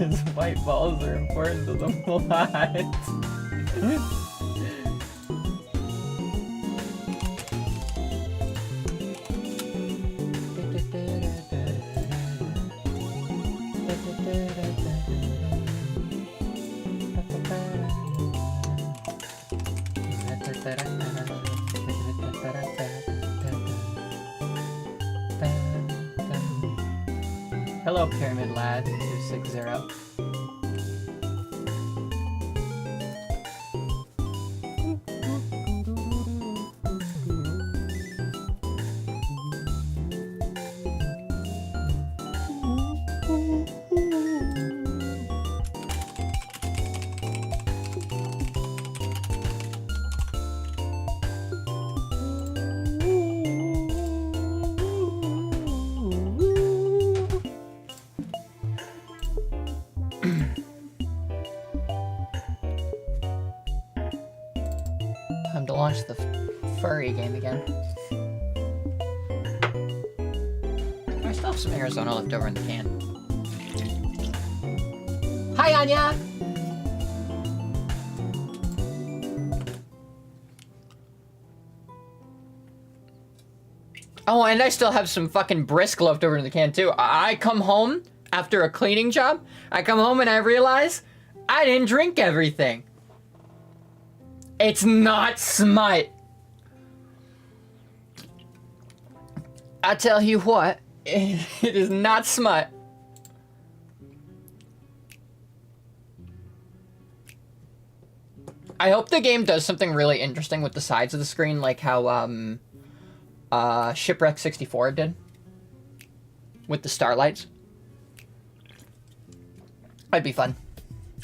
His white balls are important to the plot. Hello, Pyramid Lad 260. Time to launch the Furry game again. I still have some Arizona left over in the can. Hi, Anya! Oh, and I still have some fucking brisk left over in the can, too. I come home after a cleaning job. I come home and I realize I didn't drink everything. It's not smart. I tell you what, it is not smart. I hope the game does something really interesting with the sides of the screen, like how Shipwreck 64 did with the starlights. That'd be fun.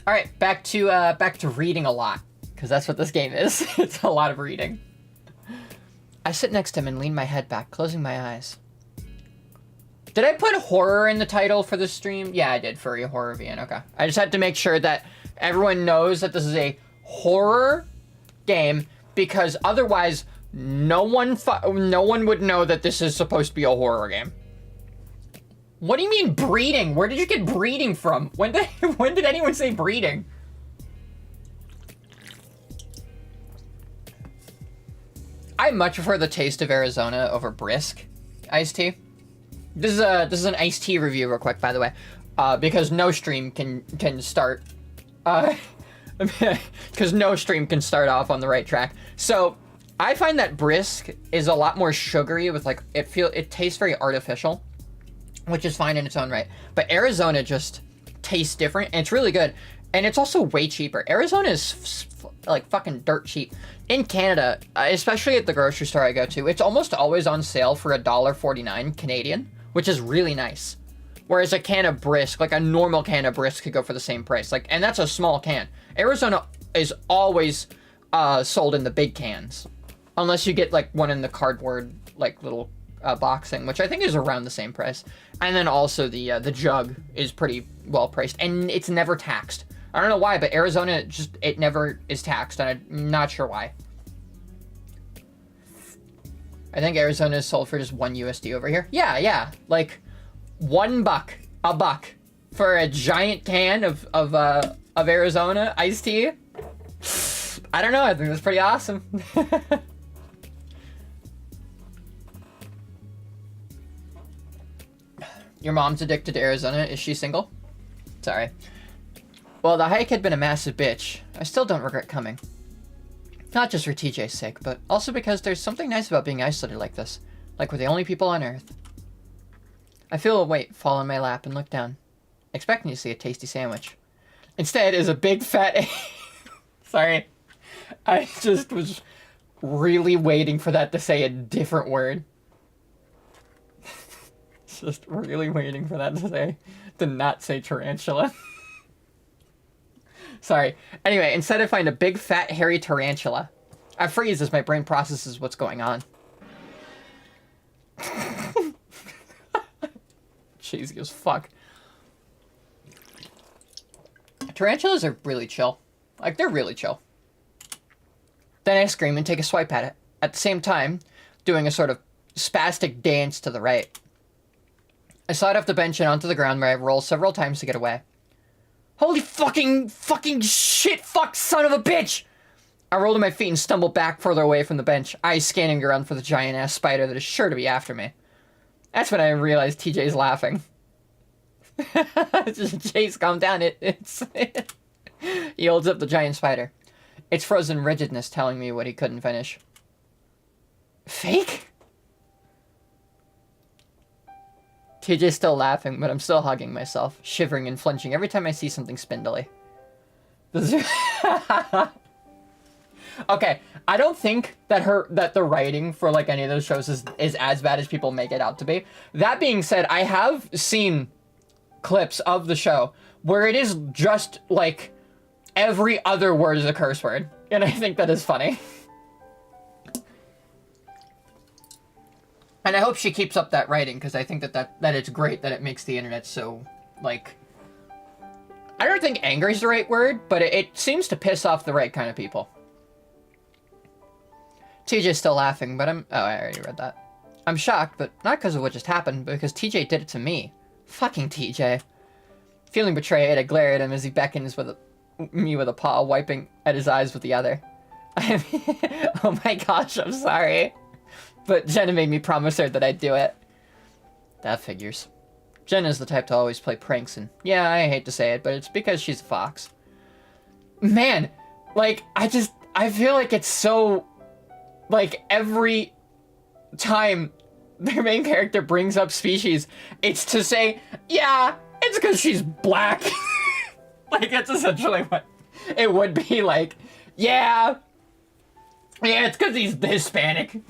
All right, back to reading a lot. Because that's what this game is. It's a lot of reading. I sit next to him and lean my head back, closing my eyes. Did I put horror in the title for this stream? Yeah, I did. Furry Horror VN. Okay. I just had to make sure that everyone knows that this is a horror game, because otherwise no one would know that this is supposed to be a horror game. What do you mean breeding? Where did you get breeding from? When did anyone say breeding? I much prefer the taste of Arizona over brisk iced tea. This is an iced tea review real quick, by the way, because no stream can start, because no stream can start off on the right track. So I find that brisk is a lot more sugary with like it tastes very artificial, which is fine in its own right. But Arizona just tastes different, and it's really good, and it's also way cheaper. Arizona is like fucking dirt cheap. In Canada, especially at the grocery store I go to, it's almost always on sale for $1.49 Canadian, which is really nice. Whereas a can of brisk, like a normal can of brisk, could go for the same price. Like, and that's a small can. Arizona is always sold in the big cans, unless you get like one in the cardboard like little boxing, which I think is around the same price. And then also the jug is pretty well priced, and it's never taxed. I don't know why, but Arizona it never is taxed, and I'm not sure why. I think Arizona is sold for just $1 USD over here. Yeah, like $1, a buck for a giant can of Arizona iced tea. I don't know. I think that's pretty awesome. Your mom's addicted to Arizona. Is she single? Sorry. Well, the hike had been a massive bitch. I still don't regret coming. Not just for TJ's sake, but also because there's something nice about being isolated like this. Like we're the only people on Earth. I feel a weight fall on my lap and look down, expecting to see a tasty sandwich. Instead is a big fat... Sorry. I just was really waiting for that to say a different word. Just really waiting for that to not say tarantula. Sorry. Anyway, instead I find a big, fat, hairy tarantula. I freeze as my brain processes what's going on. Cheesy as fuck. Tarantulas are really chill. Like, they're really chill. Then I scream and take a swipe at it, at the same time doing a sort of spastic dance to the right. I slide off the bench and onto the ground where I roll several times to get away. Holy fucking shit, fuck, son of a bitch! I roll to my feet and stumble back further away from the bench, eyes scanning around for the giant-ass spider that is sure to be after me. That's when I realized TJ's laughing. Chase, calm down. He holds up the giant spider. Its frozen rigidness telling me what he couldn't finish. Fake? TJ's still laughing, but I'm still hugging myself, shivering and flinching every time I see something spindly. Okay, I don't think that the writing for like any of those shows is as bad as people make it out to be. That being said, I have seen clips of the show where it is just like every other word is a curse word, and I think that is funny. And I hope she keeps up that writing, because I think that it's great that it makes the internet so, like, I don't think angry is the right word, but it seems to piss off the right kind of people. TJ's still laughing, but oh, I already read that. I'm shocked, but not because of what just happened, but because TJ did it to me. Fucking TJ. Feeling betrayed, I glare at him as he beckons me with a paw, wiping at his eyes with the other. Oh my gosh, I'm sorry. But Jenna made me promise her that I'd do it. That figures. Jenna's the type to always play pranks, and yeah, I hate to say it, but it's because she's a fox. Man, like, I feel like it's so... Like, every time their main character brings up species, it's to say, yeah, it's because she's black. Like, that's essentially what it would be like. Yeah, it's because he's Hispanic.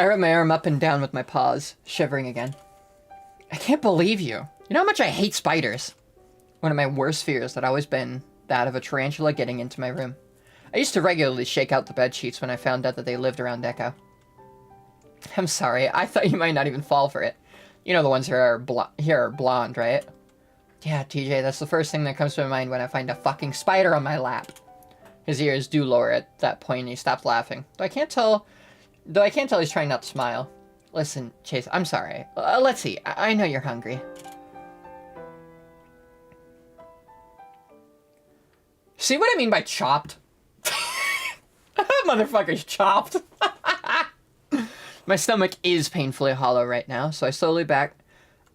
I rub my arm up and down with my paws, shivering again. I can't believe you. You know how much I hate spiders? One of my worst fears had always been that of a tarantula getting into my room. I used to regularly shake out the bed sheets when I found out that they lived around Echo. I'm sorry, I thought you might not even fall for it. You know the ones here are blonde, right? Yeah, TJ, that's the first thing that comes to my mind when I find a fucking spider on my lap. His ears do lower at that point and he stops laughing. Though I can't tell he's trying not to smile. Listen, Chase, I'm sorry. Let's see. I know you're hungry. See what I mean by chopped? Motherfucker's chopped. My stomach is painfully hollow right now, so I slowly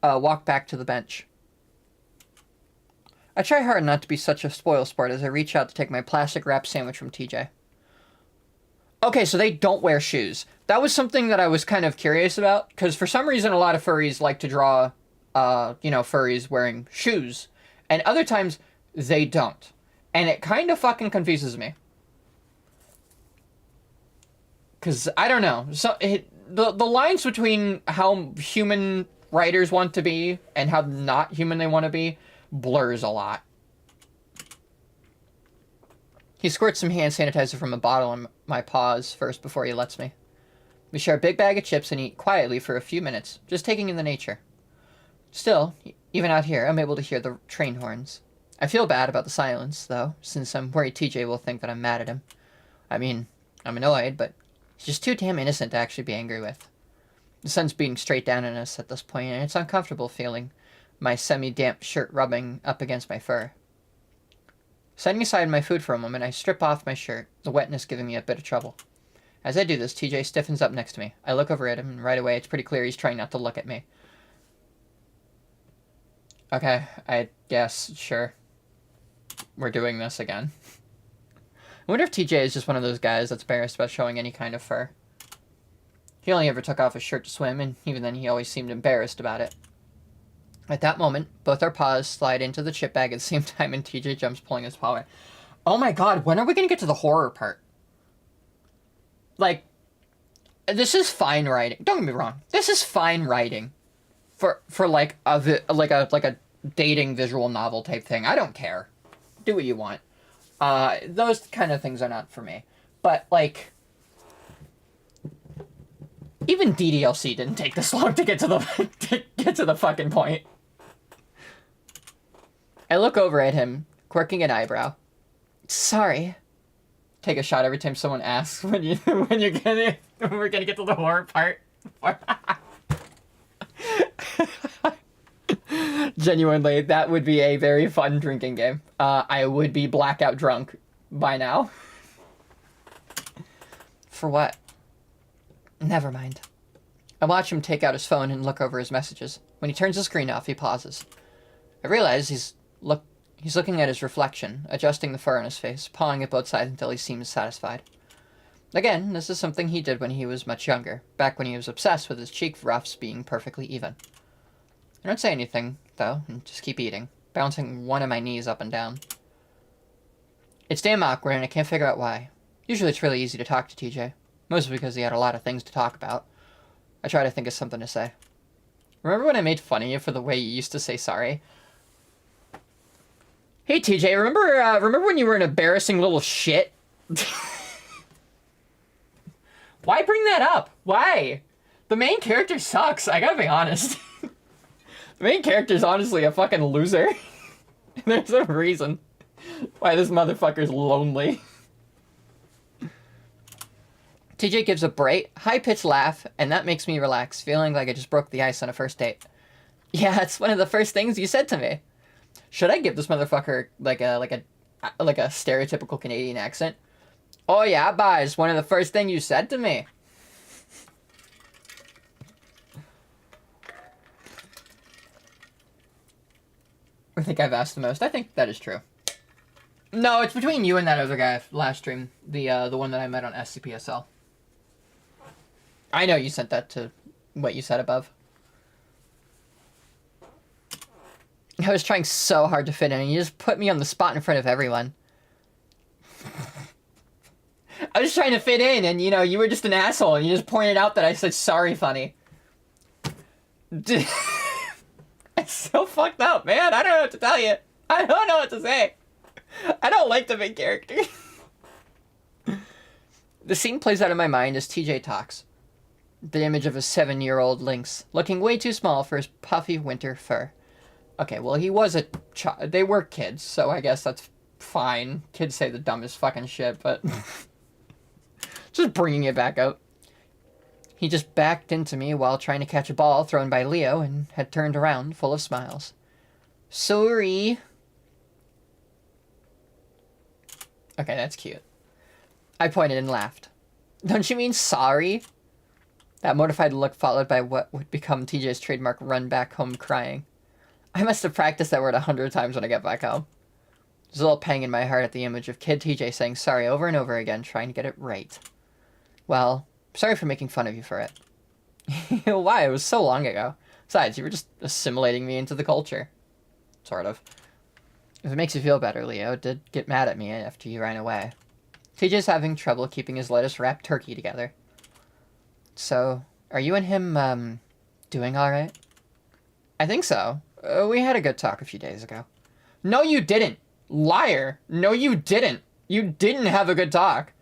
walk back to the bench. I try hard not to be such a spoilsport as I reach out to take my plastic wrap sandwich from TJ. Okay, so they don't wear shoes. That was something that I was kind of curious about, because for some reason a lot of furries like to draw, furries wearing shoes, and other times they don't. And it kind of fucking confuses me. Because, I don't know, so the lines between how human writers want to be and how not human they want to be blurs a lot. He squirts some hand sanitizer from a bottle on my paws first before he lets me. We share a big bag of chips and eat quietly for a few minutes, just taking in the nature. Still, even out here, I'm able to hear the train horns. I feel bad about the silence, though, since I'm worried TJ will think that I'm mad at him. I mean, I'm annoyed, but he's just too damn innocent to actually be angry with. The sun's beating straight down on us at this point, and it's uncomfortable feeling my semi-damp shirt rubbing up against my fur. Setting aside my food for a moment, I strip off my shirt, the wetness giving me a bit of trouble. As I do this, TJ stiffens up next to me. I look over at him, and right away it's pretty clear he's trying not to look at me. Okay, I guess, sure. We're doing this again. I wonder if TJ is just one of those guys that's embarrassed about showing any kind of fur. He only ever took off his shirt to swim, and even then he always seemed embarrassed about it. At that moment, both our paws slide into the chip bag at the same time, and TJ jumps, pulling his paw away. Oh my god, when are we gonna get to the horror part? Like, this is fine writing. Don't get me wrong. This is fine writing for like a dating visual novel type thing. I don't care. Do what you want. Those kind of things are not for me. But like, even DDLC didn't take this long to get to the fucking point. I look over at him, quirking an eyebrow. Sorry. take a shot every time someone asks when when we're gonna get to the horror part. Genuinely, that would be a very fun drinking game. I would be blackout drunk by now. For what? Never mind. I watch him take out his phone and look over his messages. When he turns the screen off, he pauses. I realize he's looking at his reflection, adjusting the fur on his face, pawing at both sides until he seems satisfied. Again, this is something he did when he was much younger, back when he was obsessed with his cheek ruffs being perfectly even. I don't say anything, though, and just keep eating, bouncing one of my knees up and down. It's damn awkward, and I can't figure out why. Usually it's really easy to talk to TJ, mostly because he had a lot of things to talk about. I try to think of something to say. Remember when I made fun of you for the way you used to say sorry? Hey TJ, remember when you were an embarrassing little shit? Why bring that up? Why? The main character sucks, I gotta be honest. The main character's honestly a fucking loser. There's a reason why this motherfucker's lonely. TJ gives a bright, high-pitched laugh, and that makes me relax, feeling like I just broke the ice on a first date. Yeah, it's one of the first things you said to me. Should I give this motherfucker like a stereotypical Canadian accent? Oh yeah, boys, one of the first things you said to me. I think I've asked the most. I think that is true. No, it's between you and that other guy last stream. The one that I met on SCPSL. I know you sent that to what you said above. I was trying so hard to fit in, and you just put me on the spot in front of everyone. I was trying to fit in, and, you know, you were just an asshole, and you just pointed out that I said sorry funny. It's so fucked up, man. I don't know what to tell you. I don't know what to say. I don't like the main character. The scene plays out in my mind as TJ talks. The image of a 7-year-old lynx, looking way too small for his puffy winter fur. Okay, well, he was a child. They were kids, so I guess that's fine. Kids say the dumbest fucking shit, but... just bringing it back up. He just backed into me while trying to catch a ball thrown by Leo and had turned around, full of smiles. Sorry. Okay, that's cute. I pointed and laughed. Don't you mean sorry? That mortified look followed by what would become TJ's trademark run back home crying. I must have practiced that word 100 times when I get back home. There's a little pang in my heart at the image of kid TJ saying sorry over and over again, trying to get it right. Well, sorry for making fun of you for it. Why? It was so long ago. Besides, you were just assimilating me into the culture. Sort of. If it makes you feel better, Leo did get mad at me after you ran away. TJ's having trouble keeping his lettuce-wrapped turkey together. So, are you and him, doing alright? I think so. We had a good talk a few days ago. No, you didn't. Liar. No, you didn't. You didn't have a good talk.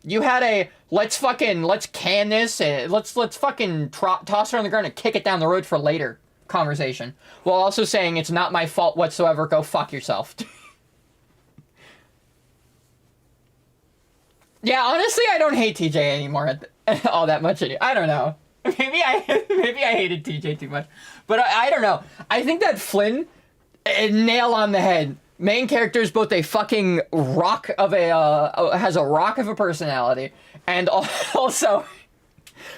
You had a, let's can this, let's fucking toss her on the ground and kick it down the road for later conversation. While also saying it's not my fault whatsoever, go fuck yourself. Yeah, honestly, I don't hate TJ anymore all that much. I don't know. Maybe I hated TJ too much. But I don't know. I think that Flynn, nail on the head. Main character is both a fucking rock of has a rock of a personality, and also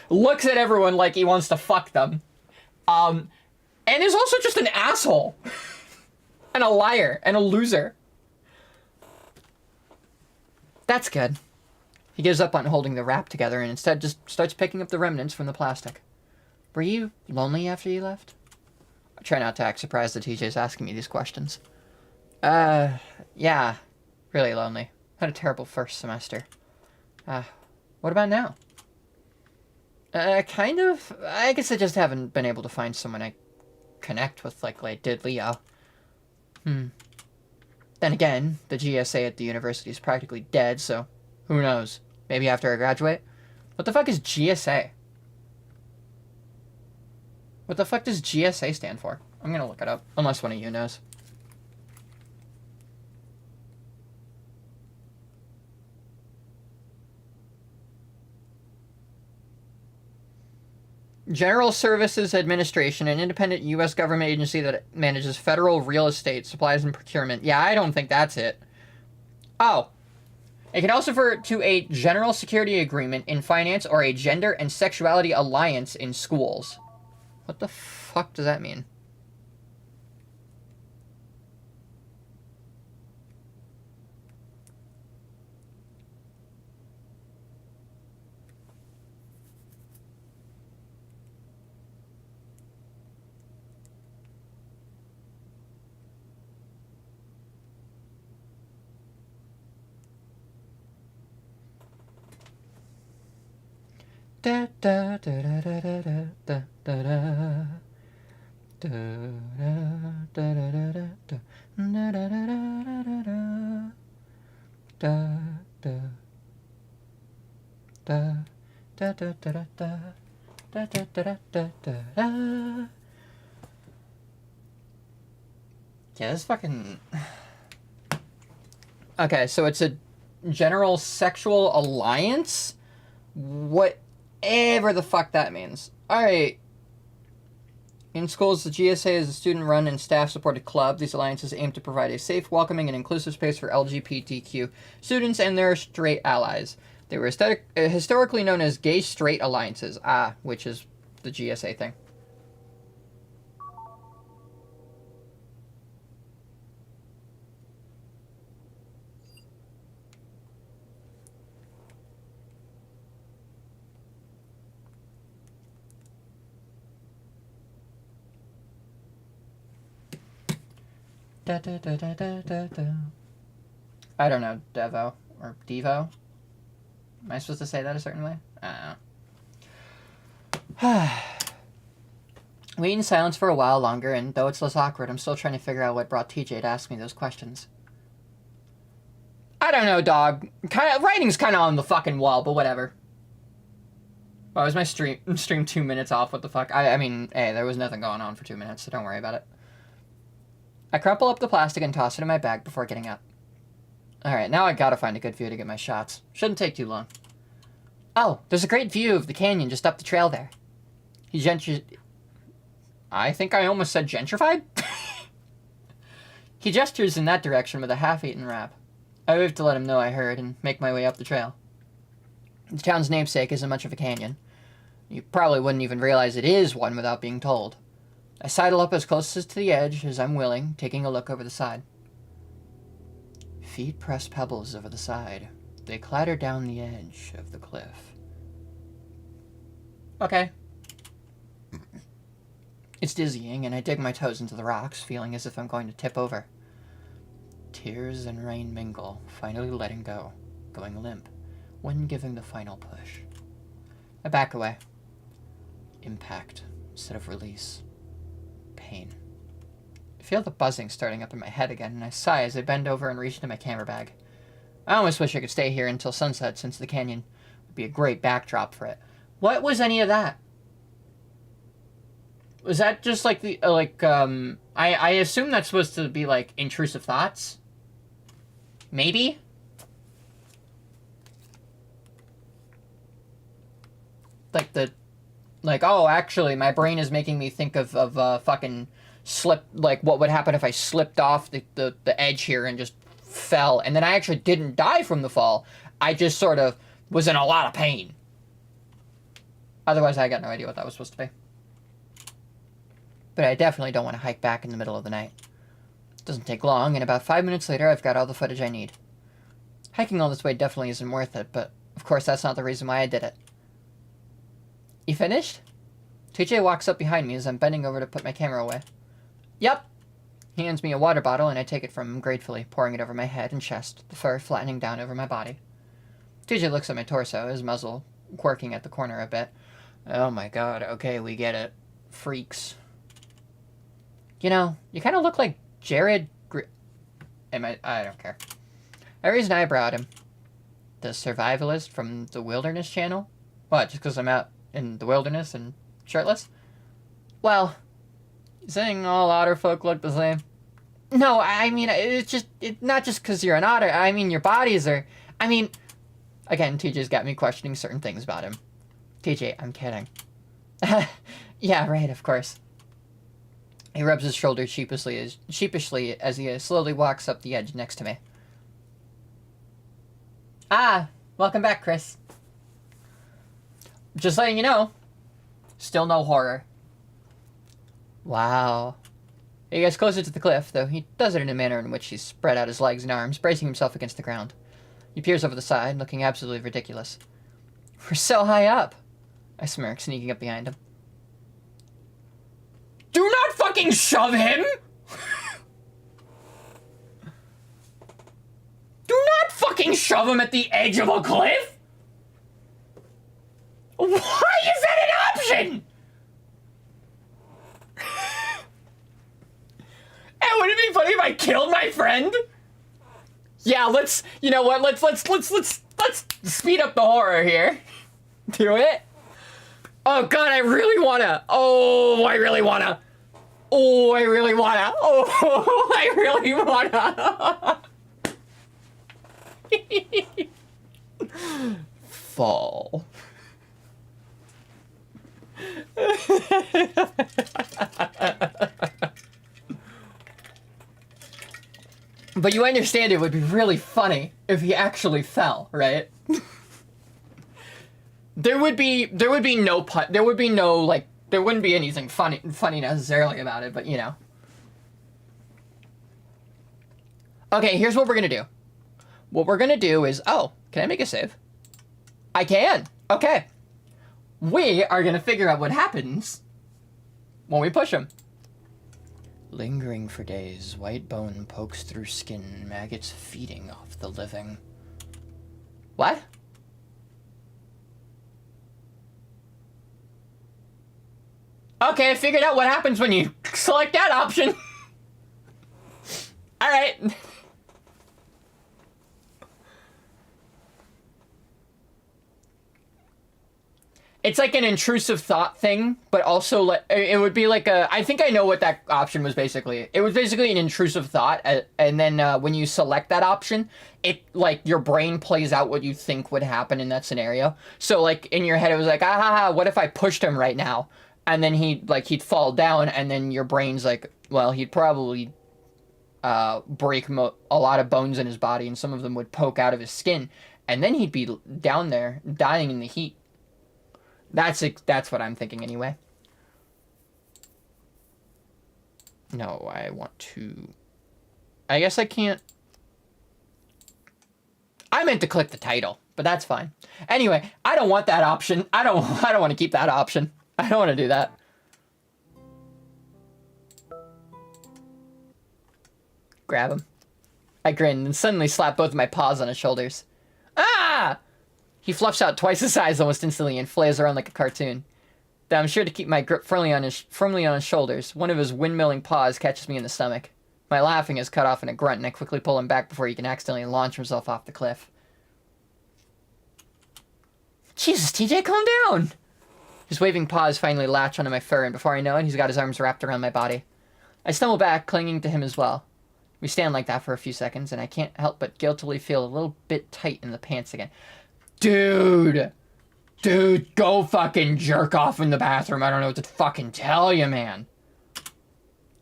looks at everyone like he wants to fuck them. And is also just an asshole. And a liar. And a loser. That's good. He gives up on holding the wrap together and instead just starts picking up the remnants from the plastic. Were you lonely after you left? I try not to act surprised that TJ's asking me these questions. Yeah. Really lonely. Had a terrible first semester. What about now? Kind of. I guess I just haven't been able to find someone I connect with like I did Leo. Then again, the GSA at the university is practically dead, so who knows? Maybe after I graduate? What the fuck is GSA? What the fuck does GSA stand for? I'm gonna look it up, unless one of you knows. General Services Administration, an independent U.S. government agency that manages federal real estate, supplies, and procurement. Yeah, I don't think that's it. Oh. It can also refer to a general security agreement in finance or a gender and sexuality alliance in schools. What the fuck does that mean? Da da da da da da da da da. Da da da da da da da da da da. Yeah, this fucking... Okay, so it's a general sexual alliance? Whatever the fuck that means. Alright. In schools, the GSA is a student-run and staff-supported club. These alliances aim to provide a safe, welcoming, and inclusive space for LGBTQ students and their straight allies. They were historically known as gay-straight alliances. Which is the GSA thing. Da, da, da, da, da, da, da. I don't know, Devo or Devo. Am I supposed to say that a certain way? I don't know. We eat in silence for a while longer, and though it's less awkward, I'm still trying to figure out what brought TJ to ask me those questions. I don't know, dog. Writing's kind of on the fucking wall, but whatever. Why was my stream 2 minutes off? What the fuck? I mean, hey, there was nothing going on for 2 minutes, so don't worry about it. I crumple up the plastic and toss it in my bag before getting up. Alright, now I gotta find a good view to get my shots. Shouldn't take too long. Oh, there's a great view of the canyon just up the trail there. I think I almost said gentrified? He gestures in that direction with a half-eaten wrap. I wave to let him know I heard and make my way up the trail. The town's namesake isn't much of a canyon. You probably wouldn't even realize it is one without being told. I sidle up as close to the edge as I'm willing, taking a look over the side. Feet press pebbles over the side. They clatter down the edge of the cliff. Okay. It's dizzying, and I dig my toes into the rocks, feeling as if I'm going to tip over. Tears and rain mingle, finally letting go, going limp, when giving the final push. I back away. Impact instead of release. Pain. I feel the buzzing starting up in my head again, and I sigh as I bend over and reach into my camera bag. I almost wish I could stay here until sunset, since the canyon would be a great backdrop for it. What was any of that? Was that just like the, I assume that's supposed to be like intrusive thoughts? Maybe? Oh, actually, my brain is making me think of fucking slip, like, what would happen if I slipped off the edge here and just fell, and then I actually didn't die from the fall. I just sort of was in a lot of pain. Otherwise, I got no idea what that was supposed to be. But I definitely don't want to hike back in the middle of the night. It doesn't take long, and about 5 minutes later, I've got all the footage I need. Hiking all this way definitely isn't worth it, but of course that's not the reason why I did it. You finished? TJ walks up behind me as I'm bending over to put my camera away. Yep. He hands me a water bottle, and I take it from him gratefully, pouring it over my head and chest, the fur flattening down over my body. TJ looks at my torso, his muzzle quirking at the corner a bit. Oh my god, okay, we get it. Freaks. You know, you kind of look like Jared I don't care. I raised an eyebrow at him. The survivalist from the Wilderness Channel? What, just because I'm out in the wilderness and shirtless? Well, saying all otter folk look the same. No, I mean, it's not just because you're an otter. I mean, your bodies are... I mean... Again, TJ's got me questioning certain things about him. TJ, I'm kidding. Yeah, right, of course. He rubs his shoulder sheepishly as he slowly walks up the edge next to me. Ah, welcome back, Chris. Just letting you know, still no horror. Wow. He gets closer to the cliff, though he does it in a manner in which he's spread out his legs and arms, bracing himself against the ground. He peers over the side, looking absolutely ridiculous. We're so high up, I smirk, sneaking up behind him. Do not fucking shove him! Do not fucking shove him at the edge of a cliff! Why is that an option? And would it be funny if I killed my friend? Yeah, let's, you know what, let's speed up the horror here. Do it. Oh god, I really wanna. Oh, I really wanna. Oh, I really wanna. Oh, I really wanna. Fall. But you understand it would be really funny if he actually fell, right? There would be no put. There would be no, like, there wouldn't be anything funny necessarily about it, but you know. Okay, here's what we're gonna do. What we're gonna do is, oh, can I make a save? I can. Okay. We are gonna figure out what happens when we push him. Lingering for days, white bone pokes through skin, maggots feeding off the living. What? Okay, I figured out what happens when you select that option. Alright. It's like an intrusive thought thing, but also like it would be like a. I think I know what that option was basically. It was basically an intrusive thought, and then when you select that option, it like your brain plays out what you think would happen in that scenario. So like in your head, it was like, ah, ha, ha, what if I pushed him right now, and then he'd fall down, and then your brain's like, well, he'd probably break a lot of bones in his body, and some of them would poke out of his skin, and then he'd be down there dying in the heat. That's what I'm thinking anyway. No, I want to. I guess I can't. I meant to click the title, but that's fine. Anyway, I don't want that option. I don't want to keep that option. I don't want to do that. Grab him. I grin and suddenly slap both of my paws on his shoulders. Ah! He fluffs out twice his size almost instantly and flails around like a cartoon. Then I'm sure to keep my grip firmly on his shoulders. One of his windmilling paws catches me in the stomach. My laughing is cut off in a grunt, and I quickly pull him back before he can accidentally launch himself off the cliff. Jesus, TJ, calm down! His waving paws finally latch onto my fur, and before I know it, he's got his arms wrapped around my body. I stumble back, clinging to him as well. We stand like that for a few seconds, and I can't help but guiltily feel a little bit tight in the pants again. Dude, go fucking jerk off in the bathroom. I don't know what to fucking tell you, man.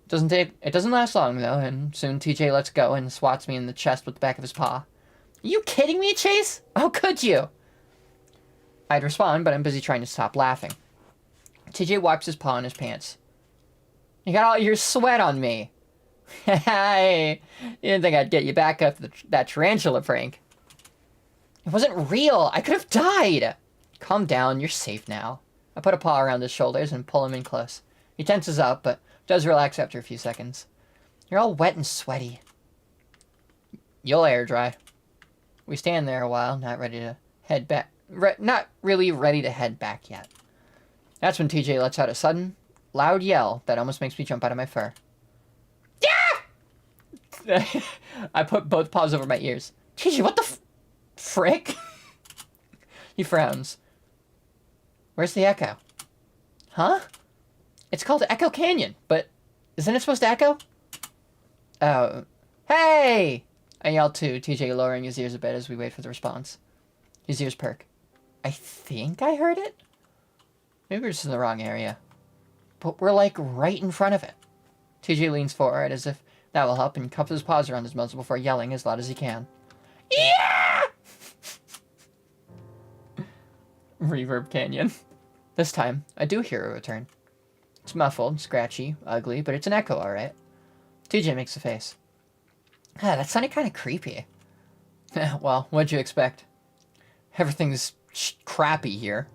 It doesn't last long, though, and soon TJ lets go and swats me in the chest with the back of his paw. Are you kidding me, Chase? How could you? I'd respond, but I'm busy trying to stop laughing. TJ wipes his paw in his pants. You got all your sweat on me. Hey, you didn't think I'd get you back after that tarantula prank. It wasn't real. I could have died. Calm down. You're safe now. I put a paw around his shoulders and pull him in close. He tenses up, but does relax after a few seconds. You're all wet and sweaty. You'll air dry. We stand there a while, not ready to head back. Not really ready to head back yet. That's when TJ lets out a sudden, loud yell that almost makes me jump out of my fur. Yeah! I put both paws over my ears. TJ, what the frick? He frowns. Where's the echo? Huh? It's called Echo Canyon, but isn't it supposed to echo? Oh. Hey! I yell too, TJ lowering his ears a bit as we wait for the response. His ears perk. I think I heard it? Maybe we're just in the wrong area. But we're like right in front of it. TJ leans forward as if that will help and cups his paws around his muzzle before yelling as loud as he can. Yeah! Reverb Canyon. This time, I do hear a return. It's muffled, scratchy, ugly, but it's an echo, alright. TJ makes a face. Ah, that sounded kind of creepy. Well, what'd you expect? Everything's crappy here.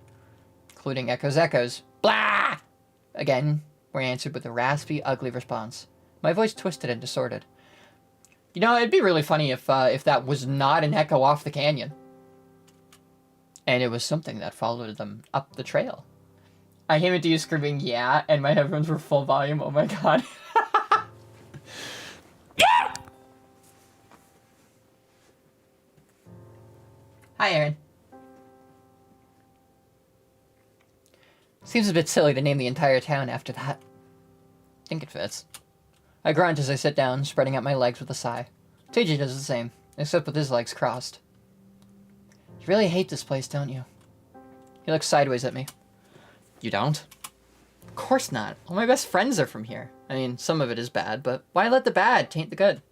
Including echoes. Blah! Again, we're answered with a raspy, ugly response. My voice twisted and distorted. You know, it'd be really funny if that was not an echo off the canyon. And it was something that followed them up the trail. I came into you screaming, yeah, and my headphones were full volume. Oh my god. Yeah! Hi, Aaron. Seems a bit silly to name the entire town after that. I think it fits. I grunt as I sit down, spreading out my legs with a sigh. TJ does the same, except with his legs crossed. You really hate this place, don't you? He looks sideways at me. You don't? Of course not. All my best friends are from here. I mean, some of it is bad, but why let the bad taint the good?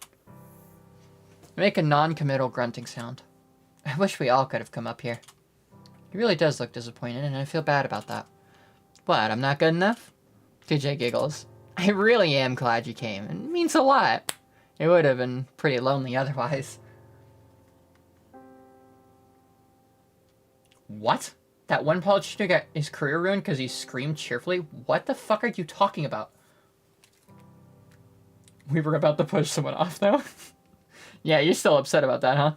I make a non-committal grunting sound. I wish we all could have come up here. He really does look disappointed, and I feel bad about that. What, I'm not good enough? TJ giggles. I really am glad you came. It means a lot. It would have been pretty lonely otherwise. What? That one politician got his career ruined because he screamed cheerfully? What the fuck are you talking about? We were about to push someone off, though. Yeah, you're still upset about that, huh?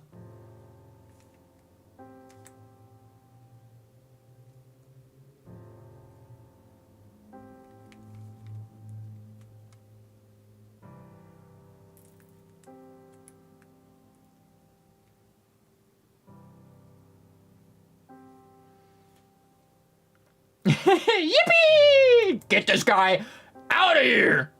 Yippee! Get this guy out of here!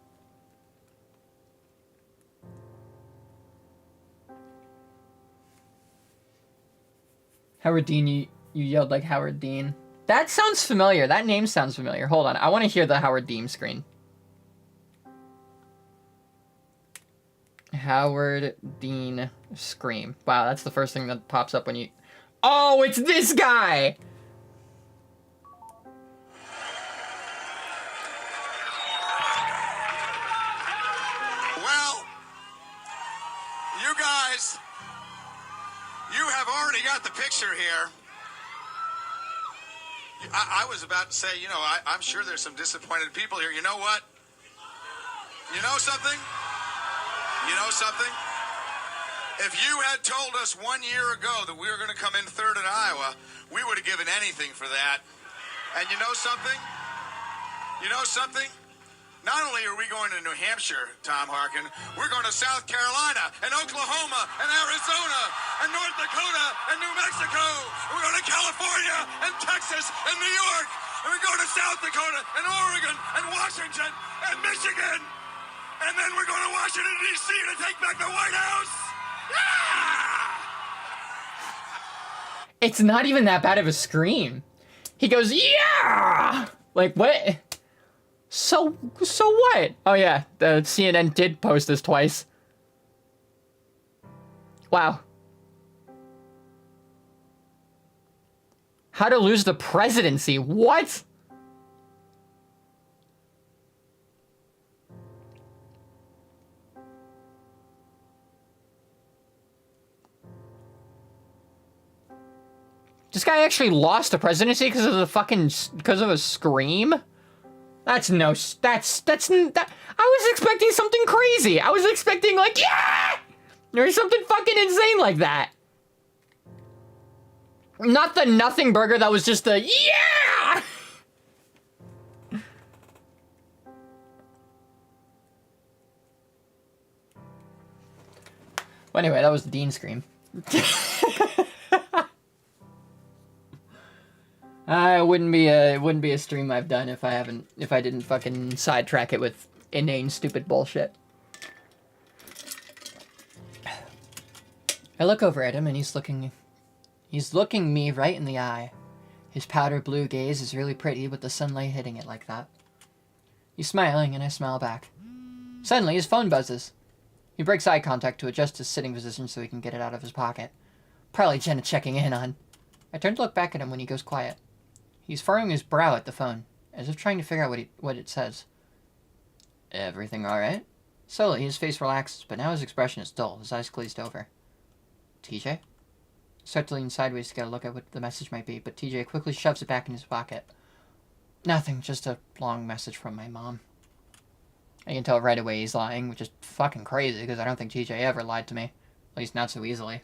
Howard Dean, you yelled like Howard Dean. That sounds familiar. That name sounds familiar. Hold on. I want to hear the Howard Dean screen. Howard Dean scream. Wow, that's the first thing that pops up when you... Oh, it's this guy! Well, you guys, you have already got the picture here. I was about to say, you know, I'm sure there's some disappointed people here. You know what? You know something? You know something? If you had told us 1 year ago that we were going to come in third in Iowa, we would have given anything for that. And you know something? You know something? Not only are we going to New Hampshire, Tom Harkin, we're going to South Carolina and Oklahoma and Arizona and North Dakota and New Mexico. And we're going to California and Texas and New York. And we're going to South Dakota and Oregon and Washington and Michigan. And then we're going to Washington, D.C. to take back the White House. Ah! It's not even that bad of a scream. He goes, yeah! Like, what? So what? Oh yeah, the CNN did post this twice. Wow. How to lose the presidency? What? This guy actually lost the presidency because of a scream? That's I was expecting something crazy. I was expecting like, yeah! Or something fucking insane like that. Not the nothing burger that was just the, yeah! Well, anyway, that was the Dean scream. It wouldn't be a stream I've done if I didn't fucking sidetrack it with inane stupid bullshit. I look over at him and he's looking me right in the eye. His powder blue gaze is really pretty with the sunlight hitting it like that. He's smiling, and I smile back. Suddenly, his phone buzzes. He breaks eye contact to adjust his sitting position so he can get it out of his pocket. Probably Jenna checking in on. I turn to look back at him when he goes quiet. He's furrowing his brow at the phone, as if trying to figure out what it says. Everything alright? Slowly, his face relaxes, but now his expression is dull, his eyes glazed over. TJ? I start to lean sideways to get a look at what the message might be, but TJ quickly shoves it back in his pocket. Nothing, just a long message from my mom. I can tell right away he's lying, which is fucking crazy, because I don't think TJ ever lied to me. At least not so easily.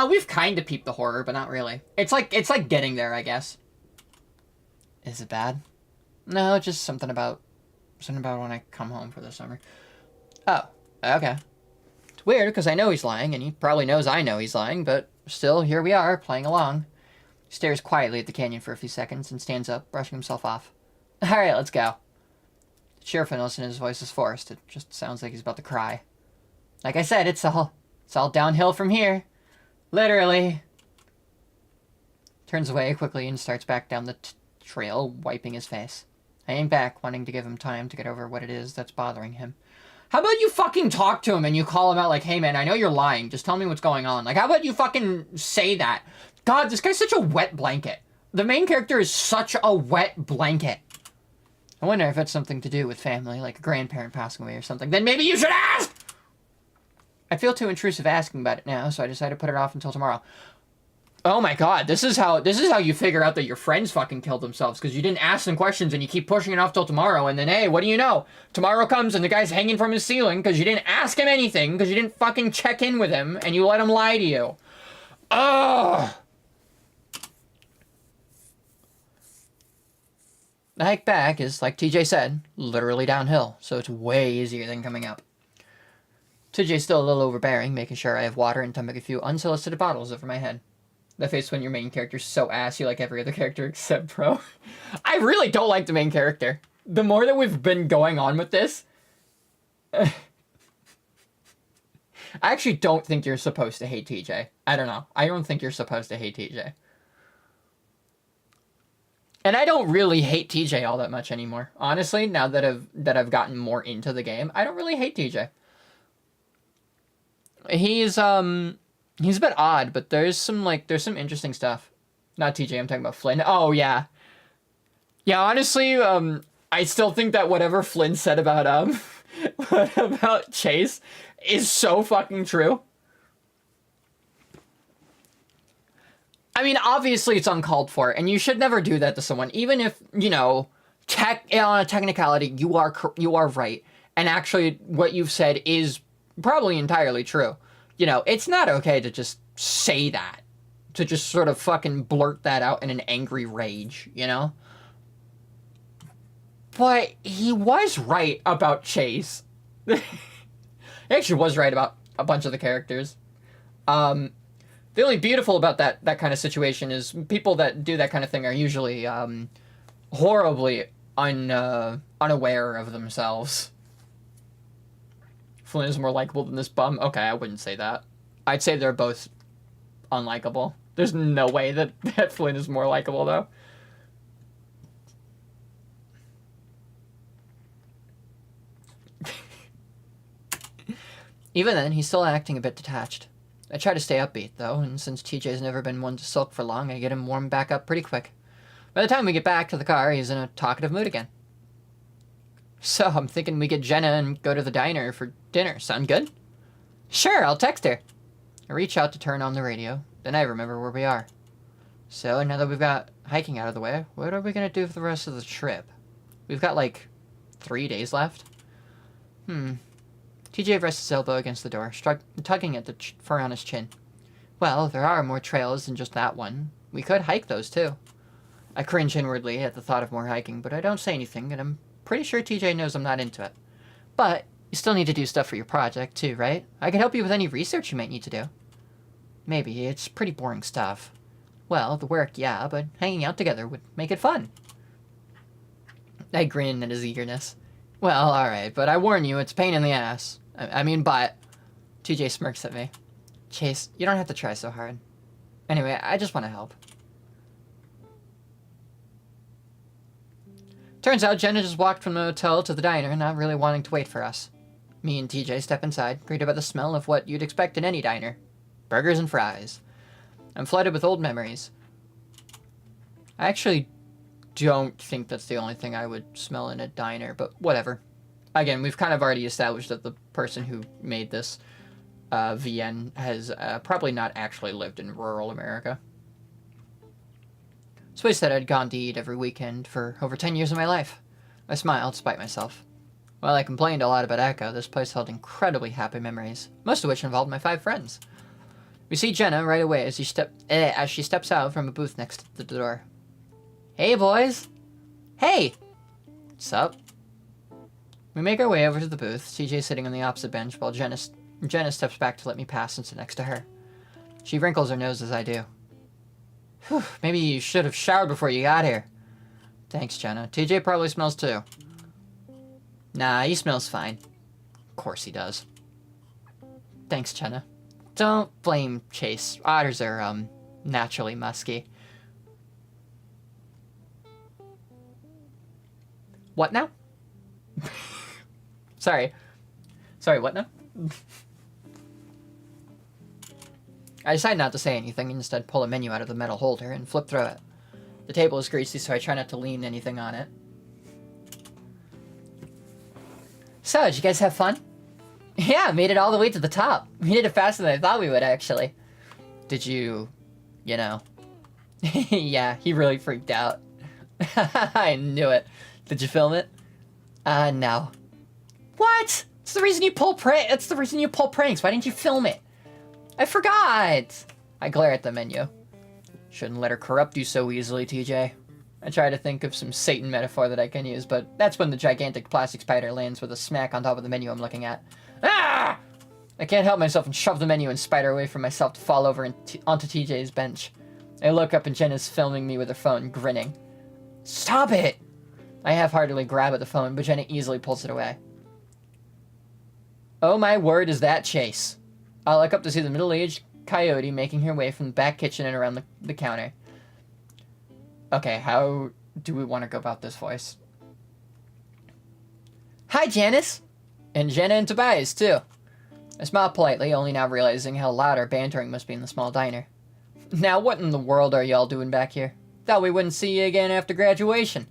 We've kind of peeped the horror, but not really. It's like getting there, I guess. Is it bad? No, just something about when I come home for the summer. Oh, okay. It's weird, because I know he's lying, and he probably knows I know he's lying, but still, here we are, playing along. He stares quietly at the canyon for a few seconds and stands up, brushing himself off. Alright, let's go. The cheerfulness in his voice is forced. It just sounds like he's about to cry. Like I said, it's all downhill from here. Literally. Turns away quickly and starts back down the trail, wiping his face. I aim back, wanting to give him time to get over what it is that's bothering him. How about you fucking talk to him and you call him out like, hey man, I know you're lying. Just tell me what's going on. Like, how about you fucking say that? God, this guy's such a wet blanket. The main character is such a wet blanket. I wonder if it's something to do with family, like a grandparent passing away or something. Then maybe you should ask! I feel too intrusive asking about it now, so I decide to put it off until tomorrow. Oh my god, this is how you figure out that your friends fucking killed themselves, because you didn't ask them questions and you keep pushing it off till tomorrow, and then, hey, what do you know? Tomorrow comes and the guy's hanging from his ceiling because you didn't ask him anything, because you didn't fucking check in with him, and you let him lie to you. Ugh! The hike back is, like TJ said, literally downhill, so it's way easier than coming up. TJ's still a little overbearing, making sure I have water and dumping a few unsolicited bottles over my head. The face when your main character's so ass you like every other character except Bro. I really don't like the main character. The more that we've been going on with this... I actually don't think you're supposed to hate TJ. I don't know. I don't think you're supposed to hate TJ. And I don't really hate TJ all that much anymore. Honestly, now that I've gotten more into the game, I don't really hate TJ. He's a bit odd, but there's some interesting stuff. Not TJ, I'm talking about Flynn. Oh yeah. Yeah, honestly, I still think that whatever Flynn said about about Chase is so fucking true. I mean, obviously it's uncalled for, and you should never do that to someone, even if, you know, on a technicality, you are right, and actually what you've said is probably entirely true. You know, it's not okay to just say that, to just sort of fucking blurt that out in an angry rage, you know? But he was right about Chase. He actually was right about a bunch of the characters. The only beautiful about that kind of situation is people that do that kind of thing are usually horribly unaware of themselves. Flynn is more likable than this bum. Okay, I wouldn't say that. I'd say they're both unlikable. There's no way that Flynn is more likable, though. Even then, he's still acting a bit detached. I try to stay upbeat, though, and since TJ's never been one to sulk for long, I get him warmed back up pretty quick. By the time we get back to the car, he's in a talkative mood again. So, I'm thinking we get Jenna and go to the diner for dinner. Sound good? Sure, I'll text her. I reach out to turn on the radio, then I remember where we are. So, now that we've got hiking out of the way, what are we going to do for the rest of the trip? We've got, like, 3 days left? TJ rests his elbow against the door, tugging at the fur on his chin. Well, there are more trails than just that one. We could hike those, too. I cringe inwardly at the thought of more hiking, but I don't say anything, and I'm pretty sure TJ knows I'm not into it. But you still need to do stuff for your project, too, right? I can help you with any research you might need to do. Maybe. It's pretty boring stuff. Well, the work, yeah, but hanging out together would make it fun. I grin at his eagerness. Well, alright, but I warn you, it's a pain in the ass. I mean, but... TJ smirks at me. Chase, you don't have to try so hard. Anyway, I just want to help. Turns out Jenna just walked from the hotel to the diner, not really wanting to wait for us. Me and TJ step inside, greeted by the smell of what you'd expect in any diner. Burgers and fries. I'm flooded with old memories. I actually don't think that's the only thing I would smell in a diner, but whatever. Again, we've kind of already established that the person who made this VN has probably not actually lived in rural America. It's a place that I'd gone to eat every weekend for over 10 years of my life. I smiled, despite myself. While I complained a lot about Echo, this place held incredibly happy memories, most of which involved my 5 friends. We see Jenna right away as she steps out from a booth next to the door. Hey, boys! Hey! Sup? We make our way over to the booth, TJ sitting on the opposite bench while Jenna steps back to let me pass and sit next to her. She wrinkles her nose as I do. Whew, maybe you should have showered before you got here. Thanks, Jenna. TJ probably smells too. Nah, he smells fine. Of course he does. Thanks, Jenna. Don't blame Chase. Otters are, naturally musky. What now? Sorry, what now? I decide not to say anything and instead pull a menu out of the metal holder and flip through it. The table is greasy, so I try not to lean anything on it. So, did you guys have fun? Yeah, made it all the way to the top. We did it faster than I thought we would, actually. Did you know? Yeah, he really freaked out. I knew it. Did you film it? No. What? It's the reason you pull That's the reason you pull pranks. Why didn't you film it? I forgot. I glare at the menu. Shouldn't let her corrupt you so easily, TJ. I try to think of some Satan metaphor that I can use, but that's when the gigantic plastic spider lands with a smack on top of the menu I'm looking at. Ah! I can't help myself and shove the menu and spider away from myself to fall over onto TJ's bench. I look up and Jenna's filming me with her phone, grinning. Stop it! I half-heartedly grab at the phone, but Jenna easily pulls it away. Oh my word, is that Chase? I look up to see the middle-aged coyote making her way from the back kitchen and around the counter. Okay, how do we want to go about this voice? Hi, Janice! And Jenna and Tobias, too. I smile politely, only now realizing how loud our bantering must be in the small diner. Now, what in the world are y'all doing back here? Thought we wouldn't see you again after graduation.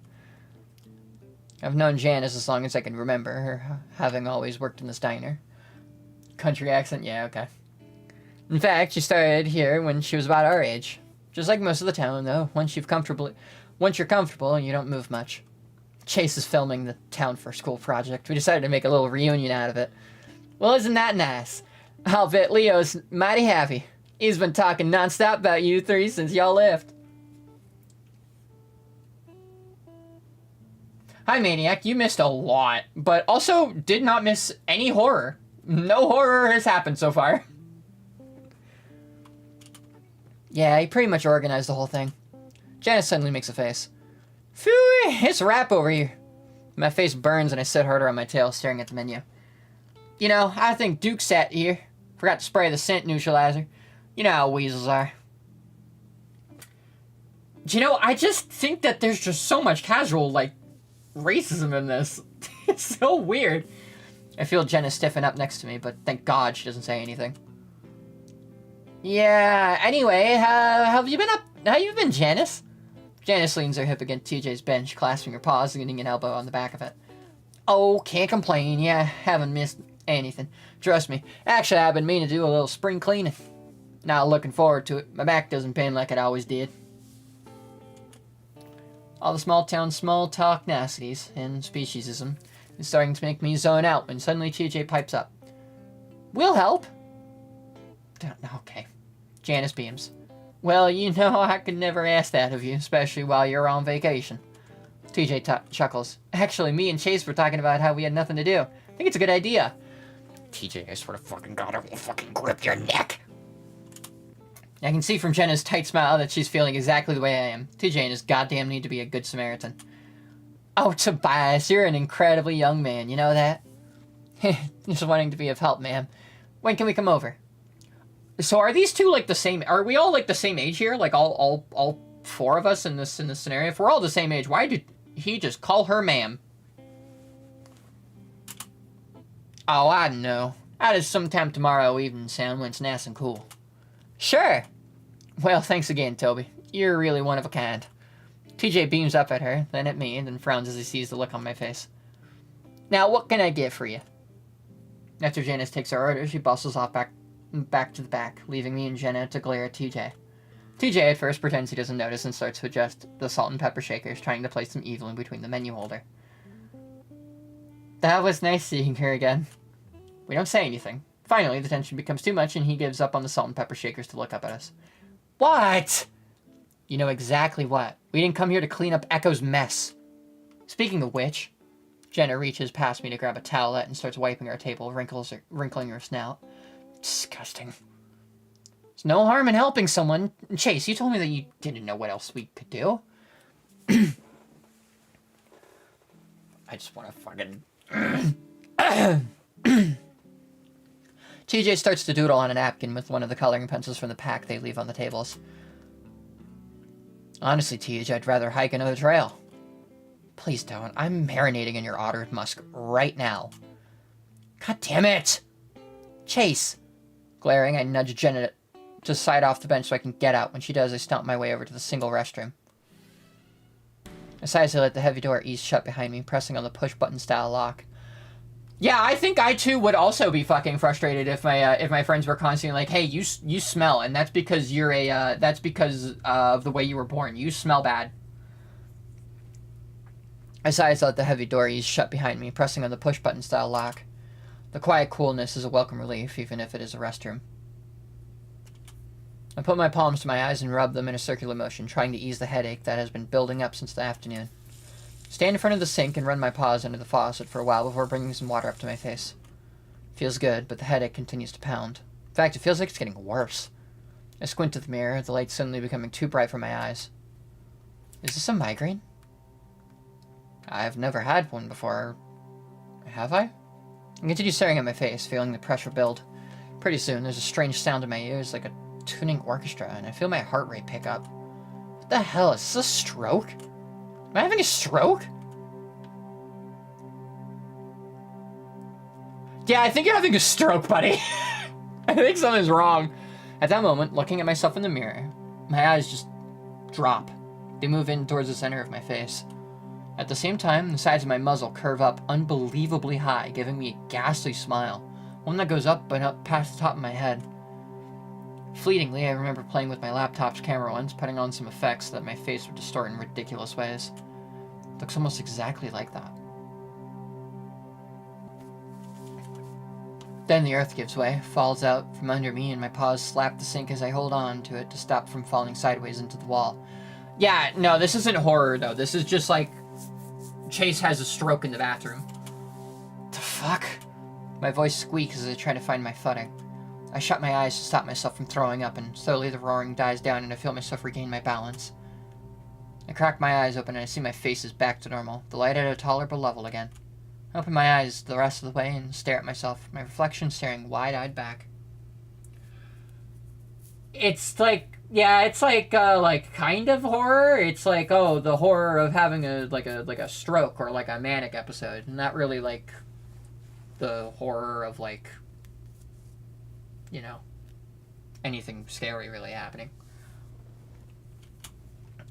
I've known Janice as long as I can remember, her having always worked in this diner. Country accent? Yeah, okay. In fact, she started here when she was about our age. Just like most of the town, though, once you're comfortable, you don't move much. Chase is filming the town for a school project. We decided to make a little reunion out of it. Well, isn't that nice? I'll bet Leo's mighty happy. He's been talking nonstop about you three since y'all left. Hi, Maniac. You missed a lot, but also did not miss any horror. No horror has happened so far. Yeah, he pretty much organized the whole thing. Janice suddenly makes a face. Phew, it's a wrap over here. My face burns and I sit harder on my tail, staring at the menu. You know, I think Duke sat here. Forgot to spray the scent neutralizer. You know how weasels are. You know, I just think that there's just so much casual, racism in this. It's so weird. I feel Jenna stiffen up next to me, but thank God she doesn't say anything. Yeah, anyway, how have you been How you been, Janice? Janice leans her hip against TJ's bench, clasping her paws and getting an elbow on the back of it. Oh, can't complain. Yeah, haven't missed anything. Trust me. Actually, I've been meaning to do a little spring cleaning. Not looking forward to it. My back doesn't pain like it always did. All the small town small talk nastities and speciesism is starting to make me zone out when suddenly TJ pipes up. We'll help. Okay. Janice beams. Well, you know I could never ask that of you, especially while you're on vacation. TJ chuckles. Actually, me and Chase were talking about how we had nothing to do. I think it's a good idea. TJ, I swear to fucking God, I will fucking grip your neck. I can see from Jenna's tight smile that she's feeling exactly the way I am. TJ and his goddamn need to be a good Samaritan. Oh, Tobias, you're an incredibly young man, you know that? Just wanting to be of help, ma'am. When can we come over? So are these two like the same? Are we all like the same age here? Like all four of us in this scenario? If we're all the same age, why did he just call her ma'am? Oh, I don't know. That is sometime tomorrow evening, Sam, when it's nice and cool. Sure. Well, thanks again, Toby. You're really one of a kind. TJ beams up at her, then at me, and then frowns as he sees the look on my face. Now, what can I get for you? After Janice takes her order, she bustles off back to the back, leaving me and Jenna to glare at TJ. TJ at first pretends he doesn't notice and starts to adjust the salt and pepper shakers, trying to place them evenly between the menu holder. That was nice seeing her again. We don't say anything. Finally, the tension becomes too much and he gives up on the salt and pepper shakers to look up at us. What? You know exactly what. We didn't come here to clean up Echo's mess. Speaking of which, Jenna reaches past me to grab a towelette and starts wiping our table, wrinkling her snout. Disgusting. There's no harm in helping someone. Chase, you told me that you didn't know what else we could do. I just want to fucking... TJ starts to doodle on a napkin with one of the coloring pencils from the pack they leave on the tables. Honestly, TJ, I'd rather hike another trail. Please don't. I'm marinating in your otter musk right now. God damn it! Chase! Glaring, I nudge Jenna to side off the bench so I can get out. When she does, I stomp my way over to the single restroom. Besides, I let the heavy door ease shut behind me, pressing on the push-button style lock. Yeah, I think I too would also be fucking frustrated if my friends were constantly like, "Hey, you smell," and that's because that's because of the way you were born. You smell bad. Besides, I let the heavy door ease shut behind me, pressing on the push-button style lock. The quiet coolness is a welcome relief, even if it is a restroom. I put my palms to my eyes and rub them in a circular motion, trying to ease the headache that has been building up since the afternoon. Stand in front of the sink and run my paws under the faucet for a while before bringing some water up to my face. Feels good, but the headache continues to pound. In fact, it feels like it's getting worse. I squint at the mirror, the light suddenly becoming too bright for my eyes. Is this a migraine? I've never had one before. Have I? I continue staring at my face, feeling the pressure build. Pretty soon, there's a strange sound in my ears, like a tuning orchestra, and I feel my heart rate pick up. What the hell? Is this a stroke? Am I having a stroke? Yeah, I think you're having a stroke, buddy. I think something's wrong. At that moment, looking at myself in the mirror, my eyes just drop. They move in towards the center of my face. At the same time, the sides of my muzzle curve up unbelievably high, giving me a ghastly smile, one that goes up and up past the top of my head. Fleetingly, I remember playing with my laptop's camera once, putting on some effects so that my face would distort in ridiculous ways. It looks almost exactly like that. Then the earth gives way, falls out from under me, and my paws slap the sink as I hold on to it to stop from falling sideways into the wall. Yeah, no, this isn't horror, though. This is just like Chase has a stroke in the bathroom. The fuck? My voice squeaks as I try to find my footing. I shut my eyes to stop myself from throwing up, and slowly the roaring dies down and I feel myself regain my balance. I crack my eyes open and I see my face is back to normal, the light at a tolerable level again. I open my eyes the rest of the way and stare at myself, my reflection staring wide-eyed back. It's like, yeah, it's like kind of horror. It's like, oh, the horror of having a stroke or like a manic episode, not really like the horror of like, you know, anything scary really happening.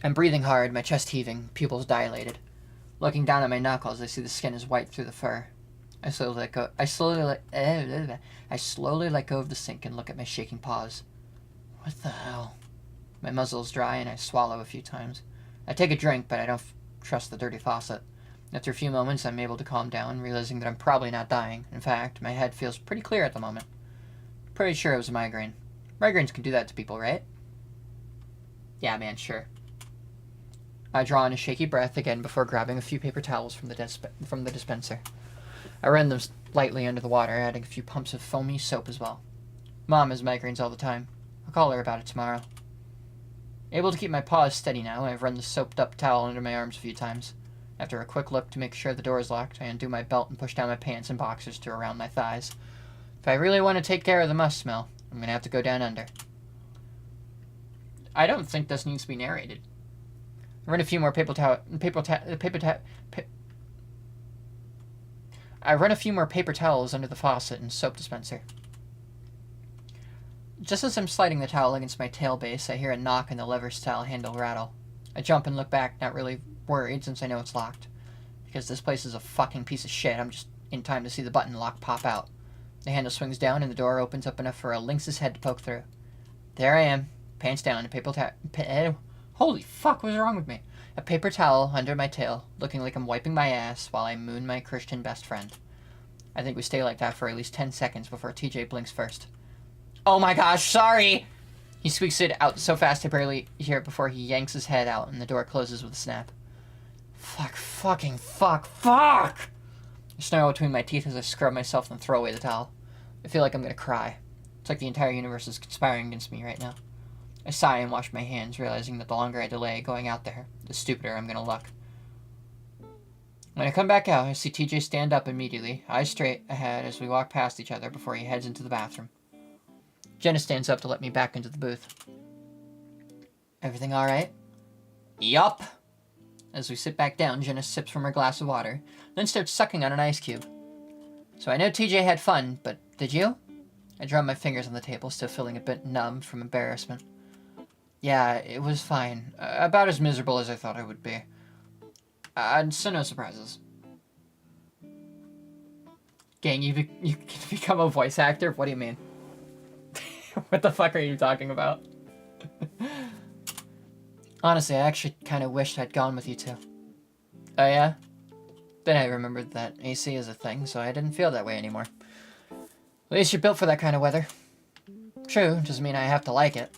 I'm breathing hard, my chest heaving, pupils dilated. Looking down at my knuckles, I see the skin is white through the fur. I slowly let go of the sink and look at my shaking paws. What the hell? My muzzle is dry and I swallow a few times. I take a drink, but I don't trust the dirty faucet. After a few moments, I'm able to calm down, realizing that I'm probably not dying. In fact, my head feels pretty clear at the moment. Pretty sure it was a migraine. Migraines can do that to people, right? Yeah, man, sure. I draw in a shaky breath again before grabbing a few paper towels from the dispenser. I run them lightly under the water, adding a few pumps of foamy soap as well. Mom has migraines all the time. I'll call her about it tomorrow. Able to keep my paws steady now, I've run the soaped-up towel under my arms a few times. After a quick look to make sure the door is locked, I undo my belt and push down my pants and boxers to around my thighs. If I really want to take care of the musk smell, I'm gonna have to go down under. I don't think this needs to be narrated. I run a few more I run a few more paper towels under the faucet and soap dispenser. Just as I'm sliding the towel against my tail base, I hear a knock and the lever-style handle rattle. I jump and look back, not really worried since I know it's locked. Because this place is a fucking piece of shit, I'm just in time to see the button lock pop out. The handle swings down and the door opens up enough for a lynx's head to poke through. There I am, pants down, a paper towel. Holy fuck, what's wrong with me? A paper towel under my tail, looking like I'm wiping my ass while I moon my Christian best friend. I think we stay like that for at least 10 seconds before TJ blinks first. Oh my gosh, sorry! He squeaks it out so fast I barely hear it before he yanks his head out and the door closes with a snap. Fuck, fucking fuck, fuck! I snarl between my teeth as I scrub myself and throw away the towel. I feel like I'm gonna cry. It's like the entire universe is conspiring against me right now. I sigh and wash my hands, realizing that the longer I delay going out there, the stupider I'm gonna look. When I come back out, I see TJ stand up immediately, eyes straight ahead as we walk past each other before he heads into the bathroom. Jenna stands up to let me back into the booth. Everything alright? Yup! As we sit back down, Jenna sips from her glass of water, then starts sucking on an ice cube. So I know TJ had fun, but did you? I drum my fingers on the table, still feeling a bit numb from embarrassment. Yeah, it was fine. About as miserable as I thought it would be. So no surprises. Gang, you can become a voice actor? What do you mean? What the fuck are you talking about? Honestly, I actually kind of wished I'd gone with you two. Oh yeah? Then I remembered that AC is a thing, so I didn't feel that way anymore. At least you're built for that kind of weather. True, doesn't mean I have to like it.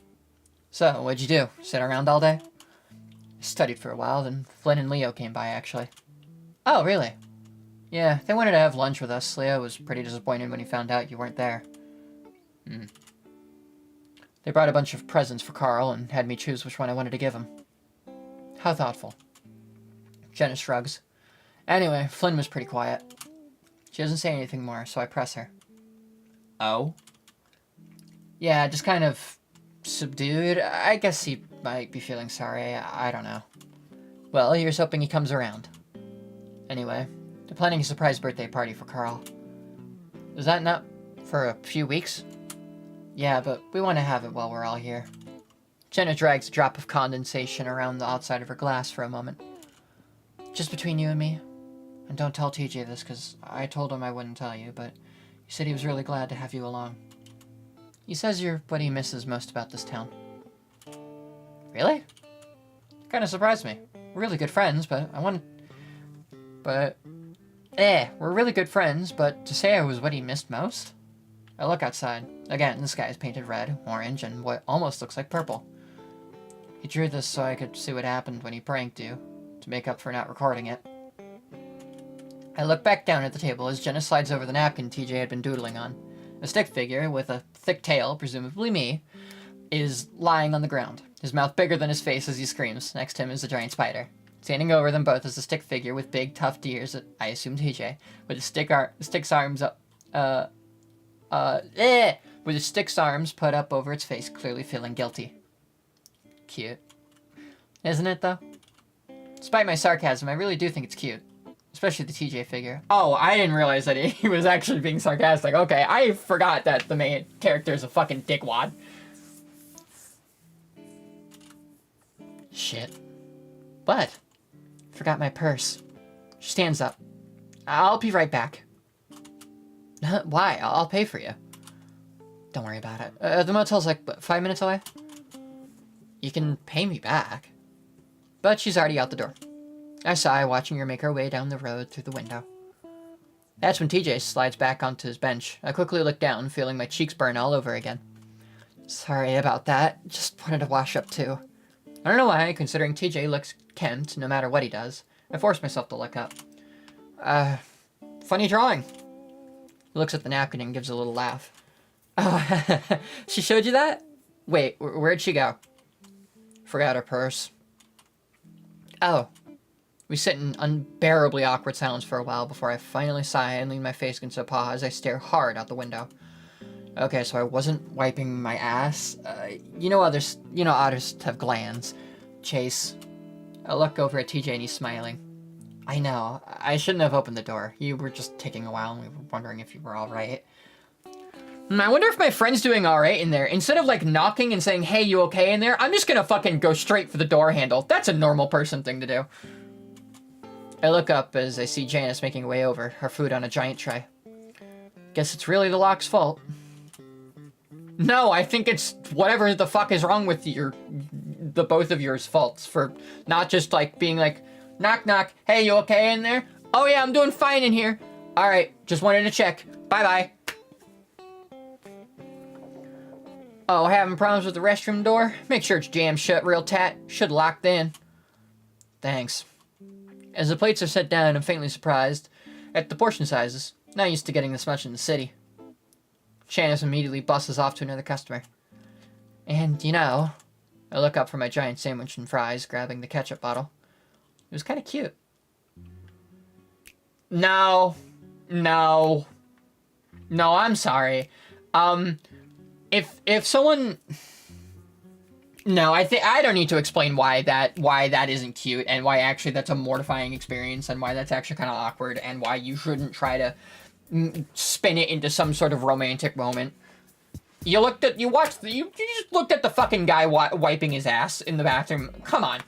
So, what'd you do? Sit around all day? I studied for a while, then Flynn and Leo came by, actually. Oh, really? Yeah, they wanted to have lunch with us. Leo was pretty disappointed when he found out you weren't there. They brought a bunch of presents for Carl and had me choose which one I wanted to give him. How thoughtful. Jenna shrugs. Anyway, Flynn was pretty quiet. She doesn't say anything more, so I press her. Oh? Yeah, just kind of subdued. I guess he might be feeling sorry. I don't know. Well, here's hoping he comes around. Anyway, they're planning a surprise birthday party for Carl. Is that not for a few weeks? Yeah, but we want to have it while we're all here. Jenna drags a drop of condensation around the outside of her glass for a moment. Just between you and me. And don't tell TJ this, because I told him I wouldn't tell you, but he said he was really glad to have you along. He says you're what he misses most about this town. Really? Kind of surprised me. We're really good friends, we're really good friends, but to say I was what he missed most? I look outside. Again, the sky is painted red, orange, and what almost looks like purple. He drew this so I could see what happened when he pranked you, to make up for not recording it. I look back down at the table as Jenna slides over the napkin TJ had been doodling on. A stick figure, with a thick tail, presumably me, is lying on the ground, his mouth bigger than his face as he screams. Next to him is a giant spider. Standing over them both is a stick figure with big, tufted ears, I assume TJ, with his stick's arms up, with his stick's arms put up over its face, clearly feeling guilty. Cute. Isn't it, though? Despite my sarcasm, I really do think it's cute. Especially the TJ figure. Oh, I didn't realize that he was actually being sarcastic. Okay, I forgot that the main character is a fucking dickwad. Shit. What? Forgot my purse. She stands up. I'll be right back. Why? I'll pay for you. Don't worry about it. The motel's like, what, 5 minutes away? You can pay me back. But she's already out the door. I sigh, watching her make her way down the road through the window. That's when TJ slides back onto his bench. I quickly look down, feeling my cheeks burn all over again. Sorry about that. Just wanted to wash up too. I don't know why, considering TJ looks kempt no matter what he does. I force myself to look up. Funny drawing. He looks at the napkin and gives a little laugh. Oh, she showed you that? Wait, where'd she go? Forgot her purse. Oh. We sit in unbearably awkward silence for a while before I finally sigh and lean my face against a paw as I stare hard out the window. Okay, so I wasn't wiping my ass. You know others have glands. Chase. I look over at TJ and he's smiling. I know. I shouldn't have opened the door. You were just taking a while and we were wondering if you were alright. I wonder if my friend's doing alright in there. Instead of like knocking and saying, hey, you okay in there? I'm just gonna fucking go straight for the door handle. That's a normal person thing to do. I look up as I see Janice making her way over, her food on a giant tray. Guess it's really the lock's fault. No, I think it's whatever the fuck is wrong with the both of yours faults for not just like being like, knock knock, hey, you okay in there? Oh yeah, I'm doing fine in here. All right, just wanted to check. Bye-bye. Oh, having problems with the restroom door? Make sure it's jammed shut real tight. Should locked in. Thanks. As the plates are set down, I'm faintly surprised at the portion sizes. Not used to getting this much in the city. Janice immediately buses off to another customer. And, you know, I look up for my giant sandwich and fries, grabbing the ketchup bottle. It was kind of cute. No, I'm sorry. If someone... No, I don't need to explain why that isn't cute, and why actually that's a mortifying experience, and why that's actually kind of awkward, and why you shouldn't try to spin it into some sort of romantic moment. You just looked at the fucking guy wiping his ass in the bathroom. Come on.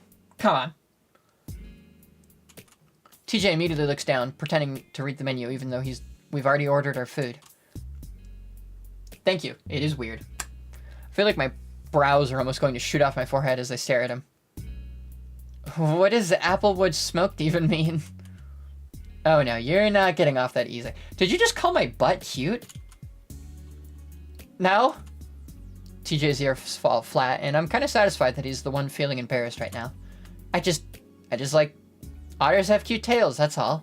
TJ immediately looks down, pretending to read the menu, even though we've already ordered our food. Thank you. It is weird. I feel like my brows are almost going to shoot off my forehead as I stare at him. What does applewood smoked even mean? Oh no, you're not getting off that easy. Did you just call my butt cute? No? TJ's ears fall flat, and I'm kind of satisfied that he's the one feeling embarrassed right now. I just like... Otters have cute tails, that's all.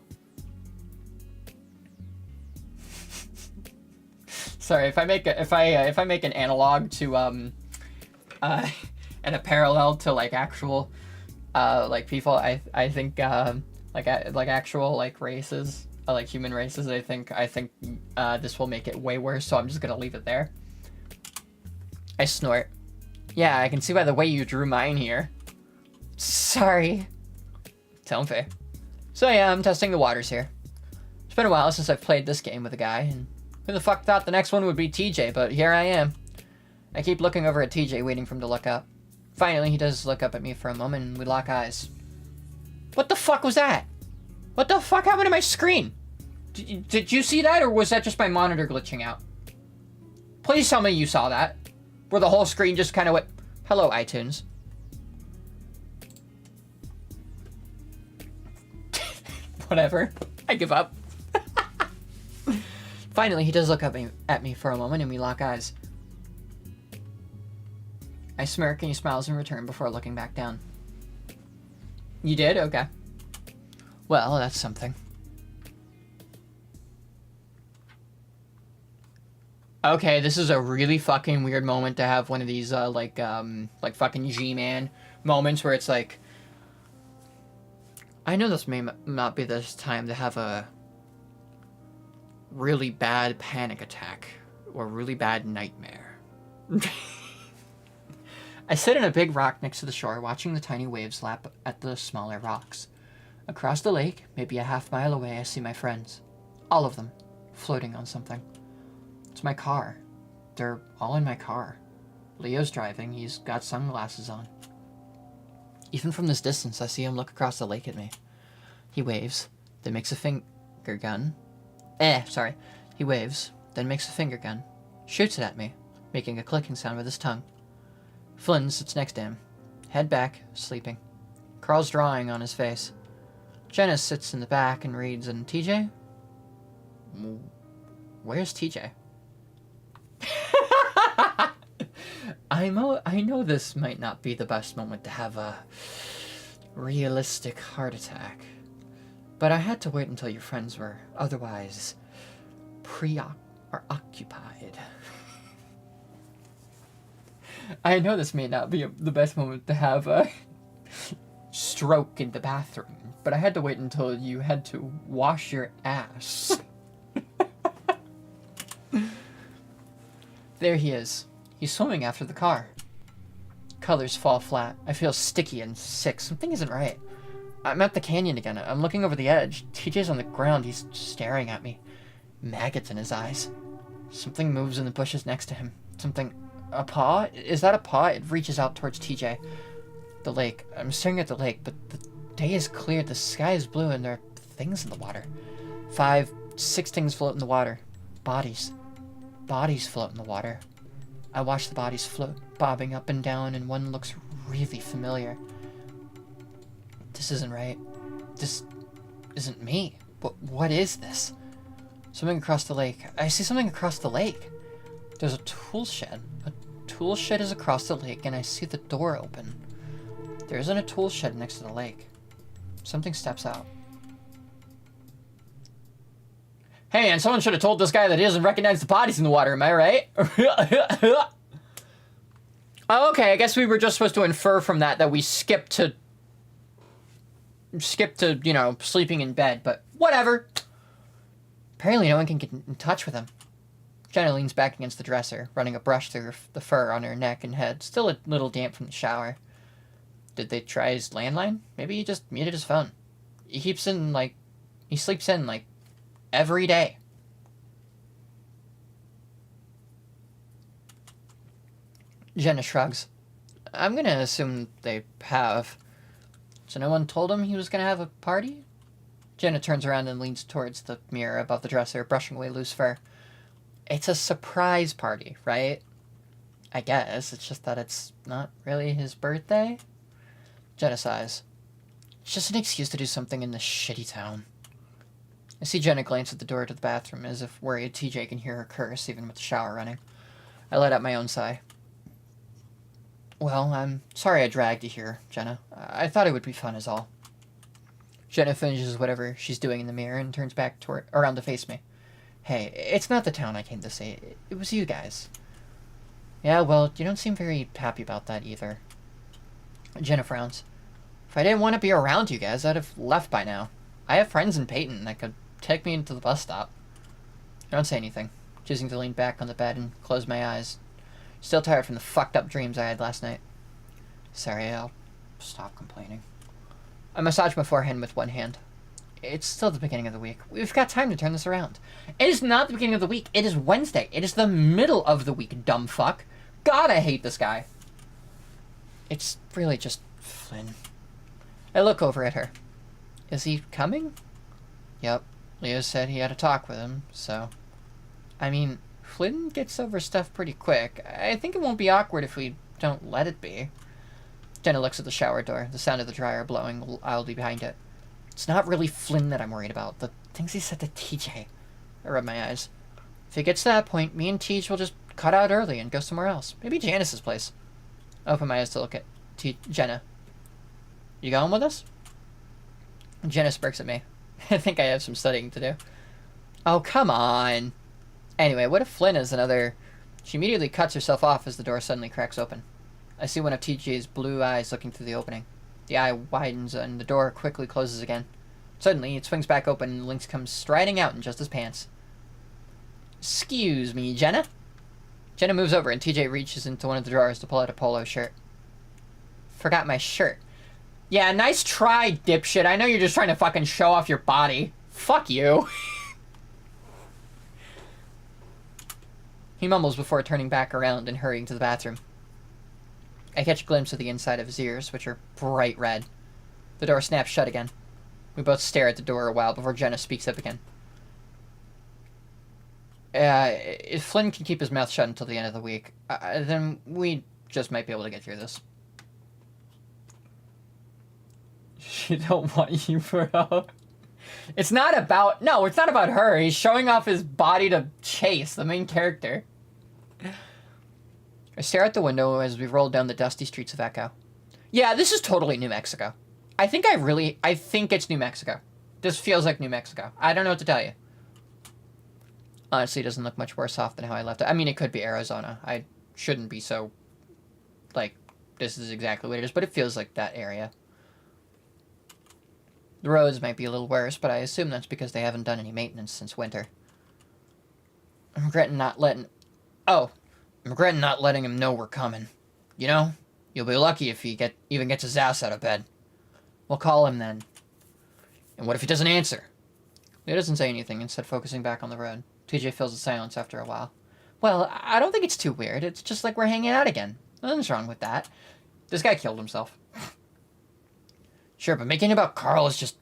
Sorry, if I make an analog to and a parallel to like actual like people, I think like actual like races, like human races, I think this will make it way worse, so I'm just gonna leave it there. I snort. Yeah, I can see by the way you drew mine here. Sorry. Tell him fair. So yeah, I'm testing the waters here. It's been a while since I've played this game with a guy, and who the fuck thought the next one would be TJ, but here I am. I keep looking over at TJ, waiting for him to look up. Finally, he does look up at me for a moment, and we lock eyes. What the fuck was that? What the fuck happened to my screen? Did you see that, or was that just my monitor glitching out? Please tell me you saw that. Where the whole screen just kind of went, hello, iTunes. Whatever. I give up. Finally, he does look up at me for a moment, and we lock eyes. I smirk, and he smiles in return before looking back down. You did? Okay. Well, that's something. Okay, this is a really fucking weird moment to have one of these, like fucking G-Man moments where it's like, I know this may not be this time to have a really bad panic attack or really bad nightmare. I sit on a big rock next to the shore, watching the tiny waves lap at the smaller rocks. Across the lake, maybe a half-mile away, I see my friends. All of them, floating on something. It's my car. They're all in my car. Leo's driving, he's got sunglasses on. Even from this distance, I see him look across the lake at me. He waves, then makes a finger gun. He waves, then makes a finger gun. Shoots it at me, making a clicking sound with his tongue. Flynn sits next to him, head back, sleeping. Carl's drawing on his face. Jenna sits in the back and reads, and TJ? Where's TJ? I know this might not be the best moment to have a realistic heart attack, but I had to wait until your friends were otherwise occupied. I know this may not be the best moment to have a stroke in the bathroom, but I had to wait until you had to wash your ass. There he is. He's swimming after the car. Colors fall flat. I feel sticky and sick. Something isn't right. I'm at the canyon again. I'm looking over the edge. TJ's on the ground. He's staring at me. Maggots in his eyes. Something moves in the bushes next to him. Something... A paw? Is that a paw? It reaches out towards TJ. The lake. I'm staring at the lake, but the day is clear. The sky is blue, and there are things in the water. 5, 6 things float in the water. Bodies. Bodies float in the water. I watch the bodies float, bobbing up and down, and one looks really familiar. This isn't right. This isn't me. What is this? Something across the lake. I see something across the lake. There's a tool shed. A tool shed is across the lake, and I see the door open. There isn't a tool shed next to the lake. Something steps out. Hey, and someone should have told this guy that he doesn't recognize the bodies in the water, am I right? Oh, okay, I guess we were just supposed to infer from that we skipped to, you know, sleeping in bed, but whatever. Apparently no one can get in touch with him. Jenna leans back against the dresser, running a brush through the fur on her neck and head, still a little damp from the shower. Did they try his landline? Maybe he just muted his phone. He sleeps in, every day. Jenna shrugs. I'm gonna assume they have. So no one told him he was gonna have a party? Jenna turns around and leans towards the mirror above the dresser, brushing away loose fur. It's a surprise party, right? I guess. It's just that it's not really his birthday. Jenna sighs. It's just an excuse to do something in this shitty town. I see Jenna glance at the door to the bathroom, as if worried TJ can hear her curse, even with the shower running. I let out my own sigh. Well, I'm sorry I dragged you here, Jenna. I thought it would be fun is all. Jenna finishes whatever she's doing in the mirror and turns back around to face me. Hey, it's not the town I came to see. It was you guys. Yeah, well, you don't seem very happy about that either. Jenna frowns. If I didn't want to be around you guys, I'd have left by now. I have friends in Peyton that could take me into the bus stop. I don't say anything, choosing to lean back on the bed and close my eyes. Still tired from the fucked up dreams I had last night. Sorry, I'll stop complaining. I massage my forehead with one hand. It's still the beginning of the week. We've got time to turn this around. It is not the beginning of the week. It is Wednesday. It is the middle of the week, dumb fuck. God, I hate this guy. It's really just Flynn. I look over at her. Is he coming? Yep. Leo said he had a talk with him, so... I mean, Flynn gets over stuff pretty quick. I think it won't be awkward if we don't let it be. Jenna looks at the shower door, the sound of the dryer blowing loudly behind it. It's not really Flynn that I'm worried about. The things he said to TJ. I rub my eyes. If it gets to that point, me and Teach will just cut out early and go somewhere else. Maybe Janice's place. I open my eyes to look at Jenna. You going with us? Jenna smirks at me. I think I have some studying to do. Oh, come on. Anyway, what if Flynn is another... She immediately cuts herself off as the door suddenly cracks open. I see one of TJ's blue eyes looking through the opening. The eye widens and the door quickly closes again. Suddenly, it swings back open and Lynx comes striding out in just his pants. Excuse me, Jenna? Jenna moves over and TJ reaches into one of the drawers to pull out a polo shirt. Forgot my shirt. Yeah, nice try, dipshit. I know you're just trying to fucking show off your body. Fuck you. He mumbles before turning back around and hurrying to the bathroom. I catch a glimpse of the inside of his ears, which are bright red. The door snaps shut again. We both stare at the door a while before Jenna speaks up again. If Flynn can keep his mouth shut until the end of the week, then we just might be able to get through this. She don't want you, bro. It's not about... No, it's not about her. He's showing off his body to Chase, the main character. I stare out the window as we roll down the dusty streets of Echo. Yeah, this is totally New Mexico. I think it's New Mexico. This feels like New Mexico. I don't know what to tell you. Honestly, it doesn't look much worse off than how I left it. I mean, it could be Arizona. I shouldn't be so... Like, this is exactly what it is, but it feels like that area. The roads might be a little worse, but I assume that's because they haven't done any maintenance since winter. I'm regretting not letting... Oh, I'm regretting not letting him know we're coming. You know, you'll be lucky if he even gets his ass out of bed. We'll call him then. And what if he doesn't answer? He doesn't say anything, instead focusing back on the road. TJ fills the silence after a while. Well, I don't think it's too weird. It's just like we're hanging out again. Nothing's wrong with that. This guy killed himself. Sure, but making it about Carl is just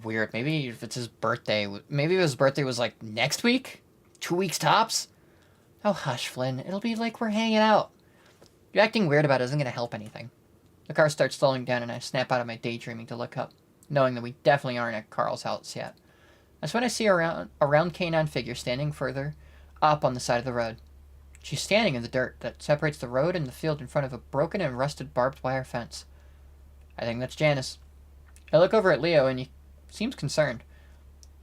weird. Maybe if it's his birthday. Maybe if his birthday was like next week? 2 weeks tops? Oh, hush, Flynn. It'll be like we're hanging out. You acting weird about it isn't going to help anything. The car starts slowing down and I snap out of my daydreaming to look up, knowing that we definitely aren't at Carl's house yet. That's when I see a round canine figure standing further up on the side of the road. She's standing in the dirt that separates the road and the field in front of a broken and rusted barbed wire fence. I think that's Janice. I look over at Leo and he seems concerned.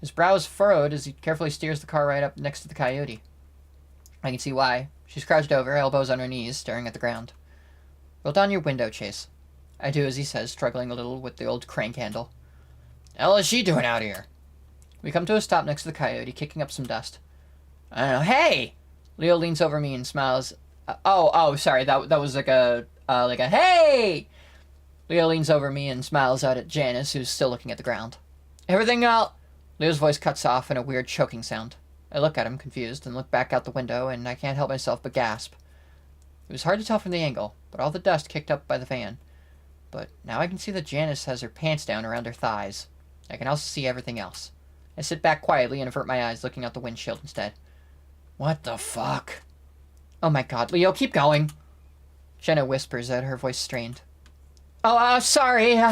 His brow is furrowed as he carefully steers the car right up next to the coyote. I can see why. She's crouched over, elbows on her knees, staring at the ground. Roll down your window, Chase. I do as he says, struggling a little with the old crank handle. The hell is she doing out here? We come to a stop next to the coyote, kicking up some dust. I don't know. Hey! Leo leans over me and smiles. Sorry. That was like a hey! Leo leans over me and smiles out at Janice, who's still looking at the ground. Everything out? Leo's voice cuts off in a weird choking sound. I look at him, confused, and look back out the window, and I can't help myself but gasp. It was hard to tell from the angle, but all the dust kicked up by the van. But now I can see that Janice has her pants down around her thighs. I can also see everything else. I sit back quietly and avert my eyes, looking out the windshield instead. What the fuck? Oh my god, Leo, keep going. Jenna whispers out, her voice strained. Sorry.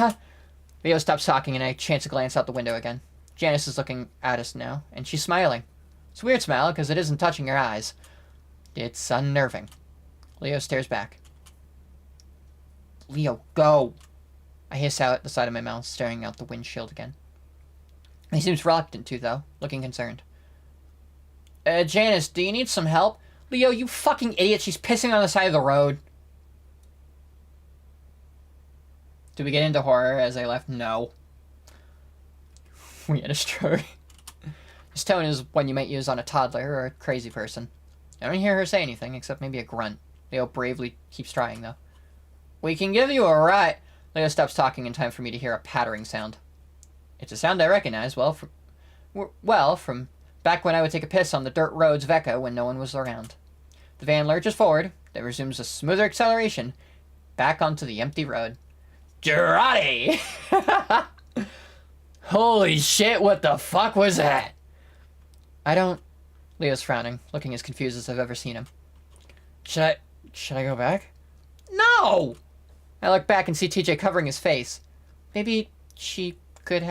Leo stops talking and I chance a glance out the window again. Janice is looking at us now, and she's smiling. It's a weird smile, because it isn't touching her eyes. It's unnerving. Leo stares back. Leo, go! I hiss out the side of my mouth, staring out the windshield again. He seems reluctant to, though, looking concerned. Janice, do you need some help? Leo, you fucking idiot, she's pissing on the side of the road. Do we get into horror as I left? No. We had a stroke. This tone is one you might use on a toddler or a crazy person. I don't hear her say anything, except maybe a grunt. Leo bravely keeps trying, though. We can give you a ride. Leo stops talking in time for me to hear a pattering sound. It's a sound I recognize from back when I would take a piss on the dirt roads of Echo when no one was around. The van lurches forward, then resumes a smoother acceleration, back onto the empty road. Girardi! Holy shit, what the fuck was that? Leo's frowning, looking as confused as I've ever seen him. Should I go back? No! I look back and see TJ covering his face. Maybe she could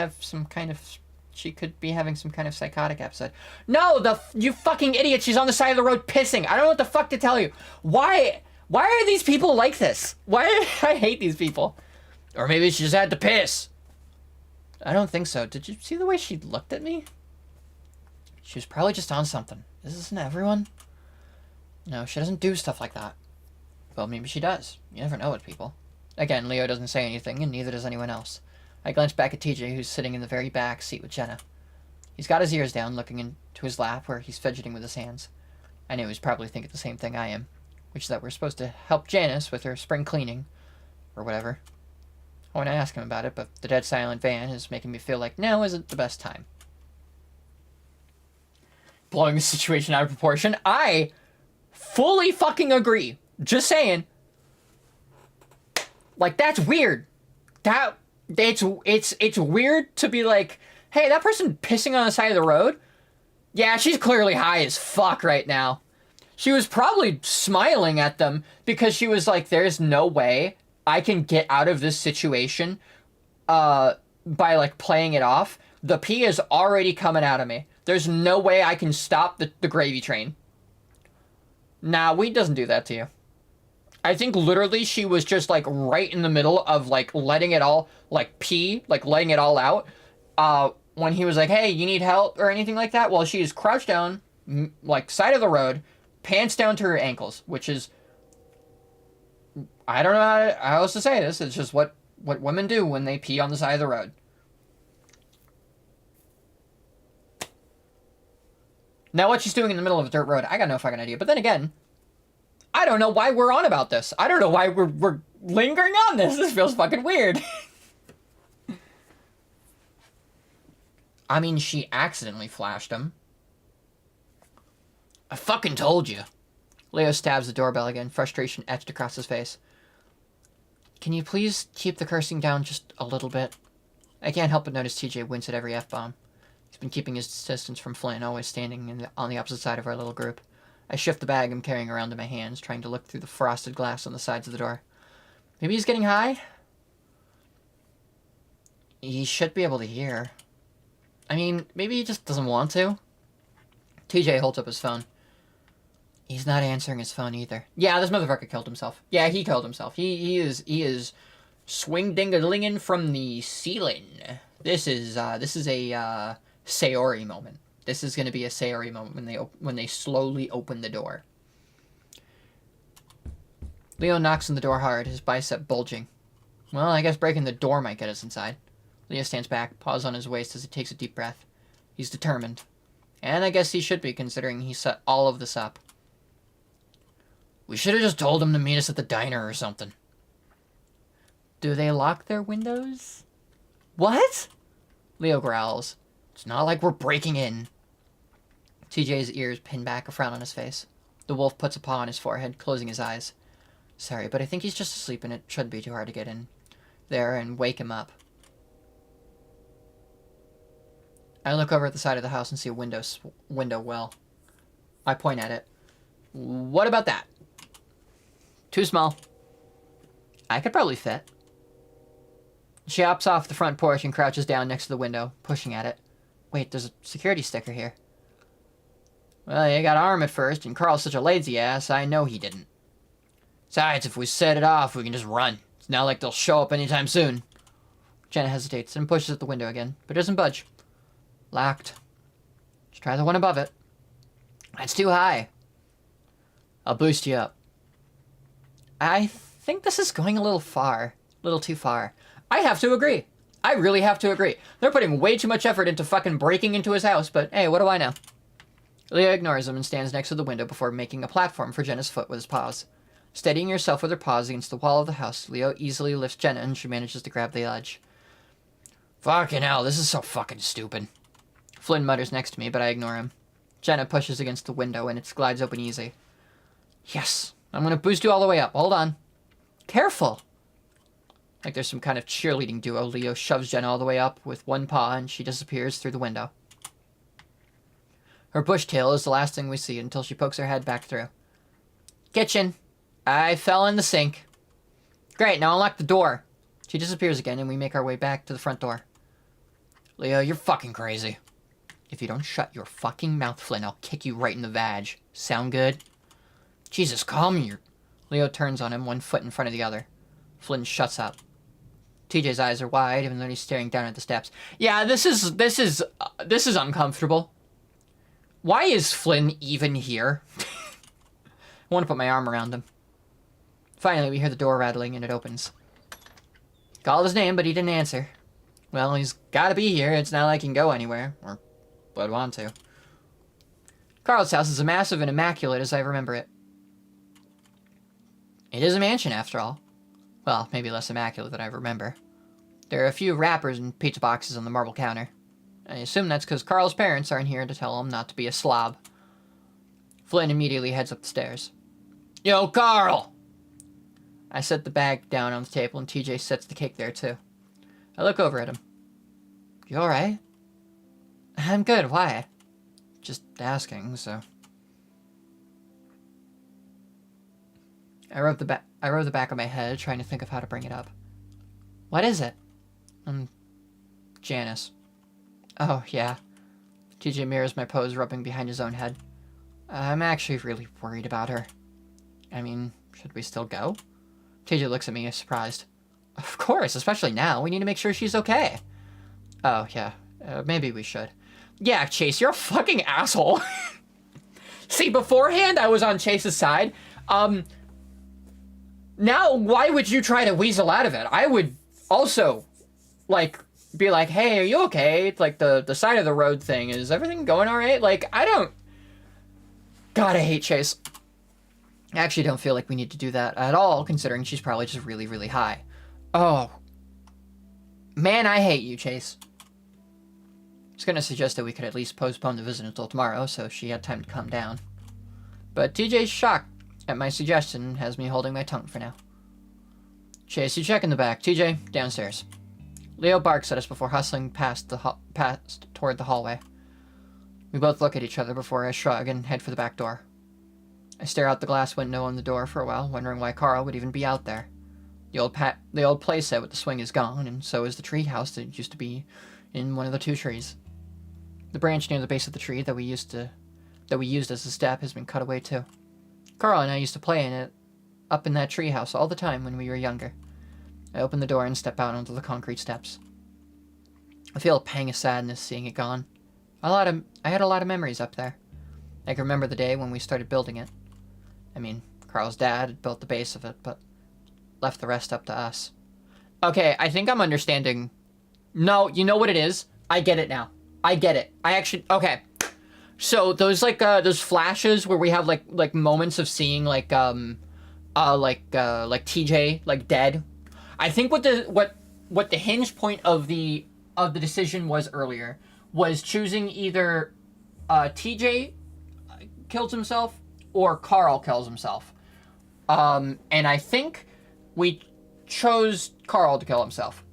be having some kind of psychotic episode. No, you fucking idiot, she's on the side of the road pissing. I don't know what the fuck to tell you. Why are these people like this? I hate these people. Or maybe she just had to piss. I don't think so. Did you see the way she looked at me? She was probably just on something. Isn't everyone? No, she doesn't do stuff like that. Well, maybe she does. You never know with people. Again, Leo doesn't say anything, and neither does anyone else. I glance back at TJ, who's sitting in the very back seat with Jenna. He's got his ears down, looking into his lap, where he's fidgeting with his hands. I knew he's probably thinking the same thing I am, which is that we're supposed to help Janice with her spring cleaning, or whatever. I want to ask him about it, but the dead silent van is making me feel like now isn't the best time. Blowing the situation out of proportion, I fully fucking agree. Just saying. Like, that's weird. It's weird to be like, hey, that person pissing on the side of the road? Yeah, she's clearly high as fuck right now. She was probably smiling at them because she was like, there's no way I can get out of this situation by, like, playing it off. The pee is already coming out of me. There's no way I can stop the gravy train. Nah, weed doesn't do that to you. I think literally she was just, like, right in the middle of, like, letting it all, like, pee, like, letting it all out. When he was like, hey, you need help or anything like that? Well, she is crouched down, like, side of the road, pants down to her ankles, which is... I don't know how else to say this. It's just what women do when they pee on the side of the road. Now, what she's doing in the middle of a dirt road, I got no fucking idea. But then again, I don't know why we're on about this. I don't know why we're lingering on this. This feels fucking weird. I mean, she accidentally flashed him. I fucking told you. Leo stabs the doorbell again, frustration etched across his face. Can you please keep the cursing down just a little bit? I can't help but notice TJ wince at every F-bomb. He's been keeping his distance from Flynn, always standing on the opposite side of our little group. I shift the bag I'm carrying around in my hands, trying to look through the frosted glass on the sides of the door. Maybe he's getting high? He should be able to hear. I mean, maybe he just doesn't want to. TJ holds up his phone. He's not answering his phone either. Yeah, this motherfucker killed himself. Yeah, he killed himself. He is swing-ding-a-linging from the ceiling. This is a Sayori moment. This is going to be a Sayori moment when they slowly open the door. Leo knocks on the door hard, his bicep bulging. Well, I guess breaking the door might get us inside. Leo stands back, paws on his waist as he takes a deep breath. He's determined. And I guess he should be, considering he set all of this up. We should have just told him to meet us at the diner or something. Do they lock their windows? What? Leo growls. It's not like we're breaking in. TJ's ears pin back, a frown on his face. The wolf puts a paw on his forehead, closing his eyes. Sorry, but I think he's just asleep and it shouldn't be too hard to get in there and wake him up. I look over at the side of the house and see a window well. I point at it. What about that? Too small. I could probably fit. She hops off the front porch and crouches down next to the window, pushing at it. Wait, there's a security sticker here. Well, you got arm at first, and Carl's such a lazy ass, I know he didn't. Besides, if we set it off, we can just run. It's not like they'll show up anytime soon. Jenna hesitates and pushes at the window again, but doesn't budge. Locked. Let's try the one above it. That's too high. I'll boost you up. I think this is going a little far. A little too far. I have to agree. I really have to agree. They're putting way too much effort into fucking breaking into his house, but hey, what do I know? Leah ignores him and stands next to the window before making a platform for Jenna's foot with his paws. Steadying herself with her paws against the wall of the house, Leo easily lifts Jenna and she manages to grab the edge. Fucking hell, this is so fucking stupid. Flynn mutters next to me, but I ignore him. Jenna pushes against the window and it glides open easy. Yes, I'm gonna boost you all the way up. Hold on. Careful. Like there's some kind of cheerleading duo, Leo shoves Jenna all the way up with one paw and she disappears through the window. Her bushtail is the last thing we see until she pokes her head back through. Kitchen. I fell in the sink. Great, now unlock the door. She disappears again and we make our way back to the front door. Leo, you're fucking crazy. If you don't shut your fucking mouth, Flynn, I'll kick you right in the vag. Sound good? Jesus, calm your... Leo turns on him, one foot in front of the other. Flynn shuts up. TJ's eyes are wide, even though he's staring down at the steps. Yeah, this is uncomfortable. Why is Flynn even here? I want to put my arm around him. Finally, we hear the door rattling and it opens. Called his name, but he didn't answer. Well, he's gotta be here. It's not like he can go anywhere. Or would want to. Carl's house is as massive and immaculate as I remember it. It is a mansion, after all. Well, maybe less immaculate than I remember. There are a few wrappers and pizza boxes on the marble counter. I assume that's because Carl's parents aren't here to tell him not to be a slob. Flynn immediately heads up the stairs. Yo, Carl! I set the bag down on the table and TJ sets the cake there too. I look over at him. You alright? I'm good, why? Just asking, so... I rub the back of my head, trying to think of how to bring it up. What is it? Janice. Oh, yeah. TJ mirrors my pose, rubbing behind his own head. I'm actually really worried about her. I mean, should we still go? TJ looks at me, surprised. Of course, especially now. We need to make sure she's okay. Oh, yeah. Maybe we should. Yeah, Chase, you're a fucking asshole. See, beforehand, I was on Chase's side. Now, why would you try to weasel out of it? I would also, like, be like, hey, are you okay? It's like the side of the road thing. Is everything going all right? Like, I don't... God, I hate Chase. I actually don't feel like we need to do that at all, considering she's probably just really, really high. Oh. Man, I hate you, Chase. I was going to suggest that we could at least postpone the visit until tomorrow, so she had time to calm down. But TJ's shocked at my suggestion and has me holding my tongue for now. Chase, you check in the back. TJ, downstairs. Leo barks at us before hustling past toward the hallway. We both look at each other before I shrug and head for the back door. I stare out the glass window on the door for a while, wondering why Carl would even be out there. The old playset with the swing is gone, and so is the tree house that used to be in one of the two trees. The branch near the base of the tree that we used as a step has been cut away too. Carl and I used to play in it up in that tree house all the time when we were younger. I open the door and step out onto the concrete steps. I feel a pang of sadness seeing it gone. I had a lot of memories up there. I can remember the day when we started building it. I mean, Carl's dad had built the base of it, but left the rest up to us. Okay, I think I'm understanding. No, you know what it is? I get it now. I get it. Okay. So those those flashes where we have like moments of seeing like TJ like dead. I think what the hinge point of the decision was earlier was choosing either TJ kills himself or Carl kills himself. And I think we chose Carl to kill himself.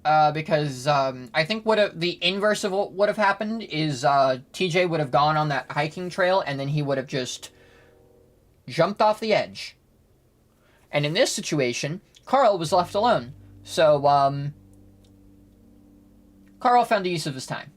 Because I think the inverse of what would have happened is TJ would have gone on that hiking trail and then he would have just jumped off the edge. And in this situation, Carl was left alone. So, Carl found the use of his time.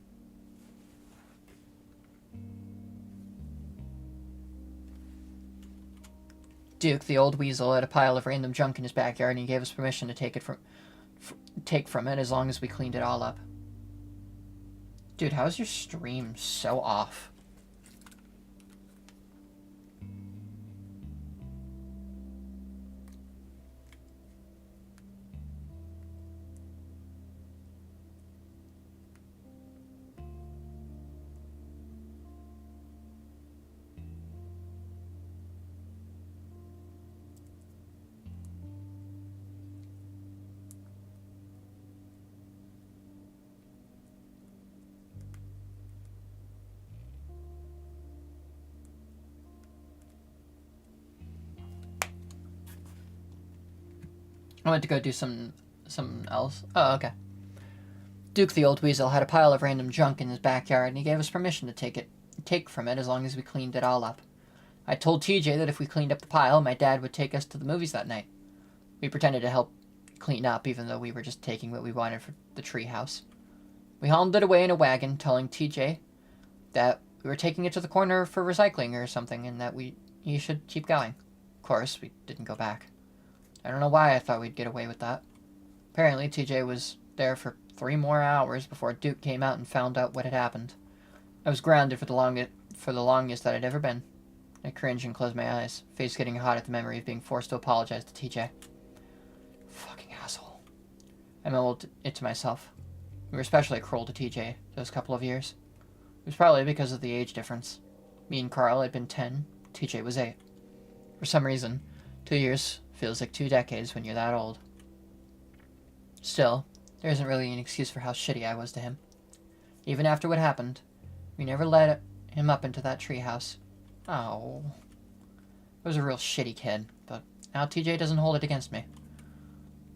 Duke, the old weasel, had a pile of random junk in his backyard and he gave us permission to take from it as long as we cleaned it all up. Dude, how's your stream so off? I went to go do something else. Oh, okay. Duke the old weasel had a pile of random junk in his backyard, and he gave us permission to take from it as long as we cleaned it all up. I told TJ that if we cleaned up the pile, my dad would take us to the movies that night. We pretended to help clean up, even though we were just taking what we wanted for the tree house. We hauled it away in a wagon, telling TJ that we were taking it to the corner for recycling or something, and that he should keep going. Of course, we didn't go back. I don't know why I thought we'd get away with that. Apparently, TJ was there for 3 more hours before Duke came out and found out what had happened. I was grounded for the longest that I'd ever been. I cringed and closed my eyes, face getting hot at the memory of being forced to apologize to TJ. Fucking asshole. I mumbled it to myself. We were especially cruel to TJ those couple of years. It was probably because of the age difference. Me and Carl had been 10, TJ was 8. For some reason, 2 years feels like 2 decades when you're that old. Still, there isn't really an excuse for how shitty I was to him. Even after what happened, we never let him up into that treehouse. Oh. I was a real shitty kid, but now TJ doesn't hold it against me.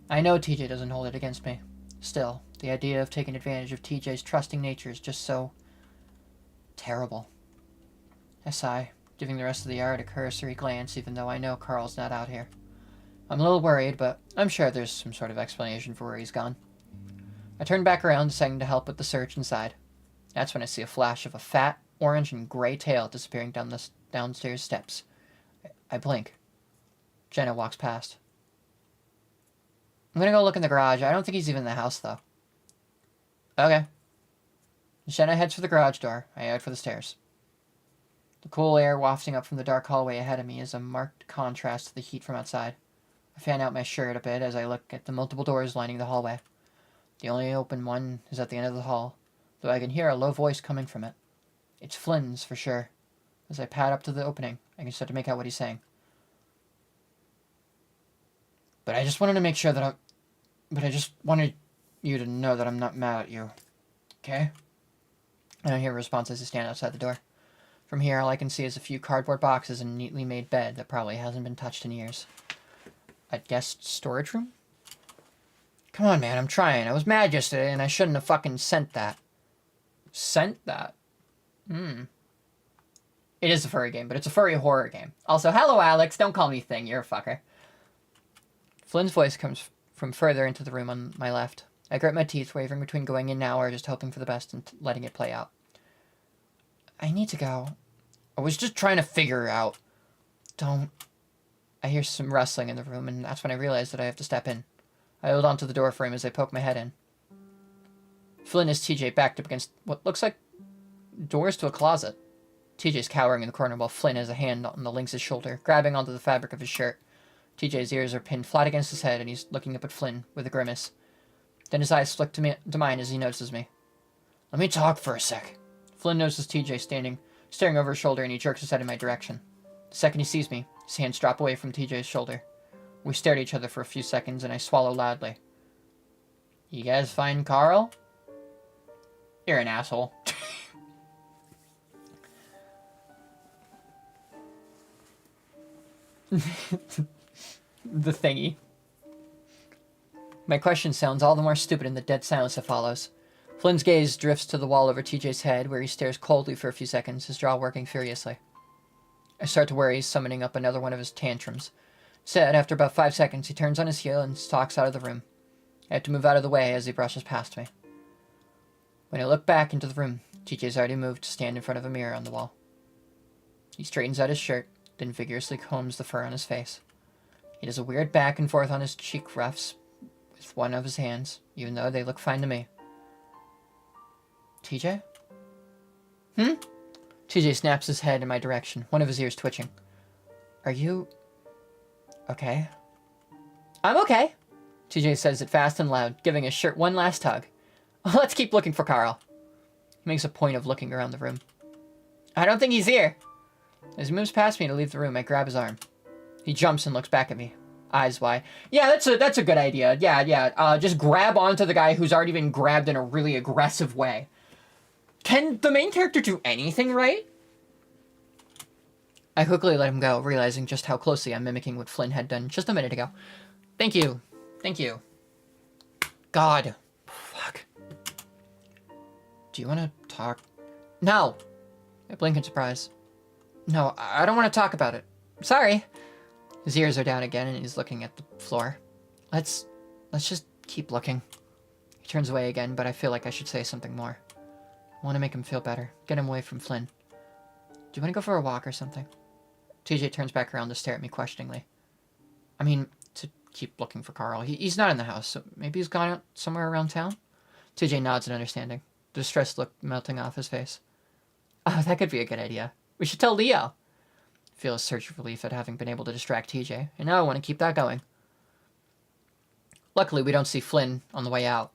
I know TJ doesn't hold it against me. Still, the idea of taking advantage of TJ's trusting nature is just so terrible. I sigh, giving the rest of the yard a cursory glance, even though I know Carl's not out here. I'm a little worried, but I'm sure there's some sort of explanation for where he's gone. I turn back around, deciding to help with the search inside. That's when I see a flash of a fat, orange, and gray tail disappearing down the downstairs steps. I blink. Jenna walks past. I'm gonna go look in the garage. I don't think he's even in the house, though. Okay. Jenna heads for the garage door. I head for the stairs. The cool air wafting up from the dark hallway ahead of me is a marked contrast to the heat from outside. I fan out my shirt a bit as I look at the multiple doors lining the hallway. The only open one is at the end of the hall, though I can hear a low voice coming from it. It's Flynn's, for sure. As I pad up to the opening, I can start to make out what he's saying. But I just wanted to make sure that But I just wanted you to know that I'm not mad at you. Okay? I don't hear a response as I stand outside the door. From here, all I can see is a few cardboard boxes and a neatly made bed that probably hasn't been touched in years. A guest storage room? Come on, man, I'm trying. I was mad yesterday, and I shouldn't have fucking sent that. Sent that? It is a furry game, but it's a furry horror game. Also, hello, Alex. Don't call me Thing. You're a fucker. Flynn's voice comes from further into the room on my left. I grit my teeth, wavering between going in now or just hoping for the best and letting it play out. I need to go. I was just trying to figure out. Don't. I hear some rustling in the room, and that's when I realize that I have to step in. I hold onto the door frame as I poke my head in. Flynn is TJ backed up against what looks like doors to a closet. TJ's cowering in the corner while Flynn has a hand on the Lynx's shoulder, grabbing onto the fabric of his shirt. TJ's ears are pinned flat against his head, and he's looking up at Flynn with a grimace. Then his eyes flick to mine as he notices me. Let me talk for a sec. Flynn notices TJ staring over his shoulder, and he jerks his head in my direction. The second he sees me, his hands drop away from TJ's shoulder. We stare at each other for a few seconds, and I swallow loudly. You guys find Carl? You're an asshole. The thingy. My question sounds all the more stupid in the dead silence that follows. Flynn's gaze drifts to the wall over TJ's head, where he stares coldly for a few seconds, his jaw working furiously. I start to worry he's summoning up another one of his tantrums. Instead, after about 5 seconds, he turns on his heel and stalks out of the room. I have to move out of the way as he brushes past me. When I look back into the room, TJ's already moved to stand in front of a mirror on the wall. He straightens out his shirt, then vigorously combs the fur on his face. He does a weird back and forth on his cheek ruffs with one of his hands, even though they look fine to me. TJ? TJ snaps his head in my direction, one of his ears twitching. Are you... okay? I'm okay, TJ says it fast and loud, giving his shirt one last tug. Let's keep looking for Carl. He makes a point of looking around the room. I don't think he's here. As he moves past me to leave the room, I grab his arm. He jumps and looks back at me, eyes wide. Yeah, that's a good idea. Yeah. Just grab onto the guy who's already been grabbed in a really aggressive way. Can the main character do anything right? I quickly let him go, realizing just how closely I'm mimicking what Flynn had done just a minute ago. Thank you. God. Fuck. Do you want to talk? No. I blink in surprise. No, I don't want to talk about it. Sorry. His ears are down again, and he's looking at the floor. Let's just keep looking. He turns away again, but I feel like I should say something more. I want to make him feel better. Get him away from Flynn. Do you want to go for a walk or something? TJ turns back around to stare at me questioningly. I mean, to keep looking for Carl. He's not in the house, so maybe he's gone out somewhere around town? TJ nods in understanding, the distressed look melting off his face. Oh, that could be a good idea. We should tell Leo. I feel a surge of relief at having been able to distract TJ, and now I want to keep that going. Luckily, we don't see Flynn on the way out.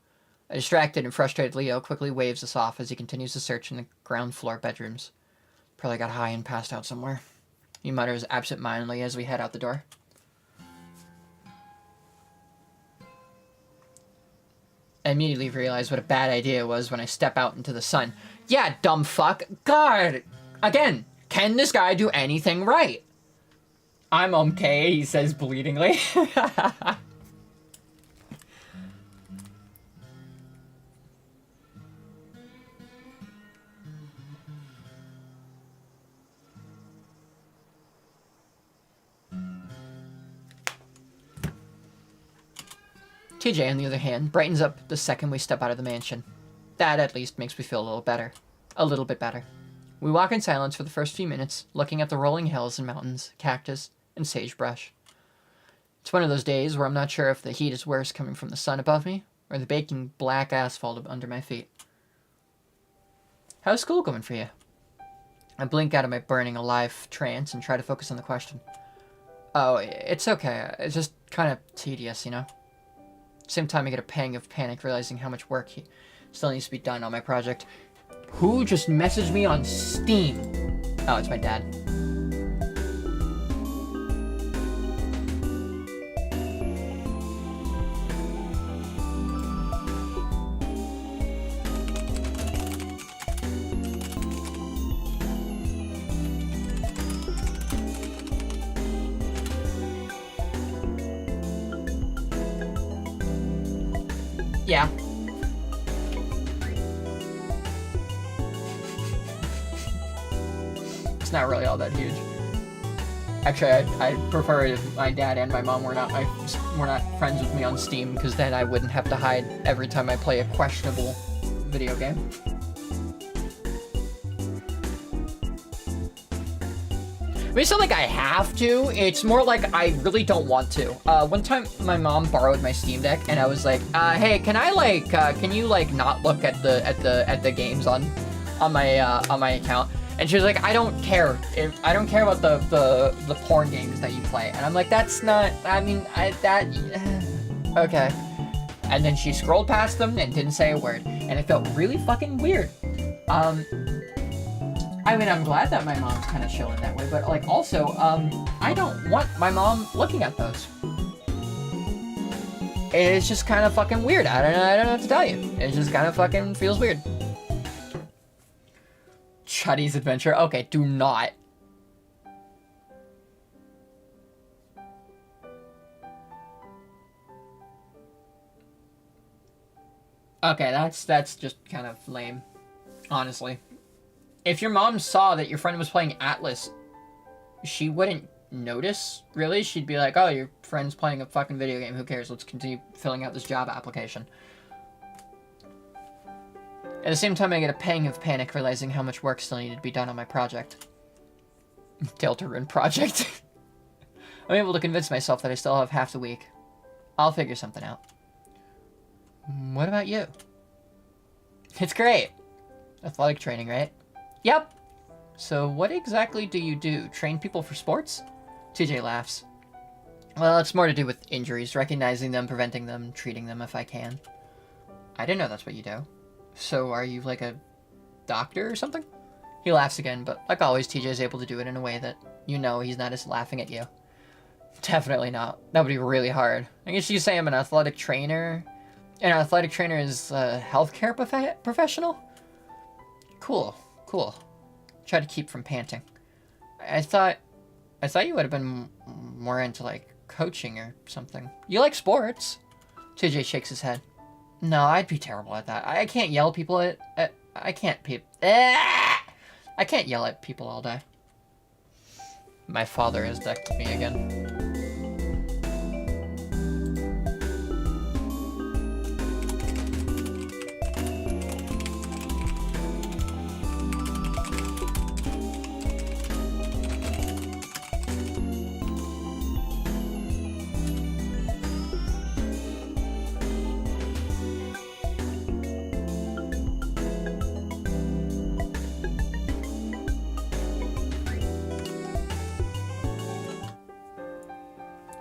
A distracted and frustrated Leo quickly waves us off as he continues to search in the ground floor bedrooms. Probably got high and passed out somewhere. He mutters absent-mindedly as we head out the door. I immediately realize what a bad idea it was when I step out into the sun. Yeah, dumb fuck. God! Again, can this guy do anything right? I'm okay, he says bleedingly. TJ, on the other hand, brightens up the second we step out of the mansion. That, at least, makes me feel a little better. A little bit better. We walk in silence for the first few minutes, looking at the rolling hills and mountains, cactus, and sagebrush. It's one of those days where I'm not sure if the heat is worse coming from the sun above me, or the baking black asphalt under my feet. How's school going for you? I blink out of my burning alive trance and try to focus on the question. Oh, it's okay. It's just kind of tedious, you know? Same time I get a pang of panic realizing how much work still needs to be done on my project. Who just messaged me on Steam? Oh, it's my dad. Yeah. It's not really all that huge. Actually, I prefer if my dad and my mom were not friends with me on Steam, because then I wouldn't have to hide every time I play a questionable video game. I mean, it's not like I have to. It's more like I really don't want to. One time, my mom borrowed my Steam Deck, and I was like, "Hey, can I like, can you like not look at the games on my account?" And she was like, "I don't care. I don't care about the porn games that you play." And I'm like, "That's not. I mean, okay." And then she scrolled past them and didn't say a word, and it felt really fucking weird. I mean, I'm glad that my mom's kind of chilling that way, but like also, I don't want my mom looking at those. It's just kind of fucking weird. I don't know what to tell you. It just kind of fucking feels weird. Chuddy's Adventure. Okay, do not. Okay, that's just kind of lame, honestly. If your mom saw that your friend was playing Atlas, she wouldn't notice, really. She'd be like, "Oh, your friend's playing a fucking video game. Who cares? Let's continue filling out this job application." At the same time, I get a pang of panic realizing how much work still needed to be done on my project. Deltarune project. I'm able to convince myself that I still have half the week. I'll figure something out. What about you? It's great. Athletic training, right? Yep. So what exactly do you do? Train people for sports? TJ laughs. Well, it's more to do with injuries, recognizing them, preventing them, treating them if I can. I didn't know that's what you do. So are you like a doctor or something? He laughs again, but like always, TJ is able to do it in a way that you know he's not just laughing at you. Definitely not. That would be really hard. I guess you say I'm an athletic trainer. An athletic trainer is a healthcare professional? Cool. Cool. Try to keep from panting. I thought you would have been more into like coaching or something. You like sports? TJ shakes his head. No, I'd be terrible at that. I can't yell people at I can't I can't yell at people all day. My father has decked me again.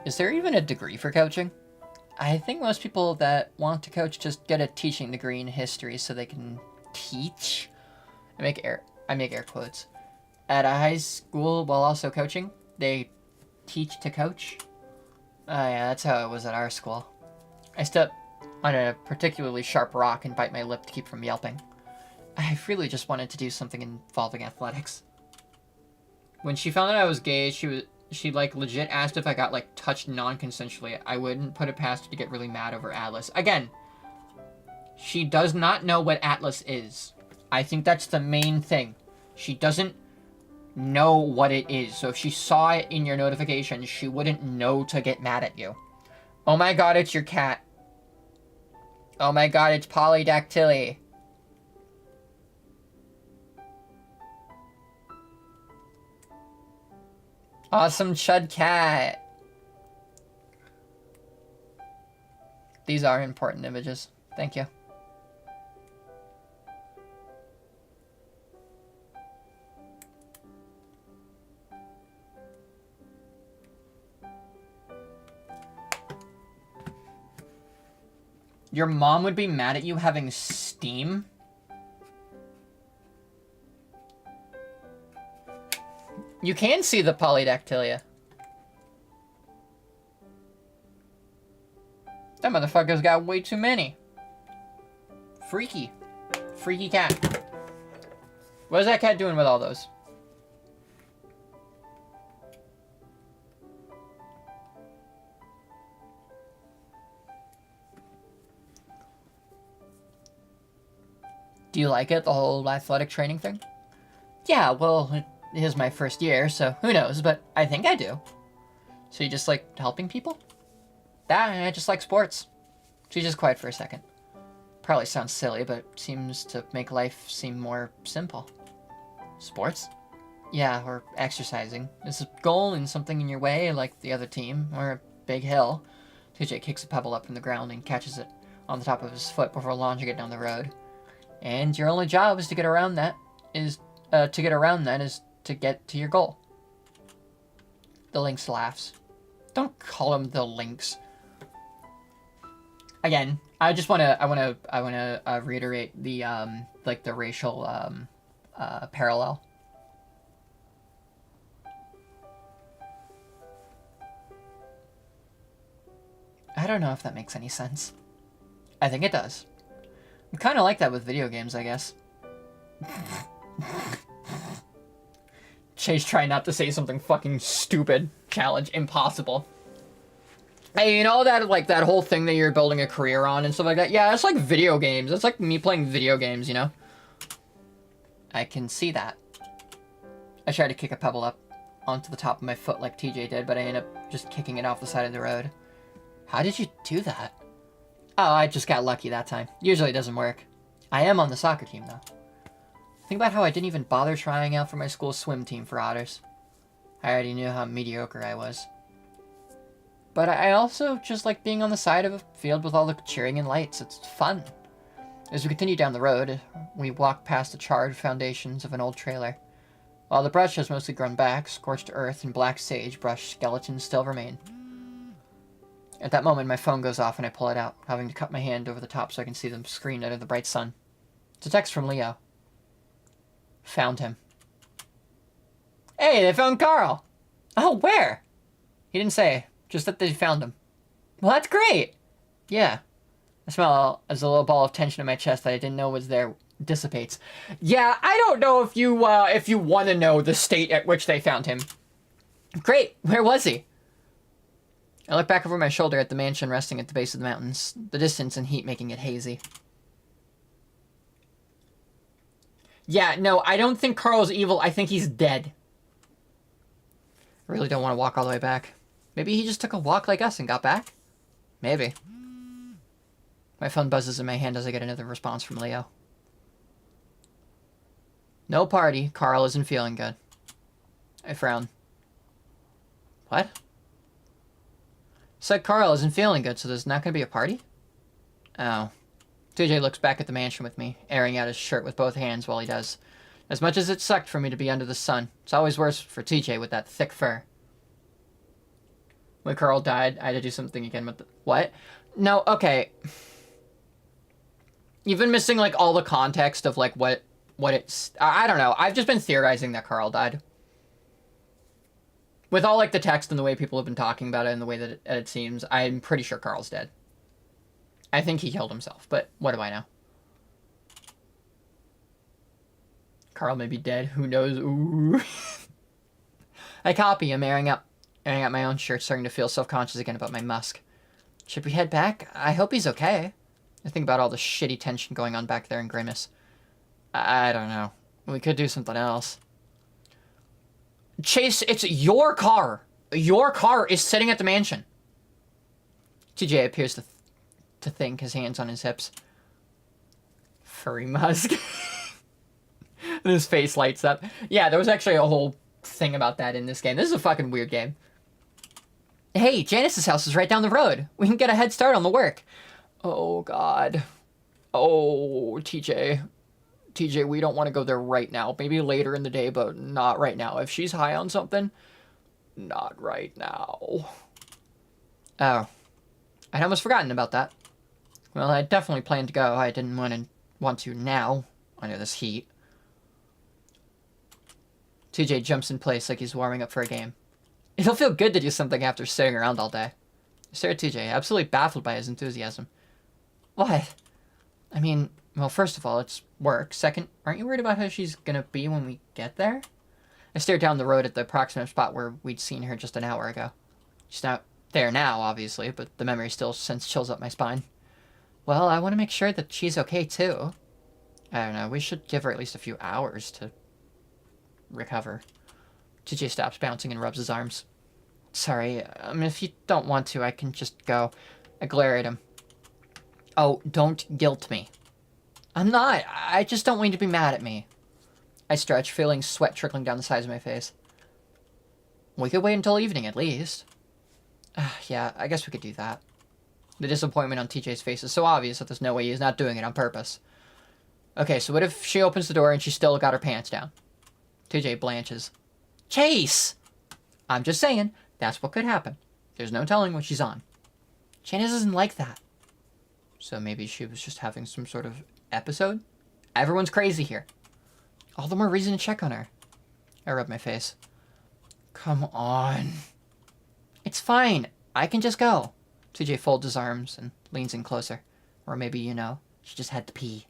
Is there even a degree for coaching? I think most people that want to coach just get a teaching degree in history so they can teach. I make air quotes. At a high school while also coaching, they teach to coach. Oh yeah, that's how it was at our school. I step on a particularly sharp rock and bite my lip to keep from yelping. I really just wanted to do something involving athletics. When she found out I was gay, she like legit asked if I got like touched non-consensually. I wouldn't put it past her to get really mad over Atlas. Again, she does not know what Atlas is. I think that's the main thing. She doesn't know what it is. So if she saw it in your notification, she wouldn't know to get mad at you. Oh my god, it's your cat. Oh my god, it's Polydactyly. Awesome Chud cat. These are important images. Thank you. Your mom would be mad at you having Steam? You can see the polydactylia. That motherfucker's got way too many. Freaky. Freaky cat. What is that cat doing with all those? Do you like it, the whole athletic training thing? Yeah, well, it is my first year, so who knows, but I think I do. So you just like helping people? I just like sports. She's just quiet for a second. Probably sounds silly, but seems to make life seem more simple. Sports? Yeah, or exercising. Is a goal and something in your way, like the other team, or a big hill. TJ kicks a pebble up from the ground and catches it on the top of his foot before launching it down the road. And your only job is to get around that, is to get to your goal. The Lynx laughs. Don't call him the Lynx. Again, I wanna reiterate the like the racial parallel. I don't know if that makes any sense. I think it does. I'm kind of like that with video games, I guess. Chase trying not to say something fucking stupid. Challenge impossible. Hey, you know that, like, that whole thing that you're building a career on and stuff like that? Yeah, it's like video games. It's like me playing video games, you know? I can see that. I tried to kick a pebble up onto the top of my foot like TJ did, but I ended up just kicking it off the side of the road. How did you do that? Oh, I just got lucky that time. Usually it doesn't work. I am on the soccer team, though. Think about how I didn't even bother trying out for my school's swim team for otters. I already knew how mediocre I was. But I also just like being on the side of a field with all the cheering and lights. It's fun. As we continue down the road, we walk past the charred foundations of an old trailer. While the brush has mostly grown back, scorched earth and black sagebrush skeletons still remain. At that moment, my phone goes off and I pull it out, having to cut my hand over the top so I can see the screen under the bright sun. It's a text from Leo. Found him. Hey, they found Carl! Oh, where? He didn't say, just that they found him. Well, that's great! Yeah. I smell as a little ball of tension in my chest that I didn't know was there dissipates. Yeah, I don't know if you want to know the state at which they found him. Great, where was he? I look back over my shoulder at the mansion resting at the base of the mountains, the distance and heat making it hazy. Yeah, no, I don't think Carl's evil. I think he's dead. I really don't want to walk all the way back. Maybe he just took a walk like us and got back? Maybe. My phone buzzes in my hand as I get another response from Leo. No party. Carl isn't feeling good. I frown. What? Said Carl isn't feeling good, so there's not going to be a party? Oh. TJ looks back at the mansion with me, airing out his shirt with both hands while he does. As much as it sucked for me to be under the sun, it's always worse for TJ with that thick fur. When Carl died, I had to do something again with the... What? No, okay. You've been missing, like, all the context of, like, what it's... I don't know. I've just been theorizing that Carl died. With all, like, the text and the way people have been talking about it and the way that it seems, I'm pretty sure Carl's dead. I think he killed himself, but what do I know? Carl may be dead. Who knows? Ooh. I copy him, airing out my own shirt, starting to feel self-conscious again about my musk. Should we head back? I hope he's okay. I think about all the shitty tension going on back there in Grimace. I don't know. We could do something else. Chase, it's your car. Your car is sitting at the mansion. TJ appears to think, his hands on his hips. Furry musk. And his face lights up. Yeah, there was actually a whole thing about that in this game. This is a fucking weird game. Hey, Janice's house is right down the road. We can get a head start on the work. Oh, God. Oh, TJ. TJ, we don't want to go there right now. Maybe later in the day, but not right now. If she's high on something, not right now. Oh. I'd almost forgotten about that. Well, I definitely planned to go. I didn't want to now, under this heat. TJ jumps in place like he's warming up for a game. It'll feel good to do something after sitting around all day. I stare at TJ, absolutely baffled by his enthusiasm. What? I mean, well, first of all, it's work. Second, aren't you worried about how she's gonna be when we get there? I stared down the road at the approximate spot where we'd seen her just an hour ago. She's not there now, obviously, but the memory still sends chills up my spine. Well, I want to make sure that she's okay, too. I don't know, we should give her at least a few hours to recover. TJ stops bouncing and rubs his arms. Sorry, if you don't want to, I can just go. I glare at him. Oh, don't guilt me. I'm not. I just don't want you to be mad at me. I stretch, feeling sweat trickling down the sides of my face. We could wait until evening, at least. Yeah, I guess we could do that. The disappointment on TJ's face is so obvious that there's no way he's not doing it on purpose. Okay, so what if she opens the door and she's still got her pants down? TJ blanches. Chase! I'm just saying, that's what could happen. There's no telling what she's on. Janice isn't like that. So maybe she was just having some sort of episode? Everyone's crazy here. All the more reason to check on her. I rub my face. Come on. It's fine. I can just go. TJ folds his arms and leans in closer. Or maybe, she just had to pee.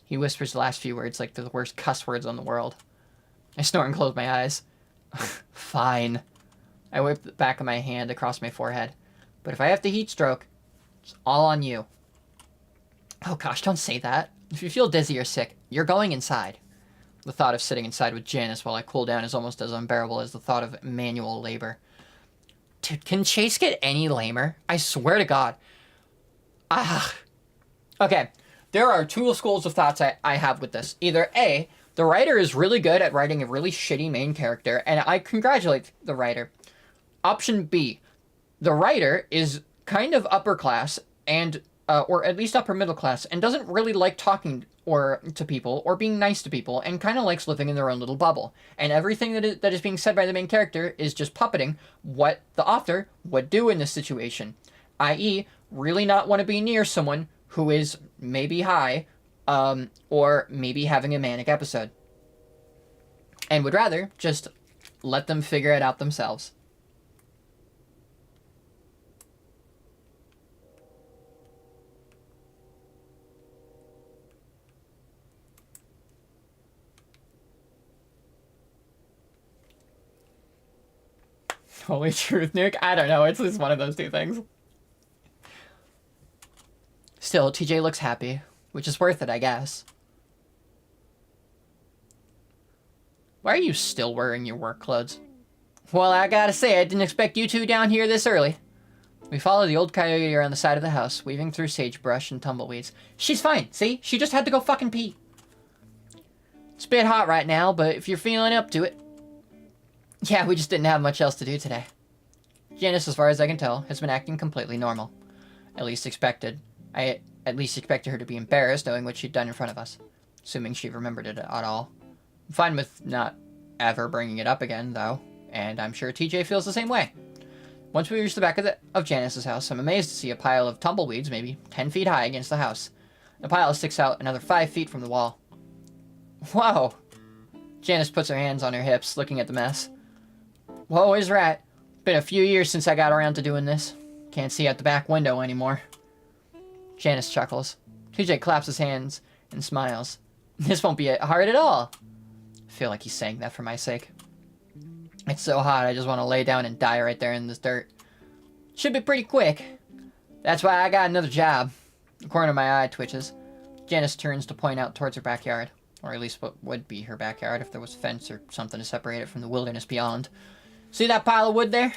He whispers the last few words like they're the worst cuss words on the world. I snort and close my eyes. Fine. I whip the back of my hand across my forehead. But if I have to heat stroke, it's all on you. Oh gosh, don't say that. If you feel dizzy or sick, you're going inside. The thought of sitting inside with Janice while I cool down is almost as unbearable as the thought of manual labor. Dude, can Chase get any lamer? I swear to God. Okay, there are two schools of thoughts I have with this. Either A, the writer is really good at writing a really shitty main character, and I congratulate the writer. Option B, the writer is kind of upper class and or at least upper middle class, and doesn't really like talking to people or being nice to people, and kind of likes living in their own little bubble. And everything that is being said by the main character is just puppeting what the author would do in this situation, i.e., really not want to be near someone who is maybe high, or maybe having a manic episode, and would rather just let them figure it out themselves. Holy truth, Nick? I don't know. It's just one of those two things. Still, TJ looks happy, which is worth it, I guess. Why are you still wearing your work clothes? Well, I gotta say, I didn't expect you two down here this early. We follow the old coyote around the side of the house, weaving through sagebrush and tumbleweeds. She's fine, see? She just had to go fucking pee. It's a bit hot right now, but if you're feeling up to it. Yeah, we just didn't have much else to do today. Janice, as far as I can tell, has been acting completely normal. At least expected. I at least expected her to be embarrassed knowing what she'd done in front of us. Assuming she remembered it at all. I'm fine with not ever bringing it up again, though. And I'm sure TJ feels the same way. Once we reach the back of Janice's house, I'm amazed to see a pile of tumbleweeds maybe 10 feet high against the house. The pile sticks out another 5 feet from the wall. Whoa! Janice puts her hands on her hips, looking at the mess. Whoa is right. Been a few years since I got around to doing this. Can't see out the back window anymore. Janice chuckles. TJ claps his hands and smiles. This won't be hard at all. I feel like he's saying that for my sake. It's so hot, I just want to lay down and die right there in this dirt. Should be pretty quick. That's why I got another job. The corner of my eye twitches. Janice turns to point out towards her backyard. Or at least what would be her backyard if there was a fence or something to separate it from the wilderness beyond. See that pile of wood there?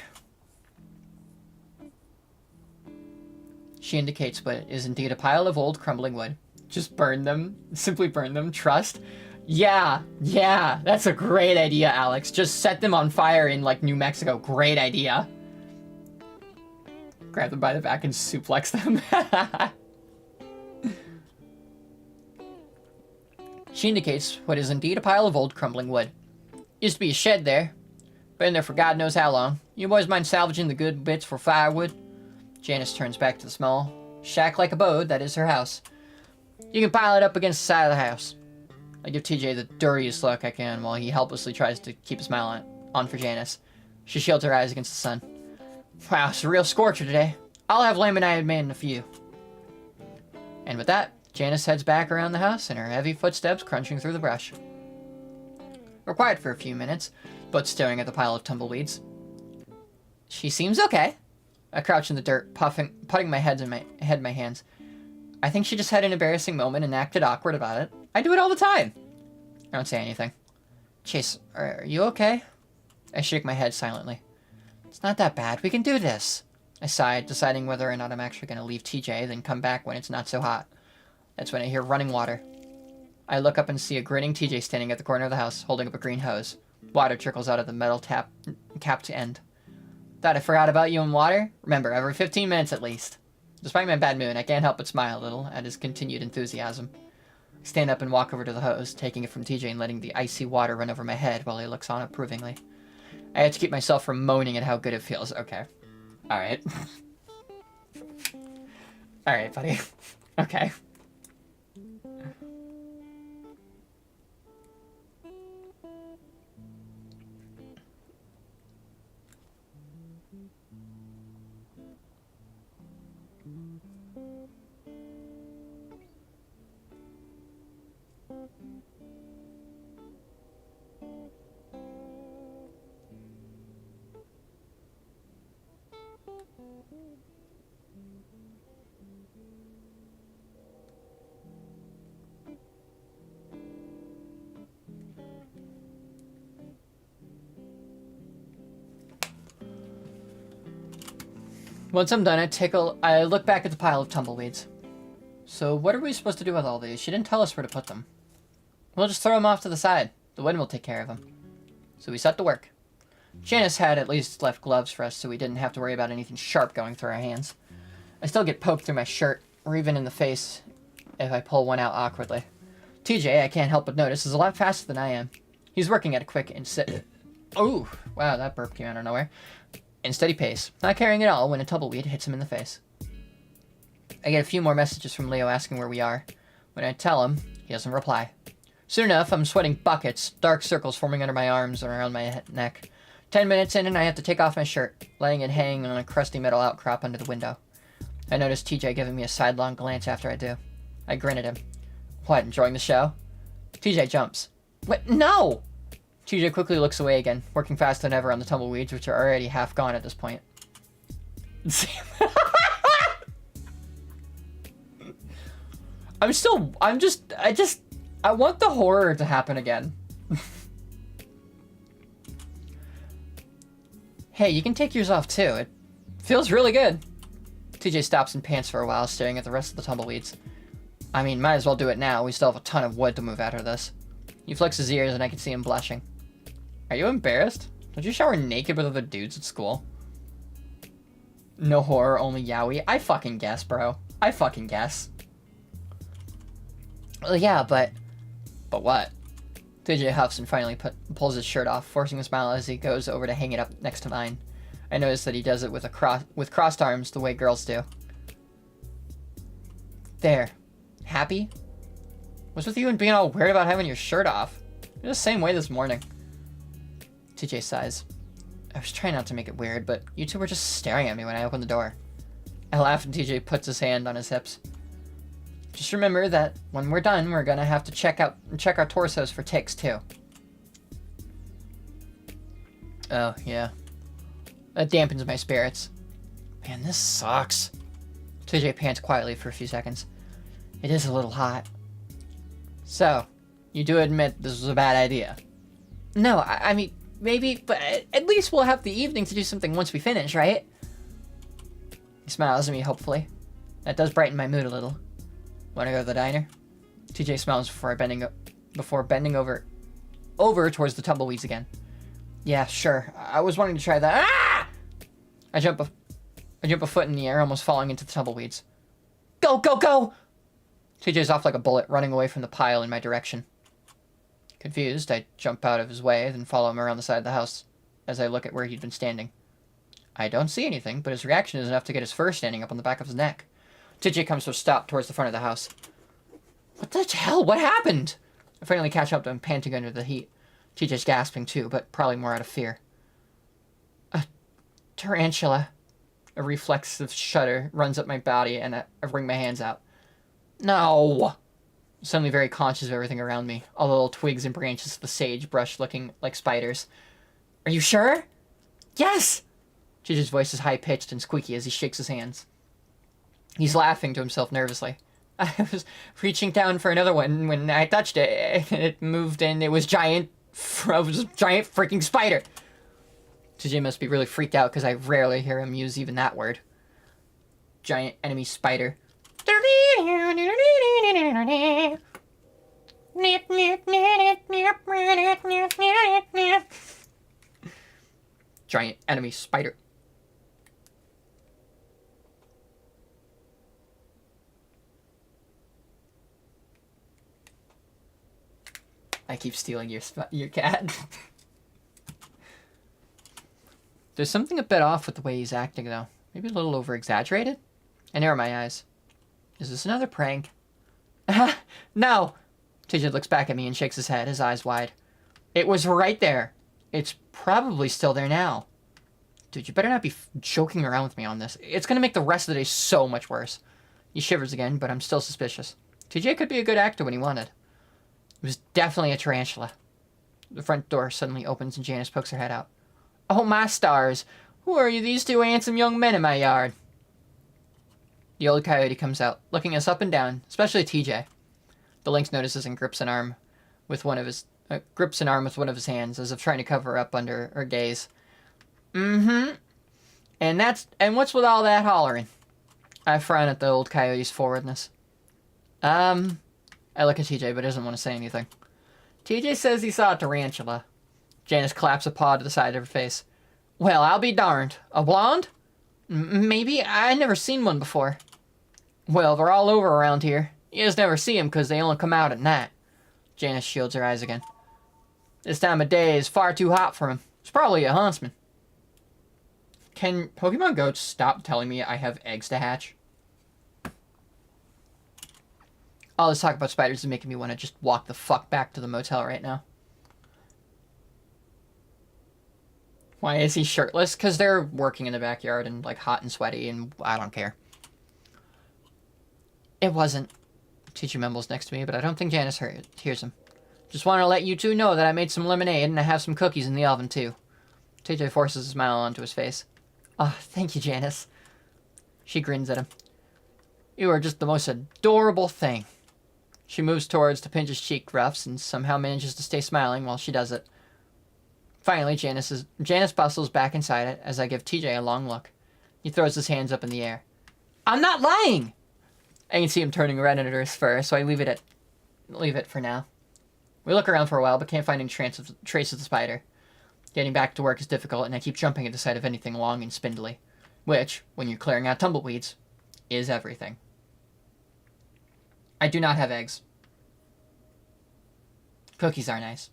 She indicates what is indeed a pile of old crumbling wood. Just burn them. Simply burn them. Trust. Yeah, that's a great idea, Alex. Just set them on fire in, like, New Mexico. Great idea. Grab them by the back and suplex them. She indicates what is indeed a pile of old crumbling wood. Used to be a shed there. Been there for God knows how long. You boys mind salvaging the good bits for firewood? Janice turns back to the small, shack-like abode that is her house. You can pile it up against the side of the house. I give TJ the dirtiest look I can while he helplessly tries to keep a smile on for Janice. She shields her eyes against the sun. Wow, it's a real scorcher today. I'll have lemonade made in a few. And with that, Janice heads back around the house and her heavy footsteps crunching through the brush. We're quiet for a few minutes, both staring at the pile of tumbleweeds. She seems okay. I crouch in the dirt, putting my head in my hands. I think she just had an embarrassing moment and acted awkward about it. I do it all the time. I don't say anything. Chase, are you okay? I shake my head silently. It's not that bad. We can do this. I sighed, deciding whether or not I'm actually going to leave TJ, then come back when it's not so hot. That's when I hear running water. I look up and see a grinning TJ standing at the corner of the house, holding up a green hose. Water trickles out of the metal capped end. Thought I forgot about you and water? Remember, every 15 minutes at least. Despite my bad mood, I can't help but smile a little at his continued enthusiasm. I stand up and walk over to the hose, taking it from TJ and letting the icy water run over my head while he looks on approvingly. I had to keep myself from moaning at how good it feels. Okay. Alright. Alright, buddy. Okay. Once I'm done, I look back at the pile of tumbleweeds. So what are we supposed to do with all these? She didn't tell us where to put them. We'll just throw them off to the side. The wind will take care of them. So we set to work. Janice had at least left gloves for us so we didn't have to worry about anything sharp going through our hands. I still get poked through my shirt, or even in the face, if I pull one out awkwardly. TJ, I can't help but notice, is a lot faster than I am. He's working at a quick and oh, wow, that burp came out of nowhere. And steady pace, not caring at all when a tumbleweed hits him in the face. I get a few more messages from Leo asking where we are. When I tell him, he doesn't reply. Soon enough, I'm sweating buckets, dark circles forming under my arms and around my neck. 10 minutes in and I have to take off my shirt, letting it hang on a crusty metal outcrop under the window. I notice TJ giving me a sidelong glance after I do. I grin at him. What, enjoying the show? TJ jumps. What? No! TJ quickly looks away again, working faster than ever on the tumbleweeds, which are already half gone at this point. I want the horror to happen again. Hey, you can take yours off too. It feels really good. TJ stops and pants for a while, staring at the rest of the tumbleweeds. I mean, might as well do it now. We still have a ton of wood to move out of this. He flicks his ears and I can see him blushing. Are you embarrassed? Don't you shower naked with other dudes at school? No horror, only yaoi. I fucking guess, bro. I fucking guess. Well, yeah, but what? TJ huffs and finally pulls his shirt off, forcing a smile as he goes over to hang it up next to mine. I notice that he does it with crossed arms the way girls do. There. Happy? What's with you and being all weird about having your shirt off? You're the same way this morning. TJ sighs. I was trying not to make it weird, but you two were just staring at me when I opened the door. I laugh and TJ puts his hand on his hips. Just remember that when we're done, we're gonna have to check our torsos for ticks too. Oh, yeah. That dampens my spirits. Man, this sucks. TJ pants quietly for a few seconds. It is a little hot. So, you do admit this was a bad idea? No, I mean, maybe, but at least we'll have the evening to do something once we finish, right? He smiles at me hopefully. That does brighten my mood a little. Wanna go to the diner? TJ smiles before bending over towards the tumbleweeds again. Yeah, sure. I was wanting to try that. Ah! I jump a foot in the air, almost falling into the tumbleweeds. Go, go, go! TJ's off like a bullet, running away from the pile in my direction. Confused, I jump out of his way, then follow him around the side of the house as I look at where he'd been standing. I don't see anything, but his reaction is enough to get his fur standing up on the back of his neck. TJ comes to a stop towards the front of the house. What the hell? What happened? I finally catch up to him, panting under the heat. TJ's gasping too, but probably more out of fear. A tarantula. A reflexive shudder runs up my body, and I wring my hands out. No! Suddenly very conscious of everything around me. All the little twigs and branches of the sagebrush looking like spiders. Are you sure? Yes! TJ's voice is high-pitched and squeaky as he shakes his hands. He's laughing to himself nervously. I was reaching down for another one when I touched it. It moved and it was giant. It was a giant freaking spider. TJ must be really freaked out because I rarely hear him use even that word. Giant enemy spider. Giant enemy spider. I keep stealing your cat. There's something a bit off with the way he's acting, though. Maybe a little over-exaggerated? I narrow my eyes. Is this another prank? No! TJ looks back at me and shakes his head, his eyes wide. It was right there. It's probably still there now. Dude, you better not be joking around with me on this. It's gonna make the rest of the day so much worse. He shivers again, but I'm still suspicious. TJ could be a good actor when he wanted. It was definitely a tarantula. The front door suddenly opens and Janice pokes her head out. Oh, my stars. Who are you, these two handsome young men in my yard? The old coyote comes out, looking us up and down, especially TJ. The lynx notices and grips an arm with one of his hands, as if trying to cover up under her gaze. Mm-hmm. And what's with all that hollering? I frown at the old coyote's forwardness. I look at TJ, but doesn't want to say anything. TJ says he saw a tarantula. Janice claps a paw to the side of her face. Well, I'll be darned. A blonde? Maybe. I never seen one before. Well, they're all over around here. You just never see them because they only come out at night. Janice shields her eyes again. This time of day is far too hot for him. It's probably a huntsman. Can Pokemon Go stop telling me I have eggs to hatch? All this talk about spiders is making me want to just walk the fuck back to the motel right now. Why is he shirtless? Because they're working in the backyard and, like, hot and sweaty, and I don't care. It wasn't. Teacher mumbles next to me, but I don't think Janice hears him. Just want to let you two know that I made some lemonade, and I have some cookies in the oven, too. TJ forces a smile onto his face. Oh, thank you, Janice. She grins at him. You are just the most adorable thing. She moves towards to pinch his cheek ruffs and somehow manages to stay smiling while she does it. Finally, Janice bustles back inside it as I give TJ a long look. He throws his hands up in the air. I'm not lying! I can see him turning red under his fur, so I leave it for now. We look around for a while, but can't find any trace of the spider. Getting back to work is difficult, and I keep jumping at the sight of anything long and spindly. Which, when you're clearing out tumbleweeds, is everything. I do not have eggs. Cookies are nice.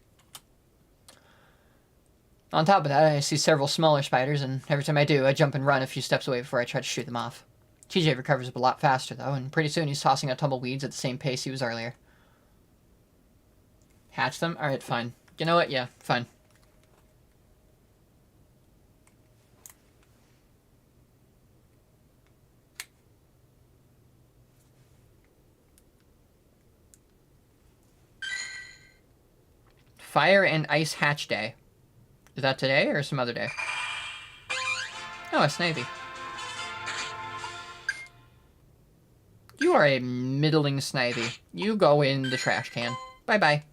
On top of that, I see several smaller spiders, and every time I do, I jump and run a few steps away before I try to shoot them off. TJ recovers a lot faster, though, and pretty soon he's tossing out tumbleweeds at the same pace he was earlier. Hatch them? Alright, fine. You know what? Yeah, fine. Fire and Ice Hatch Day. Is that today or some other day? Oh, a Snivy. You are a middling Snivy. You go in the trash can. Bye-bye.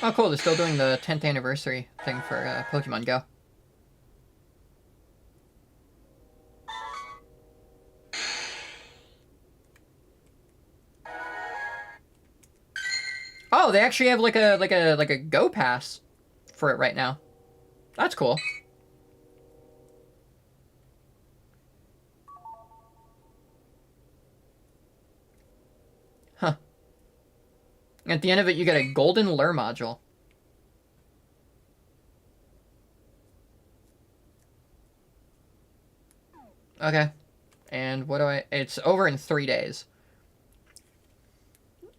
Oh, cool. They're still doing the 10th anniversary thing for Pokemon Go. Oh, they actually have like a Go Pass for it right now. That's cool. Huh. At the end of it, you get a golden lure module. Okay. And what do I... It's over in 3 days.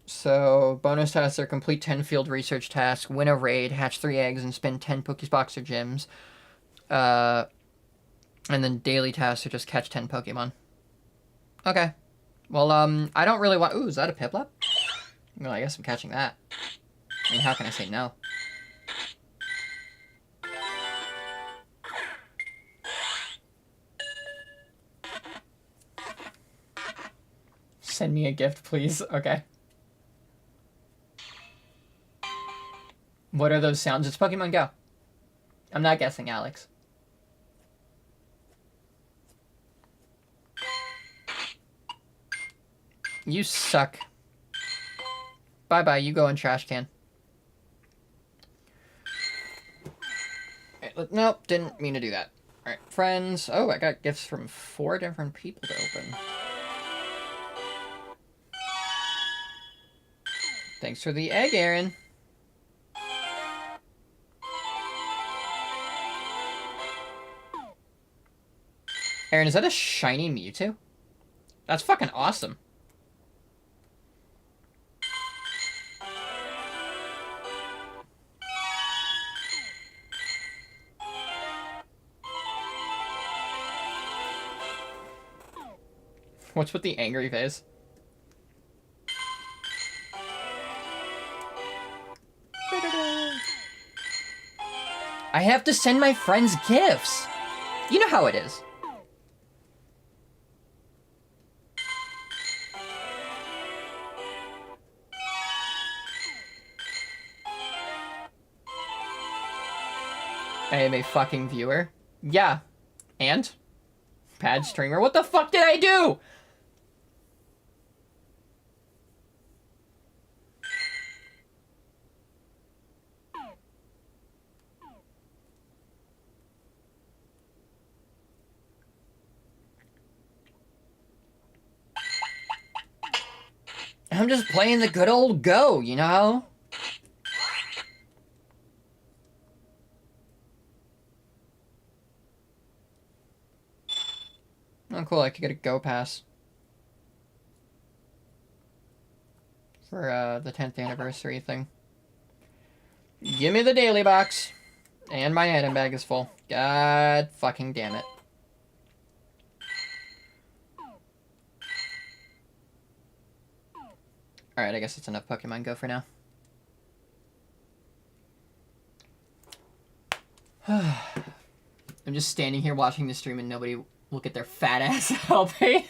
So, bonus tasks are complete 10 field research tasks, win a raid, hatch 3 eggs, and spin 10 Pokebox or gyms. And then daily tasks are just catch 10 Pokemon. Okay. Well, I don't really want... Ooh, is that a Piplup? Well, I guess I'm catching that. I mean, how can I say no? Send me a gift, please. Okay. What are those sounds? It's Pokemon Go. I'm not guessing, Alex. You suck. Bye-bye, you go in trash can. Nope, didn't mean to do that. Alright, friends. Oh, I got gifts from 4 different people to open. Thanks for the egg, Aaron. Aaron, is that a shiny Mewtwo? That's fucking awesome. What's with the angry face? I have to send my friends gifts. You know how it is. I am a fucking viewer. Yeah. And? Pad streamer. What the fuck did I do? I'm just playing the good old Go, you know? Oh, cool. I could get a Go Pass. For, the 10th anniversary thing. Give me the daily box. And my item bag is full. God fucking damn it. Alright, I guess it's enough Pokemon Go for now. I'm just standing here watching the stream and nobody look at their fat ass helping.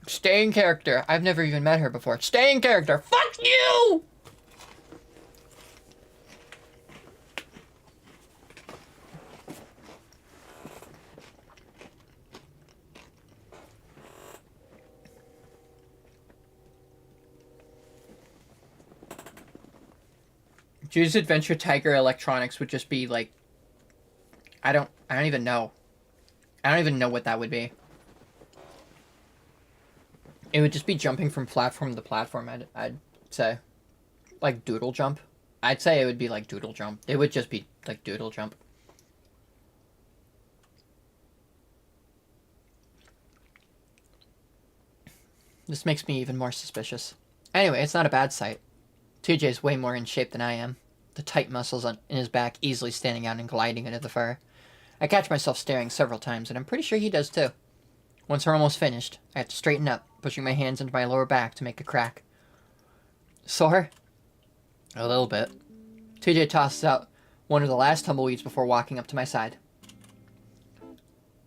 Stay in character. I've never even met her before. Stay in character. Fuck you! Juice Adventure Tiger Electronics would just be like... I don't even know. I don't even know what that would be. It would just be jumping from platform to platform, I'd say. Like Doodle Jump. I'd say it would be like Doodle Jump. It would just be like Doodle Jump. This makes me even more suspicious. Anyway, it's not a bad sight. TJ's way more in shape than I am. The tight muscles in his back easily standing out and gliding into the fur. I catch myself staring several times, and I'm pretty sure he does too. Once we're almost finished, I have to straighten up, pushing my hands into my lower back to make a crack. Sore? A little bit. TJ tosses out one of the last tumbleweeds before walking up to my side.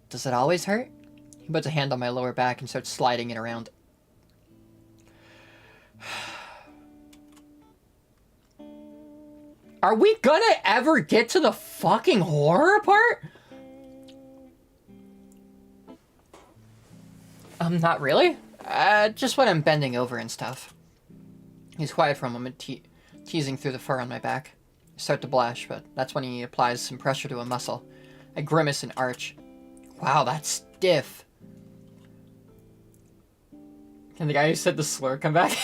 Does it always hurt? He puts a hand on my lower back and starts sliding it around. Are we gonna ever get to the fucking horror part? Not really. Just when I'm bending over and stuff. He's quiet for a moment, teasing through the fur on my back. I start to blush, but that's when he applies some pressure to a muscle. I grimace and arch. Wow, that's stiff. Can the guy who said the slur come back?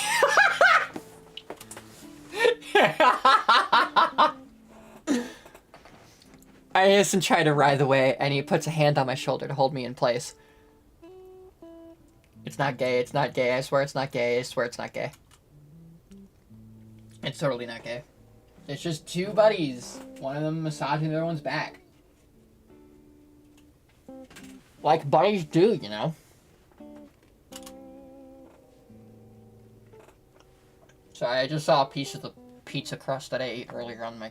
I hiss and try to writhe away, and he puts a hand on my shoulder to hold me in place. It's not gay, it's not gay, I swear it's not gay, I swear it's not gay. It's totally not gay. It's just two buddies. One of them massaging the other one's back. Like buddies do, you know? So I just saw a piece of the pizza crust that I ate earlier on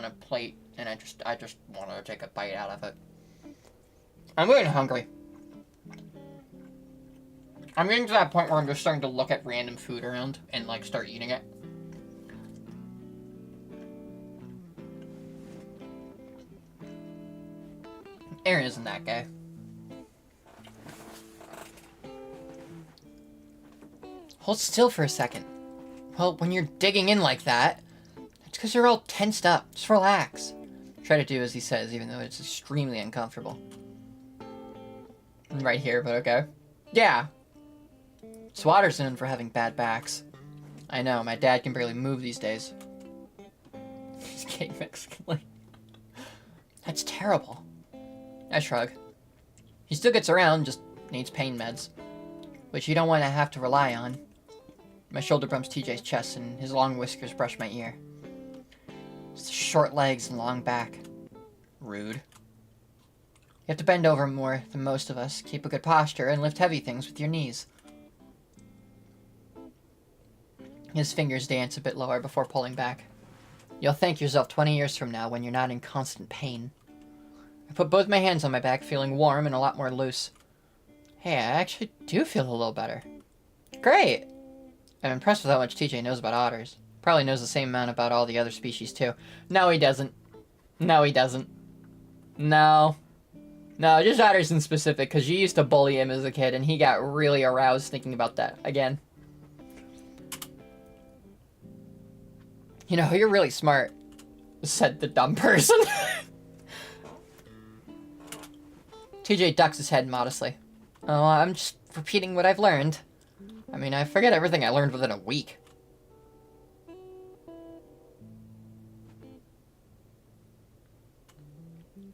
a plate, and I just wanted to take a bite out of it. I'm getting hungry. I'm getting to that point where I'm just starting to look at random food around and like start eating it. Aaron isn't that gay. Hold still for a second. Well, when you're digging in like that, it's because you're all tensed up. Just relax. Try to do as he says, even though it's extremely uncomfortable. Right here, but okay. Yeah. Swatter's known for having bad backs. I know, my dad can barely move these days. He's gay Mexican. That's terrible. I shrug. He still gets around, just needs pain meds. Which you don't want to have to rely on. My shoulder bumps TJ's chest and his long whiskers brush my ear. It's short legs and long back. Rude. You have to bend over more than most of us, keep a good posture, and lift heavy things with your knees. His fingers dance a bit lower before pulling back. You'll thank yourself 20 years from now when you're not in constant pain. I put both my hands on my back, feeling warm and a lot more loose. Hey, I actually do feel a little better. Great! I'm impressed with how much TJ knows about otters. Probably knows the same amount about all the other species, too. No, he doesn't. No, he doesn't. No. No, just otters in specific, because you used to bully him as a kid, and he got really aroused thinking about that again. You know, you're really smart, said the dumb person. TJ ducks his head modestly. Oh, I'm just repeating what I've learned. I mean, I forget everything I learned within a week.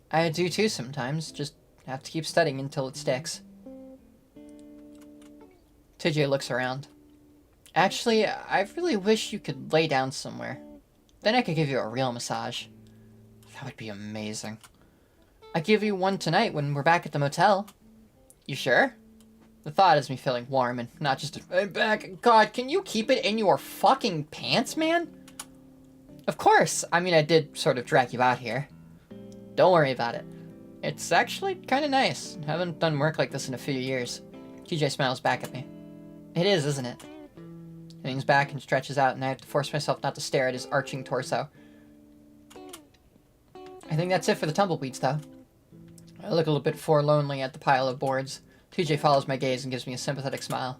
I do too sometimes, just have to keep studying until it sticks. TJ looks around. Actually, I really wish you could lay down somewhere. Then I could give you a real massage. That would be amazing. I'll give you one tonight when we're back at the motel. You sure? The thought has me feeling warm and not just I'm back. God, can you keep it in your fucking pants, man? Of course. I mean, I did sort of drag you out here. Don't worry about it. It's actually kind of nice. Haven't done work like this in a few years. TJ smiles back at me. It is, isn't it? He leans back and stretches out, and I have to force myself not to stare at his arching torso. I think that's it for the tumbleweeds, though. I look a little bit forlornly at the pile of boards. TJ follows my gaze and gives me a sympathetic smile.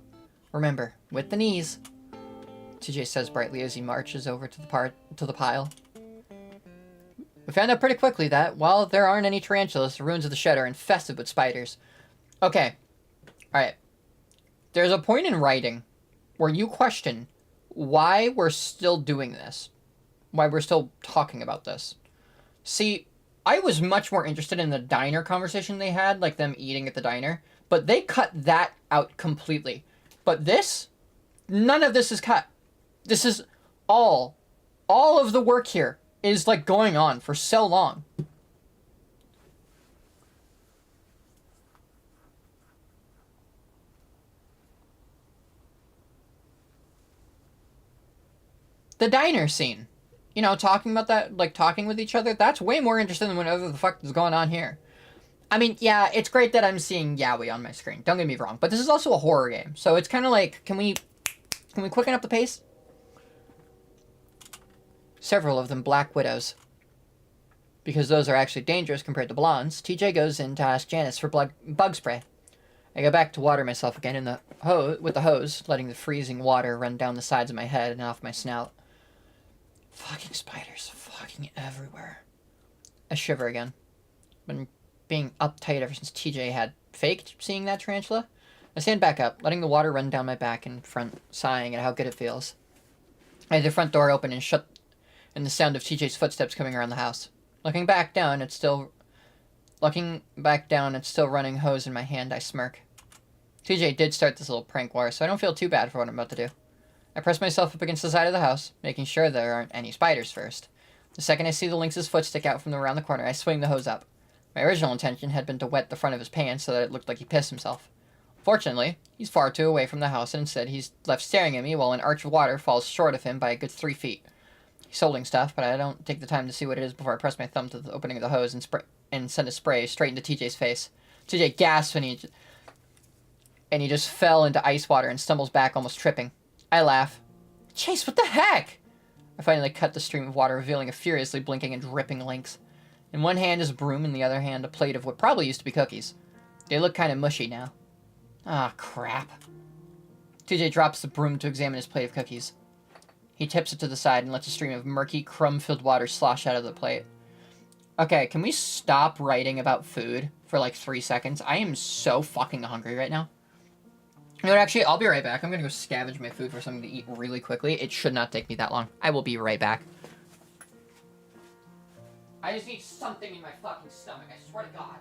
Remember, with the knees. TJ says brightly as he marches over to the pile. We found out pretty quickly that, while there aren't any tarantulas, the ruins of the shed are infested with spiders. Okay. Alright. There's a point in writing where you question why we're still doing this. Why we're still talking about this. See, I was much more interested in the diner conversation they had, like them eating at the diner, but they cut that out completely. But this, none of this is cut. This is all of the work here is like going on for so long. The diner scene. You know, talking about that, like talking with each other, that's way more interesting than whatever the fuck is going on here. I mean, yeah, it's great that I'm seeing yaoi on my screen. Don't get me wrong, but this is also a horror game, so it's kind of like, can we quicken up the pace? Several of them black widows. Because those are actually dangerous compared to blondes, TJ goes in to ask Janice for bug spray. I go back to water myself again in the with the hose, letting the freezing water run down the sides of my head and off my snout. Fucking spiders, fucking everywhere. I shiver again. Been being uptight ever since TJ had faked seeing that tarantula. I stand back up, letting the water run down my back and front, sighing at how good it feels. I had the front door open and shut, and the sound of TJ's footsteps coming around the house. Looking back down, it's still running hose in my hand. I smirk. TJ did start this little prank war, so I don't feel too bad for what I'm about to do. I press myself up against the side of the house, making sure there aren't any spiders first. The second I see the lynx's foot stick out from around the corner, I swing the hose up. My original intention had been to wet the front of his pants so that it looked like he pissed himself. Fortunately, he's far too away from the house, and instead he's left staring at me while an arch of water falls short of him by a good 3 feet. He's holding stuff, but I don't take the time to see what it is before I press my thumb to the opening of the hose and send a spray straight into TJ's face. TJ gasps and he just fell into ice water and stumbles back, almost tripping. I laugh. Chase, what the heck? I finally cut the stream of water, revealing a furiously blinking and dripping lynx. In one hand is a broom, in the other hand a plate of what probably used to be cookies. They look kind of mushy now. Ah, crap. TJ drops the broom to examine his plate of cookies. He tips it to the side and lets a stream of murky, crumb-filled water slosh out of the plate. Okay, can we stop writing about food for like 3 seconds? I am so fucking hungry right now. You know what, actually, I'll be right back. I'm gonna go scavenge my food for something to eat really quickly. It should not take me that long. I will be right back. I just need something in my fucking stomach, I swear to God.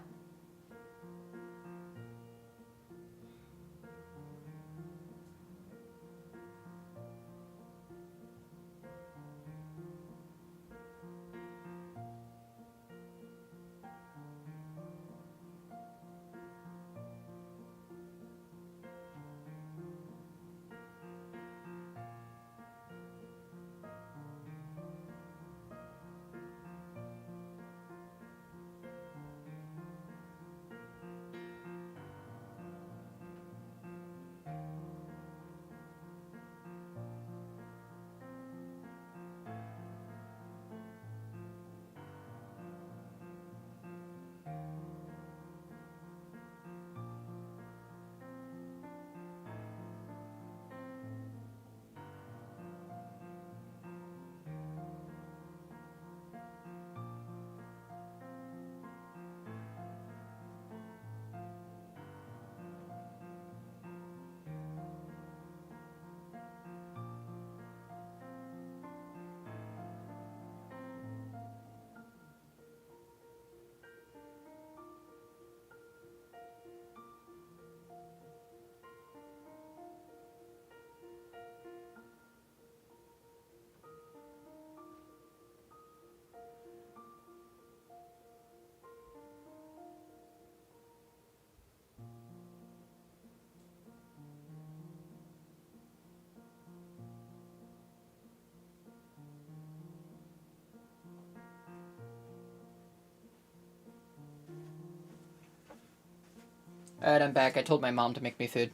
Alright, I'm back. I told my mom to make me food.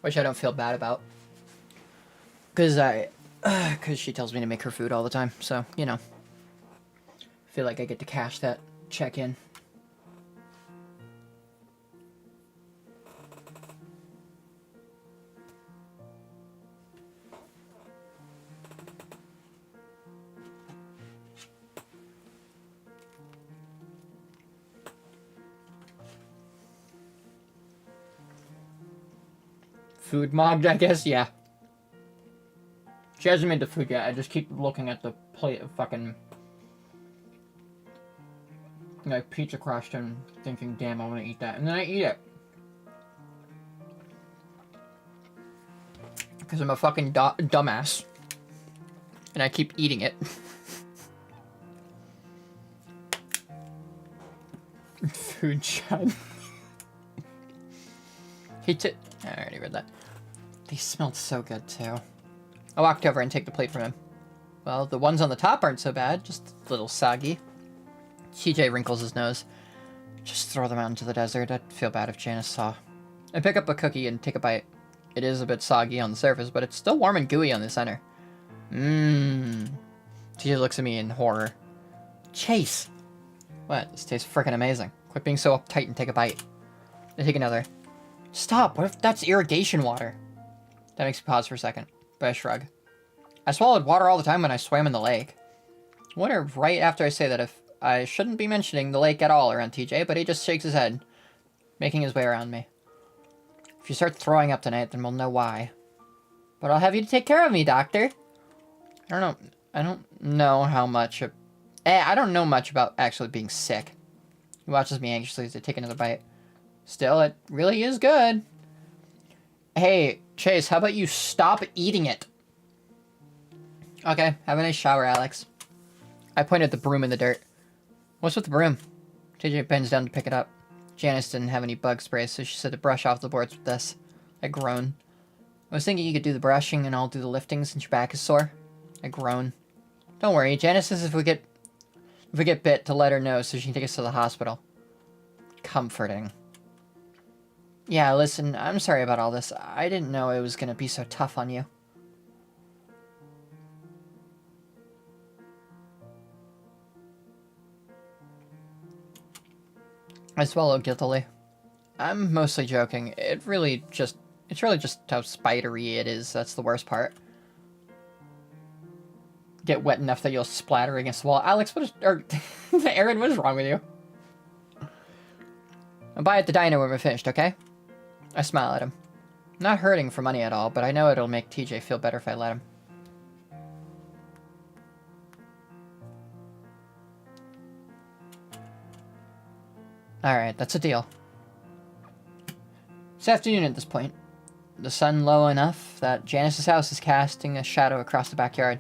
Which I don't feel bad about. Because she tells me to make her food all the time. So, you know. I feel like I get to cash that check in. Food mobbed, I guess, yeah. She hasn't made the food yet. I just keep looking at the plate of fucking like pizza crust and thinking, damn, I want to eat that. And then I eat it. Because I'm a fucking dumbass. And I keep eating it. Food chat. I already read that. They smelled so good, too. I walked over and take the plate from him. Well, the ones on the top aren't so bad, just a little soggy. TJ wrinkles his nose. Just throw them out into the desert. I'd feel bad if Janice saw. I pick up a cookie and take a bite. It is a bit soggy on the surface, but it's still warm and gooey on the center. TJ looks at me in horror. Chase! What? This tastes frickin' amazing. Quit being so uptight and take a bite. I take another. Stop, what if that's irrigation water? That makes me pause for a second, but I shrug. I swallowed water all the time when I swam in the lake. I wonder right after I say that if I shouldn't be mentioning the lake at all around TJ, but he just shakes his head, making his way around me. If you start throwing up tonight, then we'll know why. But I'll have you to take care of me, Doctor. I don't know how much... I don't know much about actually being sick. He watches me anxiously as I take another bite. Still, it really is good. Hey, Chase, how about you stop eating it? Okay, have a nice shower, Alex. I point at the broom in the dirt. What's with the broom? TJ bends down to pick it up. Janice didn't have any bug spray, so she said to brush off the boards with this. I groan. I was thinking you could do the brushing and I'll do the lifting since your back is sore. I groan. Don't worry, Janice says if we get bit to let her know so she can take us to the hospital. Comforting. Yeah, listen, I'm sorry about all this. I didn't know it was gonna be so tough on you. I swallow guiltily. I'm mostly joking. It's really just how spidery it is. That's the worst part. Get wet enough that you'll splatter against the wall. Alex, Aaron, what is wrong with you? I'll buy at the diner when we're finished, okay? I smile at him. Not hurting for money at all, but I know it'll make TJ feel better if I let him. Alright, that's a deal. It's afternoon at this point. The sun low enough that Janice's house is casting a shadow across the backyard.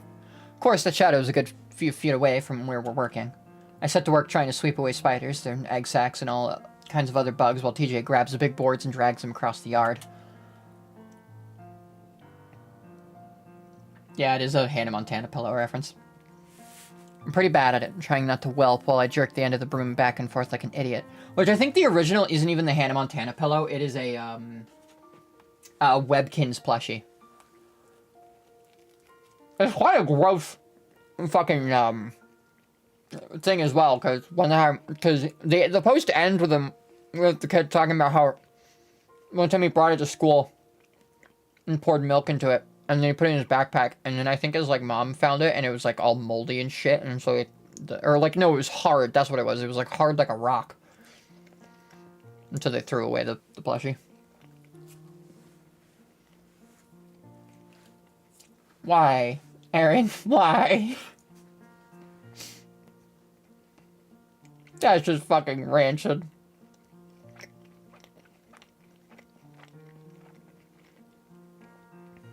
Of course, that shadow is a good few feet away from where we're working. I set to work trying to sweep away spiders, their egg sacs, and all kinds of other bugs while TJ grabs the big boards and drags them across the yard. Yeah, it is a Hannah Montana pillow reference. I'm pretty bad at it, trying not to whelp while I jerk the end of the broom back and forth like an idiot. Which I think the original isn't even the Hannah Montana pillow, it is a Webkins plushie. It's quite a gross fucking thing as well, because the post ends with the kid talking about how one time he brought it to school and poured milk into it, and then he put it in his backpack, and then I think his like mom found it and it was like all moldy and shit, and so it was hard. That's what it was. It was like hard like a rock. Until they threw away the plushie. Why? Aaron, why? That's just fucking rancid.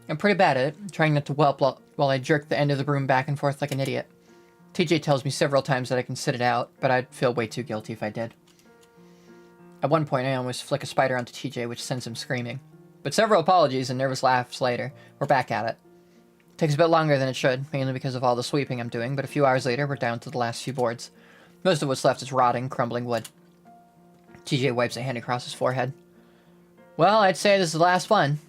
I'm pretty bad at it, trying not to whelp while I jerk the end of the broom back and forth like an idiot. TJ tells me several times that I can sit it out, but I'd feel way too guilty if I did. At one point, I almost flick a spider onto TJ, which sends him screaming. But several apologies and nervous laughs later, we're back at it. Takes a bit longer than it should, mainly because of all the sweeping I'm doing, but a few hours later, we're down to the last few boards. Most of what's left is rotting, crumbling wood. TJ wipes a hand across his forehead. Well, I'd say this is the last one.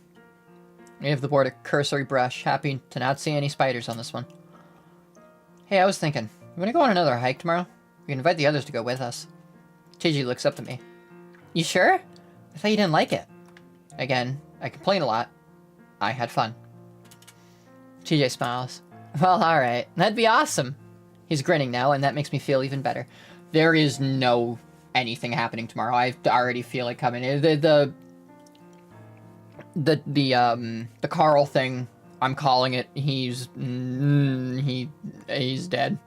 I give the board a cursory brush, happy to not see any spiders on this one. Hey, I was thinking, you want to go on another hike tomorrow? We can invite the others to go with us. TJ looks up at me. You sure? I thought you didn't like it. Again, I complain a lot. I had fun. TJ smiles. Well, alright. That'd be awesome. He's grinning now, and that makes me feel even better. There is no anything happening tomorrow. I already feel it coming. The Carl thing, I'm calling it. He's dead.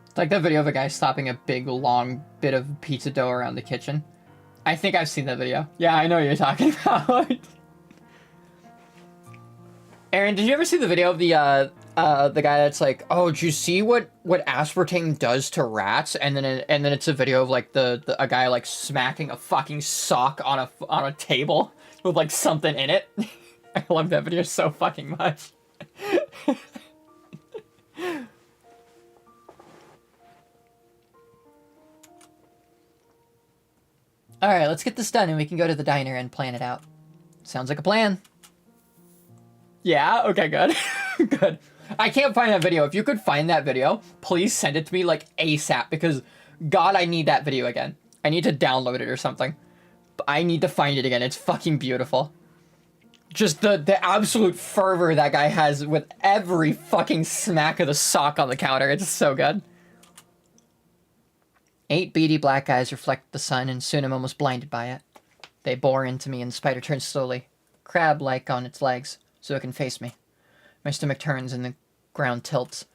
It's like that video of a guy slapping a big, long bit of pizza dough around the kitchen. I think I've seen that video. Yeah, I know what you're talking about. Aaron, did you ever see the video of the guy that's like, oh, did you see what aspartame does to rats? And then it's a video of like a guy like smacking a fucking sock on a table with like something in it. I love that video so fucking much. Alright, let's get this done and we can go to the diner and plan it out. Sounds like a plan. Yeah? Okay, good. Good. I can't find that video. If you could find that video, please send it to me, like, ASAP, because, God, I need that video again. I need to download it or something. I need to find it again. It's fucking beautiful. Just the absolute fervor that guy has with every fucking smack of the sock on the counter. It's so good. 8 beady black eyes reflect the sun, and soon I'm almost blinded by it. They bore into me, and the spider turns slowly, crab-like on its legs, so it can face me. My stomach turns, and the ground tilts.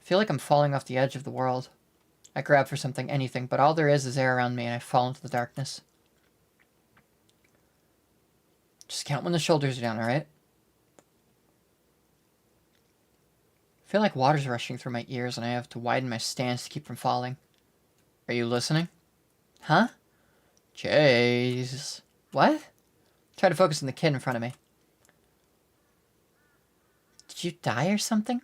I feel like I'm falling off the edge of the world. I grab for something, anything, but all there is air around me, and I fall into the darkness. Just count when the shoulders are down, alright? I feel like water's rushing through my ears, and I have to widen my stance to keep from falling. Are you listening? Huh? Jeez. What? Try to focus on the kid in front of me. Did you die or something?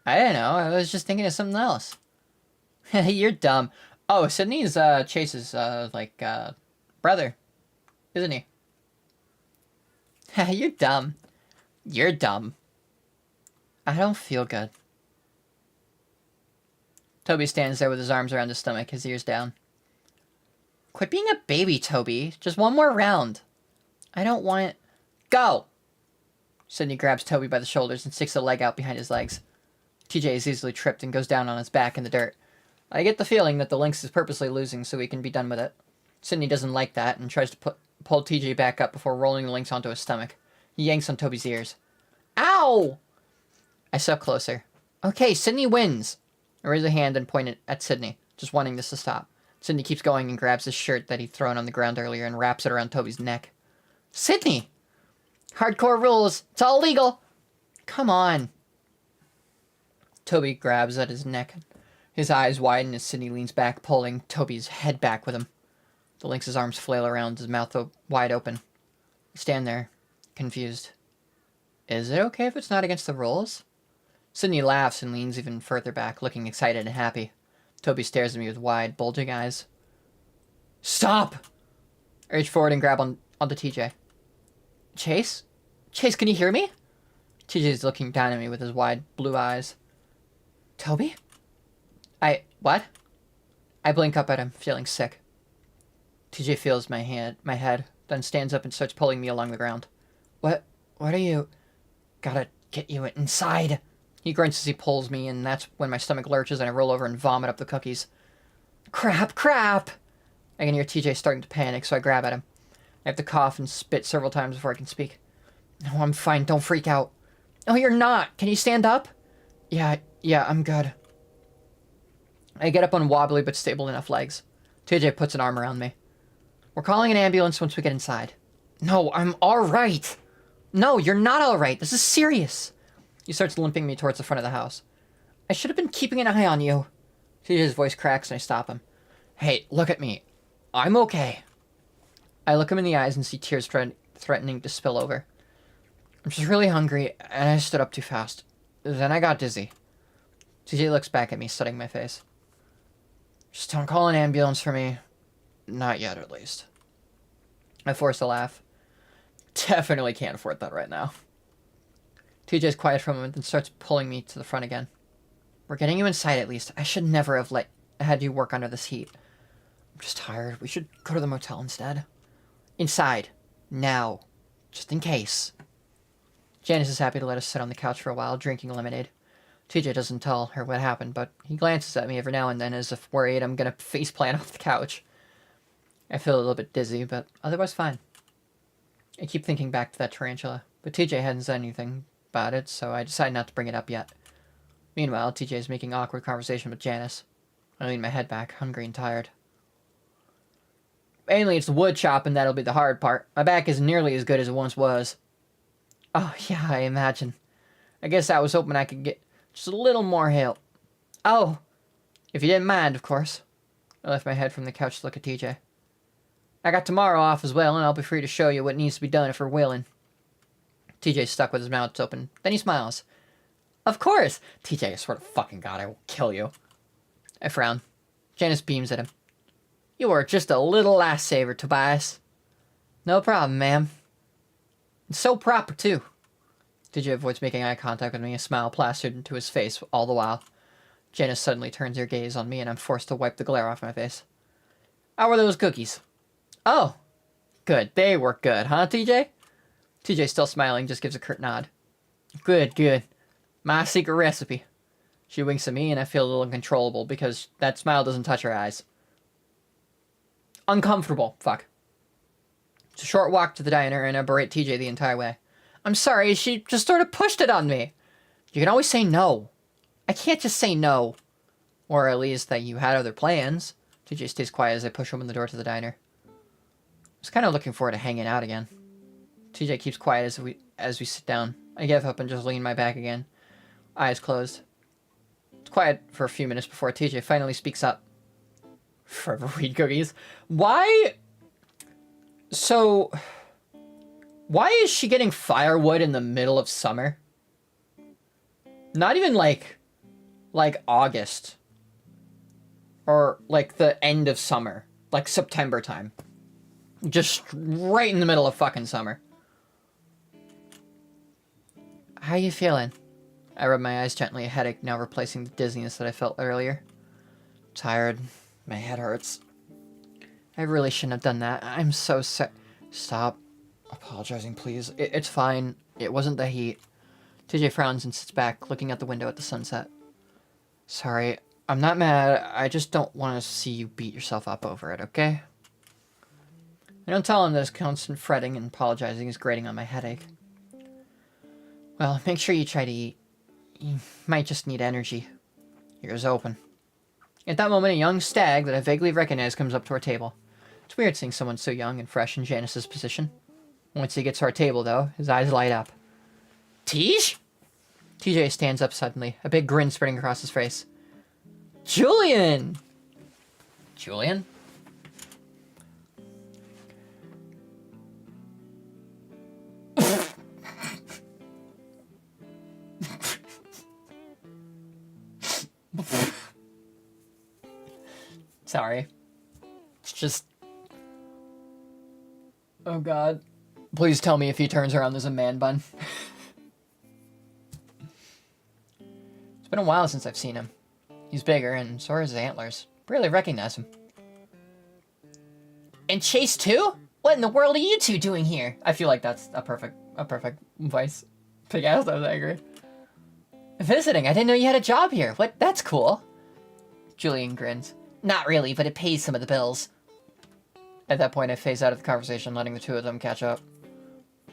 I don't know. I was just thinking of something else. You're dumb. Oh, Sydney's Chase's brother, isn't he? You're dumb. You're dumb. I don't feel good. Toby stands there with his arms around his stomach, his ears down. Quit being a baby, Toby. Just one more round. I don't want it. Go! Sydney grabs Toby by the shoulders and sticks a leg out behind his legs. TJ is easily tripped and goes down on his back in the dirt. I get the feeling that the lynx is purposely losing so he can be done with it. Sydney doesn't like that and tries to pull TJ back up before rolling the lynx onto his stomach. He yanks on Toby's ears. Ow! I step closer. Okay, Sydney wins. I raise a hand and point it at Sydney, just wanting this to stop. Sydney keeps going and grabs his shirt that he'd thrown on the ground earlier and wraps it around Toby's neck. Sydney! Hardcore rules. It's all legal. Come on. Toby grabs at his neck. His eyes widen as Sydney leans back, pulling Toby's head back with him. The lynx's arms flail around, his mouth wide open. I stand there, confused. Is it okay if it's not against the rules? Sydney laughs and leans even further back, looking excited and happy. Toby stares at me with wide, bulging eyes. Stop! I reach forward and grab onto TJ. Chase? Chase, can you hear me? TJ's looking down at me with his wide, blue eyes. Toby? What? I blink up at him, feeling sick. TJ feels my head, then stands up and starts pulling me along the ground. What are you? Gotta get you inside. He grunts as he pulls me, and that's when my stomach lurches and I roll over and vomit up the cookies. Crap! I can hear TJ starting to panic, so I grab at him. I have to cough and spit several times before I can speak. No, I'm fine. Don't freak out. No, you're not. Can you stand up? Yeah, I'm good. I get up on wobbly but stable enough legs. TJ puts an arm around me. We're calling an ambulance once we get inside. No, I'm all right. No, you're not all right. This is serious. He starts limping me towards the front of the house. I should have been keeping an eye on you. TJ's voice cracks and I stop him. Hey, look at me. I'm okay. I look him in the eyes and see tears threatening to spill over. I'm just really hungry, and I stood up too fast. Then I got dizzy. TJ looks back at me, studying my face. Just don't call an ambulance for me. Not yet, at least. I force a laugh. Definitely can't afford that right now. TJ's quiet for a moment, then starts pulling me to the front again. We're getting you inside, at least. I should never have had you work under this heat. I'm just tired. We should go to the motel instead. Inside. Now. Just in case. Janice is happy to let us sit on the couch for a while, drinking lemonade. TJ doesn't tell her what happened, but he glances at me every now and then as if worried I'm gonna faceplant off the couch. I feel a little bit dizzy, but otherwise fine. I keep thinking back to that tarantula, but TJ hadn't said anything about it, so I decide not to bring it up yet. Meanwhile, TJ is making awkward conversation with Janice. I lean my head back, hungry and tired. Mainly it's the wood chopping that'll be the hard part. My back isn't nearly as good as it once was. Oh, yeah, I imagine. I guess I was hoping I could get just a little more help. Oh, if you didn't mind, of course. I left my head from the couch to look at TJ. I got tomorrow off as well, and I'll be free to show you what needs to be done if we're willing. TJ's stuck with his mouth open. Then he smiles. Of course! TJ, I swear to fucking God, I will kill you. I frown. Janice beams at him. You are just a little lifesaver, Tobias. No problem, ma'am. And so proper, too. TJ avoids making eye contact with me, a smile plastered into his face all the while. Janice suddenly turns her gaze on me, and I'm forced to wipe the glare off my face. How were those cookies? Oh, good. They were good, huh, TJ? TJ, still smiling, just gives a curt nod. Good, good. My secret recipe. She winks at me, and I feel a little uncontrollable because that smile doesn't touch her eyes. Uncomfortable. Fuck. It's a short walk to the diner, and I berate TJ the entire way. I'm sorry, she just sort of pushed it on me. You can always say no. I can't just say no. Or at least that you had other plans. TJ stays quiet as I push open the door to the diner. I was kind of looking forward to hanging out again. TJ keeps quiet as we sit down. I give up and just lean my back again. Eyes closed. It's quiet for a few minutes before TJ finally speaks up. Forever weed cookies. Why? So, why is she getting firewood in the middle of summer? Not even like August. Or like the end of summer. Like September time. Just right in the middle of fucking summer. How you feeling? I rub my eyes gently, a headache now replacing the dizziness that I felt earlier. Tired. My head hurts. I really shouldn't have done that. I'm so sick. Stop apologizing, please. It's fine. It wasn't the heat. TJ frowns and sits back, looking out the window at the sunset. Sorry. I'm not mad. I just don't want to see you beat yourself up over it, okay? I don't tell him that his constant fretting and apologizing is grating on my headache. Well, make sure you try to eat. You might just need energy. Ears open. At that moment, a young stag that I vaguely recognize comes up to our table. It's weird seeing someone so young and fresh in Janice's position. Once he gets to our table, though, his eyes light up. Tej? TJ stands up suddenly, a big grin spreading across his face. Julian! Julian? Sorry. It's just... Oh god. Please tell me if he turns around there's a man bun. It's been a while since I've seen him. He's bigger, and so are his antlers. Barely recognize him. And Chase too? What in the world are you two doing here? I feel like that's a perfect voice. Big ass, I agree. Visiting, I didn't know you had a job here. What? That's cool. Julian grins. Not really, but it pays some of the bills. At that point, I phase out of the conversation, letting the two of them catch up.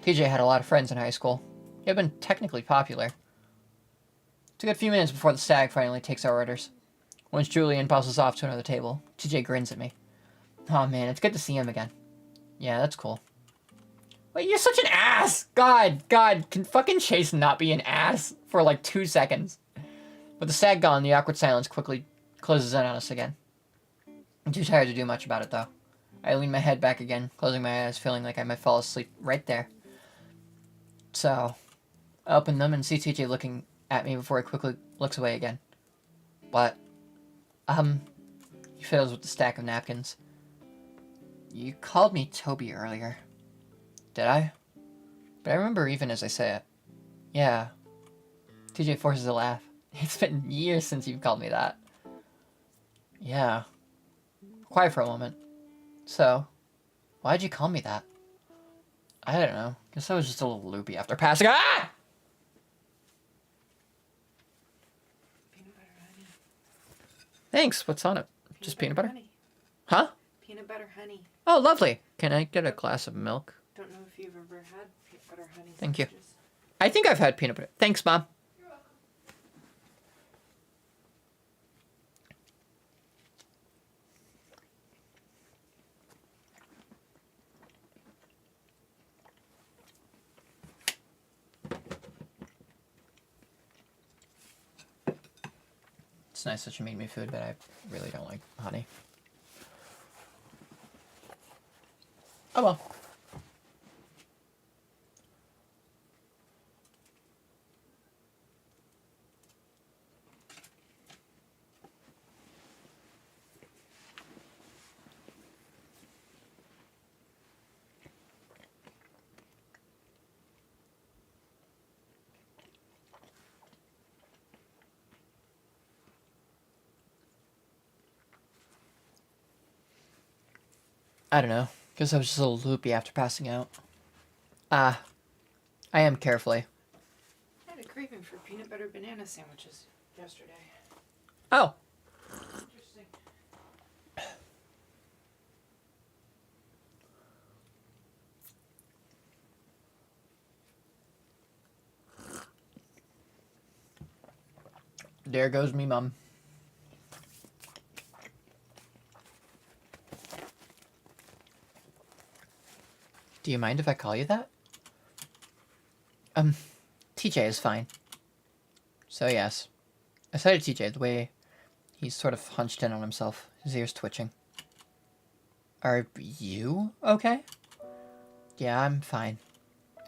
TJ had a lot of friends in high school. He had been technically popular. It's a good few minutes before the stag finally takes our orders. Once Julian bustles off to another table, TJ grins at me. Oh man, it's good to see him again. Yeah, that's cool. Wait, you're such an ass! God, can fucking Chase not be an ass for like 2 seconds? With the stag gone, the awkward silence quickly closes in on us again. I'm too tired to do much about it, though. I lean my head back again, closing my eyes, feeling like I might fall asleep right there. So, I open them and see TJ looking at me before he quickly looks away again. What? He fiddles with the stack of napkins. You called me Toby earlier. Did I? But I remember even as I say it. Yeah. TJ forces a laugh. It's been years since you've called me that. Yeah. Quiet for a moment. So, why'd you call me that? I don't know. Guess I was just a little loopy after passing. Ah! Peanut butter honey. Thanks. What's on it? Just peanut butter? Honey. Huh? Peanut butter honey. Oh, lovely. Can I get a glass of milk? Don't know if you've ever had peanut butter honey. Thank you. sandwiches. I think I've had peanut butter. Thanks, Mom. You're welcome. It's nice that you made me food, but I really don't like honey. Oh well. I don't know. Guess I was just a little loopy after passing out. I am carefully. I had a craving for peanut butter banana sandwiches yesterday. Oh. Interesting. There goes me mum. Do you mind if I call you that? TJ is fine. So yes. I cited TJ the way he's sort of hunched in on himself, his ears twitching. Are you okay? Yeah, I'm fine.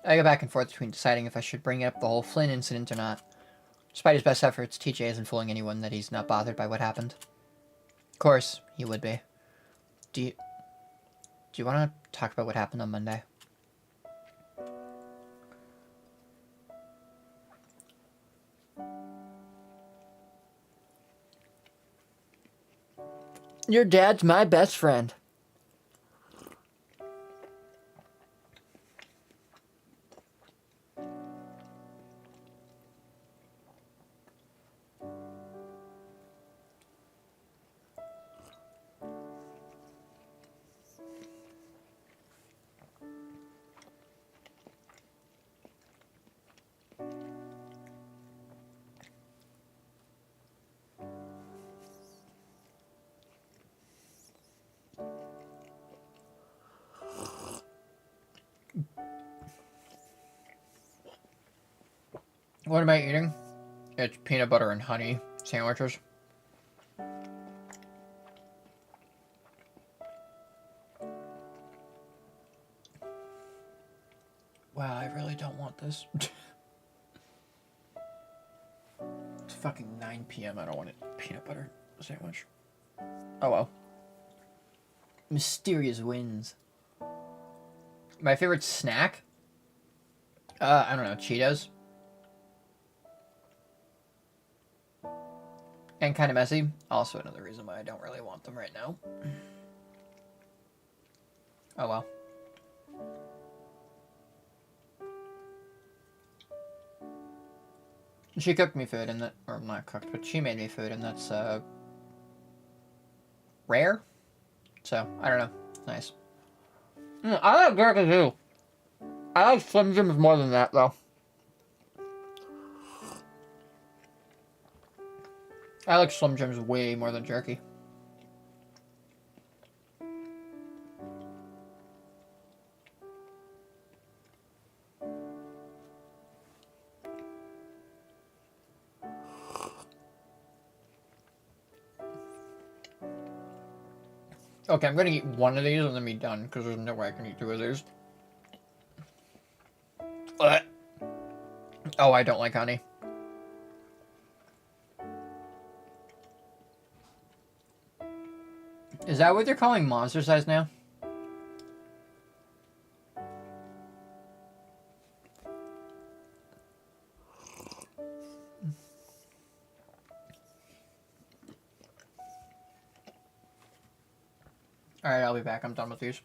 I go back and forth between deciding if I should bring up the whole Flynn incident or not. Despite his best efforts, TJ isn't fooling anyone that he's not bothered by what happened. Of course, he would be. Do you want to talk about what happened on Monday? Your dad's my best friend. What am I eating? It's peanut butter and honey sandwiches. Wow, I really don't want this. It's fucking 9 p.m. I don't want a peanut butter sandwich. Oh well. Mysterious wins. My favorite snack? I don't know, Cheetos. And kind of messy. Also another reason why I don't really want them right now. Oh well. She cooked me food and that, or not cooked, but she made me food and that's, rare? So, I don't know. Nice. I like jerky too. I like Slim Jims more than that though. I like Slim Jims way more than jerky. Okay, I'm gonna eat one of these and then be done, because there's no way I can eat two of these. Oh, I don't like honey. Is that what they're calling monster size now? Alright, I'll be back. I'm done with these.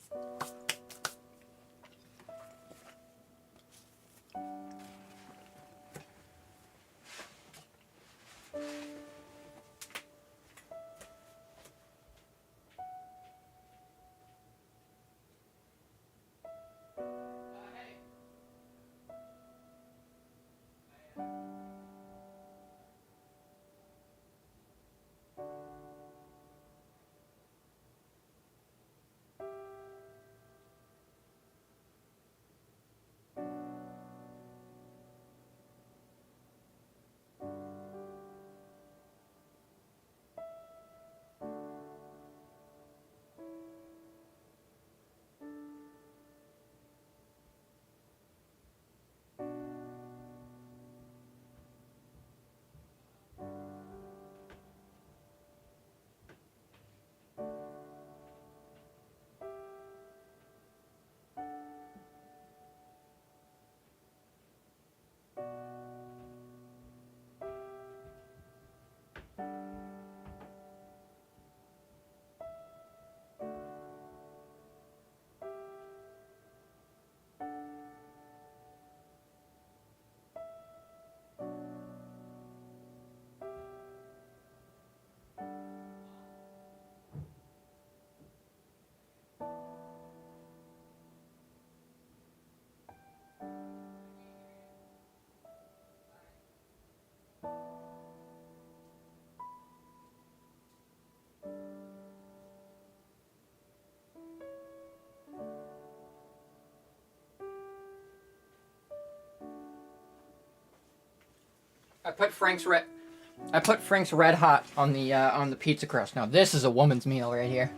I put Frank's Red Hot on the pizza crust. Now this is a woman's meal right here.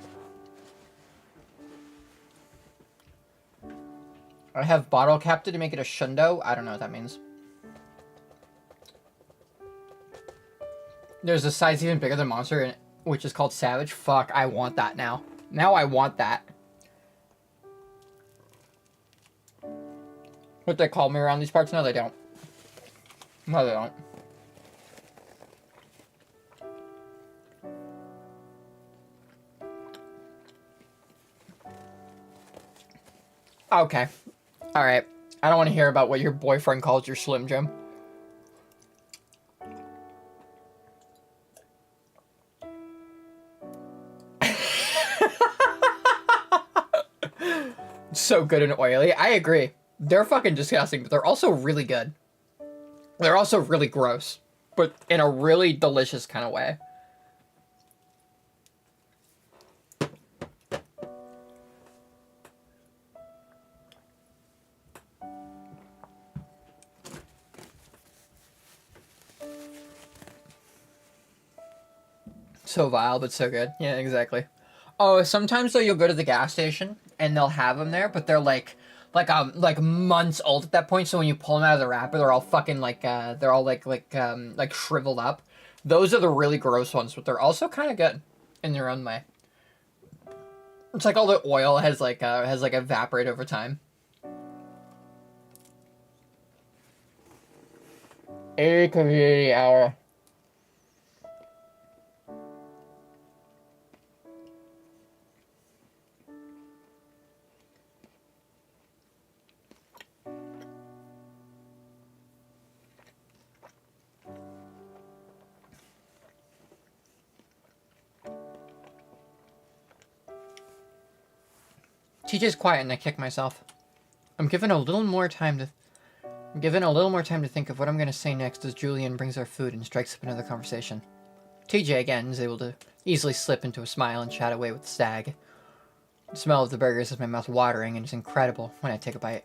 I have bottle capped it to make it a shundo. I don't know what that means. There's a size even bigger than Monster, which is called Savage. Fuck, I want that now. Now I want that. What they call me around these parts? No, they don't. No, they don't. Okay. Alright. I don't want to hear about what your boyfriend calls your Slim Jim. So good and oily. I agree. They're fucking disgusting, but they're also really good. They're also really gross, but in a really delicious kind of way. So vile, but so good. Yeah, exactly. Oh, sometimes though you'll go to the gas station and they'll have them there, but they're like months old at that point. So when you pull them out of the wrapper, they're all fucking they're all like shriveled up. Those are the really gross ones, but they're also kind of good in their own way. It's like all the oil has evaporated over time. A community hour. TJ's quiet and I kick myself. I'm given a little more time to think of what I'm going to say next as Julian brings our food and strikes up another conversation. TJ, again, is able to easily slip into a smile and chat away with the stag. The smell of the burgers has my mouth watering and is incredible when I take a bite.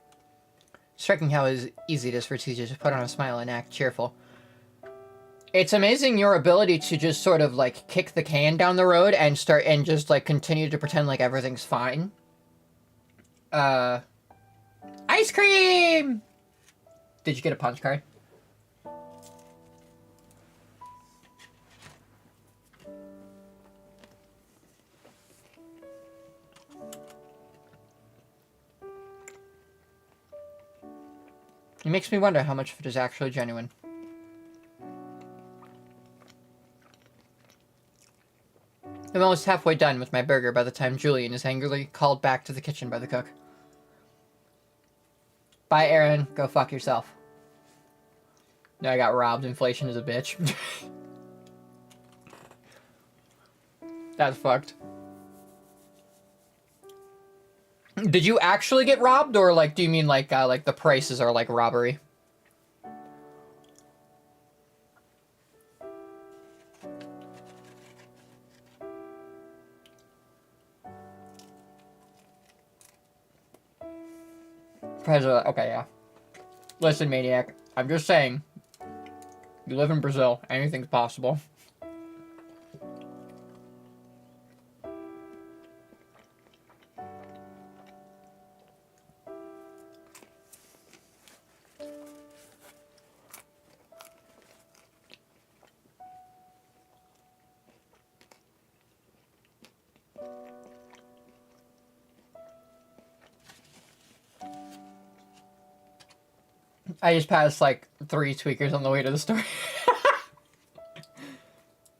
Striking how easy it is for TJ to put on a smile and act cheerful. It's amazing your ability to just sort of like kick the can down the road and just like continue to pretend like everything's fine. Ice cream! Did you get a punch card? It makes me wonder how much of it is actually genuine. I'm almost halfway done with my burger by the time Julian is angrily called back to the kitchen by the cook. Bye, Aaron. Go fuck yourself. No, I got robbed. Inflation is a bitch. That's fucked. Did you actually get robbed, or like, do you mean like the prices are like robbery? Okay, yeah. Listen, Maniac, I'm just saying, you live in Brazil, anything's possible. I just passed like 3 tweakers on the way to the store.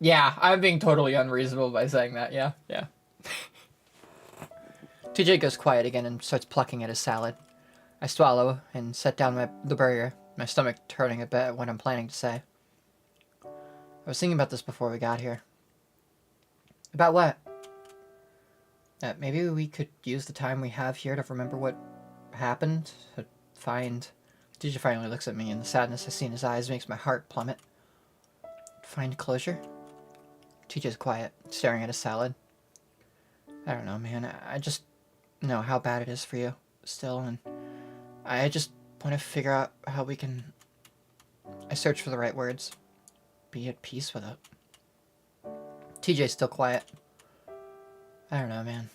Yeah, I'm being totally unreasonable by saying that. Yeah. TJ goes quiet again and starts plucking at his salad. I swallow and set down the burger, my stomach turning a bit at what I'm planning to say. I was thinking about this before we got here. About what? Maybe we could use the time we have here to remember what happened, to find... TJ finally looks at me, and the sadness I see in his eyes makes my heart plummet. Find closure? TJ's quiet, staring at his salad. I don't know, man. I just know how bad it is for you, still, and I just want to figure out how we can I search for the right words. Be at peace with it. TJ's still quiet. I don't know, man.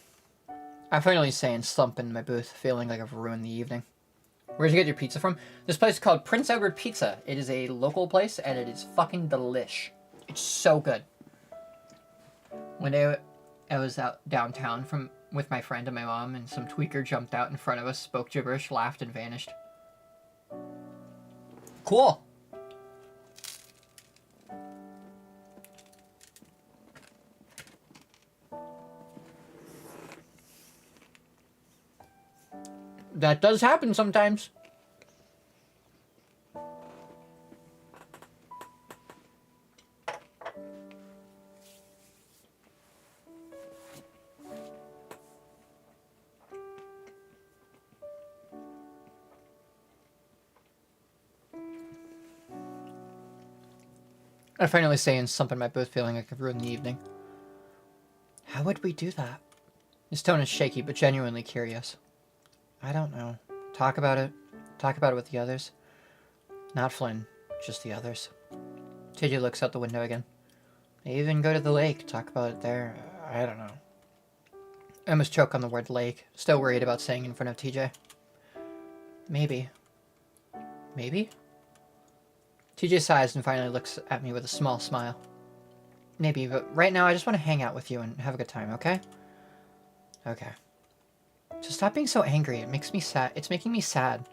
I finally say and slump in my booth, feeling like I've ruined the evening. Where'd you get your pizza from? This place is called Prince Edward Pizza. It is a local place, and it is fucking delish. It's so good. One day, I was out downtown with my friend and my mom, and some tweaker jumped out in front of us, spoke gibberish, laughed, and vanished. Cool. That does happen sometimes. I finally say and slump in my booth, feeling like I've ruined the evening. How would we do that? His tone is shaky, but genuinely curious. I don't know. Talk about it. Talk about it with the others. Not Flynn, just the others. TJ looks out the window again. They even go to the lake, talk about it there. I don't know. I almost choke on the word lake, still worried about saying in front of TJ. Maybe. Maybe? TJ sighs and finally looks at me with a small smile. Maybe, but right now I just want to hang out with you and have a good time, okay? Okay. So stop being so angry. It makes me sad. It's making me sad.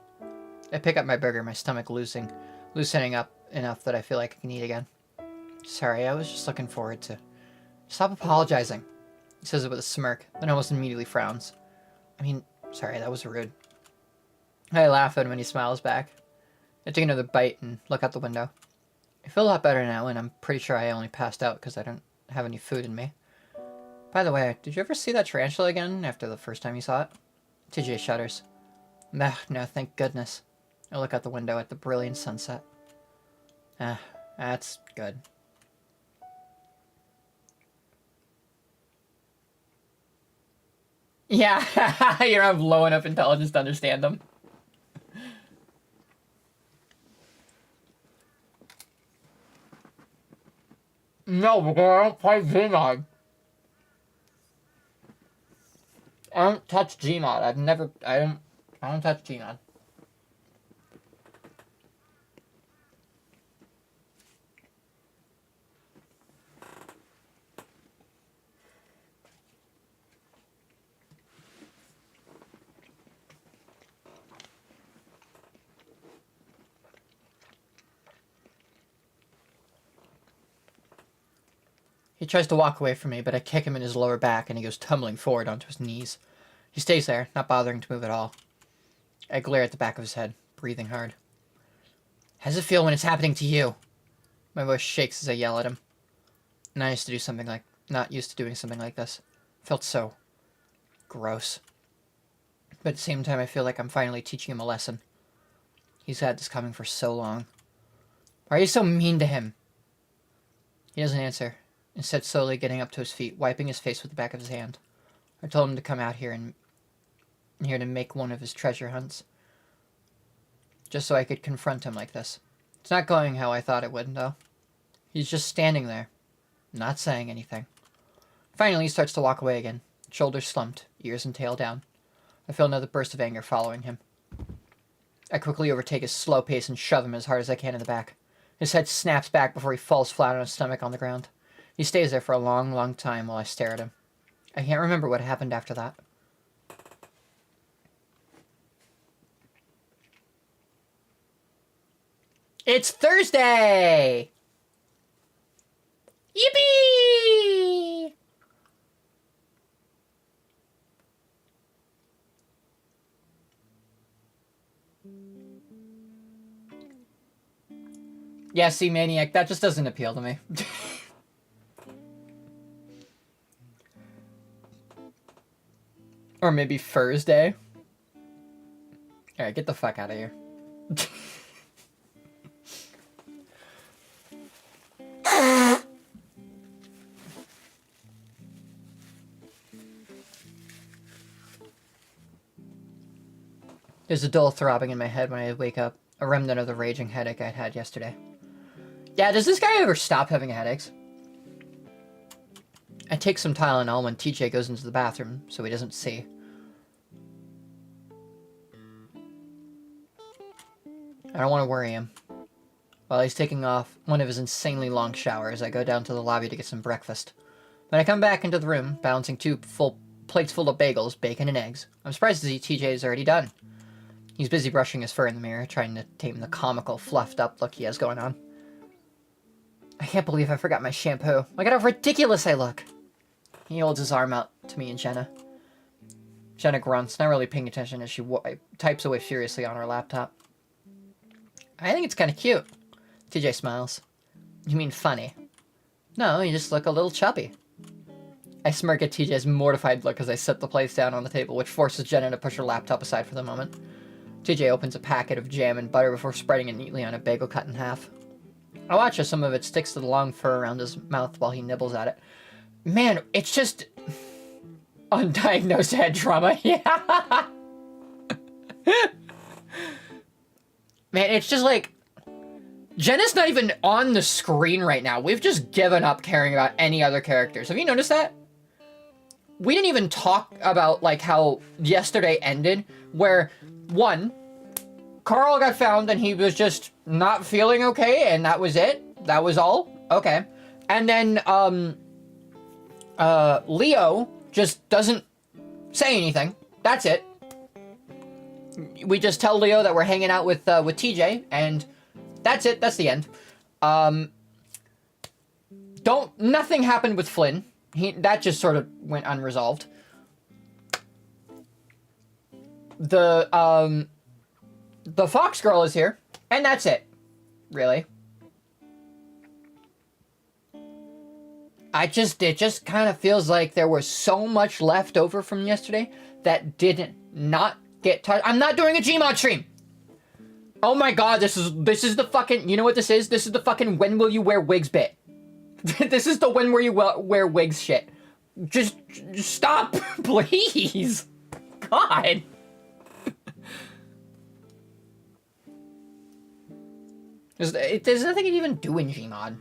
I pick up my burger, my stomach loosening up enough that I feel like I can eat again. Sorry, I was just looking forward to... Stop apologizing. He says it with a smirk, then almost immediately frowns. I mean, sorry, that was rude. I laugh at him when he smiles back. I take another bite and look out the window. I feel a lot better now, and I'm pretty sure I only passed out because I don't have any food in me. By the way, did you ever see that tarantula again after the first time you saw it? TJ shudders. No, thank goodness. I look out the window at the brilliant sunset. That's good. Yeah, you don't have low enough intelligence to understand them. No, because I don't play Gmod. I don't touch Gmod. I don't touch Gmod. He tries to walk away from me, but I kick him in his lower back and he goes tumbling forward onto his knees. He stays there, not bothering to move at all. I glare at the back of his head, breathing hard. How does it feel when it's happening to you? My voice shakes as I yell at him. Not used to doing something like this. Felt so gross. But at the same time, I feel like I'm finally teaching him a lesson. He's had this coming for so long. Why are you so mean to him? He doesn't answer, instead slowly getting up to his feet, wiping his face with the back of his hand. I told him to come out here to make one of his treasure hunts. Just so I could confront him like this. It's not going how I thought it would, though. He's just standing there, not saying anything. Finally, he starts to walk away again, shoulders slumped, ears and tail down. I feel another burst of anger following him. I quickly overtake his slow pace and shove him as hard as I can in the back. His head snaps back before he falls flat on his stomach on the ground. He stays there for a long, long time while I stare at him. I can't remember what happened after that. It's Thursday! Yippee! Yeah, see, Maniac, that just doesn't appeal to me. Or maybe Thursday. Alright, get the fuck out of here. There's a dull throbbing in my head when I wake up, a remnant of the raging headache I'd had yesterday. Yeah, does this guy ever stop having headaches? I take some Tylenol when TJ goes into the bathroom so he doesn't see. I don't want to worry him. While he's taking off one of his insanely long showers, I go down to the lobby to get some breakfast. When I come back into the room, balancing two full plates full of bagels, bacon, and eggs, I'm surprised to see TJ is already done. He's busy brushing his fur in the mirror, trying to tame the comical, fluffed-up look he has going on. I can't believe I forgot my shampoo. Look at how ridiculous I look. He holds his arm out to me and Jenna. Jenna grunts, not really paying attention as she types away furiously on her laptop. I think it's kind of cute. TJ smiles. You mean funny? No, you just look a little chubby. I smirk at TJ's mortified look as I set the plates down on the table, which forces Jenna to push her laptop aside for the moment. TJ opens a packet of jam and butter before spreading it neatly on a bagel cut in half. I watch as some of it sticks to the long fur around his mouth while he nibbles at it. Man, it's just... undiagnosed head trauma. Yeah. Man, it's just like... Jenna's not even on the screen right now. We've just given up caring about any other characters. Have you noticed that? We didn't even talk about, like, how yesterday ended, where, one, Carl got found and he was just not feeling okay, and that was it? That was all? Okay. And then, Leo just doesn't say anything. That's it. We just tell Leo that we're hanging out with TJ, and that's it. That's the end. Nothing happened with Flynn. That just sort of went unresolved. The Fox girl is here, and that's it. Really. It just kind of feels like there was so much left over from yesterday that did not get touched. I'm not doing a Gmod stream. Oh my god, this is the fucking, you know what this is? This is the fucking when will you wear wigs bit. This is the when will you wear wigs shit. Just stop, please. God. There's nothing you can even do in Gmod.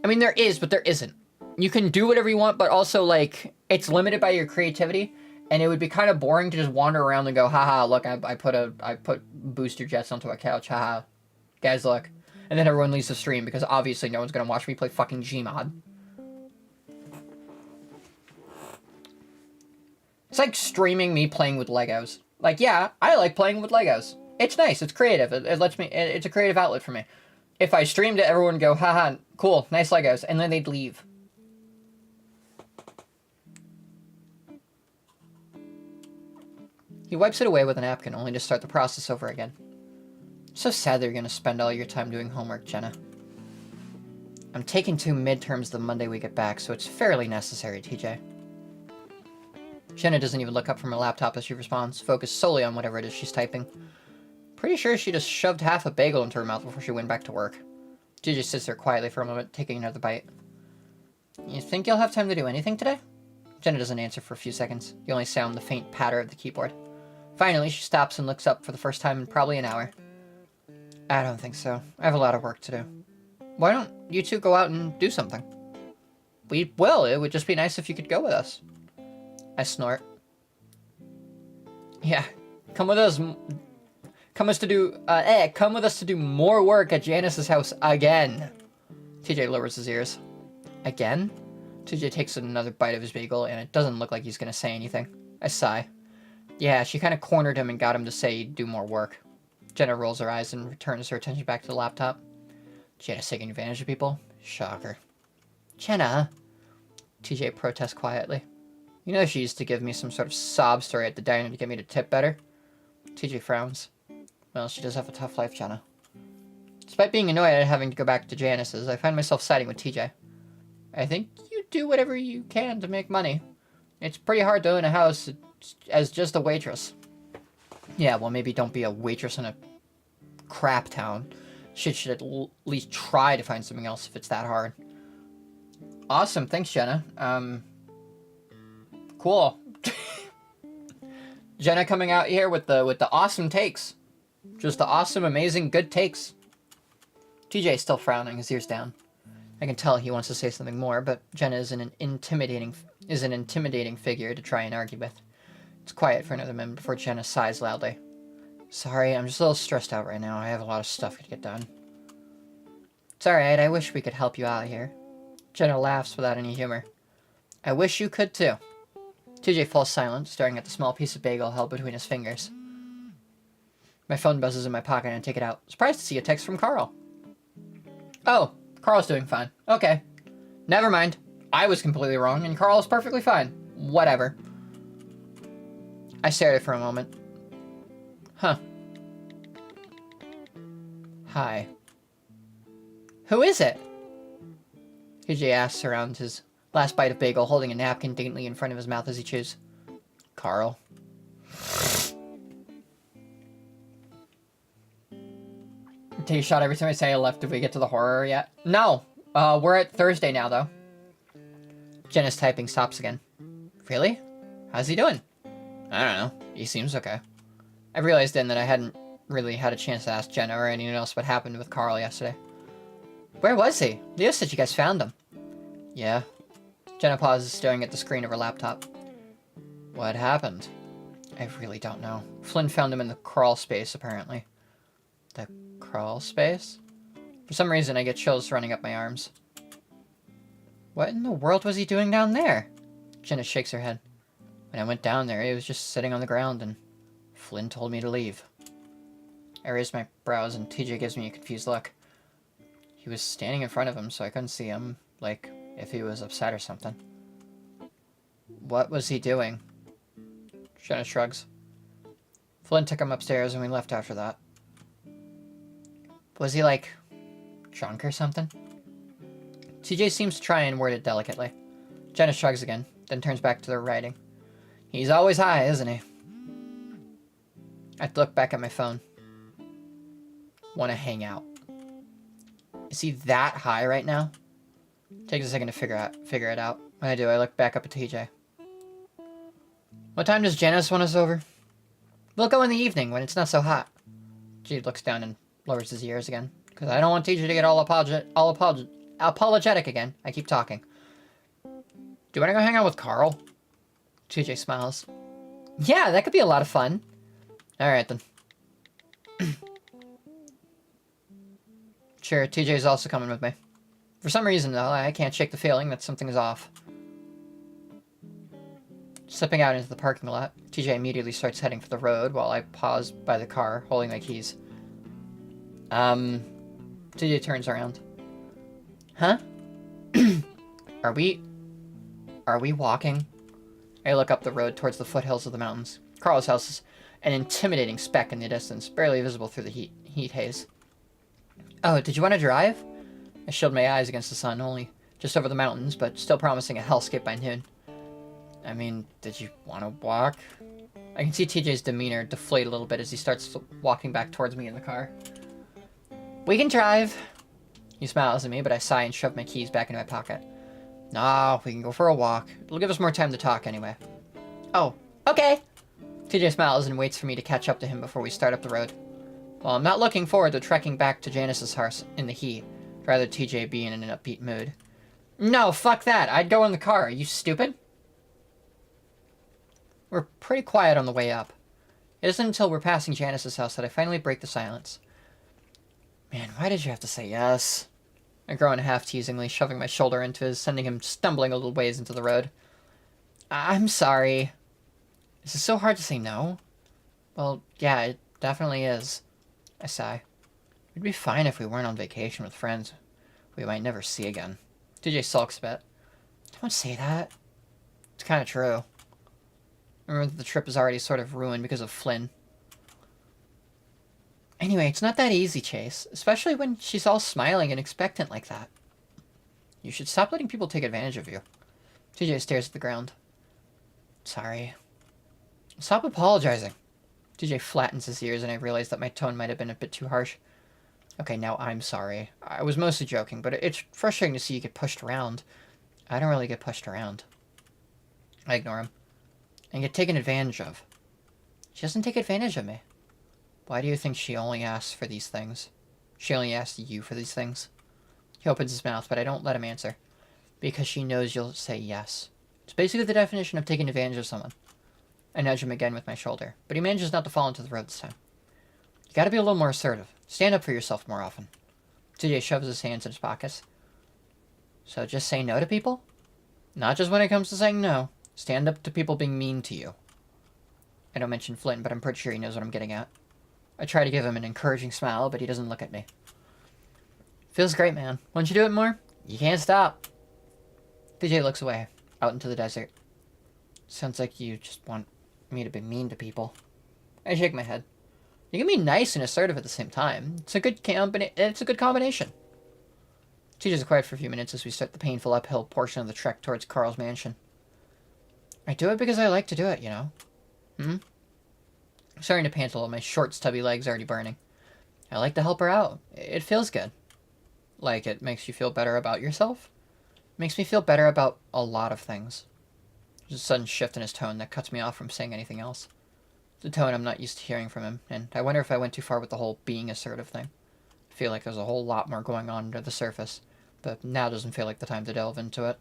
I mean, there is, but there isn't. You can do whatever you want, but also, like, it's limited by your creativity, and it would be kind of boring to just wander around and go, haha, look, I put booster jets onto a couch, haha. Guys, look. And then everyone leaves the stream, because obviously no one's gonna watch me play fucking Gmod. It's like streaming me playing with Legos. Like, yeah, I like playing with Legos. It's nice, it's creative, it lets me, it's a creative outlet for me. If I streamed it, everyone would go, haha, cool, nice Legos, and then they'd leave. He wipes it away with a napkin, only to start the process over again. So sad that you're gonna spend all your time doing homework, Jenna. I'm taking 2 midterms the Monday we get back, so it's fairly necessary, TJ. Jenna doesn't even look up from her laptop as she responds, focused solely on whatever it is she's typing. Pretty sure she just shoved half a bagel into her mouth before she went back to work. TJ sits there quietly for a moment, taking another bite. You think you'll have time to do anything today? Jenna doesn't answer for a few seconds. You only sound the faint patter of the keyboard. Finally, she stops and looks up for the first time in probably an hour. I don't think so. I have a lot of work to do. Why don't you two go out and do something? We will. It would just be nice if you could go with us. I snort. Yeah, come with us. Come with us to do more work at Janice's house again. TJ lowers his ears. Again? TJ takes another bite of his bagel, and it doesn't look like he's gonna say anything. I sigh. Yeah, she kind of cornered him and got him to say do more work. Jenna rolls her eyes and returns her attention back to the laptop. Jenna's taking advantage of people? Shocker. Jenna? TJ protests quietly. You know she used to give me some sort of sob story at the diner to get me to tip better? TJ frowns. Well, she does have a tough life, Jenna. Despite being annoyed at having to go back to Janice's, I find myself siding with TJ. I think you do whatever you can to make money. It's pretty hard to own a house as just a waitress. Yeah, well, maybe don't be a waitress in a crap town. Shit should at least try to find something else if it's that hard. Awesome, thanks, Jenna. Cool. Jenna coming out here with the awesome takes. Just the awesome, amazing, good takes. TJ is still frowning, his ears down. I can tell he wants to say something more, but Jenna is an intimidating figure to try and argue with. It's quiet for another minute before Jenna sighs loudly. Sorry, I'm just a little stressed out right now. I have a lot of stuff to get done. It's alright, I wish we could help you out here. Jenna laughs without any humor. I wish you could too. TJ falls silent, staring at the small piece of bagel held between his fingers. My phone buzzes in my pocket and I take it out. Surprised to see a text from Carl. Oh, Carl's doing fine. Okay. Never mind. I was completely wrong and Carl is perfectly fine. Whatever. I stare at it for a moment. Huh. Hi. Who is it? TJ asks around his last bite of bagel, holding a napkin daintily in front of his mouth as he chews. Carl. Take a shot every time I say I left. Did we get to the horror yet? No. We're at Thursday now, though. Jenna's typing stops again. Really? How's he doing? I don't know. He seems okay. I realized then that I hadn't really had a chance to ask Jenna or anyone else what happened with Carl yesterday. Where was he? Leo said you guys found him. Yeah. Jenna pauses, staring at the screen of her laptop. What happened? I really don't know. Flynn found him in the crawl space, apparently. The crawl space? For some reason, I get chills running up my arms. What in the world was he doing down there? Jenna shakes her head. When I went down there, he was just sitting on the ground, and Flynn told me to leave. I raise my brows, and TJ gives me a confused look. He was standing in front of him, so I couldn't see him, like if he was upset or something. What was he doing? Jenna shrugs. Flynn took him upstairs, and we left after that. Was he, like, drunk or something? TJ seems to try and word it delicately. Jenna shrugs again, then turns back to their writing. He's always high, isn't he? I look back at my phone. Want to hang out. Is he that high right now? Takes a second to figure it out. When I do, I look back up at TJ. What time does Janice want us over? We'll go in the evening when it's not so hot. She looks down and lowers his ears again. Because I don't want TJ to get all apologetic again. I keep talking. Do you want to go hang out with Carl? TJ smiles. Yeah, that could be a lot of fun. Alright then. Sure, TJ's also coming with me. For some reason, though, I can't shake the feeling that something is off. Stepping out into the parking lot, TJ immediately starts heading for the road while I pause by the car, holding my keys. TJ turns around. Huh? Are we walking? I look up the road towards the foothills of the mountains. Carl's house is an intimidating speck in the distance, barely visible through the heat haze. Oh, did you want to drive? I shield my eyes against the sun, only just over the mountains, but still promising a hellscape by noon. I mean, did you want to walk? I can see TJ's demeanor deflate a little bit as he starts walking back towards me in the car. We can drive. He smiles at me, but I sigh and shove my keys back into my pocket. No, we can go for a walk. It'll give us more time to talk anyway. Oh, okay. TJ smiles and waits for me to catch up to him before we start up the road. Well, I'm not looking forward to trekking back to Janice's house in the heat. I'd rather TJ be in an upbeat mood. No, fuck that. I'd go in the car. Are you stupid? We're pretty quiet on the way up. It isn't until we're passing Janice's house that I finally break the silence. Man, why did you have to say yes? I groan half teasingly, shoving my shoulder into his, sending him stumbling a little ways into the road. I'm sorry. Is it so hard to say no? Well, yeah, it definitely is. I sigh. It'd be fine if we weren't on vacation with friends we might never see again. TJ sulks a bit. Don't say that. It's kind of true. Remember that the trip is already sort of ruined because of Flynn. Anyway, it's not that easy, Chase. Especially when she's all smiling and expectant like that. You should stop letting people take advantage of you. TJ stares at the ground. Sorry. Stop apologizing. TJ flattens his ears and I realize that my tone might have been a bit too harsh. Okay, now I'm sorry. I was mostly joking, but it's frustrating to see you get pushed around. I don't really get pushed around. I ignore him. And get taken advantage of. She doesn't take advantage of me. Why do you think she only asks for these things? She only asks you for these things. He opens his mouth, but I don't let him answer. Because she knows you'll say yes. It's basically the definition of taking advantage of someone. I nudge him again with my shoulder, but he manages not to fall into the road this time. You gotta be a little more assertive. Stand up for yourself more often. TJ shoves his hands in his pockets. So just say no to people? Not just when it comes to saying no. Stand up to people being mean to you. I don't mention Flint, but I'm pretty sure he knows what I'm getting at. I try to give him an encouraging smile, but he doesn't look at me. Feels great, man. Once you do it more, you can't stop. TJ looks away, out into the desert. Sounds like you just want me to be mean to people. I shake my head. You can be nice and assertive at the same time. It's a good combination. TJ's quiet for a few minutes as we start the painful uphill portion of the trek towards Carl's mansion. I do it because I like to do it, you know? I'm starting to pant a little. My short, stubby legs already burning. I like to help her out. It feels good. Like it makes you feel better about yourself. It makes me feel better about a lot of things. There's a sudden shift in his tone that cuts me off from saying anything else. It's a tone I'm not used to hearing from him, and I wonder if I went too far with the whole being assertive thing. I feel like there's a whole lot more going on under the surface, but now doesn't feel like the time to delve into it.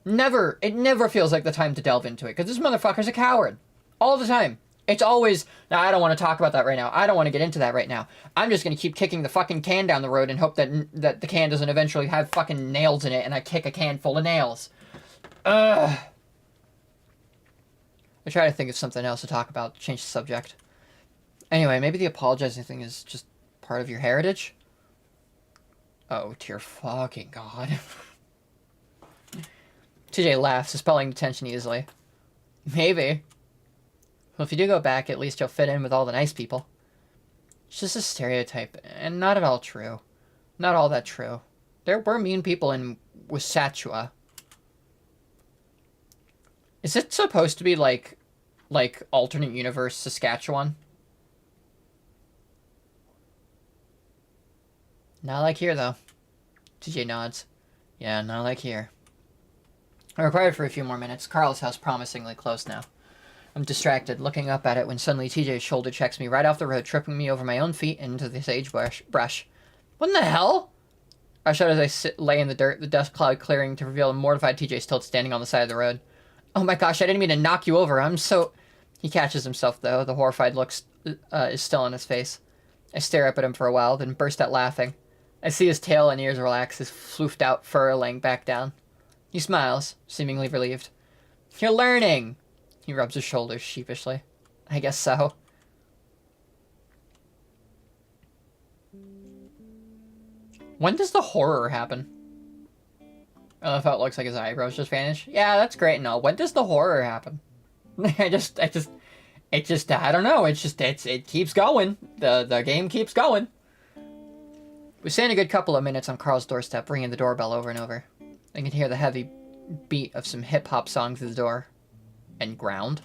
It never feels like the time to delve into it, because this motherfucker's a coward. All the time. It's always, nah, I don't want to talk about that right now. I don't want to get into that right now. I'm just going to keep kicking the fucking can down the road and hope that the can doesn't eventually have fucking nails in it and I kick a can full of nails. Ugh. I try to think of something else to talk about, change the subject. Anyway, maybe the apologizing thing is just part of your heritage? Oh, dear fucking God. TJ laughs, dispelling the tension easily. Maybe. Well, if you do go back, at least you'll fit in with all the nice people. It's just a stereotype, and not at all true. Not all that true. There were mean people in Wissatua. Is it supposed to be like alternate universe Saskatchewan? Not like here, though. TJ nods. Yeah, not like here. I were quiet for a few more minutes. Carl's house promisingly close now. I'm distracted, looking up at it when suddenly TJ's shoulder checks me right off the road, tripping me over my own feet into the sagebrush. What in the hell? I shout as I lay in the dirt, the dust cloud clearing to reveal a mortified TJ still standing on the side of the road. Oh my gosh, I didn't mean to knock you over. I'm so... He catches himself, though. The horrified look is still on his face. I stare up at him for a while, then burst out laughing. I see his tail and ears relax, his floofed out fur laying back down. He smiles, seemingly relieved. You're learning! He rubs his shoulders sheepishly. I guess so. When does the horror happen? I don't know if it looks like his eyebrows just vanished. Yeah, that's great and all. When does the horror happen? I don't know. It keeps going. The game keeps going. We stand a good couple of minutes on Carl's doorstep, ringing the doorbell over and over. I can hear the heavy beat of some hip-hop songs at the door. And ground.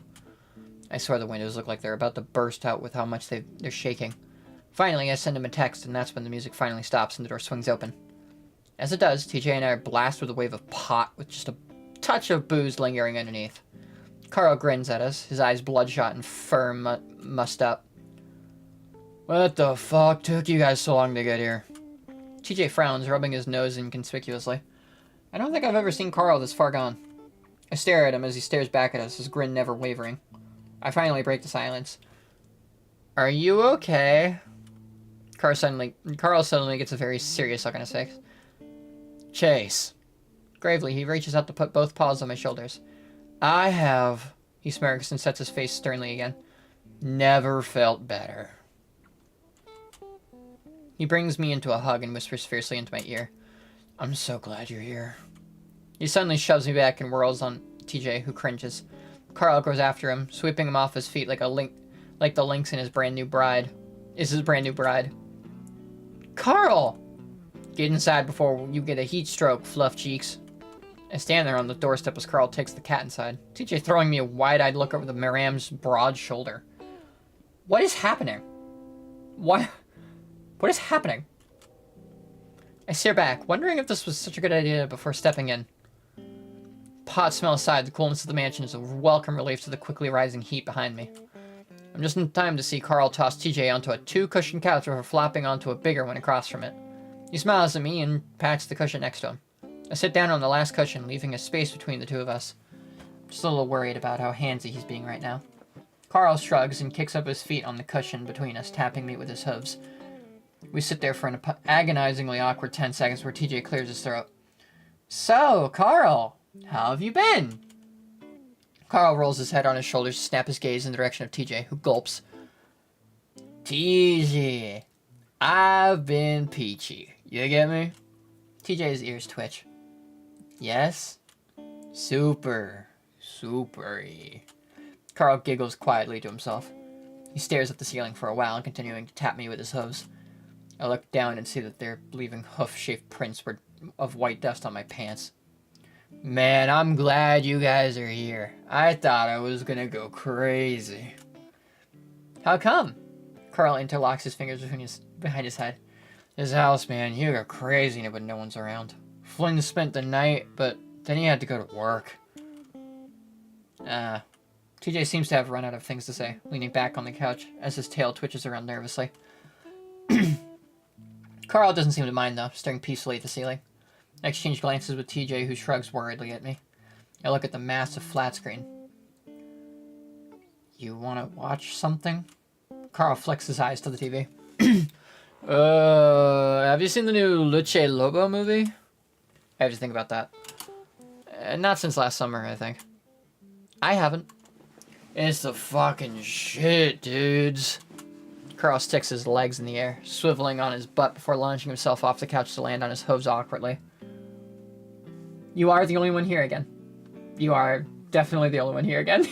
I swear the windows look like they're about to burst out with how much they're shaking. Finally, I send him a text, and that's when the music finally stops and the door swings open. As it does, TJ and I are blasted with a wave of pot with just a touch of booze lingering underneath. Carl grins at us, his eyes bloodshot and fur mussed up. What the fuck took you guys so long to get here? TJ frowns, rubbing his nose inconspicuously. I don't think I've ever seen Carl this far gone. I stare at him as he stares back at us, his grin never wavering. I finally break the silence. Are you okay? Carl suddenly gets a very serious look on his face. Chase. Gravely, he reaches out to put both paws on my shoulders. I have, he smirks and sets his face sternly again, never felt better. He brings me into a hug and whispers fiercely into my ear. I'm so glad you're here. He suddenly shoves me back and whirls on TJ, who cringes. Carl goes after him, sweeping him off his feet like the links in his brand new bride. Carl! Get inside before you get a heat stroke, fluff cheeks. I stand there on the doorstep as Carl takes the cat inside. TJ throwing me a wide-eyed look over the Miram's broad shoulder. What is happening? What is happening? I stare back, wondering if this was such a good idea before stepping in. Pot smell aside, the coolness of the mansion is a welcome relief to the quickly rising heat behind me. I'm just in time to see Carl toss TJ onto a 2-cushion couch before flopping onto a bigger one across from it. He smiles at me and pats the cushion next to him. I sit down on the last cushion, leaving a space between the two of us. Just a little worried about how handsy he's being right now. Carl shrugs and kicks up his feet on the cushion between us, tapping me with his hooves. We sit there for an agonizingly awkward 10 seconds where TJ clears his throat. So, Carl, how have you been? Carl rolls his head on his shoulders to snap his gaze in the direction of TJ, who gulps. TJ, I've been peachy. You get me? TJ's ears twitch. Yes? Super-y. Carl giggles quietly to himself. He stares at the ceiling for a while, continuing to tap me with his hooves. I look down and see that they're leaving hoof-shaped prints of white dust on my pants. Man, I'm glad you guys are here. I thought I was gonna go crazy. How come? Carl interlocks his fingers behind his head. This house, man, you go crazy when no one's around. Flynn spent the night, but then he had to go to work. TJ seems to have run out of things to say, leaning back on the couch as his tail twitches around nervously. Carl doesn't seem to mind, though, staring peacefully at the ceiling. I exchange glances with TJ, who shrugs worriedly at me. I look at the massive flat screen. You want to watch something? Carl flicks his eyes to the TV. Have you seen the new Luce Lobo movie? I have to think about that. Not since last summer, I think. I haven't. It's the fucking shit, dudes. Carl sticks his legs in the air, swiveling on his butt before launching himself off the couch to land on his hooves awkwardly. You are the only one here again. You are definitely the only one here again.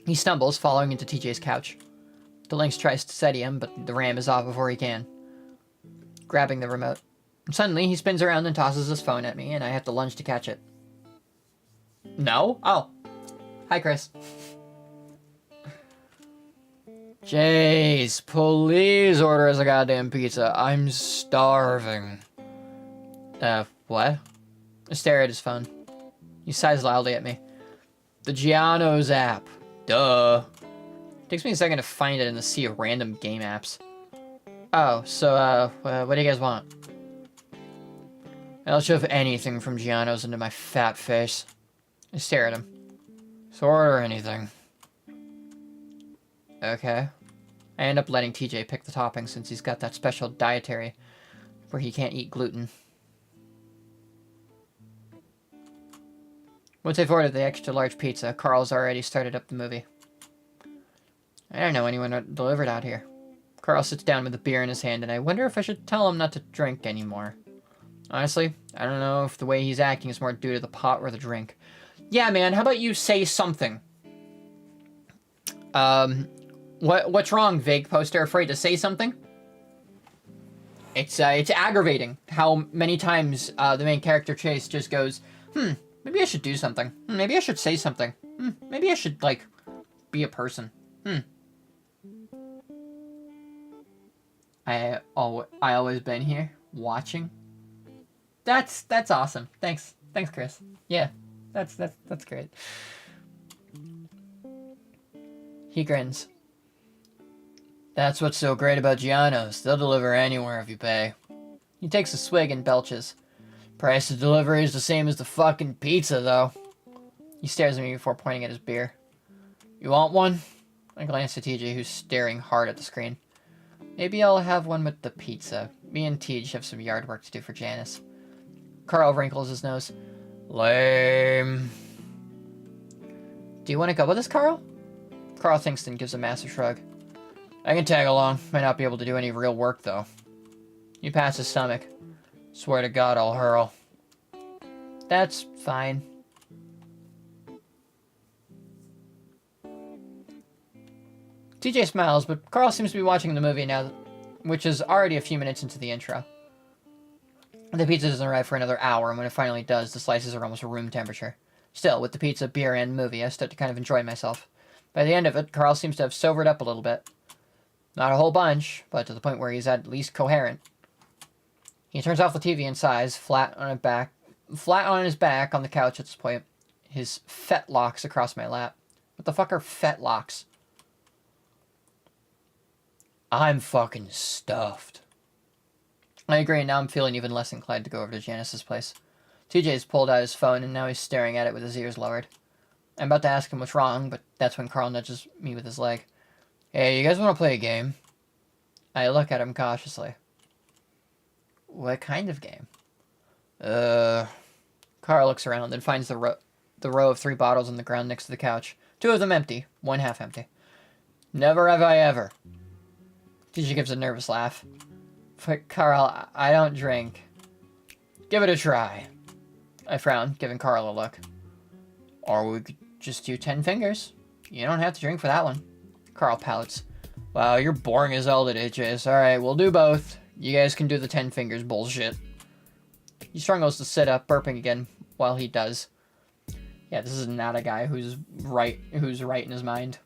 He stumbles, falling into TJ's couch. The Lynx tries to steady him, but the ram is off before he can. Grabbing the remote. Suddenly, he spins around and tosses his phone at me, and I have to lunge to catch it. No? Oh. Hi, Chris. Jace, please order us a goddamn pizza. I'm starving. What? I stare at his phone. He sighs loudly at me. The Giano's app. Duh. Takes me a second to find it in the sea of random game apps. Oh, so, what do you guys want? I'll shove anything from Giano's into my fat face. I stare at him. So order anything. Okay. I end up letting TJ pick the toppings since he's got that special dietary where he can't eat gluten. Once I've ordered the extra large pizza, Carl's already started up the movie. I don't know anyone delivered out here. Carl sits down with a beer in his hand, and I wonder if I should tell him not to drink anymore. Honestly, I don't know if the way he's acting is more due to the pot or the drink. Yeah, man, how about you say something? What's wrong, vague poster? Afraid to say something? It's aggravating how many times the main character Chase just goes, maybe I should do something. Maybe I should say something. Maybe I should, like, be a person. I always been here, watching. That's awesome. Thanks, Chris. Yeah, that's great. He grins. That's what's so great about Giano's. They'll deliver anywhere if you pay. He takes a swig and belches. Price of delivery is the same as the fucking pizza, though. He stares at me before pointing at his beer. You want one? I glance at TJ, who's staring hard at the screen. Maybe I'll have one with the pizza. Me and Tej have some yard work to do for Janice. Carl wrinkles his nose. Lame. Do you want to go with us, Carl? Carl thinks then gives a massive shrug. I can tag along. Might not be able to do any real work, though. He pats his stomach. Swear to God, I'll hurl. That's fine. TJ smiles, but Carl seems to be watching the movie now, which is already a few minutes into the intro. The pizza doesn't arrive for another hour, and when it finally does, the slices are almost room temperature. Still, with the pizza, beer, and movie, I start to kind of enjoy myself. By the end of it, Carl seems to have sobered up a little bit. Not a whole bunch, but to the point where he's at least coherent. He turns off the TV and sighs, flat on his back on the couch at this point. his fetlocks across my lap. What the fuck are fetlocks? I'm fucking stuffed. I agree, now I'm feeling even less inclined to go over to Janice's place. TJ's pulled out his phone, and now he's staring at it with his ears lowered. I'm about to ask him what's wrong, but that's when Carl nudges me with his leg. Hey, you guys want to play a game? I look at him cautiously. What kind of game? Carl looks around and finds the row of 3 bottles on the ground next to the couch. 2 of them empty, 1 half empty. Never have I ever. TJ gives a nervous laugh. But Carl, I don't drink. Give it a try. I frown, giving Carl a look. Or we could just do 10 fingers. You don't have to drink for that one. Carl pouts. Wow, you're boring as hell today, Chase. Alright, we'll do both. You guys can do the 10 fingers bullshit. He struggles to sit up, burping again while he does. Yeah, this is not a guy who's right in his mind.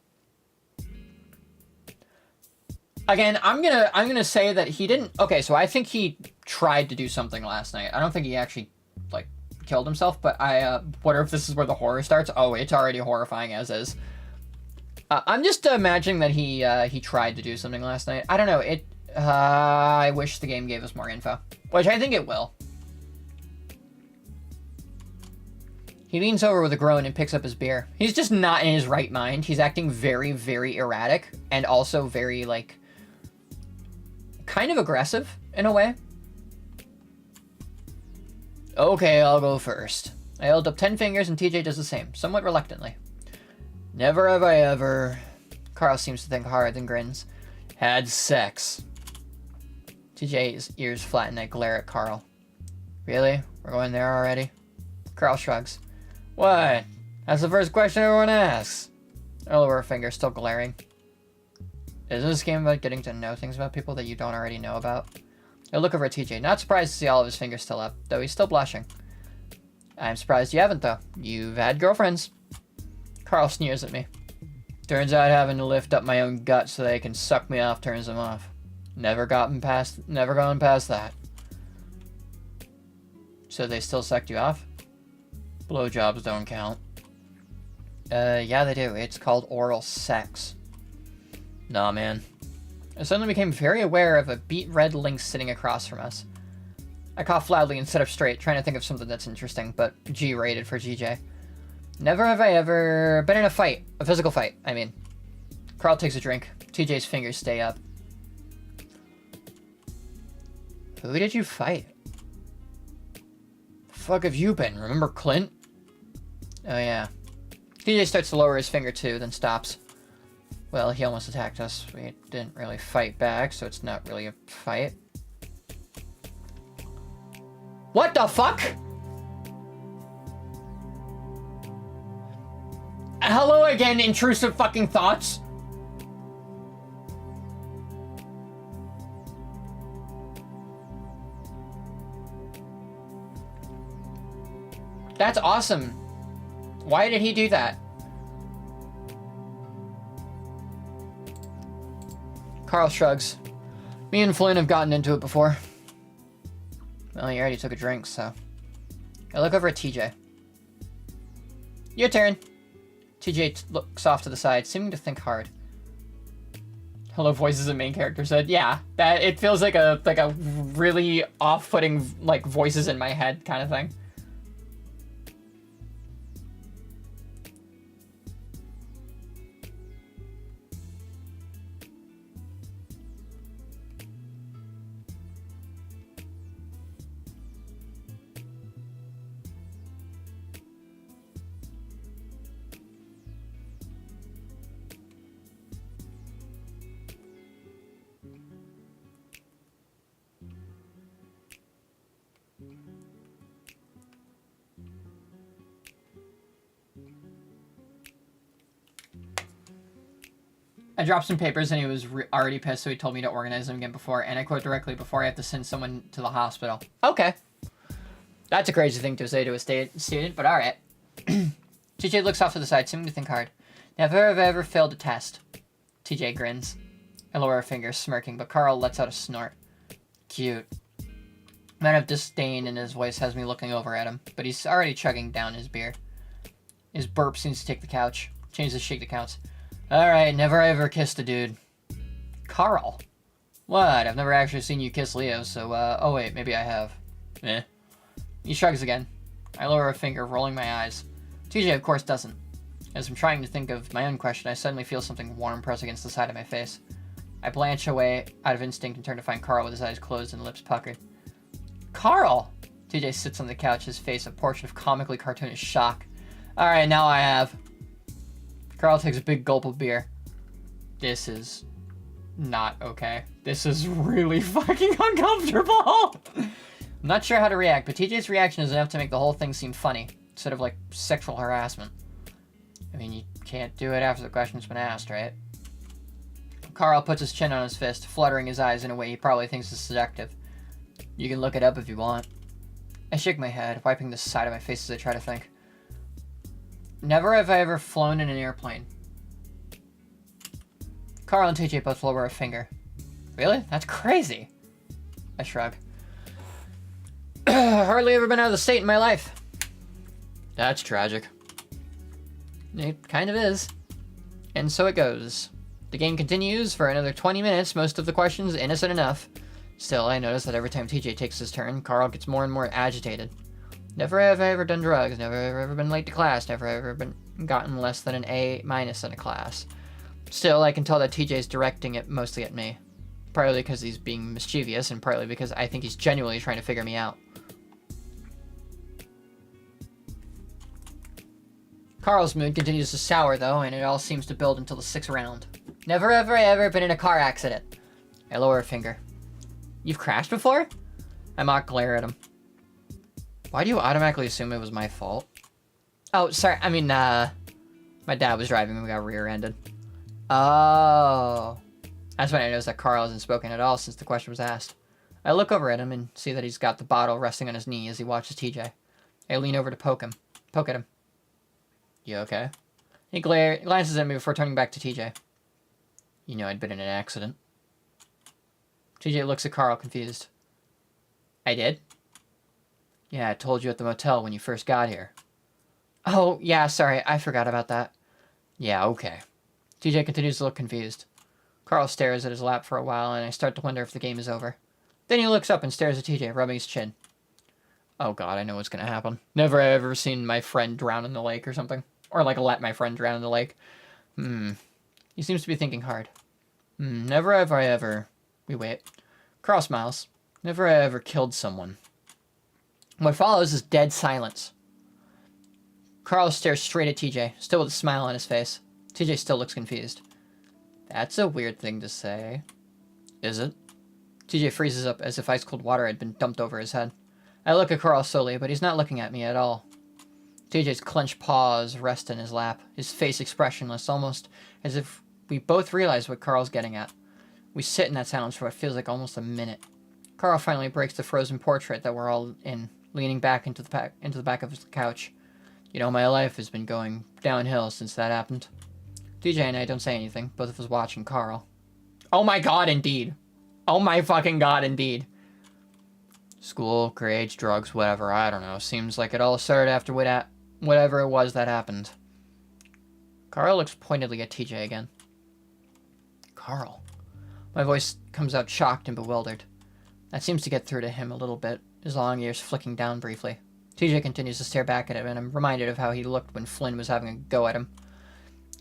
Again, I'm gonna say that he didn't. Okay, so I think he tried to do something last night. I don't think he actually like killed himself, but I wonder if this is where the horror starts. Oh, it's already horrifying as is. I'm just imagining that he tried to do something last night. I don't know. I wish the game gave us more info, which I think it will. He leans over with a groan and picks up his beer. He's just not in his right mind. He's acting very, very erratic and also very, like, kind of aggressive in a way. Okay, I'll go first. I held up 10 fingers and TJ does the same, somewhat reluctantly. Never have I ever... Carl seems to think hard, then grins. Had sex. TJ's ears flatten. I glare at Carl. Really? We're going there already? Carl shrugs. What? That's the first question everyone asks. I lower her finger, still glaring. Is this game about getting to know things about people that you don't already know about? I look over at TJ, not surprised to see all of his fingers still up, though he's still blushing. I'm surprised you haven't, though. You've had girlfriends. Carl sneers at me. Turns out having to lift up my own gut so they can suck me off turns them off. Never gone past that. So they still sucked you off? Blowjobs don't count. Yeah they do. It's called oral sex. Nah, man. I suddenly became very aware of a beet red lynx sitting across from us. I coughed loudly and sat up straight, trying to think of something that's interesting, but G-rated for GJ. Never have I ever been in a fight. A physical fight, I mean. Carl takes a drink. TJ's fingers stay up. Who did you fight? The fuck have you been? Remember Clint? Oh yeah. TJ starts to lower his finger too, then stops. Well, he almost attacked us. We didn't really fight back, so it's not really a fight. What the fuck? Hello again, intrusive fucking thoughts. That's awesome. Why did he do that? Carl shrugs. Me and Flynn have gotten into it before. Well, he already took a drink, so... I look over at TJ. Your turn. TJ looks off to the side, seeming to think hard. Hello, voices the main character said. Yeah, that it feels like a really off-putting like voices in my head kind of thing. I dropped some papers and he was already pissed, so he told me to organize them again before, and I quote directly, before I have to send someone to the hospital. Okay. That's a crazy thing to say to a student, but alright. TJ looks off to the side, seeming to think hard. Never have I ever failed a test. TJ grins. I lower her finger, smirking, but Carl lets out a snort. Cute. A amount of disdain in his voice has me looking over at him, but he's already chugging down his beer. His burp seems to take the couch. Change the shake that counts. Alright, never ever kissed a dude. Carl. What? I've never actually seen you kiss Leo, so, oh wait, maybe I have. Eh. He shrugs again. I lower a finger, rolling my eyes. TJ, of course, doesn't. As I'm trying to think of my own question, I suddenly feel something warm press against the side of my face. I blanch away out of instinct and turn to find Carl with his eyes closed and lips puckered. Carl! TJ sits on the couch, his face a portrait of comically cartoonish shock. Alright, now I have. Carl takes a big gulp of beer. This is not okay. This is really fucking uncomfortable! I'm not sure how to react, but TJ's reaction is enough to make the whole thing seem funny, instead of like sexual harassment. I mean, you can't do it after the question's been asked, right? Carl puts his chin on his fist, fluttering his eyes in a way he probably thinks is seductive. You can look it up if you want. I shake my head, wiping the side of my face as I try to think. Never have I ever flown in an airplane. Carl and TJ both lower a finger. Really? That's crazy. I shrug. Hardly ever been out of the state in my life. That's tragic. It kind of is. And so it goes. The game continues for another 20 minutes, most of the questions innocent enough. Still, I notice that every time TJ takes his turn, Carl gets more and more agitated. Never have I ever done drugs, never have I ever been late to class, never have I ever gotten less than an A- in a class. Still, I can tell that TJ's directing it mostly at me. Partly because he's being mischievous, and partly because I think he's genuinely trying to figure me out. Carl's mood continues to sour, though, and it all seems to build until the 6th round. Never have I ever been in a car accident. I lower a finger. You've crashed before? I mock glare at him. Why do you automatically assume it was my fault? Oh, sorry, I mean, my dad was driving and we got rear-ended. Oh. That's when I noticed that Carl hasn't spoken at all since the question was asked. I look over at him and see that he's got the bottle resting on his knee as he watches TJ. I lean over to poke at him. You okay? He glances at me before turning back to TJ. You know I'd been in an accident. TJ looks at Carl, confused. I did? Yeah, I told you at the motel when you first got here. Oh, yeah, sorry, I forgot about that. Yeah, okay. TJ continues to look confused. Carl stares at his lap for a while, and I start to wonder if the game is over. Then he looks up and stares at TJ, rubbing his chin. Oh god, I know what's gonna happen. Never have I ever seen my friend drown in the lake or something. Or, like, let my friend drown in the lake. He seems to be thinking hard. Never have I ever... We wait. Carl smiles. Never have I ever killed someone. What follows is dead silence. Carl stares straight at TJ, still with a smile on his face. TJ still looks confused. That's a weird thing to say. Is it? TJ freezes up as if ice-cold water had been dumped over his head. I look at Carl slowly, but he's not looking at me at all. TJ's clenched paws rest in his lap, his face expressionless, almost as if we both realize what Carl's getting at. We sit in that silence for what feels like almost a minute. Carl finally breaks the frozen portrait that we're all in, leaning back into the back of his couch. You know, my life has been going downhill since that happened. TJ and I don't say anything, both of us watching Carl. Oh my god, indeed. Oh my fucking god, indeed. School, grades, drugs, whatever, I don't know. Seems like it all started after whatever it was that happened. Carl looks pointedly at TJ again. Carl. My voice comes out shocked and bewildered. That seems to get through to him a little bit, his long ears flicking down briefly. TJ continues to stare back at him, and I'm reminded of how he looked when Flynn was having a go at him.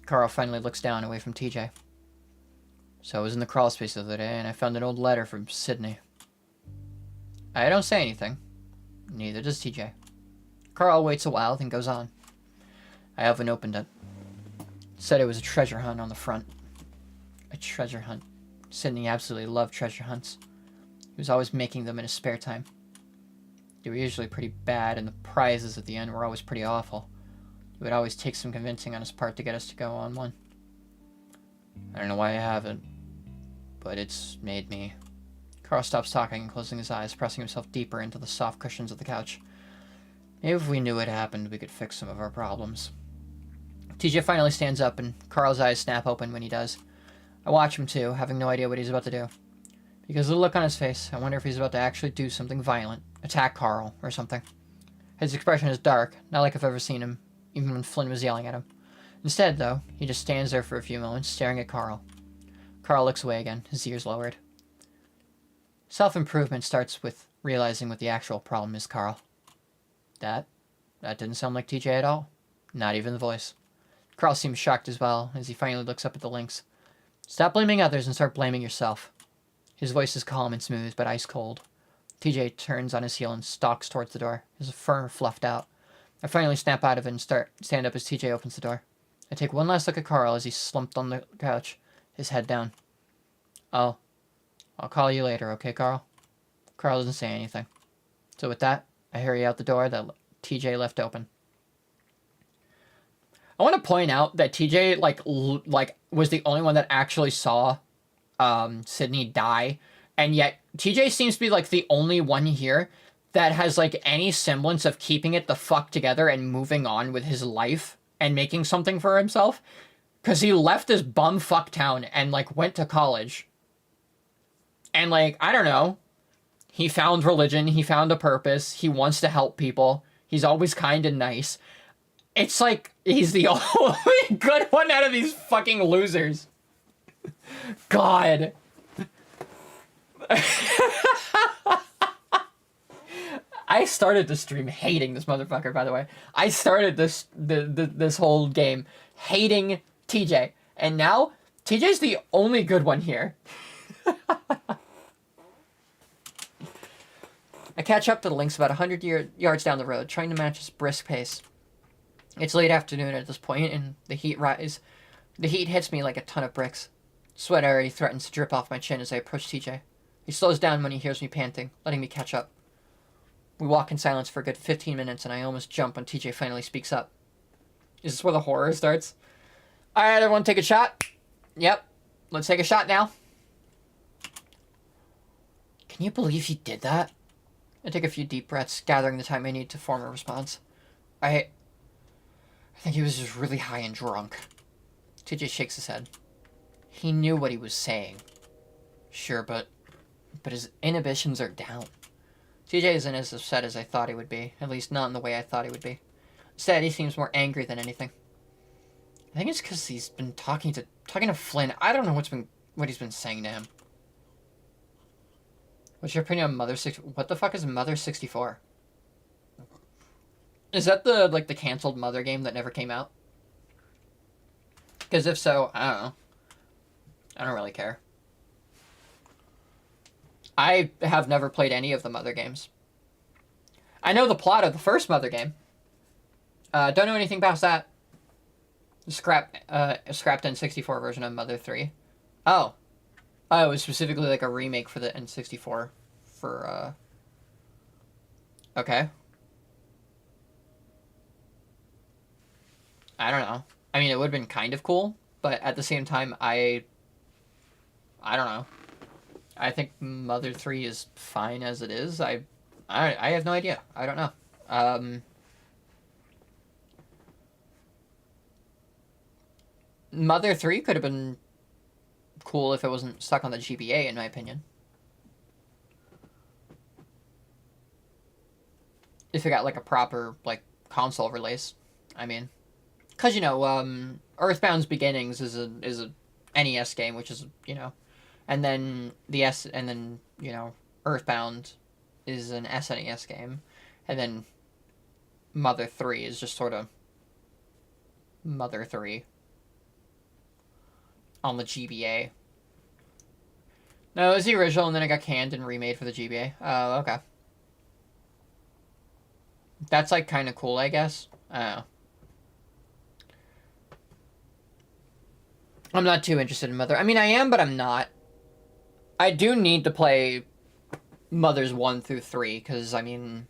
Carl finally looks down, away from TJ. So I was in the crawl space the other day, and I found an old letter from Sydney. I don't say anything. Neither does TJ. Carl waits a while, then goes on. I haven't opened it. It said it was a treasure hunt on the front. A treasure hunt. Sydney absolutely loved treasure hunts. He was always making them in his spare time. They were usually pretty bad, and the prizes at the end were always pretty awful. It would always take some convincing on his part to get us to go on one. I don't know why I haven't, but it's made me... Carl stops talking and closing his eyes, pressing himself deeper into the soft cushions of the couch. Maybe if we knew it happened, we could fix some of our problems. TJ finally stands up, and Carl's eyes snap open when he does. I watch him too, having no idea what he's about to do. Because of the look on his face, I wonder if he's about to actually do something violent. Attack Carl, or something. His expression is dark, not like I've ever seen him even when Flynn was yelling at him. Instead, though, he just stands there for a few moments, staring at Carl. Carl looks away again, his ears lowered. Self-improvement starts with realizing what the actual problem is, Carl. That didn't sound like TJ at all. Not even the voice. Carl seems shocked as well, as he finally looks up at the links. Stop blaming others and start blaming yourself. His voice is calm and smooth, but ice cold. TJ turns on his heel and stalks towards the door, his fur fluffed out. I finally snap out of it and stand up as TJ opens the door. I take one last look at Carl as he slumped on the couch, his head down. I'll call you later, okay, Carl? Carl doesn't say anything. So with that, I hurry out the door that TJ left open. I want to point out that TJ was the only one that actually saw Sydney die, and yet TJ seems to be like the only one here that has like any semblance of keeping it the fuck together and moving on with his life and making something for himself, because he left this bumfuck town and like went to college, and like, I don't know, he found religion, he found a purpose, he wants to help people, he's always kind and nice. It's like he's the only good one out of these fucking losers. God. I started the stream hating this motherfucker, by the way. I started this whole game hating TJ. And now, TJ's the only good one here. I catch up to the links about 100 yards down the road, trying to match his brisk pace. It's late afternoon at this point, and the heat hits me like a ton of bricks. Sweat already threatens to drip off my chin as I approach TJ. He slows down when he hears me panting, letting me catch up. We walk in silence for a good 15 minutes, and I almost jump when TJ finally speaks up. Is this where the horror starts? Alright, everyone, take a shot. Yep, let's take a shot now. Can you believe he did that? I take a few deep breaths, gathering the time I need to form a response. I think he was just really high and drunk. TJ shakes his head. He knew what he was saying. Sure, but his inhibitions are down. TJ isn't as upset as I thought he would be, at least not in the way I thought he would be. Instead, he seems more angry than anything. I think it's because he's been talking to Flynn. I don't know what he's been saying to him. What's your opinion on Mother 6? What the fuck is Mother 64? Is that the canceled Mother game that never came out? Because if so, I don't know. I don't really care. I have never played any of the Mother games. I know the plot of the first Mother game. Don't know anything past that. Scrapped N64 version of Mother 3. Oh. Oh, it was specifically like a remake for the N64 for, okay. I don't know. I mean, it would have been kind of cool, but at the same time, I don't know. I think Mother 3 is fine as it is. I have no idea. I don't know. Mother 3 could have been cool if it wasn't stuck on the GBA, in my opinion. If it got like a proper like console release, I mean, because you know, Earthbound's Beginnings is a NES game, which is, you know, and then you know, Earthbound is an SNES game, and then Mother 3 is just sort of Mother 3 on the GBA. No, it was the original, and then it got canned and remade for the GBA. Oh, okay. That's, like, kind of cool, I guess. I don't know. I'm not too interested in Mother. I mean, I am, but I'm not. I do need to play Mothers 1 through 3, because, I mean,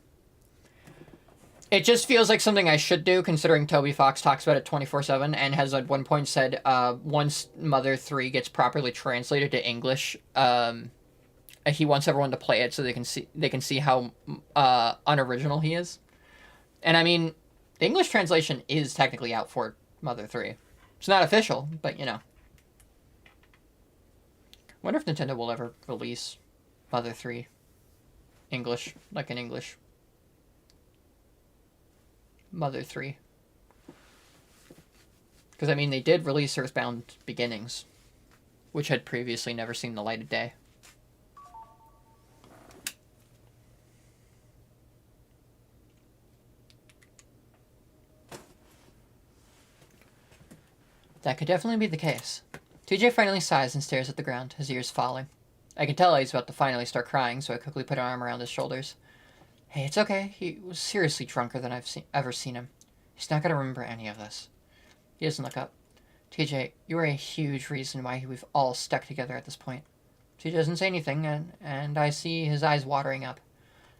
it just feels like something I should do, considering Toby Fox talks about it 24/7, and has at one point said, once Mother 3 gets properly translated to English, he wants everyone to play it so they can see how unoriginal he is. And I mean, the English translation is technically out for Mother 3. It's not official, but you know. I wonder if Nintendo will ever release Mother 3 English, like in English. Mother 3. Because, I mean, they did release Earthbound Beginnings, which had previously never seen the light of day. That could definitely be the case. TJ finally sighs and stares at the ground, his ears falling. I can tell he's about to finally start crying, so I quickly put an arm around his shoulders. Hey, it's okay. He was seriously drunker than I've ever seen him. He's not going to remember any of this. He doesn't look up. TJ, you are a huge reason why we've all stuck together at this point. TJ doesn't say anything, and I see his eyes watering up.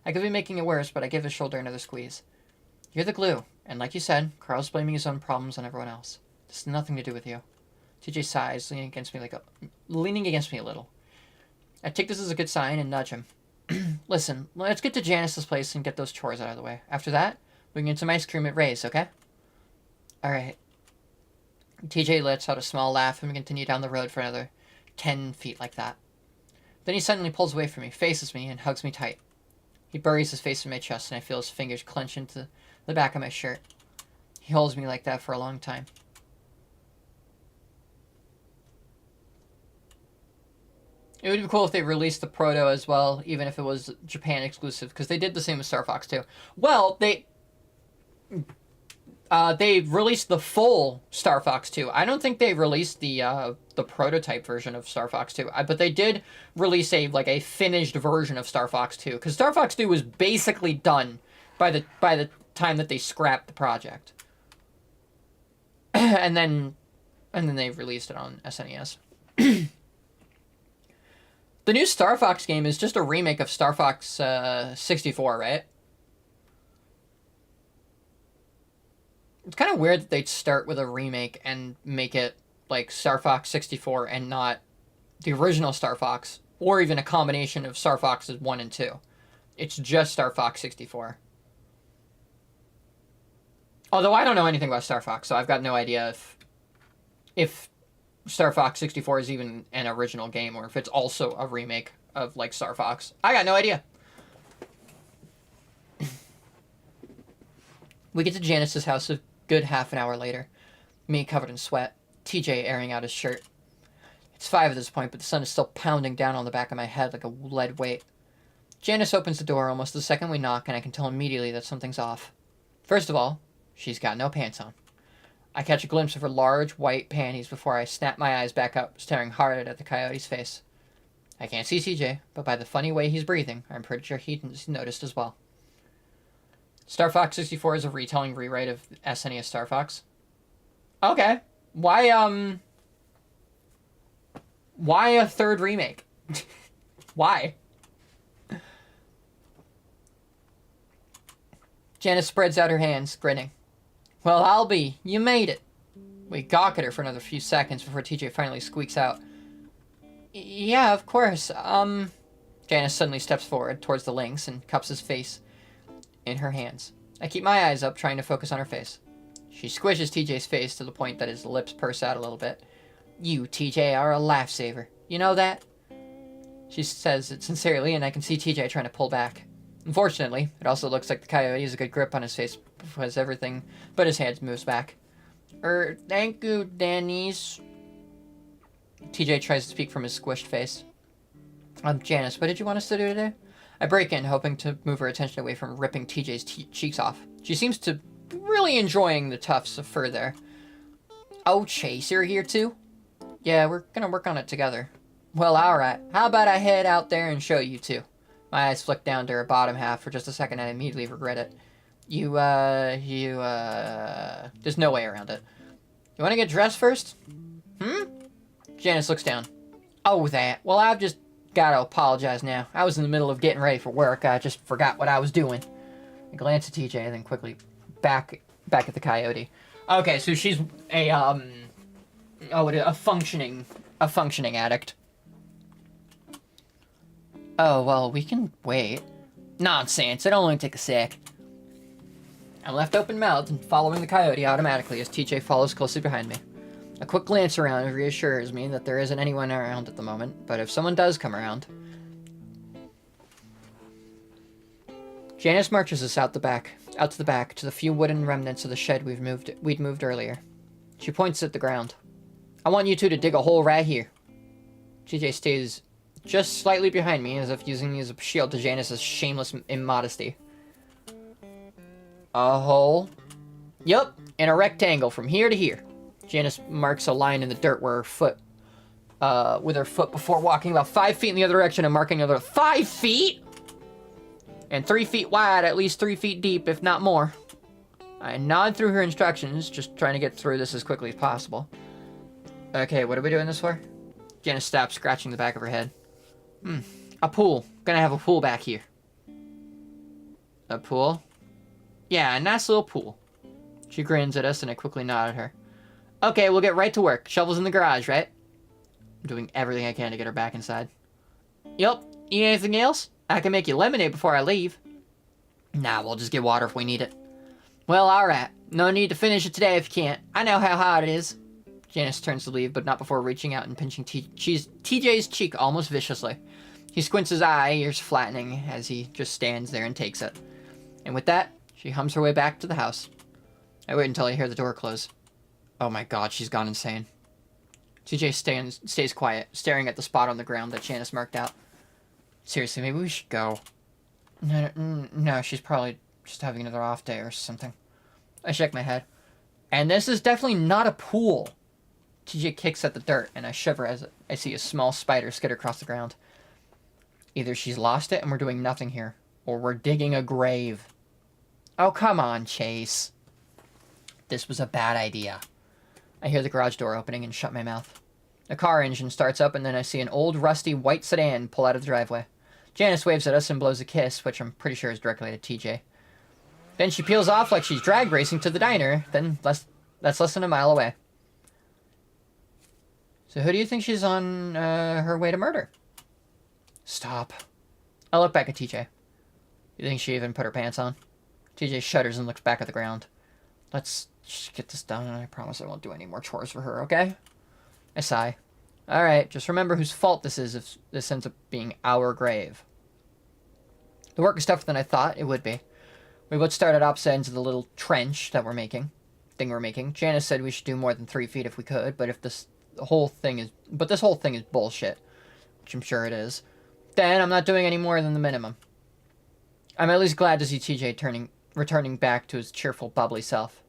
I could be making it worse, but I give his shoulder another squeeze. You're the glue, and like you said, Carl's blaming his own problems on everyone else. This has nothing to do with you. TJ sighs, leaning against me a little. I take this as a good sign and nudge him. Listen, let's get to Janice's place and get those chores out of the way. After that, we can get some ice cream at Ray's, okay? Alright. TJ lets out a small laugh and we continue down the road for another 10 feet like that. Then he suddenly pulls away from me, faces me, and hugs me tight. He buries his face in my chest and I feel his fingers clench into the back of my shirt. He holds me like that for a long time. It would be cool if they released the Proto as well, even if it was Japan exclusive, because they did the same with Star Fox 2. Well, they released the full Star Fox 2. I don't think they released the prototype version of Star Fox 2, but they did release a finished version of Star Fox 2, because Star Fox 2 was basically done by the time that they scrapped the project, and then they released it on SNES. The new Star Fox game is just a remake of Star Fox 64, right? It's kind of weird that they'd start with a remake and make it like Star Fox 64 and not the original Star Fox, or even a combination of Star Foxes 1 and 2. It's just Star Fox 64. Although I don't know anything about Star Fox, so I've got no idea if Star Fox 64 is even an original game, or if it's also a remake of, like, Star Fox. I got no idea. We get to Janice's house a good half an hour later. Me covered in sweat, TJ airing out his shirt. It's 5 at this point, but the sun is still pounding down on the back of my head like a lead weight. Janice opens the door almost the second we knock, and I can tell immediately that something's off. First of all, she's got no pants on. I catch a glimpse of her large, white panties before I snap my eyes back up, staring hard at the coyote's face. I can't see TJ, but by the funny way he's breathing, I'm pretty sure he's noticed as well. Star Fox 64 is a retelling rewrite of SNES Star Fox. Okay. Why a third remake? Why? Janice spreads out her hands, grinning. Well, I'll be. You made it. We gawk at her for another few seconds before TJ finally squeaks out. Yeah, of course. Janice suddenly steps forward towards the lynx and cups his face in her hands. I keep my eyes up, trying to focus on her face. She squishes TJ's face to the point that his lips purse out a little bit. You, TJ, are a lifesaver. You know that? She says it sincerely, and I can see TJ trying to pull back. Unfortunately, it also looks like the coyote has a good grip on his face because everything but his hands moves back. Thank you, Denise. TJ tries to speak from his squished face. Janice, what did you want us to do today? I break in, hoping to move her attention away from ripping TJ's cheeks off. She seems to be really enjoying the tufts of fur there. Oh, Chase, you're here too? Yeah, we're gonna work on it together. Well, alright. How about I head out there and show you two? My eyes flick down to her bottom half for just a second and I immediately regret it. There's no way around it. You want to get dressed first? Janice looks down. Oh, that. Well, I've just got to apologize now. I was in the middle of getting ready for work. I just forgot what I was doing. I glance at TJ and then quickly back at the coyote. Okay, so she's a functioning addict. Oh, well, we can wait. Nonsense, it'll only take a sec. I'm left open-mouthed and following the coyote automatically as TJ follows closely behind me. A quick glance around reassures me that there isn't anyone around at the moment, but if someone does come around... Janice marches us out to the back, to the few wooden remnants of the shed we'd moved earlier. She points at the ground. I want you two to dig a hole right here. TJ stays just slightly behind me, as if using me as a shield to Janice's shameless immodesty. A hole? Yup, in a rectangle from here to here. Janice marks a line in the dirt where her foot, with her foot before walking about 5 feet in the other direction and marking another 5 feet? And 3 feet wide, at least 3 feet deep, if not more. I nod through her instructions, just trying to get through this as quickly as possible. Okay, what are we doing this for? Janice stops, scratching the back of her head. A pool. Gonna have a pool back here. A pool? Yeah, a nice little pool. She grins at us, and I quickly nod at her. Okay, we'll get right to work. Shovels in the garage, right? I'm doing everything I can to get her back inside. Yup. Need anything else? I can make you lemonade before I leave. Nah, we'll just get water if we need it. Well, alright. No need to finish it today if you can't. I know how hot it is. Janice turns to leave, but not before reaching out and pinching TJ's cheek almost viciously. He squints his eye, ears flattening, as he just stands there and takes it. And with that, she hums her way back to the house. I wait until I hear the door close. Oh my god, she's gone insane. TJ stays quiet, staring at the spot on the ground that Janice marked out. Seriously, maybe we should go. No, she's probably just having another off day or something. I shake my head. And this is definitely not a pool. TJ kicks at the dirt, and I shiver as I see a small spider skitter across the ground. Either she's lost it and we're doing nothing here, or we're digging a grave. Oh, come on, Chase. This was a bad idea. I hear the garage door opening and shut my mouth. A car engine starts up, and then I see an old, rusty, white sedan pull out of the driveway. Janice waves at us and blows a kiss, which I'm pretty sure is directly at TJ. Then she peels off like she's drag racing to the diner, that's less than a mile away. So who do you think she's on her way to murder? Stop. I look back at TJ. You think she even put her pants on? TJ shudders and looks back at the ground. Let's just get this done, and I promise I won't do any more chores for her, okay? I sigh. Alright, just remember whose fault this is if this ends up being our grave. The work is tougher than I thought it would be. We both start at opposite ends of the little trench that we're making. Janice said we should do more than 3 feet if we could, but if this whole thing is bullshit, which I'm sure it is, then I'm not doing any more than the minimum. I'm at least glad to see TJ returning back to his cheerful, bubbly self.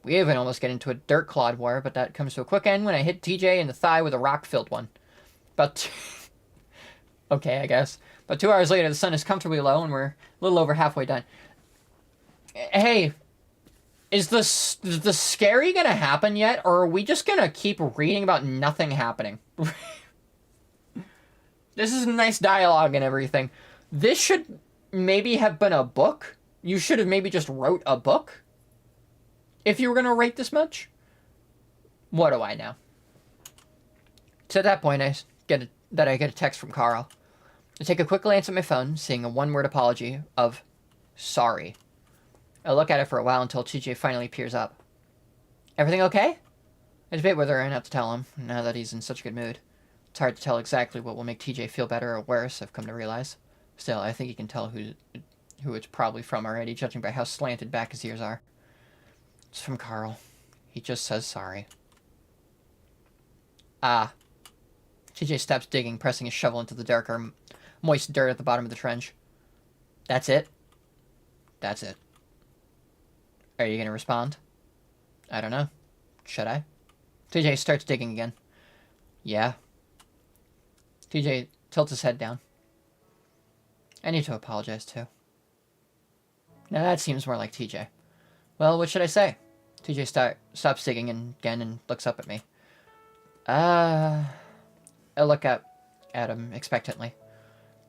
We even almost get into a dirt clod war, but that comes to a quick end when I hit TJ in the thigh with a rock-filled one. Okay, I guess. But 2 hours later, the sun is comfortably low, and we're a little over halfway done. Hey, is the scary gonna happen yet, or are we just gonna keep reading about nothing happening? This is nice dialogue and everything. This should maybe have been a book. You should have maybe just wrote a book. If you were gonna rate this much. What do I know? So at that point, I get a text from Carl. I take a quick glance at my phone, seeing a one-word apology of sorry. I look at it for a while until TJ finally peers up. Everything okay? I debate whether I have to tell him, now that he's in such a good mood. It's hard to tell exactly what will make TJ feel better or worse, I've come to realize. Still, I think he can tell who it's probably from already, judging by how slanted back his ears are. It's from Carl. He just says sorry. Ah. TJ stops digging, pressing his shovel into the darker, moist dirt at the bottom of the trench. That's it? That's it. Are you gonna respond? I don't know. Should I? TJ starts digging again. Yeah. TJ tilts his head down. I need to apologize too. Now that seems more like TJ. Well, what should I say? TJ stops digging again and looks up at me. I look up at him expectantly.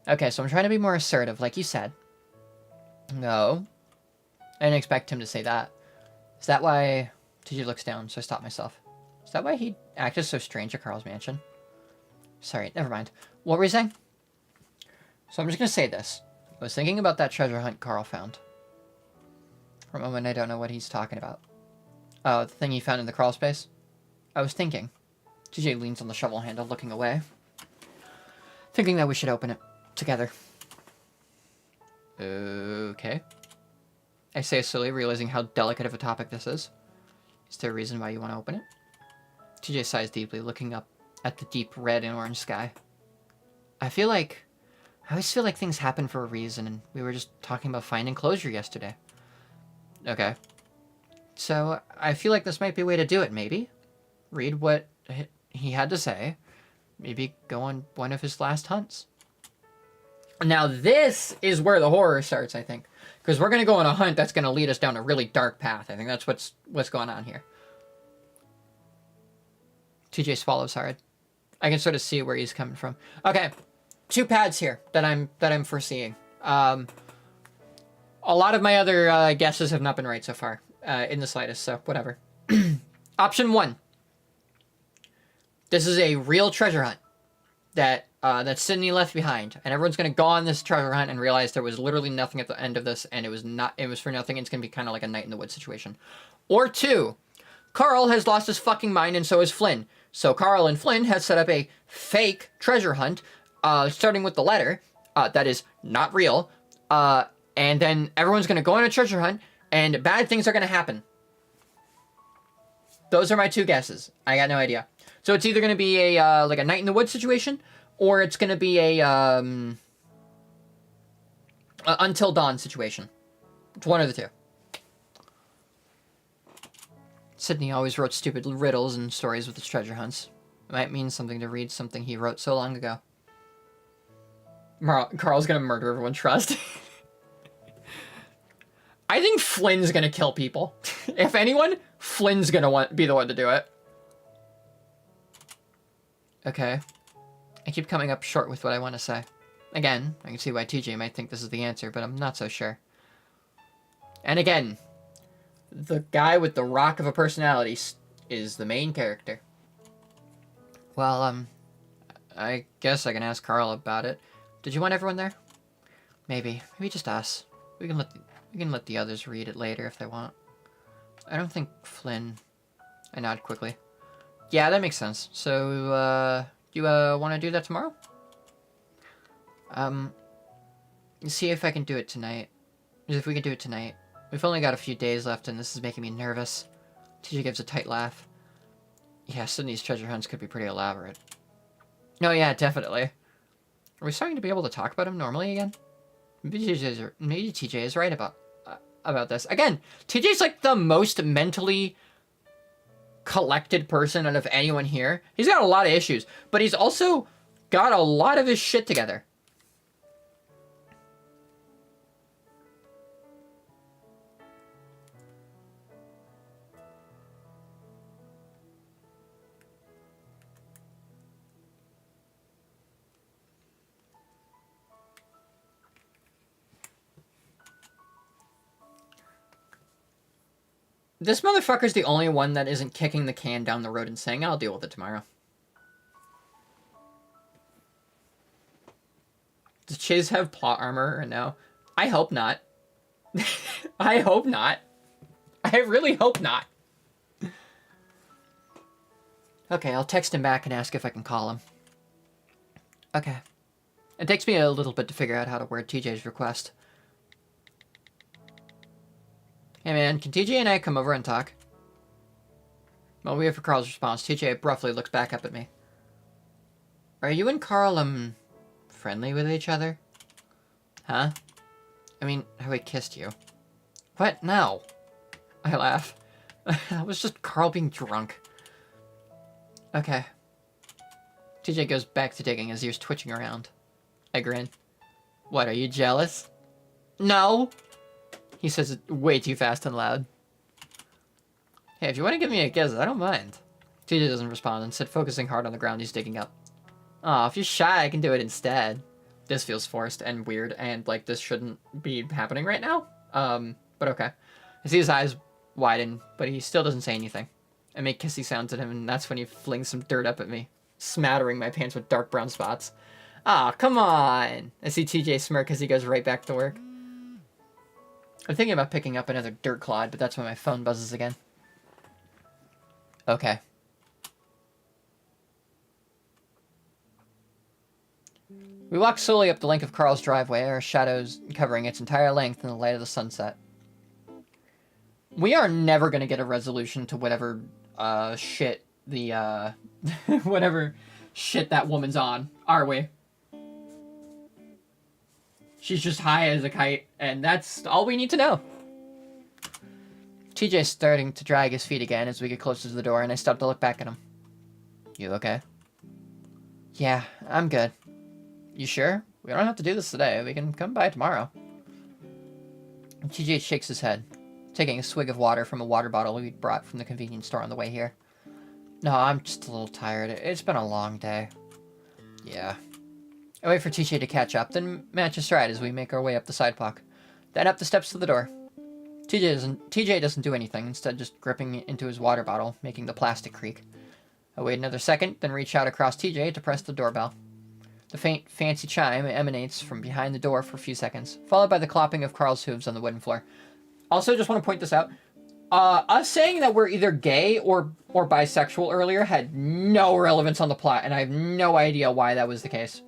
Okay, so I'm trying to be more assertive, like you said. No. I didn't expect him to say that. Is that why... TJ looks down, so I stop myself. Is that why he acted so strange at Carl's mansion? Sorry, never mind. What were you saying? So I'm just going to say this. I was thinking about that treasure hunt Carl found. For a moment, I don't know what he's talking about. Oh, the thing he found in the crawl space? I was thinking. TJ leans on the shovel handle, looking away. Thinking that we should open it. Together. Okay. I say slowly, realizing how delicate of a topic this is. Is there a reason why you want to open it? TJ sighs deeply, looking up at the deep red and orange sky. I always feel like things happen for a reason, and we were just talking about finding closure yesterday. Okay. So, I feel like this might be a way to do it, maybe. Read what he had to say. Maybe go on one of his last hunts. Now, this is where the horror starts, I think. Because we're going to go on a hunt that's going to lead us down a really dark path. I think that's what's going on here. TJ swallows hard. I can sort of see where he's coming from. Okay. 2 paths here that I'm foreseeing. A lot of my other guesses have not been right so far. In the slightest, so whatever. Option 1. This is a real treasure hunt that Sydney left behind, and everyone's gonna go on this treasure hunt and realize there was literally nothing at the end of this, and it was for nothing. It's gonna be kind of like a night in the woods situation. Or 2, Carl has lost his fucking mind, and so has Flynn. So Carl and Flynn has set up a fake treasure hunt, starting with the letter that is not real, and then everyone's gonna go on a treasure hunt, and bad things are gonna happen. Those are my 2 guesses. I got no idea. So it's either going to be a like a night in the woods situation, or it's going to be a until dawn situation. It's one of the 2. Sydney always wrote stupid riddles and stories with his treasure hunts. It might mean something to read something he wrote so long ago. Carl's going to murder everyone. Trust. I think Flynn's going to kill people. If anyone, Flynn's going to be the one to do it. Okay. I keep coming up short with what I want to say. Again, I can see why TJ might think this is the answer, but I'm not so sure. And again, the guy with the rock of a personality is the main character. Well, I guess I can ask Carl about it. Did you want everyone there? Maybe just us. We can let the others read it later if they want. I don't think Flynn... I nod quickly. Yeah, that makes sense. So, you want to do that tomorrow? See if I can do it tonight. If we can do it tonight. We've only got a few days left, and this is making me nervous. TJ gives a tight laugh. Yeah, Sydney's treasure hunts could be pretty elaborate. No, yeah, definitely. Are we starting to be able to talk about him normally again? Maybe TJ is right about this. Again, TJ's like the most mentally collected person out of anyone here. He's got a lot of issues, but he's also got a lot of his shit together. This motherfucker's the only one that isn't kicking the can down the road and saying, I'll deal with it tomorrow. Does Chiz have plot armor or no? I hope not. I hope not. I really hope not. Okay, I'll text him back and ask if I can call him. Okay. It takes me a little bit to figure out how to word TJ's request. Hey man, can TJ and I come over and talk? While we wait for Carl's response, TJ abruptly looks back up at me. Are you and Carl, friendly with each other? Huh? I mean, how he kissed you. What? No. I laugh. That was just Carl being drunk. Okay. TJ goes back to digging, his ears twitching around. I grin. What, are you jealous? No! He says it way too fast and loud. Hey, if you want to give me a kiss, I don't mind. TJ doesn't respond, instead focusing hard on the ground he's digging up. Aw, if you're shy, I can do it instead. This feels forced and weird, and, like, this shouldn't be happening right now. But okay. I see his eyes widen, but he still doesn't say anything. I make kissy sounds at him, and that's when he flings some dirt up at me, smattering my pants with dark brown spots. Aw, come on! I see TJ smirk as he goes right back to work. I'm thinking about picking up another dirt clod, but that's when my phone buzzes again. Okay. We walk slowly up the length of Carl's driveway, our shadows covering its entire length in the light of the sunset. We are never gonna get a resolution to whatever shit the whatever shit that woman's on, are we? She's just high as a kite, and that's all we need to know. TJ's starting to drag his feet again as we get closer to the door, and I stop to look back at him. You okay? Yeah, I'm good. You sure? We don't have to do this today. We can come by tomorrow. TJ shakes his head, taking a swig of water from a water bottle we brought from the convenience store on the way here. No, I'm just a little tired. It's been a long day. Yeah. I wait for TJ to catch up, then match his stride as we make our way up the sidewalk. Then up the steps to the door. TJ doesn't do anything, instead just gripping into his water bottle, making the plastic creak. I wait another second, then reach out across TJ to press the doorbell. The faint, fancy chime emanates from behind the door for a few seconds, followed by the clopping of Carl's hooves on the wooden floor. Also, just want to point this out. Us saying that we're either gay or bisexual earlier had no relevance on the plot, and I have no idea why that was the case.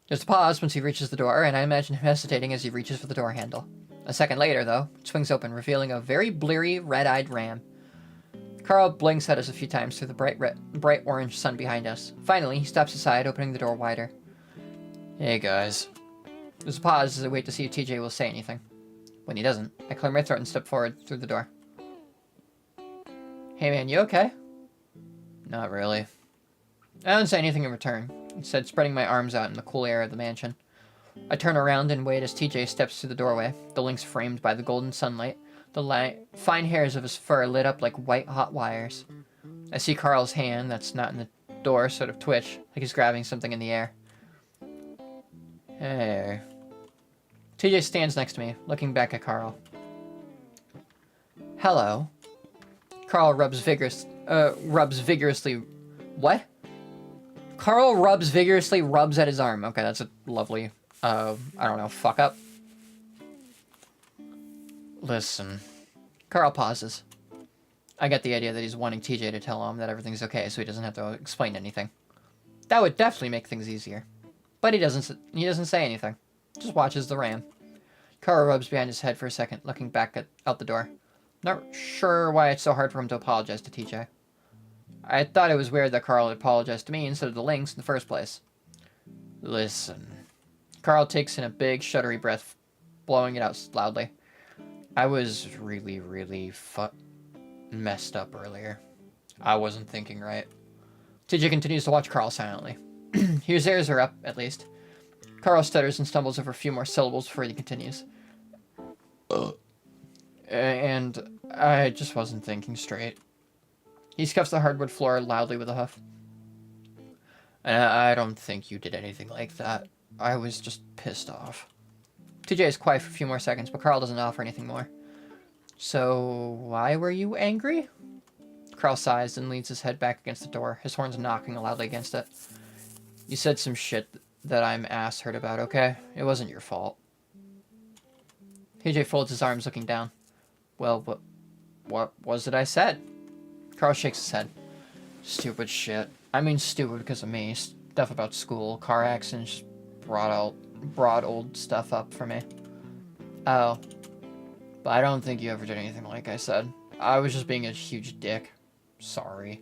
There's a pause once he reaches the door, and I imagine him hesitating as he reaches for the door handle. A second later, though, it swings open, revealing a very bleary, red-eyed ram. Carl blinks at us a few times through the bright orange sun behind us. Finally, he stops aside, opening the door wider. Hey, guys. There's a pause as I wait to see if TJ will say anything. When he doesn't, I clear my throat and step forward through the door. Hey, man, you okay? Not really. I don't say anything in return, instead spreading my arms out in the cool air of the mansion. I turn around and wait as TJ steps through the doorway, the links framed by the golden sunlight, the fine hairs of his fur lit up like white hot wires. I see Carl's hand, that's not in the door, sort of twitch, like he's grabbing something in the air. Hey. TJ stands next to me, looking back at Carl. Hello. Carl rubs vigorously... What? Carl rubs at his arm. Okay, that's a lovely, I don't know, fuck up. Listen. Carl pauses. I get the idea that he's wanting TJ to tell him that everything's okay so he doesn't have to explain anything. That would definitely make things easier. But he doesn't say anything. Just watches the ram. Carl rubs behind his head for a second, looking back out the door. Not sure why it's so hard for him to apologize to TJ. I thought it was weird that Carl had apologized to me instead of the Lynx in the first place. Listen. Carl takes in a big, shuddery breath, blowing it out loudly. I was really, really messed up earlier. I wasn't thinking right. TJ continues to watch Carl silently. His ears are up, at least. Carl stutters and stumbles over a few more syllables before he continues. And I just wasn't thinking straight. He scuffs the hardwood floor loudly with a huff. I don't think you did anything like that. I was just pissed off. TJ is quiet for a few more seconds, but Carl doesn't offer anything more. So, why were you angry? Carl sighs and leans his head back against the door, his horns knocking loudly against it. You said some shit that I'm ass hurt about, okay? It wasn't your fault. TJ folds his arms, looking down. Well, what was it I said? Carl shakes his head. Stupid shit. I mean stupid because of me. Stuff about school, car accidents, brought old stuff up for me. Oh. But I don't think you ever did anything like I said. I was just being a huge dick. Sorry.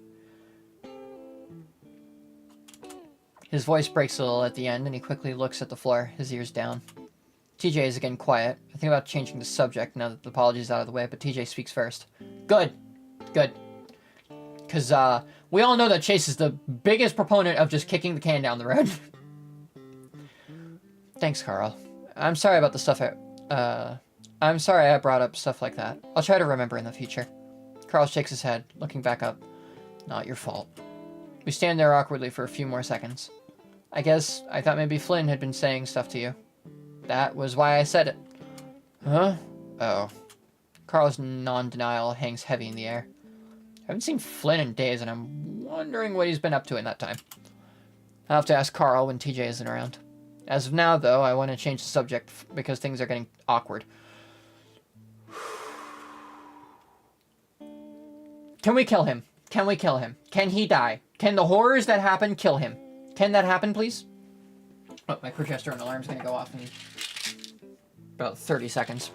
His voice breaks a little at the end, and he quickly looks at the floor, his ears down. TJ is again quiet. I think about changing the subject now that the apology is out of the way, but TJ speaks first. Good. Good. Because, we all know that Chase is the biggest proponent of just kicking the can down the road. Thanks, Carl. I'm sorry about the stuff I'm sorry I brought up stuff like that. I'll try to remember in the future. Carl shakes his head, looking back up. Not your fault. We stand there awkwardly for a few more seconds. I guess I thought maybe Flynn had been saying stuff to you. That was why I said it. Huh? Oh. Carl's non-denial hangs heavy in the air. I haven't seen Flynn in days, and I'm wondering what he's been up to in that time. I'll have to ask Carl when TJ isn't around. As of now, though, I want to change the subject because things are getting awkward. Can we kill him? Can we kill him? Can he die? Can the horrors that happen kill him? Can that happen, please? Oh, my progesterone alarm's gonna go off. About 30 seconds.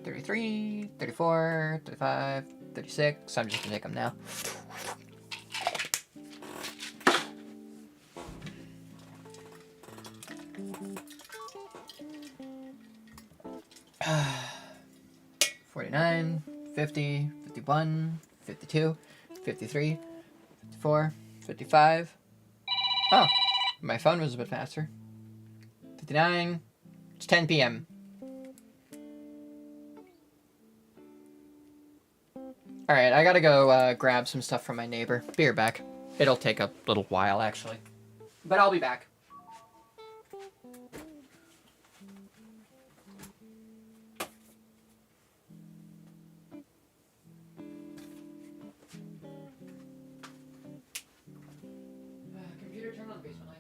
$33, $34, $35, $36. I'm just gonna take them now. $49, $50, $51, $52, $53, $54, $55. Oh, my phone was a bit faster. $59. It's 10 p.m. Alright, I gotta go grab some stuff from my neighbor. Be right back. It'll take a little while, actually. But I'll be back. Computer, turn on the basement lights.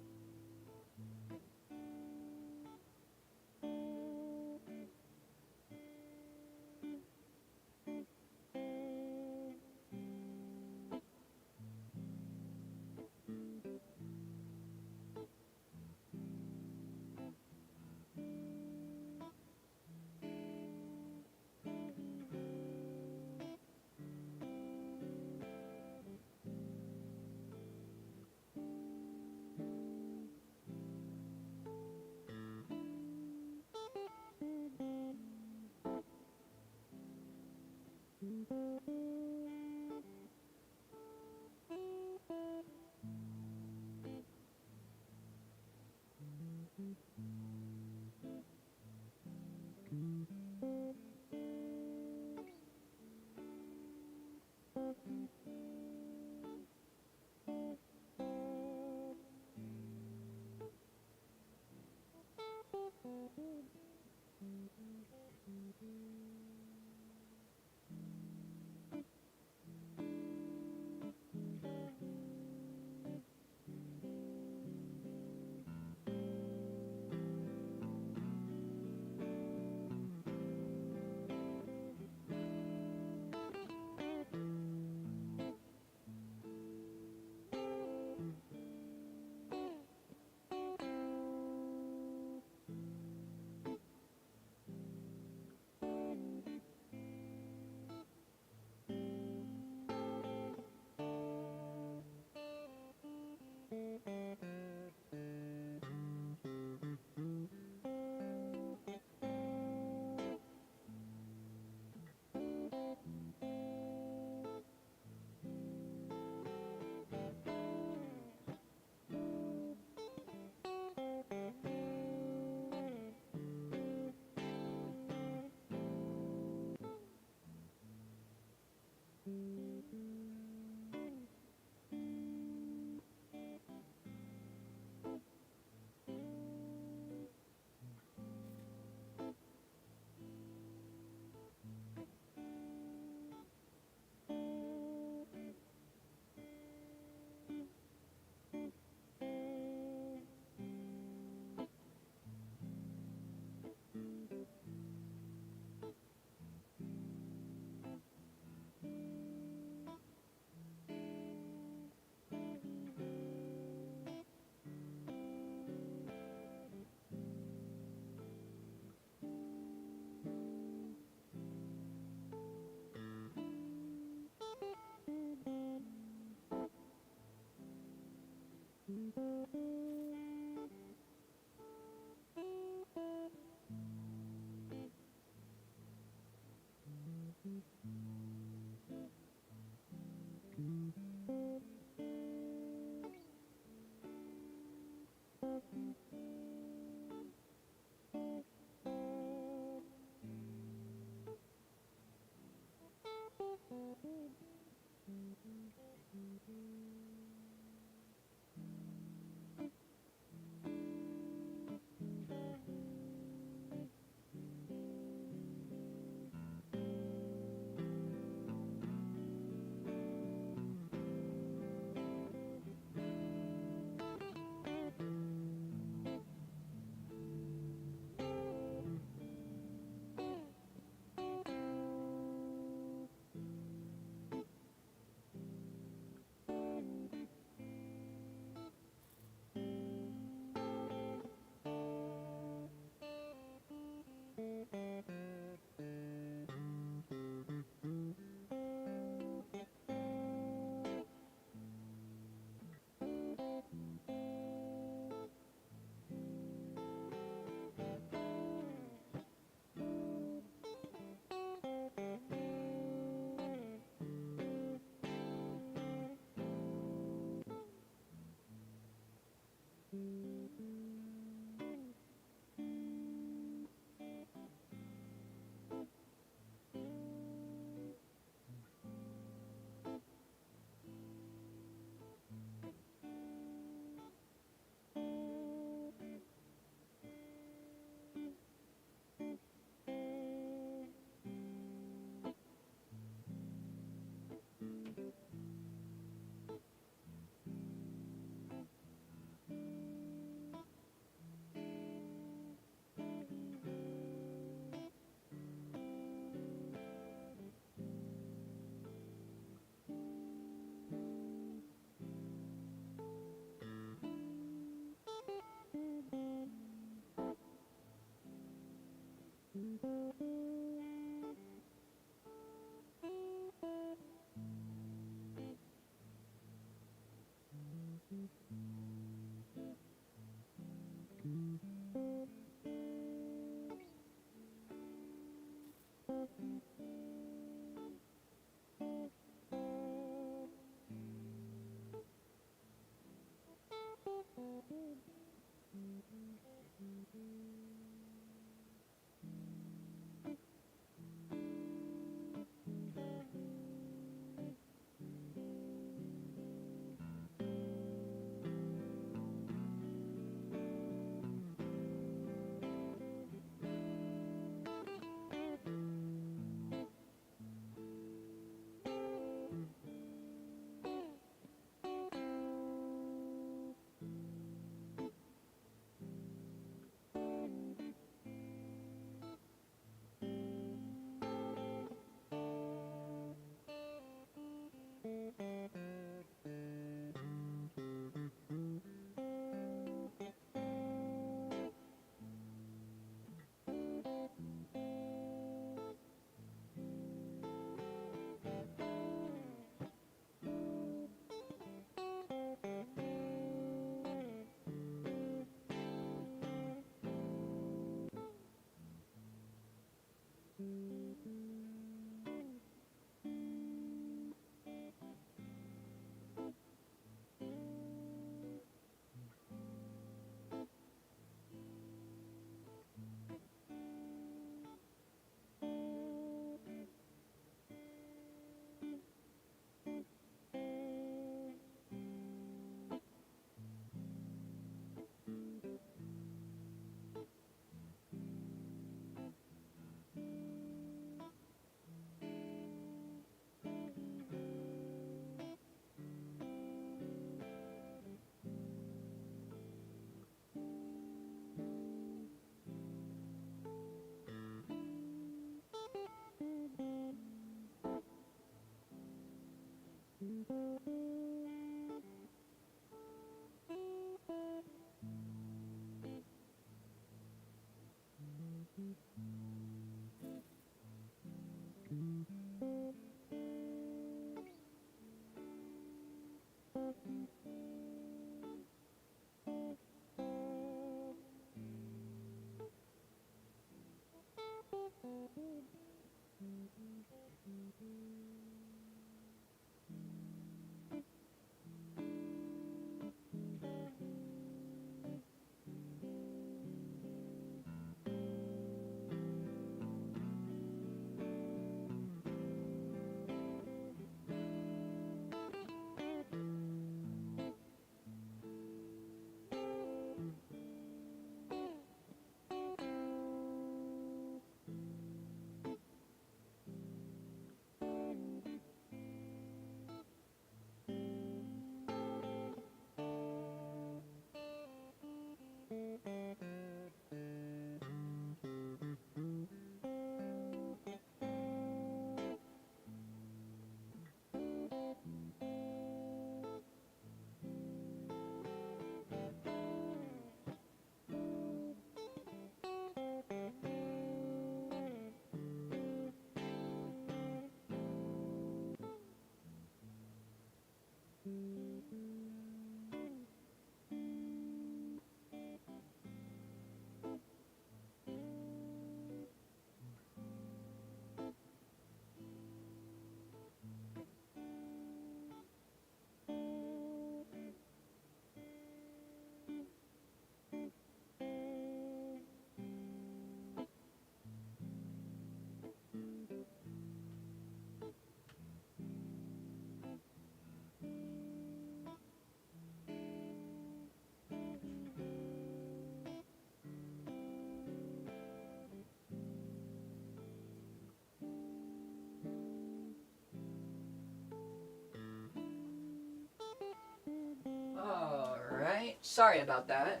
Sorry about that.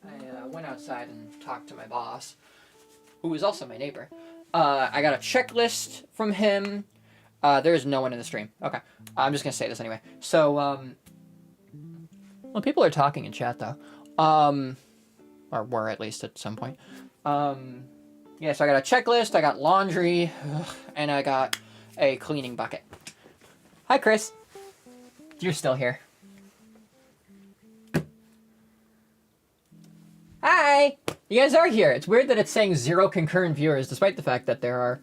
I went outside and talked to my boss, who is also my neighbor. I got a checklist from him. There is no one in the stream. Okay. I'm just going to say this anyway. So, well, people are talking in chat, though. Or were, at least, at some point. Yeah, so I got a checklist, I got laundry, and I got a cleaning bucket. Hi, Chris. You're still here. Hi! You guys are here. It's weird that it's saying 0 concurrent viewers, despite the fact that there are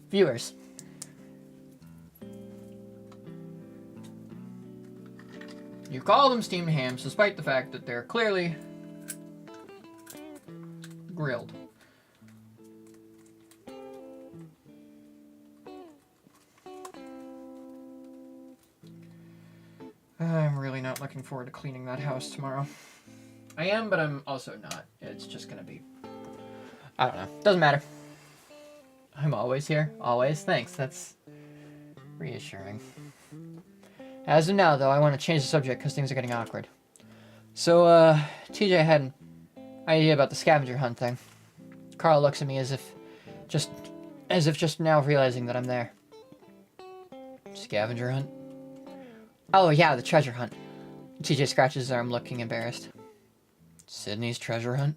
viewers. You call them steamed hams, despite the fact that they're clearly grilled. I'm really not looking forward to cleaning that house tomorrow. I am, but I'm also not. It's just gonna be... I don't know. Doesn't matter. I'm always here. Always. Thanks. That's reassuring. As of now, though, I want to change the subject because things are getting awkward. So, TJ had an idea about the scavenger hunt thing. Carl looks at me as if just now realizing that I'm there. Scavenger hunt? Oh, yeah, the treasure hunt. TJ scratches his arm, looking embarrassed. Sydney's treasure hunt?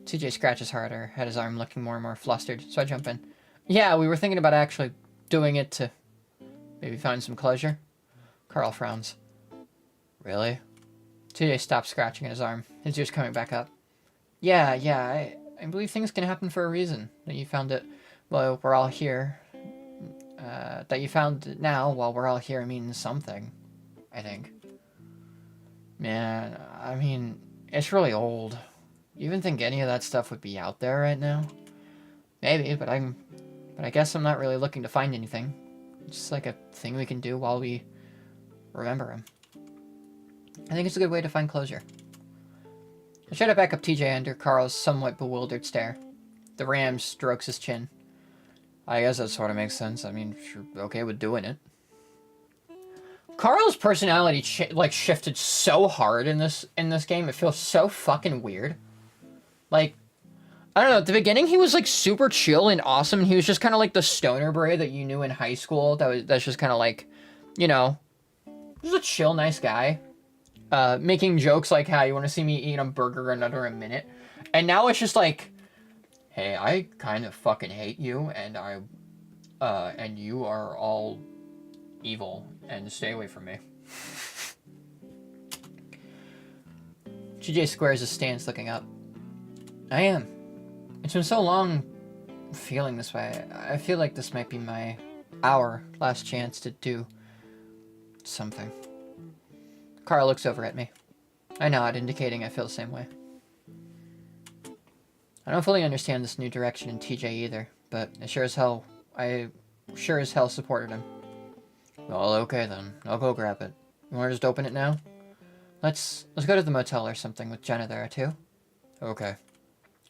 TJ scratches harder, at his arm, looking more and more flustered, so I jump in. Yeah, we were thinking about actually doing it to maybe find some closure. Carl frowns. Really? TJ stops scratching at his arm, his ears coming back up. Yeah, I believe things can happen for a reason. That you found it while we're all here. That you found it now while we're all here means something, I think. Man, I mean, it's really old. You even think any of that stuff would be out there right now? Maybe, but I guess I'm not really looking to find anything. It's just like a thing we can do while we remember him. I think it's a good way to find closure. I try to back up TJ under Carl's somewhat bewildered stare. The ram strokes his chin. I guess that sort of makes sense. I mean, if you're okay with doing it. Carl's personality shifted so hard in this game. It feels so fucking weird. Like, I don't know. At the beginning, he was like super chill and awesome. And he was just kind of like the stoner boy that you knew in high school. That's just kind of like, you know, just a chill, nice guy. Making jokes like, "How you want to see me eat a burger in under a minute?" And now it's just like, "Hey, I kind of fucking hate you, and and you are all evil, and stay away from me." GJ squares his stance, looking up. I am. It's been so long feeling this way. I feel like this might be our last chance to do something. Carl looks over at me. I nod, indicating I feel the same way. I don't fully understand this new direction in TJ either, but I sure as hell supported him. Well, okay then. I'll go grab it. You want to just open it now? Let's go to the motel or something with Jenna there too. Okay.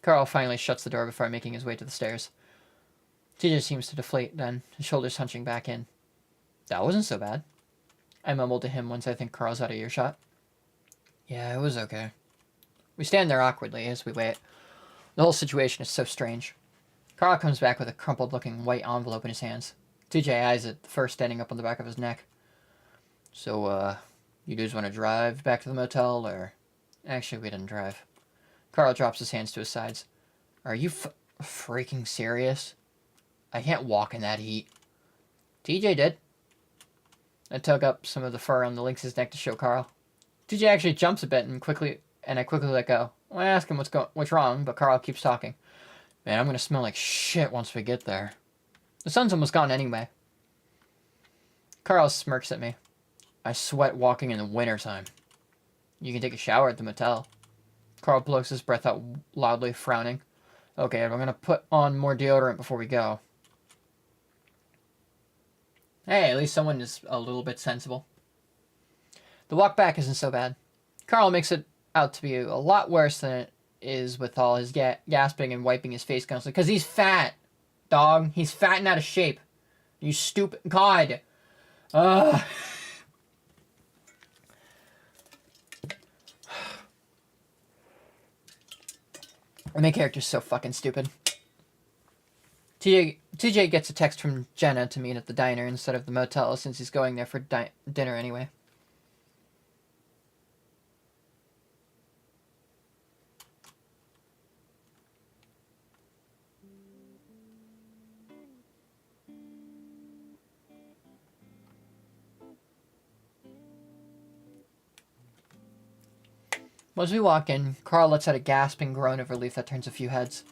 Carl finally shuts the door before making his way to the stairs. TJ seems to deflate then, his shoulders hunching back in. That wasn't so bad. I mumbled to him once I think Carl's out of earshot. Yeah, it was okay. We stand there awkwardly as we wait. The whole situation is so strange. Carl comes back with a crumpled-looking white envelope in his hands. TJ eyes it, the fur standing up on the back of his neck. So, you dudes want to drive back to the motel, or... Actually, we didn't drive. Carl drops his hands to his sides. Are you freaking serious? I can't walk in that heat. TJ did. I tug up some of the fur on the lynx's neck to show Carl. TJ actually jumps a bit and I quickly let go. I ask him what's wrong, but Carl keeps talking. Man, I'm gonna smell like shit once we get there. The sun's almost gone anyway. Carl smirks at me. I sweat walking in the wintertime. You can take a shower at the motel. Carl blows his breath out loudly, frowning. Okay, I'm gonna put on more deodorant before we go. Hey, at least someone is a little bit sensible. The walk back isn't so bad. Carl makes it out to be a lot worse than it is with all his gasping and wiping his face constantly. Because he's fat, dog. He's fat and out of shape. You stupid... God. And my character's so fucking stupid. TJ gets a text from Jenna to meet at the diner instead of the motel since he's going there for dinner anyway. As we walk in, Carl lets out a gasping groan of relief that turns a few heads.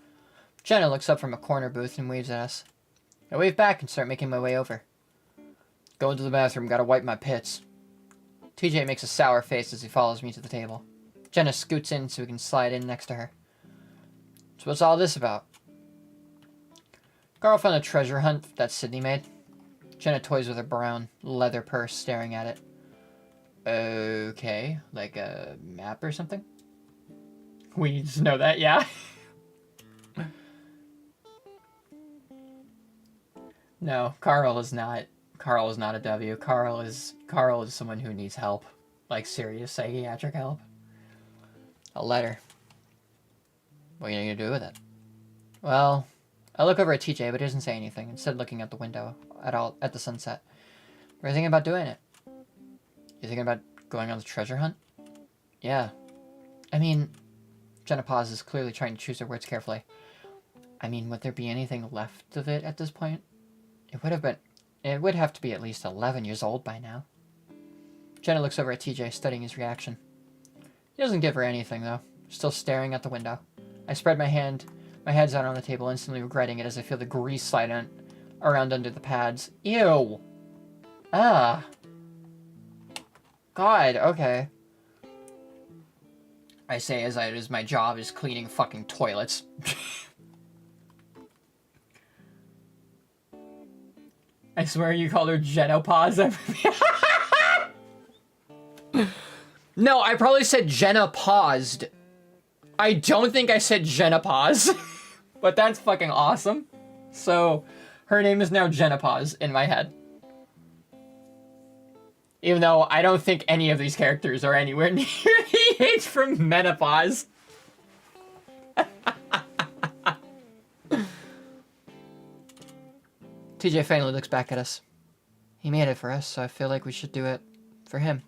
Jenna looks up from a corner booth and waves at us. I wave back and start making my way over. Go into the bathroom, gotta wipe my pits. TJ makes a sour face as he follows me to the table. Jenna scoots in so we can slide in next to her. So what's all this about? Carl found a treasure hunt that Sydney made. Jenna toys with her brown leather purse, staring at it. Okay, like a map or something? We need to know that, yeah. No, Carl is not a W. Carl is someone who needs help. Like serious psychiatric help. A letter. What are you gonna do with it? Well, I look over at TJ, but he doesn't say anything, instead looking out the window at the sunset. We're thinking about doing it. You thinking about going on the treasure hunt? Yeah. I mean, Jenna pauses, clearly trying to choose her words carefully. I mean, would there be anything left of it at this point? It would have to be at least 11 years old by now. Jenna looks over at TJ, studying his reaction. He doesn't give her anything, though, still staring at the window. I spread my head's out on the table, instantly regretting it as I feel the grease slide around under the pads. Ew! Ah! God, okay. I say as my job is cleaning fucking toilets. I swear you called her Genopause. No, I probably said Jenna paused. I don't think I said Genopause. But that's fucking awesome. So, her name is now Genopause in my head. Even though I don't think any of these characters are anywhere near the age from menopause. TJ finally looks back at us. He made it for us, so I feel like we should do it for him.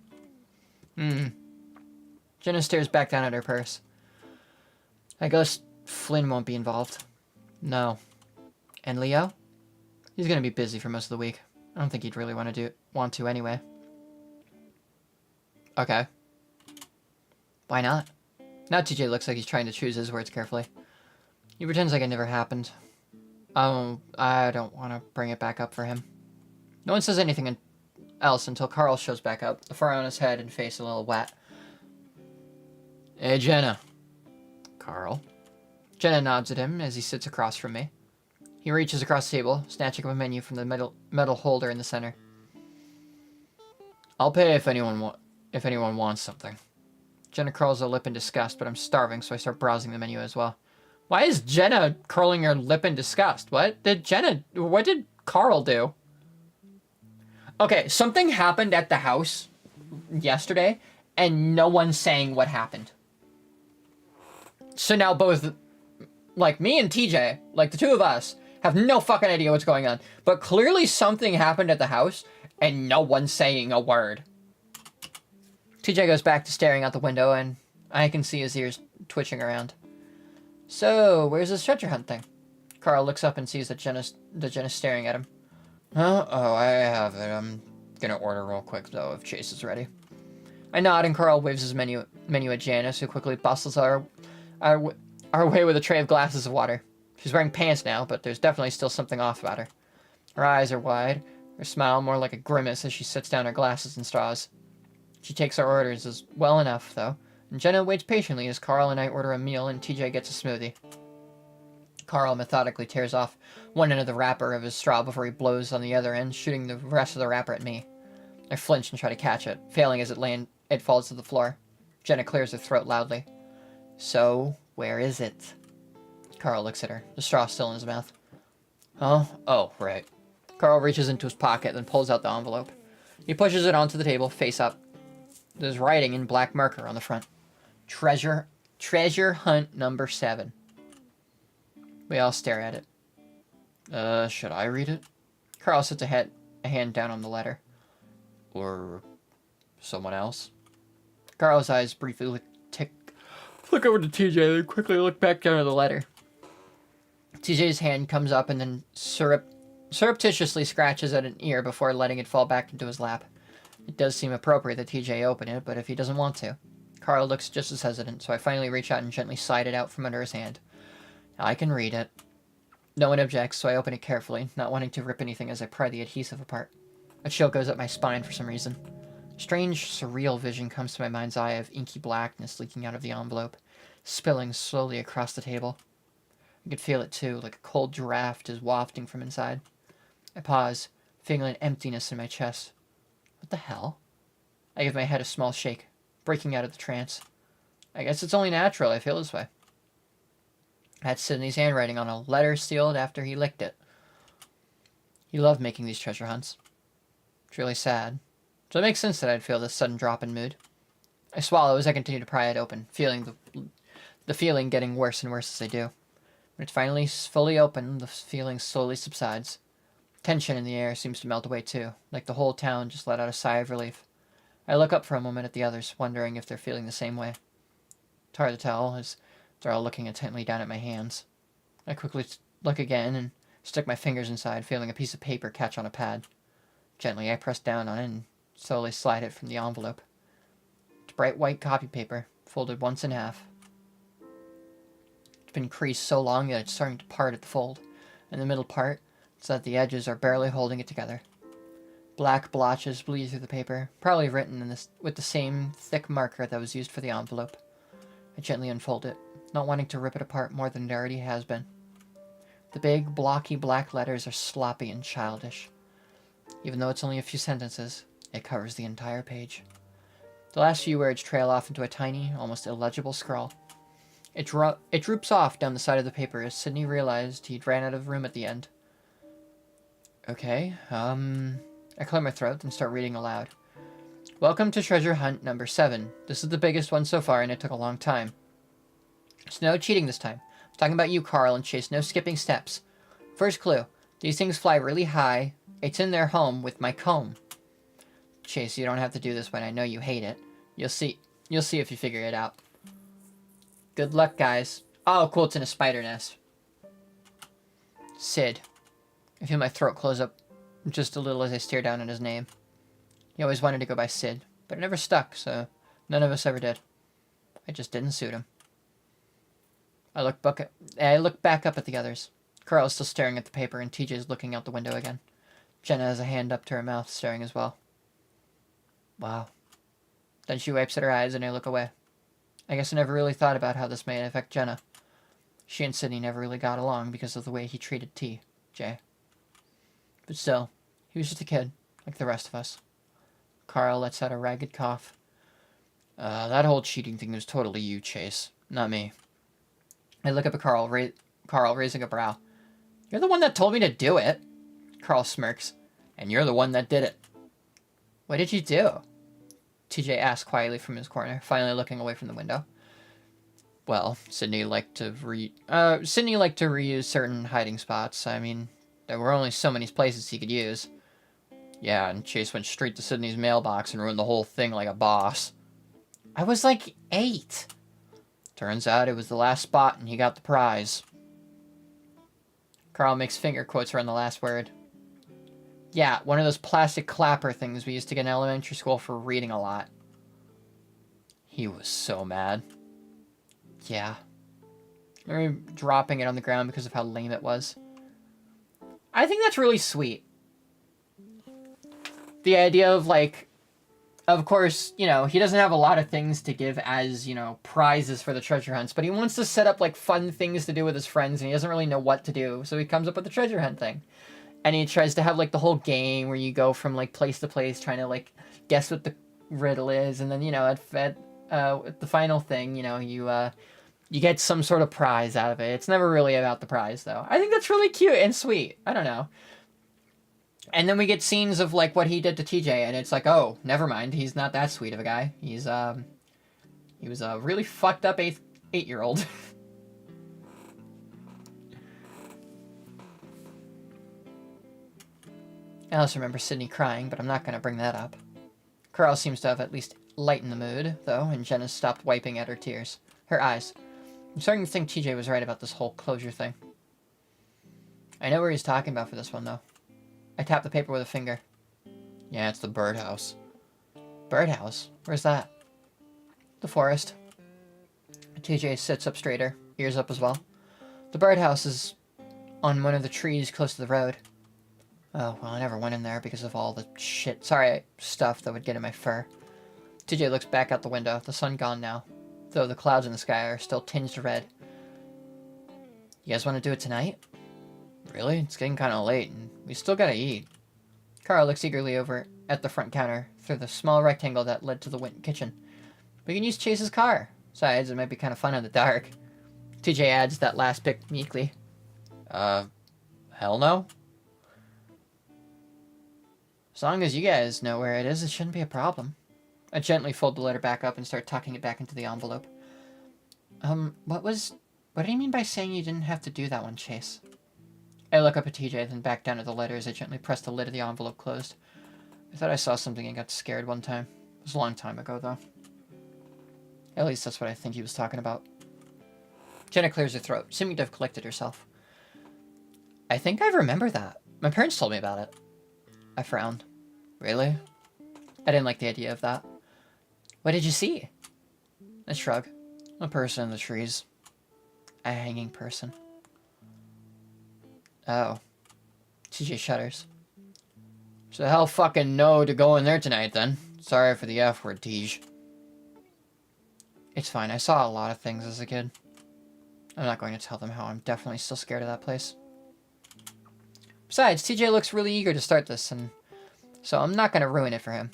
Jenna stares back down at her purse. I guess Flynn won't be involved. No. And Leo? He's gonna be busy for most of the week. I don't think he'd really want to anyway. Okay. Why not? Now TJ looks like he's trying to choose his words carefully. He pretends like it never happened. I don't want to bring it back up for him. No one says anything else until Carl shows back up, the fur on his head and face a little wet. Hey, Jenna. Carl. Jenna nods at him as he sits across from me. He reaches across the table, snatching up a menu from the metal holder in the center. I'll pay if anyone wants something. Jenna curls her lip in disgust, but I'm starving, so I start browsing the menu as well. Why is Jenna curling her lip in disgust? What did Carl do? Okay, something happened at the house yesterday, and no one's saying what happened. So now both, like, me and TJ, like, the two of us, have no fucking idea what's going on. But clearly something happened at the house, and no one's saying a word. TJ goes back to staring out the window, and I can see his ears twitching around. So, where's this treasure hunt thing? Carl looks up and sees that Jenna's staring at him. Oh, I have it. I'm gonna order real quick, though, if Chase is ready. I nod, and Carl waves his menu at Janice, who quickly bustles our way with a tray of glasses of water. She's wearing pants now, but there's definitely still something off about her. Her eyes are wide, her smile more like a grimace as she sets down her glasses and straws. She takes our orders as well enough, though, and Jenna waits patiently as Carl and I order a meal and TJ gets a smoothie. Carl methodically tears off one end of the wrapper of his straw before he blows on the other end, shooting the rest of the wrapper at me. I flinch and try to catch it, failing as it falls to the floor. Jenna clears her throat loudly. So, where is it? Carl looks at her, the straw still in his mouth. Huh? Oh, right. Carl reaches into his pocket, then pulls out the envelope. He pushes it onto the table, face up. There's writing in black marker on the front. Treasure hunt number 7. We all stare at it. Should I read it? Carl sets a hand down on the letter. Or someone else? Carl's eyes briefly look over to TJ, then quickly look back down at the letter. TJ's hand comes up and then surreptitiously scratches at an ear before letting it fall back into his lap. It does seem appropriate that TJ open it, but if he doesn't want to. Carl looks just as hesitant, so I finally reach out and gently slide it out from under his hand. I can read it. No one objects, so I open it carefully, not wanting to rip anything as I pry the adhesive apart. A chill goes up my spine for some reason. A strange, surreal vision comes to my mind's eye of inky blackness leaking out of the envelope, spilling slowly across the table. I could feel it too, like a cold draft is wafting from inside. I pause, feeling an emptiness in my chest. What the hell? I give my head a small shake, breaking out of the trance. I guess it's only natural I feel this way. That's Sydney's handwriting on a letter sealed after he licked it. He loved making these treasure hunts. It's really sad. So it makes sense that I'd feel this sudden drop in mood. I swallow as I continue to pry it open, feeling the feeling getting worse and worse as I do. When it's finally fully open, the feeling slowly subsides. Tension in the air seems to melt away too, like the whole town just let out a sigh of relief. I look up for a moment at the others, wondering if they're feeling the same way. It's hard to tell, as they're all looking intently down at my hands. I quickly look again and stick my fingers inside, feeling a piece of paper catch on a pad. Gently, I press down on it and slowly slide it from the envelope. It's bright white copy paper, folded once in half. It's been creased so long that it's starting to part at the fold, and the middle part, so that the edges are barely holding it together. Black blotches bleed through the paper, probably written with the same thick marker that was used for the envelope. I gently unfold it, not wanting to rip it apart more than it already has been. The big, blocky black letters are sloppy and childish. Even though it's only a few sentences, it covers the entire page. The last few words trail off into a tiny, almost illegible scrawl. It droops off down the side of the paper as Sydney realized he'd ran out of room at the end. Okay, I clear my throat and start reading aloud. Welcome to treasure hunt number 7. This is the biggest one so far, and it took a long time. It's no cheating this time. I'm talking about you, Carl, and Chase. No skipping steps. First clue. These things fly really high. It's in their home with my comb. Chase, you don't have to do this when I know you hate it. You'll see if you figure it out. Good luck, guys. Oh, cool, it's in a spider nest. Sid. I feel my throat close up just a little as I stare down at his name. He always wanted to go by Sid, but it never stuck, so none of us ever did. It just didn't suit him. I look back up at the others. Carl is still staring at the paper, and TJ is looking out the window again. Jenna has a hand up to her mouth, staring as well. Wow. Then she wipes at her eyes, and I look away. I guess I never really thought about how this may affect Jenna. She and Sydney never really got along because of the way he treated TJ. But still, he was just a kid, like the rest of us. Carl lets out a ragged cough. That whole cheating thing was totally you, Chase, not me. I look up at Carl, raising a brow. You're the one that told me to do it. Carl smirks. And you're the one that did it. What did you do? TJ asked quietly from his corner, finally looking away from the window. Well, Sydney liked to reuse certain hiding spots. I mean, there were only so many places he could use. Yeah, and Chase went straight to Sydney's mailbox and ruined the whole thing like a boss. I was like 8. Turns out it was the last spot and he got the prize. Carl makes finger quotes around the last word. Yeah, one of those plastic clapper things we used to get in elementary school for reading a lot. He was so mad. Yeah. I remember dropping it on the ground because of how lame it was. I think that's really sweet. The idea of, like, of course, you know, he doesn't have a lot of things to give as, you know, prizes for the treasure hunts, but he wants to set up, like, fun things to do with his friends, and he doesn't really know what to do, so he comes up with the treasure hunt thing. And he tries to have, like, the whole game where you go from, like, place to place trying to, like, guess what the riddle is, and then, you know, at the final thing, you know, you get some sort of prize out of it. It's never really about the prize, though. I think that's really cute and sweet. I don't know. And then we get scenes of, like, what he did to TJ, and it's like, oh, never mind. He's not that sweet of a guy. He was a really fucked up 8-year-old. I also remember Sydney crying, but I'm not going to bring that up. Carl seems to have at least lightened the mood, though, and Jen has stopped wiping at her eyes. I'm starting to think TJ was right about this whole closure thing. I know where he's talking about for this one, though. I tap the paper with a finger. Yeah, it's the birdhouse. Birdhouse? Where's that? The forest. TJ sits up straighter, ears up as well. The birdhouse is on one of the trees close to the road. Oh, well, I never went in there because of all the stuff that would get in my fur. TJ looks back out the window, the sun gone now, though the clouds in the sky are still tinged red. You guys want to do it tonight? Really? It's getting kind of late, and we still gotta eat. Carl looks eagerly over at the front counter through the small rectangle that led to the kitchen. We can use Chase's car. Besides, it might be kind of fun in the dark. TJ adds that last bit meekly. Hell no? As long as you guys know where it is, it shouldn't be a problem. I gently fold the letter back up and start tucking it back into the envelope. What do you mean by saying you didn't have to do that one, Chase? I look up at TJ, then back down at the letter as I gently press the lid of the envelope closed. I thought I saw something and got scared one time. It was a long time ago, though. At least that's what I think he was talking about. Jenna clears her throat, seeming to have collected herself. I think I remember that. My parents told me about it. I frowned. Really? I didn't like the idea of that. What did you see? I shrug. A person in the trees. A hanging person. Oh. TJ shudders. So hell fucking no to go in there tonight, then. Sorry for the F word, Tej. It's fine. I saw a lot of things as a kid. I'm not going to tell them how I'm definitely still scared of that place. Besides, TJ looks really eager to start this, and so I'm not going to ruin it for him.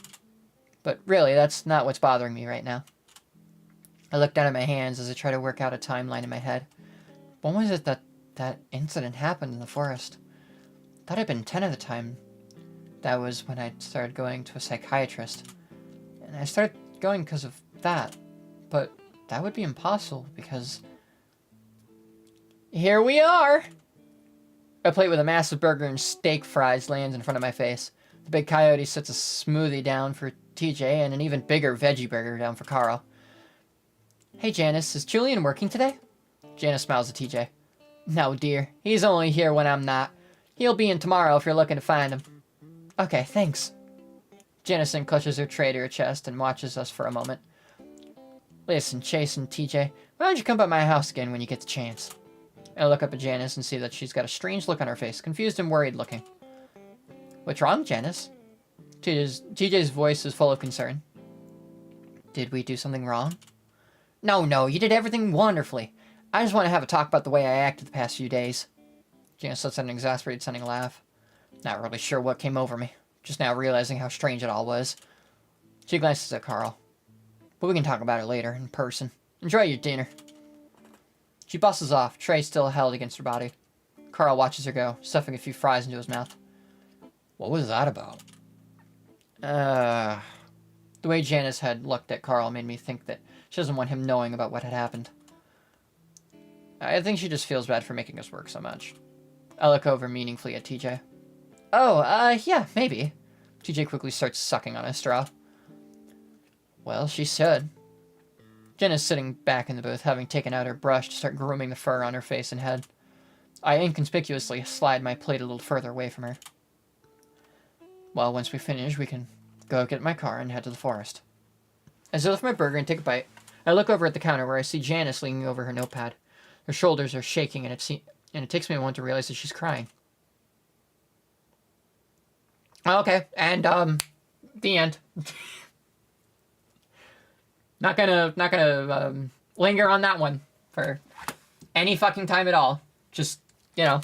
But really, that's not what's bothering me right now. I look down at my hands as I try to work out a timeline in my head. When was it that incident happened in the forest? Thought it'd been 10 at the time. That was when I started going to a psychiatrist. And I started going because of that. But that would be impossible because... Here we are! A plate with a massive burger and steak fries lands in front of my face. The big coyote sets a smoothie down for TJ and an even bigger veggie burger down for Carl. Hey Janice, is Julian working today? Janice smiles at TJ. No, dear. He's only here when I'm not. He'll be in tomorrow if you're looking to find him. Okay, thanks. Janice then clutches her tray to her chest and watches us for a moment. Listen, Chase and TJ, why don't you come by my house again when you get the chance? I look up at Janice and see that she's got a strange look on her face, confused and worried looking. What's wrong, Janice? TJ's voice is full of concern. Did we do something wrong? No, you did everything wonderfully. I just want to have a talk about the way I acted the past few days. Janice lets out an exasperated sounding laugh. Not really sure what came over me, just now realizing how strange it all was. She glances at Carl. But we can talk about it later, in person. Enjoy your dinner. She bustles off, tray still held against her body. Carl watches her go, stuffing a few fries into his mouth. What was that about? The way Janice had looked at Carl made me think that she doesn't want him knowing about what had happened. I think she just feels bad for making us work so much. I look over meaningfully at TJ. Oh, yeah, maybe. TJ quickly starts sucking on a straw. Well, she should. Jen is sitting back in the booth, having taken out her brush to start grooming the fur on her face and head. I inconspicuously slide my plate a little further away from her. Well, once we finish, we can go get my car and head to the forest. As I lift my burger and take a bite, I look over at the counter where I see Janice leaning over her notepad. Her shoulders are shaking, and it takes me a moment to realize that she's crying. Okay, and, the end. Not gonna linger on that one for any fucking time at all. Just, you know.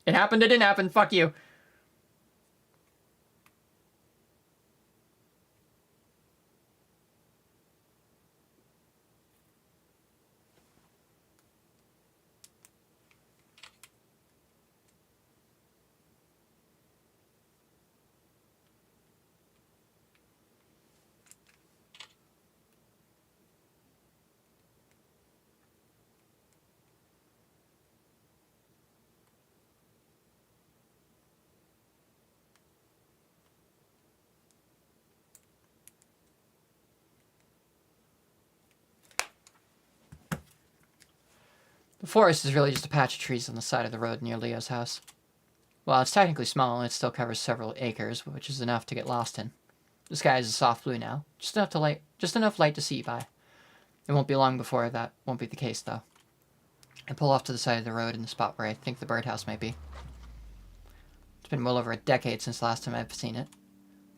It happened, it didn't happen, fuck you. The forest is really just a patch of trees on the side of the road near Leo's house. While it's technically small, it still covers several acres, which is enough to get lost in. The sky is a soft blue now, just enough light to see by. It won't be long before that won't be the case, though. I pull off to the side of the road in the spot where I think the birdhouse might be. It's been well over a decade since the last time I've seen it.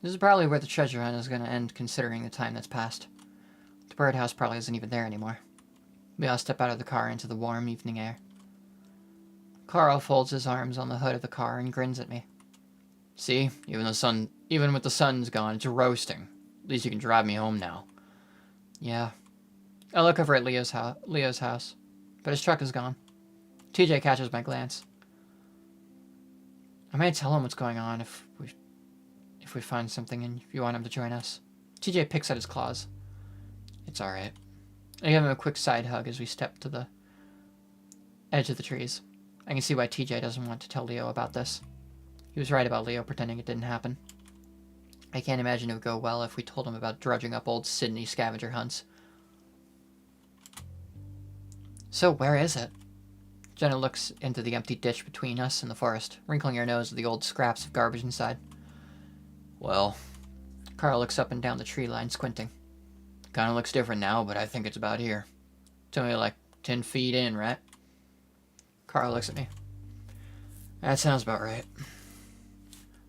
This is probably where the treasure hunt is going to end, considering the time that's passed. The birdhouse probably isn't even there anymore. We all step out of the car into the warm evening air. Carl folds his arms on the hood of the car and grins at me. See, even with the sun's gone, it's roasting. At least you can drive me home now. Yeah. I look over at Leo's house, but his truck is gone. TJ catches my glance. I might tell him what's going on if we find something and if you want him to join us. TJ picks at his claws. It's alright. I give him a quick side hug as we step to the edge of the trees. I can see why TJ doesn't want to tell Leo about this. He was right about Leo pretending it didn't happen. I can't imagine it would go well if we told him about drudging up old Sydney scavenger hunts. So where is it? Jenna looks into the empty ditch between us and the forest, wrinkling her nose at the old scraps of garbage inside. Well, Carl looks up and down the tree line, squinting. Kinda looks different now, but I think it's about here. It's only like 10 feet in, right? Carl looks at me. That sounds about right.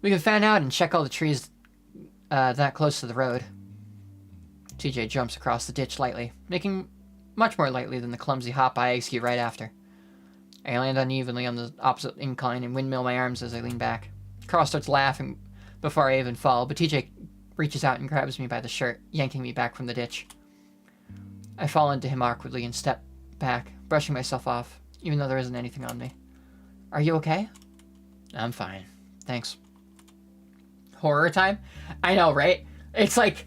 We can fan out and check all the trees that close to the road. TJ jumps across the ditch lightly, making much more lightly than the clumsy hop I execute right after. I land unevenly on the opposite incline and windmill my arms as I lean back. Carl starts laughing before I even fall, but TJ reaches out and grabs me by the shirt, yanking me back from the ditch. I fall into him awkwardly and step back, brushing myself off, even though there isn't anything on me. Are you okay? I'm fine. Thanks. Horror time? I know, right? It's like,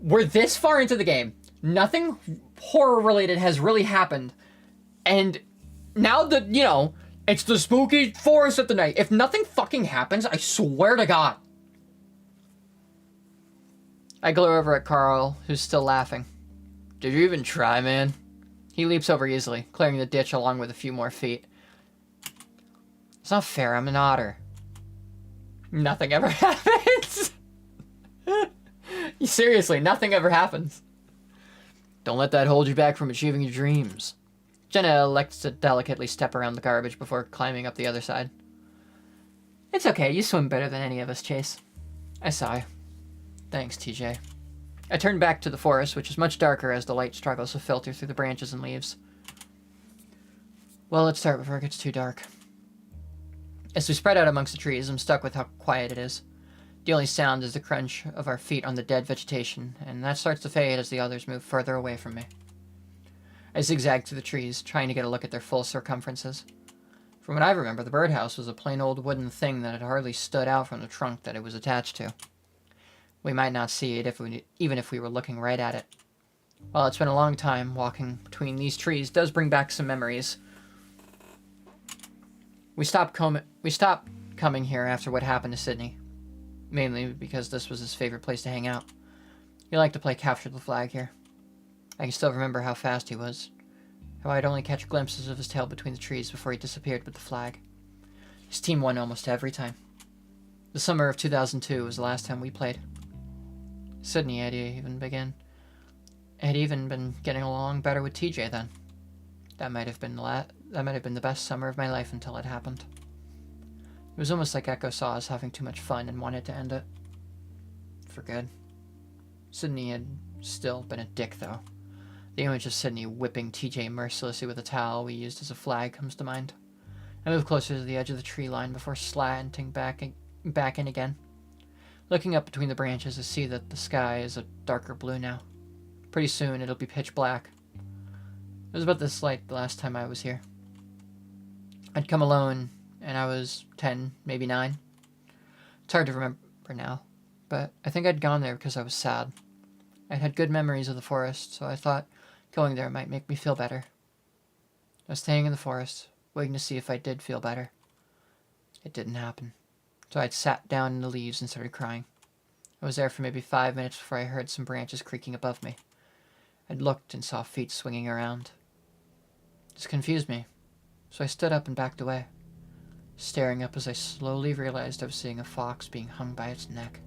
we're this far into the game. Nothing horror-related has really happened. And now that, it's the spooky forest at the night. If nothing fucking happens, I swear to God. I glare over at Carl, who's still laughing. Did you even try, man? He leaps over easily, clearing the ditch along with a few more feet. It's not fair, I'm an otter. Nothing ever happens. Seriously, nothing ever happens. Don't let that hold you back from achieving your dreams. Jenna elects to delicately step around the garbage before climbing up the other side. It's okay, you swim better than any of us, Chase. I sigh. Thanks, TJ. I turn back to the forest, which is much darker as the light struggles to filter through the branches and leaves. Well, let's start before it gets too dark. As we spread out amongst the trees, I'm stuck with how quiet it is. The only sound is the crunch of our feet on the dead vegetation, and that starts to fade as the others move further away from me. I zigzag through the trees, trying to get a look at their full circumferences. From what I remember, the birdhouse was a plain old wooden thing that had hardly stood out from the trunk that it was attached to. We might not see it even if we were looking right at it. While it's been a long time, walking between these trees does bring back some memories. We stopped coming here after what happened to Sydney. Mainly because this was his favorite place to hang out. He liked to play capture the flag here. I can still remember how fast he was. How I'd only catch glimpses of his tail between the trees before he disappeared with the flag. His team won almost every time. The summer of 2002 was the last time we played. Sydney had even been getting along better with TJ then. That might have been the best summer of my life until it happened. It was almost like Echo saw us having too much fun and wanted to end it. For good. Sydney had still been a dick, though. The image of Sydney whipping TJ mercilessly with a towel we used as a flag comes to mind. I move closer to the edge of the tree line before slanting back in again. Looking up between the branches, I see that the sky is a darker blue now. Pretty soon, it'll be pitch black. It was about this light the last time I was here. I'd come alone, and I was 10, maybe 9. It's hard to remember now, but I think I'd gone there because I was sad. I'd had good memories of the forest, so I thought going there might make me feel better. I was staying in the forest, waiting to see if I did feel better. It didn't happen, so I'd sat down in the leaves and started crying. I was there for maybe 5 minutes before I heard some branches creaking above me. I'd looked and saw feet swinging around. This confused me, so I stood up and backed away, staring up as I slowly realized I was seeing a fox being hung by its neck.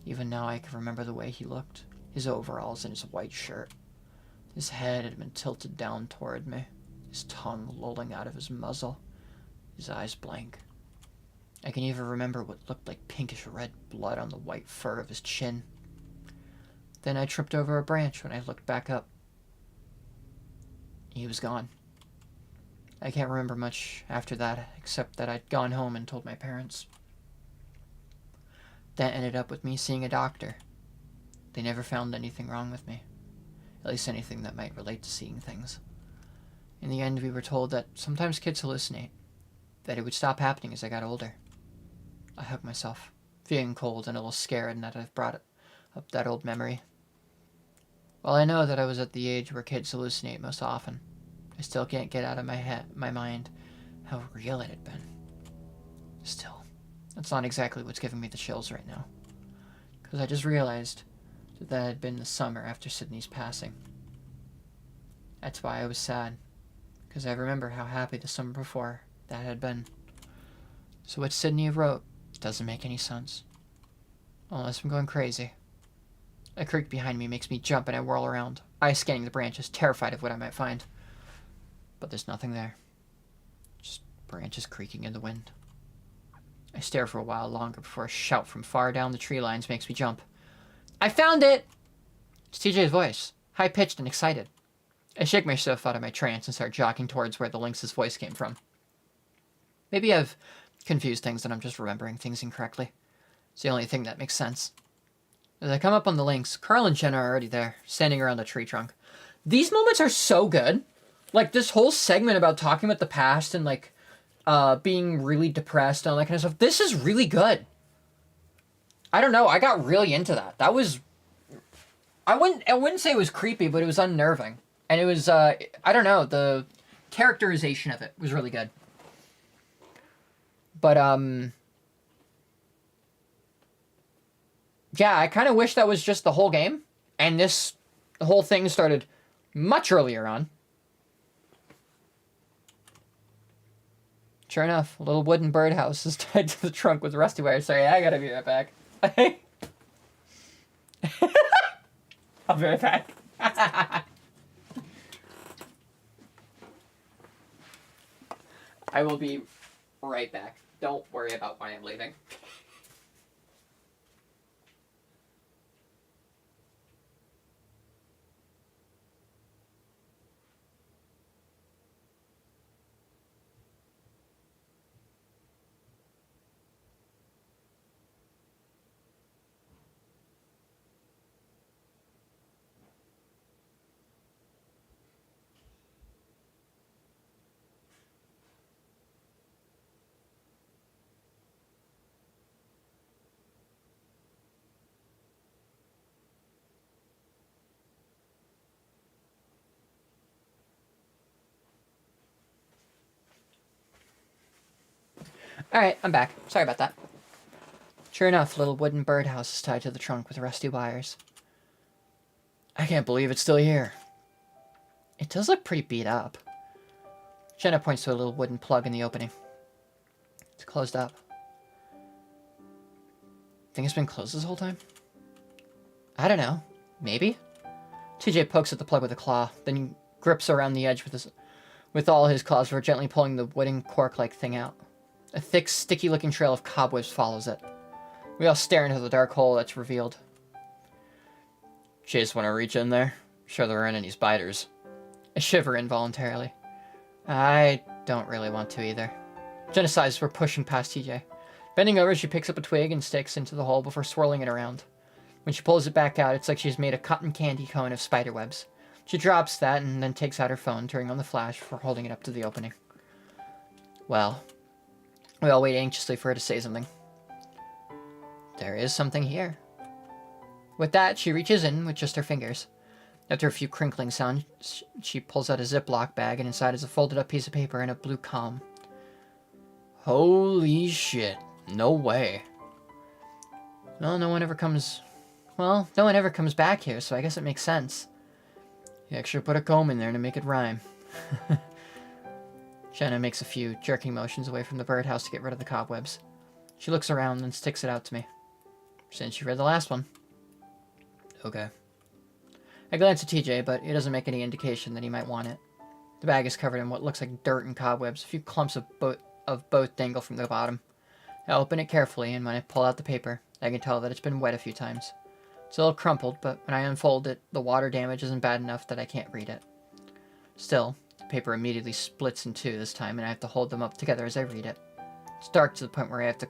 Even now I can remember the way he looked, his overalls and his white shirt. His head had been tilted down toward me, his tongue lolling out of his muzzle, his eyes blank. I can even remember what looked like pinkish red blood on the white fur of his chin. Then I tripped over a branch when I looked back up. He was gone. I can't remember much after that, except that I'd gone home and told my parents. That ended up with me seeing a doctor. They never found anything wrong with me. At least anything that might relate to seeing things. In the end, we were told that sometimes kids hallucinate, that it would stop happening as I got older. I hugged myself, feeling cold and a little scared and that I've brought up that old memory. While I know that I was at the age where kids hallucinate most often, I still can't get out of my mind how real it had been. Still, that's not exactly what's giving me the chills right now. Because I just realized that had been the summer after Sydney's passing. That's why I was sad, because I remember how happy the summer before that had been. So what Sydney wrote doesn't make any sense. Unless I'm going crazy. A creak behind me makes me jump and I whirl around, eyes scanning the branches, terrified of what I might find. But there's nothing there. Just branches creaking in the wind. I stare for a while longer before a shout from far down the tree lines makes me jump. I found it! It's TJ's voice, high-pitched and excited. I shake myself out of my trance and start jogging towards where the lynx's voice came from. Maybe I've confused things and I'm just remembering things incorrectly. It's the only thing that makes sense. As I come up on the lynx, Carl and Jenna are already there, standing around a tree trunk. These moments are so good. Like, this whole segment about talking about the past and, like, being really depressed and all that kind of stuff, this is really good. I don't know, I got really into that. That was... I wouldn't say it was creepy, but it was unnerving. And it was, I don't know, the characterization of it was really good. But, yeah, I kind of wish that was just the whole game. And the whole thing started much earlier on. Sure enough, a little wooden birdhouse is tied to the trunk with rusty wire. Sorry, I gotta be right back. I'll be right back. I will be right back. Don't worry about why I'm leaving. Alright, I'm back. Sorry about that. Sure enough, little wooden birdhouse is tied to the trunk with rusty wires. I can't believe it's still here. It does look pretty beat up. Jenna points to a little wooden plug in the opening. It's closed up. Think it's been closed this whole time? I don't know. Maybe? TJ pokes at the plug with a claw, then grips around the edge with all his claws before gently pulling the wooden cork-like thing out. A thick, sticky-looking trail of cobwebs follows it. We all stare into the dark hole that's revealed. Just want to reach in there? Sure there aren't any spiders. I shiver involuntarily. I don't really want to either. Jenna sighs as we're pushing past TJ. Bending over, she picks up a twig and sticks into the hole before swirling it around. When she pulls it back out, it's like she's made a cotton candy cone of spider webs. She drops that and then takes out her phone, turning on the flash before holding it up to the opening. Well... We all wait anxiously for her to say something. There is something here. With that, she reaches in with just her fingers. After a few crinkling sounds, she pulls out a Ziploc bag, and inside is a folded up piece of paper and a blue calm. Holy shit. No way. Well, no one ever comes back here, so I guess it makes sense. You actually put a comb in there to make it rhyme. Jenna makes a few jerking motions away from the birdhouse to get rid of the cobwebs. She looks around and sticks it out to me. Since you read the last one. Okay. I glance at TJ, but he doesn't make any indication that he might want it. The bag is covered in what looks like dirt and cobwebs. A few clumps of both dangle from the bottom. I open it carefully, and when I pull out the paper, I can tell that it's been wet a few times. It's a little crumpled, but when I unfold it, the water damage isn't bad enough that I can't read it. Still, the paper immediately splits in two this time, and I have to hold them up together as I read it. It's dark to the point where I have to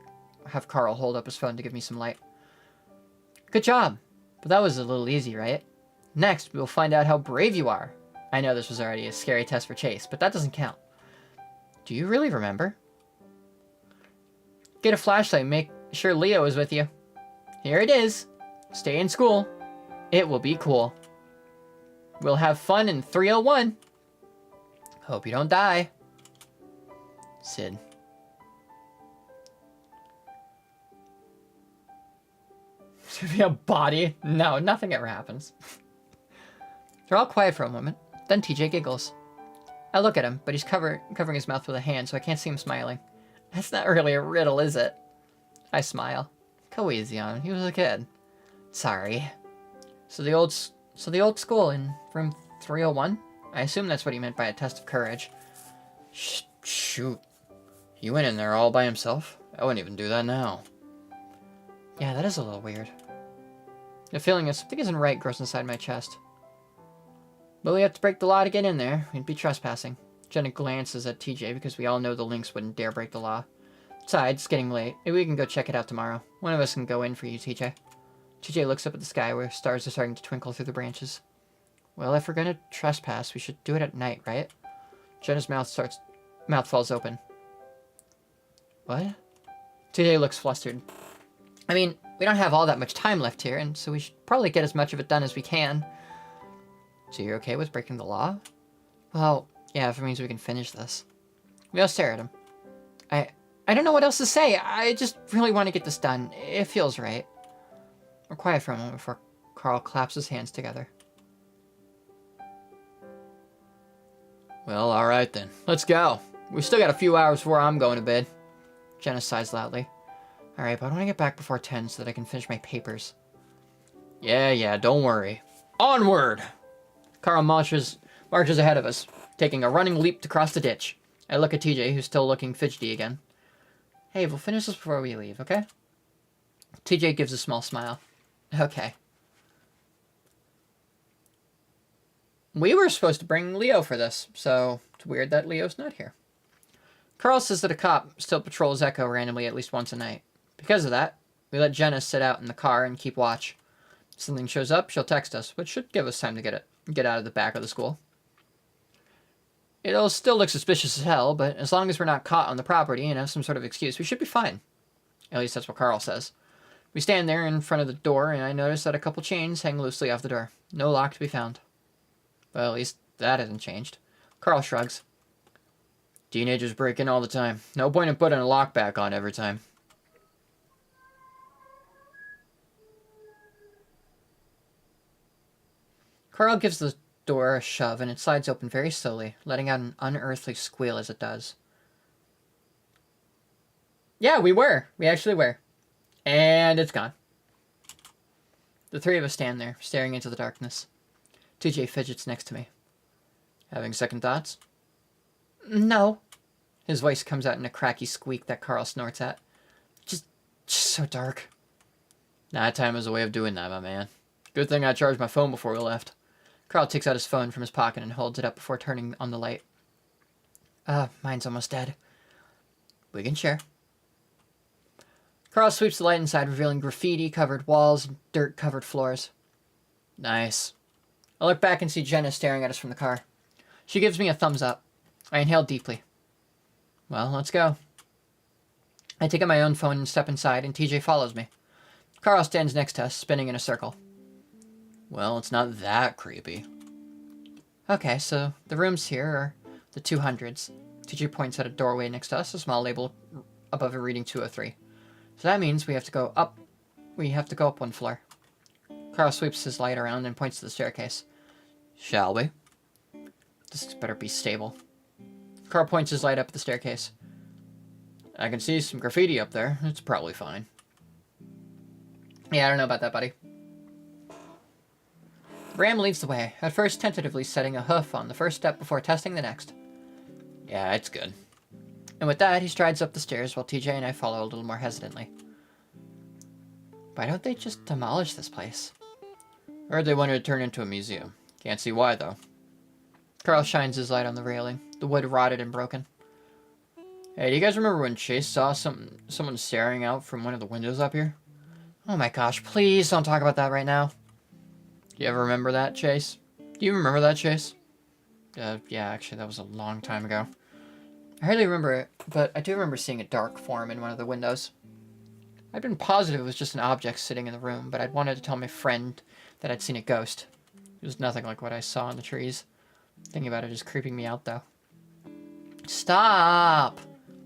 have Carl hold up his phone to give me some light. Good job! But that was a little easy, right? Next, we will find out how brave you are. I know this was already a scary test for Chase, but that doesn't count. Do you really remember? Get a flashlight and make sure Leo is with you. Here it is. Stay in school. It will be cool. We'll have fun in 301. Hope you don't die. Sid. Should be a body? No, nothing ever happens. They're all quiet for a moment. Then TJ giggles. I look at him, but he's covering his mouth with a hand, so I can't see him smiling. That's not really a riddle, is it? I smile. Go easy on him. He was a kid. Sorry. So the old school in room 301? I assume that's what he meant by a test of courage. Shoot. He went in there all by himself? I wouldn't even do that now. Yeah, that is a little weird. The feeling of something isn't right grows inside my chest. But we have to break the law to get in there. We'd be trespassing. Jenna glances at TJ because we all know the Lynx wouldn't dare break the law. Besides, it's getting late. Maybe we can go check it out tomorrow. One of us can go in for you, TJ. TJ looks up at the sky where stars are starting to twinkle through the branches. Well, if we're gonna trespass, we should do it at night, right? Jenna's mouth falls open. What? TJ looks flustered. I mean, we don't have all that much time left here, and so we should probably get as much of it done as we can. So you're okay with breaking the law? Well, yeah, if it means we can finish this. We all stare at him. I don't know what else to say. I just really want to get this done. It feels right. We're quiet for a moment before Carl claps his hands together. Well, alright then. Let's go. We've still got a few hours before I'm going to bed. Jenna sighs loudly. Alright, but I want to get back before 10 so that I can finish my papers. Yeah, don't worry. Onward! Carl marches ahead of us, taking a running leap to cross the ditch. I look at TJ, who's still looking fidgety again. Hey, we'll finish this before we leave, okay? TJ gives a small smile. Okay. We were supposed to bring Leo for this, so it's weird that Leo's not here. Carl says that a cop still patrols Echo randomly at least once a night. Because of that, we let Jenna sit out in the car and keep watch. If something shows up, she'll text us, which should give us time to get out of the back of the school. It'll still look suspicious as hell, but as long as we're not caught on the property and have some sort of excuse, we should be fine. At least that's what Carl says. We stand there in front of the door, and I notice that a couple chains hang loosely off the door. No lock to be found. Well, at least that hasn't changed. Carl shrugs. Teenagers break in all the time. No point in putting a lock back on every time. Carl gives the door a shove, and it slides open very slowly, letting out an unearthly squeal as it does. Yeah, we actually were. And it's gone. The three of us stand there, staring into the darkness. TJ fidgets next to me. Having second thoughts? No. His voice comes out in a cracky squeak that Carl snorts at. Just so dark. Nighttime is a way of doing that, my man. Good thing I charged my phone before we left. Carl takes out his phone from his pocket and holds it up before turning on the light. Mine's almost dead. We can share. Carl sweeps the light inside, revealing graffiti-covered walls and dirt-covered floors. Nice. I look back and see Jenna staring at us from the car. She gives me a thumbs up. I inhale deeply. Well, let's go. I take out my own phone and step inside, and TJ follows me. Carl stands next to us, spinning in a circle. Well, it's not that creepy. Okay, so the rooms here are the 200s. TJ points at a doorway next to us, a small label above it reading 203. So that means we have to go up. We have to go up one floor. Carl sweeps his light around and points to the staircase. Shall we? This better be stable. Carl points his light up the staircase. I can see some graffiti up there. It's probably fine. Yeah, I don't know about that, buddy. Ram leads the way, at first tentatively setting a hoof on the first step before testing the next. Yeah, it's good. And with that, he strides up the stairs while TJ and I follow a little more hesitantly. Why don't they just demolish this place? Or they wanted to turn it into a museum. Can't see why, though. Carl shines his light on the railing, the wood rotted and broken. Hey, do you guys remember when Chase saw someone staring out from one of the windows up here? Oh my gosh, please don't talk about that right now. Do you ever remember that, Chase? Do you remember that, Chase? Yeah, actually, that was a long time ago. I hardly remember it, but I do remember seeing a dark form in one of the windows. I'd been positive it was just an object sitting in the room, but I'd wanted to tell my friend that I'd seen a ghost. It was nothing like what I saw in the trees. Thinking about it is creeping me out, though. Stop!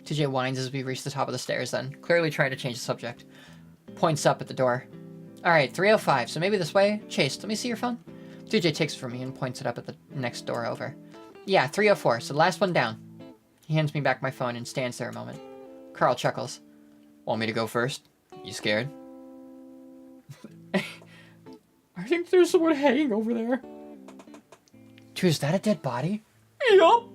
TJ whines as we reach the top of the stairs then, clearly trying to change the subject. Points up at the door. Alright, 305, so maybe this way? Chase, let me see your phone. TJ takes it from me and points it up at the next door over. Yeah, 304, so the last one down. He hands me back my phone and stands there a moment. Carl chuckles. Want me to go first? You scared? I think there's someone hanging over there. Dude, is that a dead body? Yup.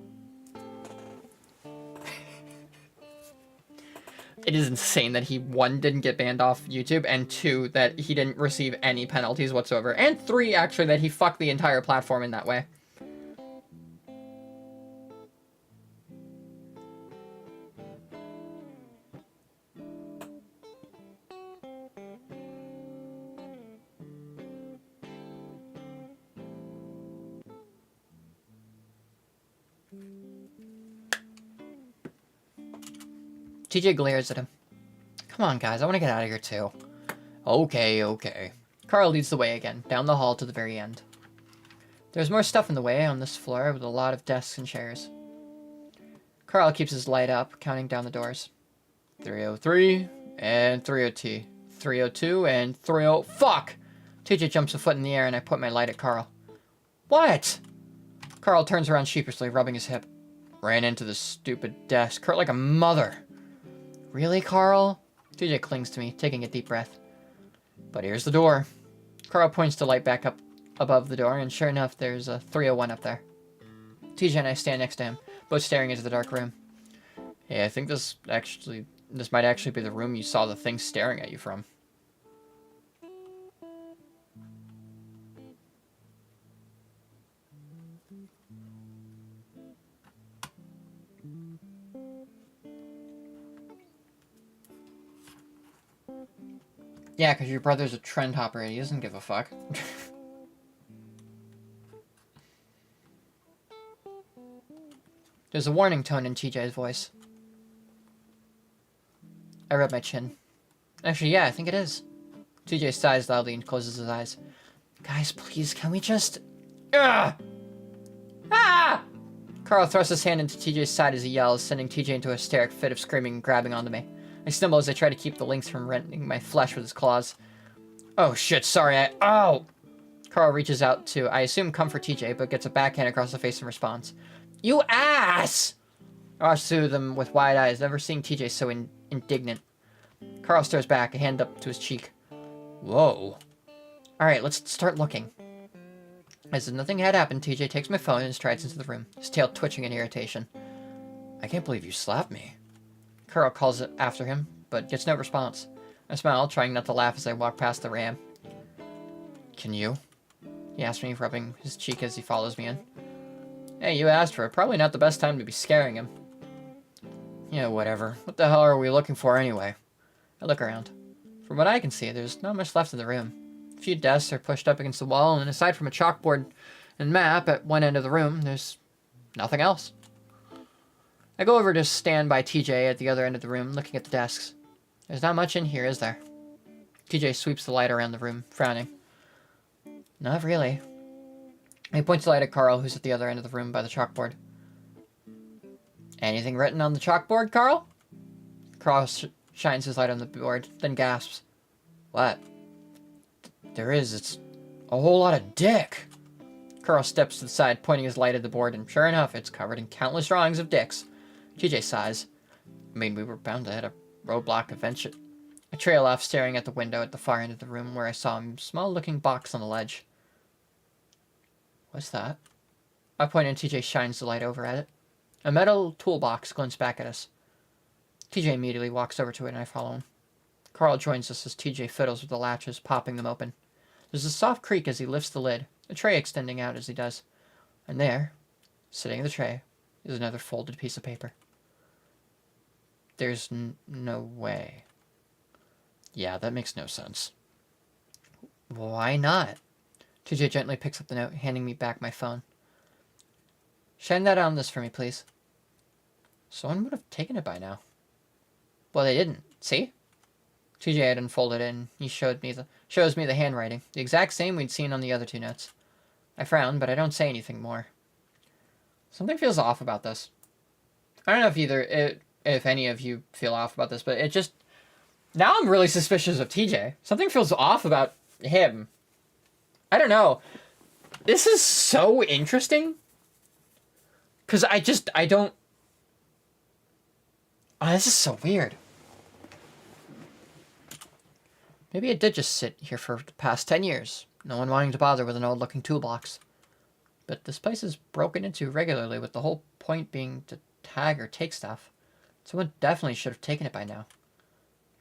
It is insane that he, 1, didn't get banned off YouTube, and 2, that he didn't receive any penalties whatsoever, and 3, actually, that he fucked the entire platform in that way. TJ glares at him. Come on, guys, I want to get out of here, too. Okay. Carl leads the way again, down the hall to the very end. There's more stuff in the way on this floor with a lot of desks and chairs. Carl keeps his light up, counting down the doors. 303, and 302, 302, and 30... Fuck! TJ jumps a foot in the air and I put my light at Carl. What? Carl turns around sheepishly, rubbing his hip. Ran into the stupid desk, hurt like a mother. Really, Carl? TJ clings to me, taking a deep breath. But here's the door. Carl points the light back up above the door, and sure enough, there's a 301 up there. TJ and I stand next to him, both staring into the dark room. Hey, I think this might actually be the room you saw the thing staring at you from. Yeah, because your brother's a trend hopper and he doesn't give a fuck. There's a warning tone in TJ's voice. I rub my chin. Actually, yeah, I think it is. TJ sighs loudly and closes his eyes. Guys, please, can we just... Ugh! Ah! Carl thrusts his hand into TJ's side as he yells, sending TJ into a hysteric fit of screaming and grabbing onto me. I stumble as I try to keep the lynx from rending my flesh with his claws. Oh shit, sorry, Ow! Carl reaches out to, I assume, comfort TJ, but gets a backhand across the face in response. You ass! I watch through them with wide eyes, never seeing TJ so indignant. Carl stares back, a hand up to his cheek. Whoa. Alright, let's start looking. As if nothing had happened, TJ takes my phone and strides into the room, his tail twitching in irritation. I can't believe you slapped me. Carl calls it after him, but gets no response. I smile, trying not to laugh as I walk past the ram. Can you? He asks me, rubbing his cheek as he follows me in. Hey, you asked for it. Probably not the best time to be scaring him. Yeah, whatever. What the hell are we looking for anyway? I look around. From what I can see, there's not much left in the room. A few desks are pushed up against the wall, and aside from a chalkboard and map at one end of the room, there's nothing else. I go over to stand by TJ at the other end of the room, looking at the desks. There's not much in here, is there? TJ sweeps the light around the room, frowning. Not really. He points the light at Carl, who's at the other end of the room by the chalkboard. Anything written on the chalkboard, Carl? Carl shines his light on the board, then gasps. What? There is. It's a whole lot of dick. Carl steps to the side, pointing his light at the board, and sure enough, it's covered in countless drawings of dicks. TJ sighs. I mean, we were bound to hit a roadblock eventually. I trail off, staring at the window at the far end of the room where I saw a small-looking box on the ledge. What's that? I point and TJ shines the light over at it. A metal toolbox glints back at us. TJ immediately walks over to it and I follow him. Carl joins us as TJ fiddles with the latches, popping them open. There's a soft creak as he lifts the lid, a tray extending out as he does. And there, sitting in the tray, is another folded piece of paper. There's no way. Yeah, that makes no sense. Why not? TJ gently picks up the note, handing me back my phone. Shine that on this for me, please. Someone would have taken it by now. Well, they didn't. See? TJ had unfolded it, and he shows me the handwriting, the exact same we'd seen on the other 2 notes. I frown, but I don't say anything more. Something feels off about this. I don't know if any of you feel off about this, but it just... Now I'm really suspicious of TJ. Something feels off about him. I don't know. This is so interesting. Because I don't... Oh, this is so weird. Maybe it did just sit here for the past 10 years. No one wanting to bother with an old-looking toolbox. But this place is broken into regularly, with the whole point being to tag or take stuff. Someone definitely should have taken it by now.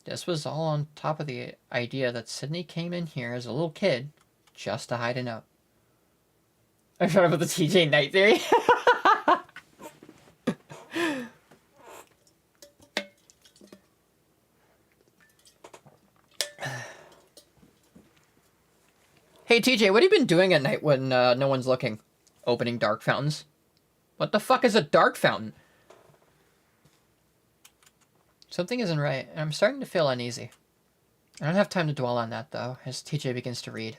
This was all on top of the idea that Sydney came in here as a little kid just to hide a note. I forgot about the TJ Knight theory. Hey TJ, what have you been doing at night when no one's looking? Opening dark fountains? What the fuck is a dark fountain? Something isn't right, and I'm starting to feel uneasy. I don't have time to dwell on that, though, as TJ begins to read.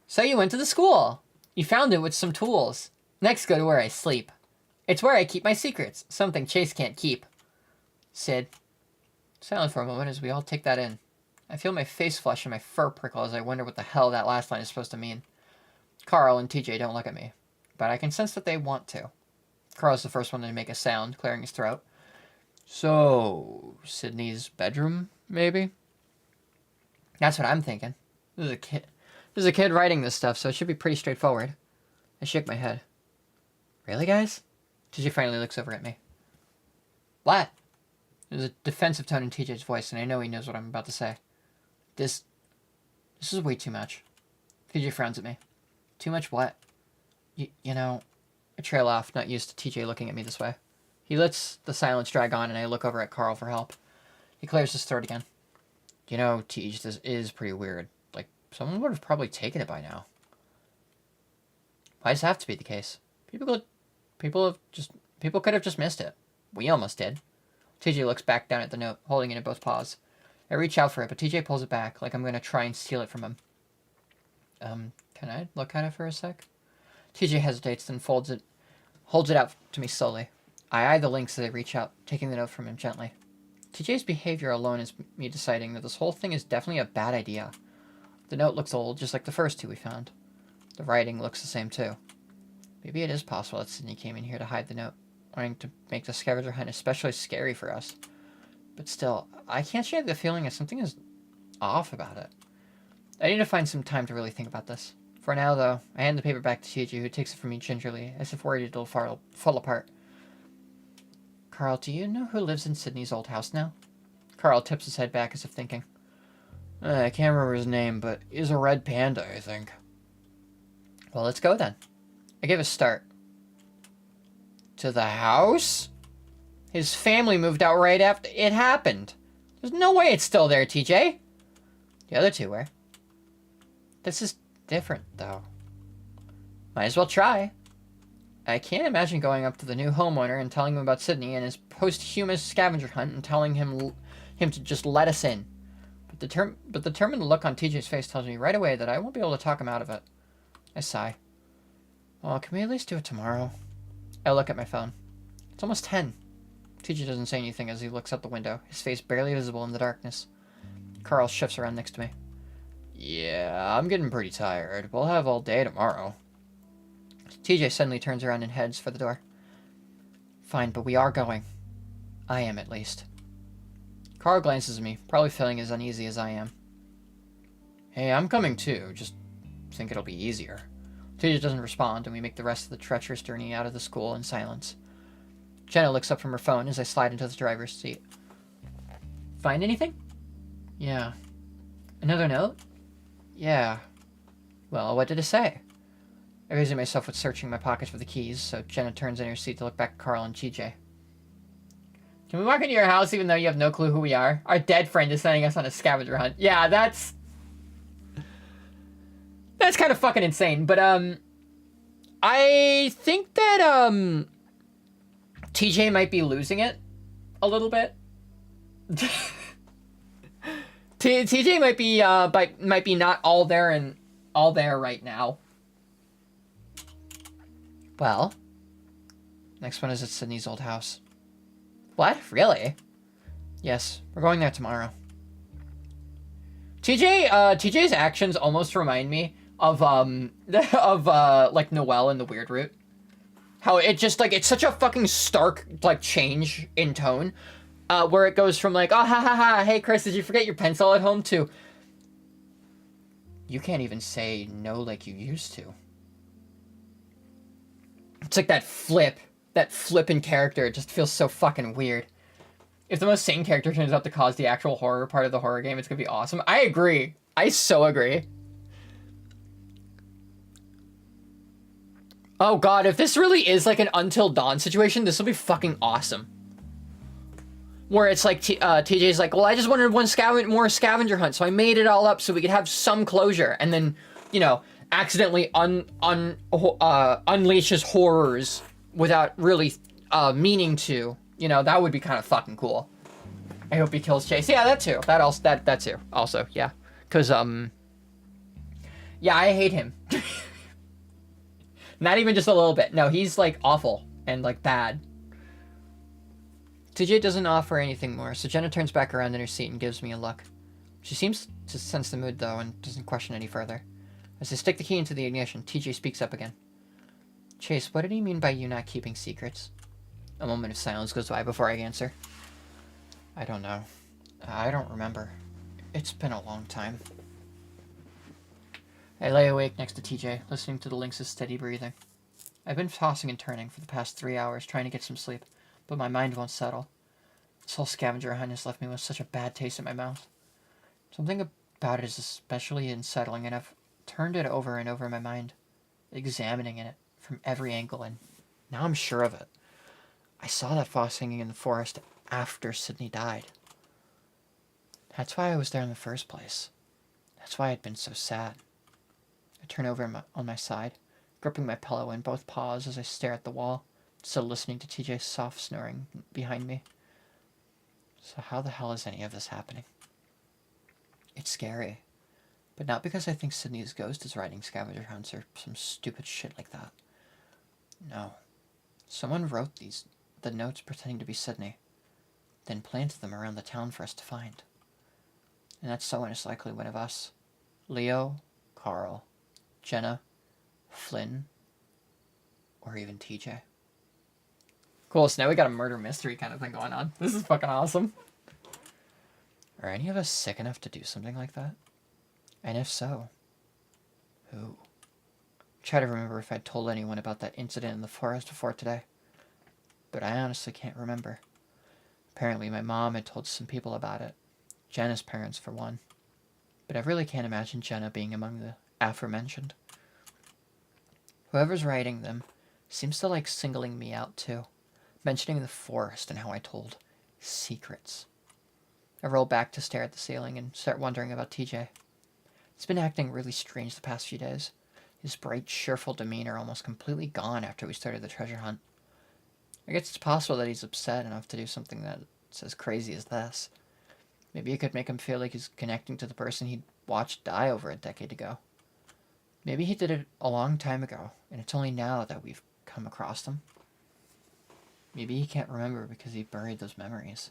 So you went to the school. You found it with some tools. Next, go to where I sleep. It's where I keep my secrets, something Chase can't keep. Sid. Silent for a moment as we all take that in. I feel my face flush and my fur prickle as I wonder what the hell that last line is supposed to mean. Carl and TJ don't look at me, but I can sense that they want to. Carl's the first one to make a sound, clearing his throat. So, Sydney's bedroom, maybe? That's what I'm thinking. There's a kid writing this stuff, so it should be pretty straightforward. I shook my head. Really, guys? TJ finally looks over at me. What? There's a defensive tone in TJ's voice, and I know he knows what I'm about to say. This is way too much. TJ frowns at me. Too much what? You know, I trail off, not used to TJ looking at me this way. He lets the silence drag on, and I look over at Carl for help. He clears his throat again. You know, Tej, this is pretty weird. Like, someone would have probably taken it by now. Why does it have to be the case? People could have just missed it. We almost did. TJ looks back down at the note, holding it in both paws. I reach out for it, but TJ pulls it back, like I'm going to try and steal it from him. Can I look at it for a sec? TJ hesitates, then holds it out to me slowly. I eye the links as I reach out, taking the note from him gently. TJ's behavior alone is me deciding that this whole thing is definitely a bad idea. The note looks old, just like the first 2 we found. The writing looks the same too. Maybe it is possible that Sydney came in here to hide the note, wanting to make the scavenger hunt especially scary for us. But still, I can't shake the feeling that something is off about it. I need to find some time to really think about this. For now, though, I hand the paper back to TJ, who takes it from me gingerly, as if worried it'll fall apart. Carl, do you know who lives in Sydney's old house now? Carl tips his head back as if thinking. I can't remember his name, but he's a red panda, I think. Well, let's go then. I give a start. To the house? His family moved out right after it happened. There's no way it's still there, TJ. The other 2 were. This is different, though. Might as well try. I can't imagine going up to the new homeowner and telling him about Sydney and his posthumous scavenger hunt and telling him to just let us in. But the determined look on TJ's face tells me right away that I won't be able to talk him out of it. I sigh. Well, can we at least do it tomorrow? I look at my phone. It's almost 10. TJ doesn't say anything as he looks out the window, his face barely visible in the darkness. Carl shifts around next to me. Yeah, I'm getting pretty tired. We'll have all day tomorrow. TJ suddenly turns around and heads for the door. Fine, but we are going. I am, at least. Carl glances at me, probably feeling as uneasy as I am. Hey, I'm coming too. Just think it'll be easier. TJ doesn't respond, and we make the rest of the treacherous journey out of the school in silence. Jenna looks up from her phone as I slide into the driver's seat. Find anything? Yeah. Another note? Yeah. Well, what did it say? I busy myself with searching my pockets for the keys, so Jenna turns in her seat to look back at Carl and TJ. Can we walk into your house even though you have no clue who we are? Our dead friend is sending us on a scavenger hunt. Yeah, that's kind of fucking insane. But, I think that, TJ might be losing it a little bit. TJ might be not all there right now. Well, next one is at Sydney's old house. What? Really? Yes, we're going there tomorrow. TJ's actions almost remind me of like Noelle in The Weird Root. How it just like it's such a fucking stark like change in tone, where it goes from like, oh ha ha ha, hey Chris, did you forget your pencil at home, to you can't even say no like you used to. It's like that flip in character. It just feels so fucking weird. If the most sane character turns out to cause the actual horror part of the horror game, it's gonna be awesome. I agree. I so agree. Oh god, if this really is like an Until Dawn situation, this will be fucking awesome. Where it's like, TJ's like, well, I just wanted one more scavenger hunt, so I made it all up so we could have some closure. And then, you know, accidentally unleashes horrors without really meaning to. You know, that would be kind of fucking cool. I hope he kills Chase. Yeah, that too. That too. Also, yeah. Because, yeah, I hate him. Not even just a little bit. No, he's, like, awful and, like, bad. TJ doesn't offer anything more, so Jenna turns back around in her seat and gives me a look. She seems to sense the mood, though, and doesn't question any further. As I stick the key into the ignition, TJ speaks up again. Chase, what did he mean by you not keeping secrets? A moment of silence goes by before I answer. I don't know. I don't remember. It's been a long time. I lay awake next to TJ, listening to the lynx's steady breathing. I've been tossing and turning for the past 3 hours, trying to get some sleep, but my mind won't settle. This whole scavenger hunt has left me with such a bad taste in my mouth. Something about it is especially unsettling, and I've turned it over and over in my mind, examining it from every angle, and now I'm sure of it. I saw that fox hanging in the forest after Sydney died. That's why I was there in the first place. That's why I'd been so sad. I turn over on my side, gripping my pillow in both paws as I stare at the wall, still listening to TJ's soft snoring behind me. So how the hell is any of this happening? It's scary, but not because I think Sydney's ghost is riding scavenger hunts or some stupid shit like that. No. Someone wrote the notes pretending to be Sydney, then planted them around the town for us to find. And that's so most likely one of us. Leo, Carl, Jenna, Flynn, or even TJ. Cool, so now we got a murder mystery kind of thing going on. This is fucking awesome. Are any of us sick enough to do something like that? And if so, who? Try to remember if I'd told anyone about that incident in the forest before today. But I honestly can't remember. Apparently my mom had told some people about it. Jenna's parents, for one. But I really can't imagine Jenna being among the aforementioned. Whoever's writing them seems to like singling me out too, mentioning the forest and how I told secrets. I roll back to stare at the ceiling and start wondering about TJ. He's been acting really strange the past few days. His bright, cheerful demeanor almost completely gone after we started the treasure hunt. I guess it's possible that he's upset enough to do something that's as crazy as this. Maybe it could make him feel like he's connecting to the person he'd watched die over a decade ago. Maybe he did it a long time ago, and it's only now that we've come across them. Maybe he can't remember because he buried those memories.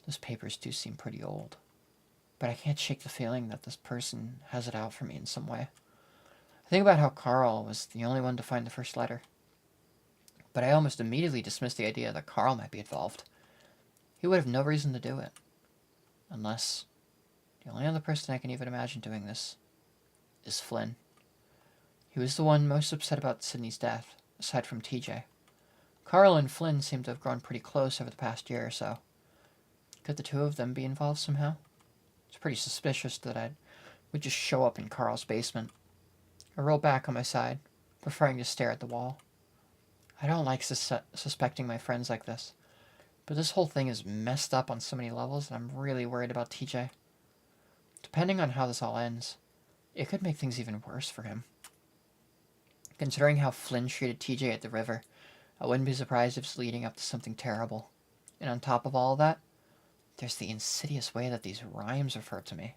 Those papers do seem pretty old. but I can't shake the feeling that this person has it out for me in some way. I think about how Carl was the only one to find the first letter, but I almost immediately dismissed the idea that Carl might be involved. He would have no reason to do it. Unless the only other person I can even imagine doing this is Flynn. He was the one most upset about Sydney's death, aside from TJ. Carl and Flynn seem to have grown pretty close over the past year or so. Could the two of them be involved somehow? It's pretty suspicious that I would just show up in Carl's basement. I roll back on my side, preferring to stare at the wall. I don't like suspecting my friends like this, but this whole thing is messed up on so many levels that I'm really worried about TJ. Depending on how this all ends, it could make things even worse for him. Considering how Flynn treated TJ at the river, I wouldn't be surprised if it's leading up to something terrible. And on top of all that, there's the insidious way that these rhymes refer to me.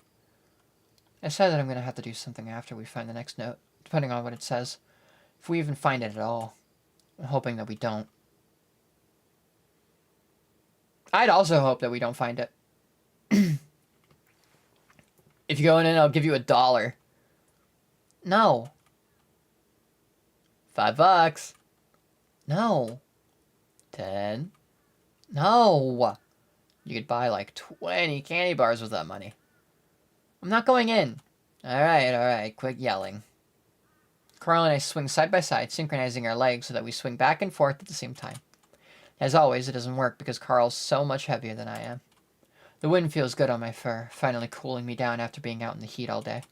I said that I'm going to have to do something after we find the next note, depending on what it says. If we even find it at all. I'm hoping that we don't. I'd also hope that we don't find it. If you go in, I'll give you $1. No. $5. No. 10. No. You could buy like 20 candy bars with that money. I'm not going in. Alright, quit yelling. Carl and I swing side by side, synchronizing our legs so that we swing back and forth at the same time. As always, it doesn't work because Carl's so much heavier than I am. The wind feels good on my fur, finally cooling me down after being out in the heat all day.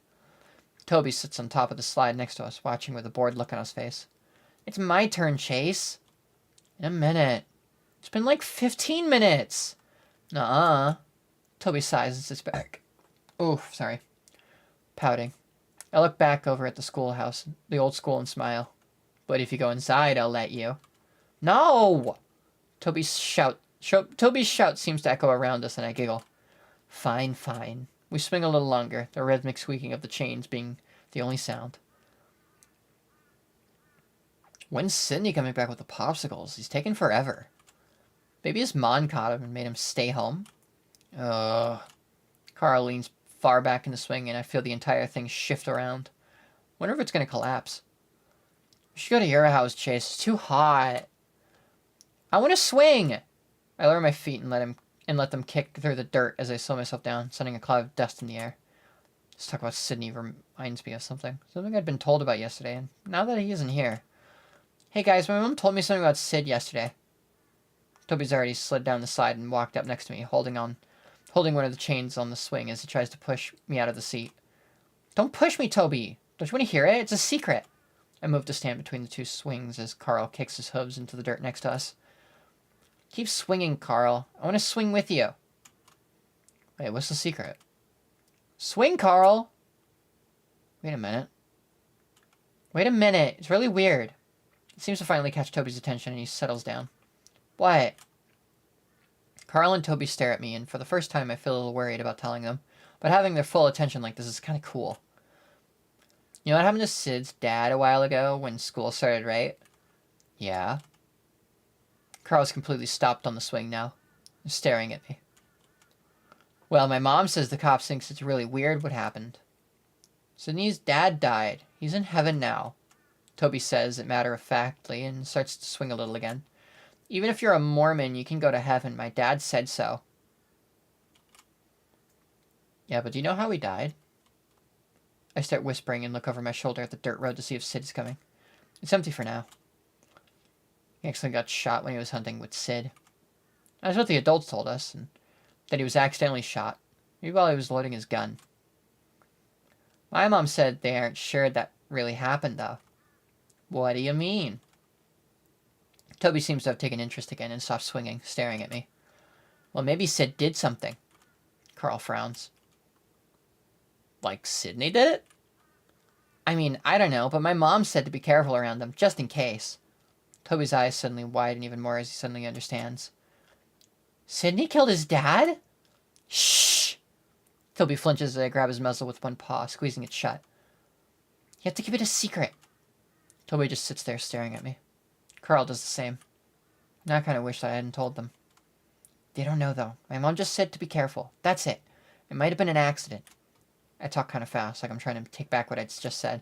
Toby sits on top of the slide next to us, watching with a bored look on his face. It's my turn, Chase. In a minute. It's been like 15 minutes. Nuh-uh. Toby sighs and sits back. Oof, sorry. Pouting. I look back over at the schoolhouse, the old school, and smile. But if you go inside, I'll let you. No! Toby's shout seems to echo around us, and I giggle. Fine. We swing a little longer, the rhythmic squeaking of the chains being the only sound. When's Sydney coming back with the popsicles? He's taking forever. Maybe his mom caught him and made him stay home? Carl leans far back in the swing, and I feel the entire thing shift around. Wonder if it's going to collapse. We should go to your house, Chase. It's too hot. I want to swing! I lower my feet and let them kick through the dirt as I slow myself down, sending a cloud of dust in the air. Let's talk about Sydney reminds me of something. Something I'd been told about yesterday, and now that he isn't here. Hey guys, my mom told me something about Sid yesterday. Toby's already slid down the slide and walked up next to me, holding one of the chains on the swing as he tries to push me out of the seat. Don't push me, Toby! Don't you want to hear it? It's a secret! I move to stand between the two swings as Carl kicks his hooves into the dirt next to us. Keep swinging, Carl. I want to swing with you. Wait, what's the secret? Swing, Carl! Wait a minute. It's really weird. It seems to finally catch Toby's attention, and he settles down. What? Carl and Toby stare at me, and for the first time I feel a little worried about telling them, but having their full attention like this is kind of cool. You know what happened to Sid's dad a while ago when school started, right? Yeah. Carl's completely stopped on the swing now, staring at me. Well, my mom says the cops thinks it's really weird what happened. Sydney's dad died. He's in heaven now, Toby says it matter-of-factly and starts to swing a little again. Even if you're a Mormon, you can go to heaven. My dad said so. Yeah, but do you know how he died? I start whispering and look over my shoulder at the dirt road to see if Sid is coming. It's empty for now. He actually got shot when he was hunting with Sid. That's what the adults told us, and that he was accidentally shot. Maybe while he was loading his gun. My mom said they aren't sure that really happened, though. What do you mean? Toby seems to have taken interest again and stopped swinging, staring at me. Well, maybe Sid did something. Carl frowns. Like Sydney did it? I mean, I don't know, but my mom said to be careful around them, just in case. Toby's eyes suddenly widen even more as he suddenly understands. Sydney killed his dad? Shh! Toby flinches as I grab his muzzle with one paw, squeezing it shut. You have to keep it a secret. Toby just sits there staring at me. Carl does the same. Now I kind of wish that I hadn't told them. They don't know, though. My mom just said to be careful. That's it. It might have been an accident. I talk kind of fast, like I'm trying to take back what I just said.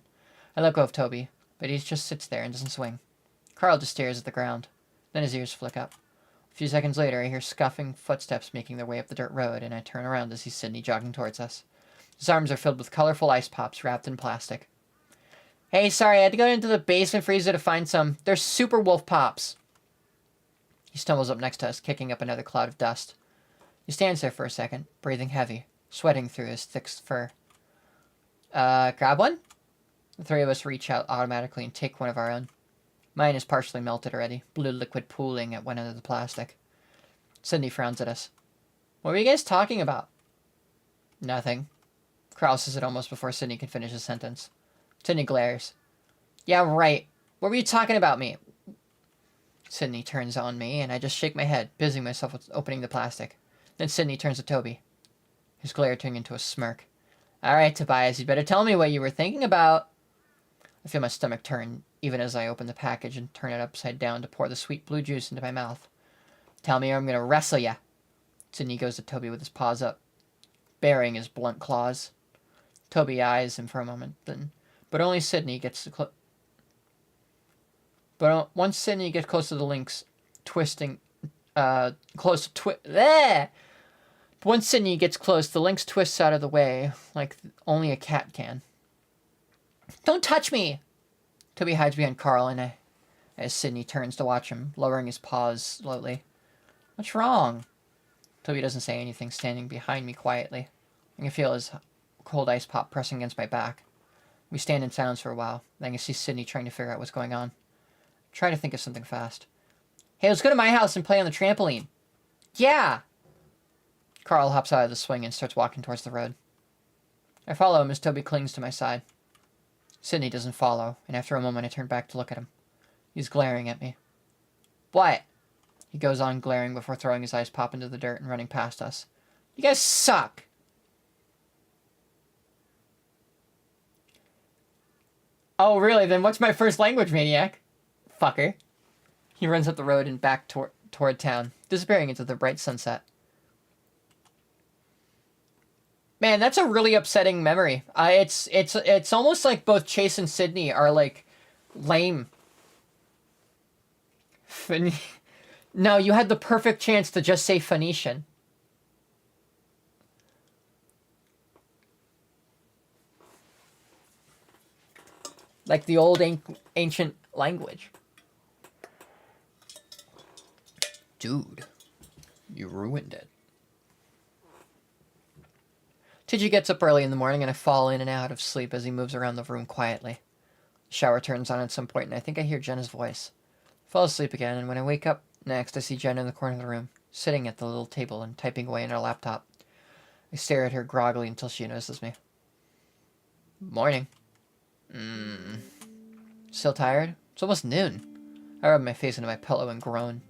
I let go of Toby, but he just sits there and doesn't swing. Carl just stares at the ground. Then his ears flick up. A few seconds later, I hear scuffing footsteps making their way up the dirt road, and I turn around to see Sydney jogging towards us. His arms are filled with colorful ice pops wrapped in plastic. Hey, sorry, I had to go into the basement freezer to find some. They're Super Wolf Pops. He stumbles up next to us, kicking up another cloud of dust. He stands there for a second, breathing heavy, sweating through his thick fur. Grab one? The three of us reach out automatically and take one of our own. Mine is partially melted already, blue liquid pooling at one end of the plastic. Sydney frowns at us. What were you guys talking about? Nothing. Carl says it almost before Sydney can finish his sentence. Sydney glares. Yeah, right. What were you talking about me? Sydney turns on me, and I just shake my head, busying myself with opening the plastic. Then Sydney turns to Toby, his glare turning into a smirk. All right, Tobias, you better tell me what you were thinking about. I feel my stomach turn, even as I open the package and turn it upside down to pour the sweet blue juice into my mouth. Tell me or I'm going to wrestle ya. Sydney goes to Toby with his paws up, baring his blunt claws. Toby eyes him for a moment, but only Sydney gets to once Sydney gets close to the links, once Sydney gets close, the lynx twists out of the way, like only a cat can. Don't touch me! Toby hides behind Carl, and as Sydney turns to watch him, lowering his paws slowly. What's wrong? Toby doesn't say anything, standing behind me quietly. I can feel his cold ice pop pressing against my back. We stand in silence for a while, then I can see Sydney trying to figure out what's going on. Try to think of something fast. Hey, let's go to my house and play on the trampoline. Yeah! Carl hops out of the swing and starts walking towards the road. I follow him as Toby clings to my side. Sydney doesn't follow, and after a moment I turn back to look at him. He's glaring at me. What? He goes on glaring before throwing his ice pop into the dirt and running past us. You guys suck! Oh, really? Then what's my first language, maniac? Fucker. He runs up the road and back toward town, disappearing into the bright sunset. Man, that's a really upsetting memory. It's almost like both Chase and Sydney are like lame. No, you had the perfect chance to just say Phoenician. Like the old ancient language. Dude, you ruined it. Tiji gets up early in the morning and I fall in and out of sleep as he moves around the room quietly. The shower turns on at some point and I think I hear Jenna's voice. I fall asleep again, and when I wake up next I see Jenna in the corner of the room, sitting at the little table and typing away on her laptop. I stare at her groggily until she notices me. Morning. Still tired? It's almost noon. I rub my face into my pillow and groan.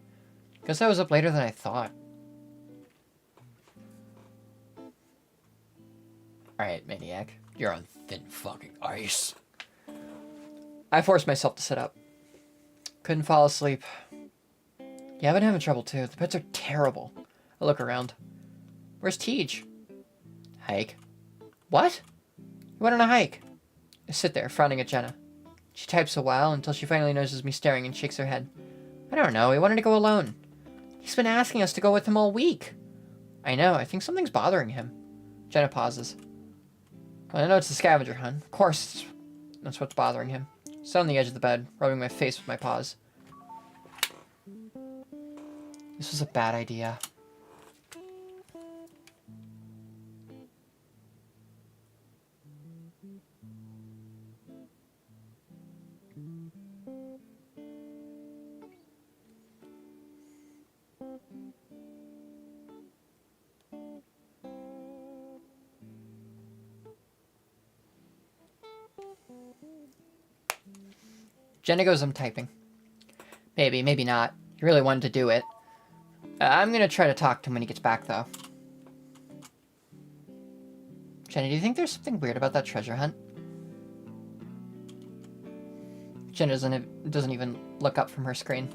Guess I was up later than I thought. Alright, maniac. You're on thin fucking ice. I forced myself to sit up. Couldn't fall asleep. Yeah, I've been having trouble too. The pets are terrible. I look around. Where's Tej? Hike. What? You went on a hike. I sit there, frowning at Jenna. She types a while until she finally notices me staring and shakes her head. I don't know, he wanted to go alone. He's been asking us to go with him all week. I know, I think something's bothering him. Jenna pauses. Well, I know it's the scavenger hunt. Of course, that's what's bothering him. I sit on the edge of the bed, rubbing my face with my paws. This was a bad idea. Jenna goes, I'm typing. Maybe, maybe not. He really wanted to do it. I'm gonna try to talk to him when he gets back, though. Jenna, do you think there's something weird about that treasure hunt? Jenna doesn't even look up from her screen.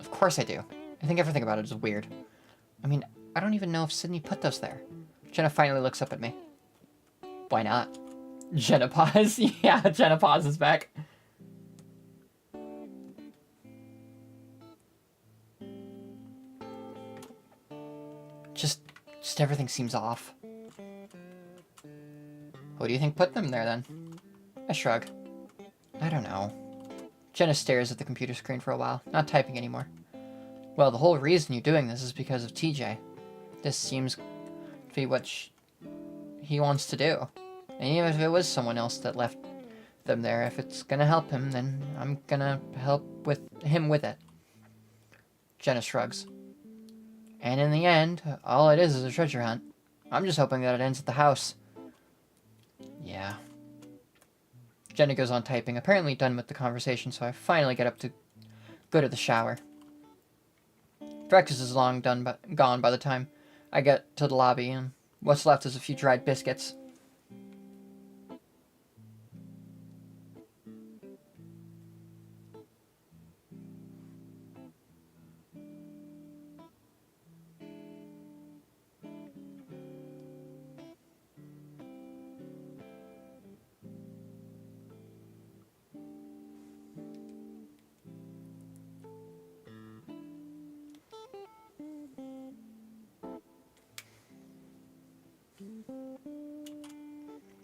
Of course I do. I think everything about it is weird. I mean, I don't even know if Sydney put those there. Jenna finally looks up at me. Why not? Jenna pause. Yeah, Jenna pauses back. Just everything seems off. Who do you think put them there, then? I shrug. I don't know. Jenna stares at the computer screen for a while, not typing anymore. Well, the whole reason you're doing this is because of TJ. This seems to be what he wants to do. And even if it was someone else that left them there, if it's gonna help him, then I'm gonna help him with it. Jenna shrugs. And in the end, all it is a treasure hunt. I'm just hoping that it ends at the house. Yeah. Jenna goes on typing, apparently done with the conversation, so I finally get up to go to the shower. Breakfast is long gone by the time I get to the lobby, and what's left is a few dried biscuits.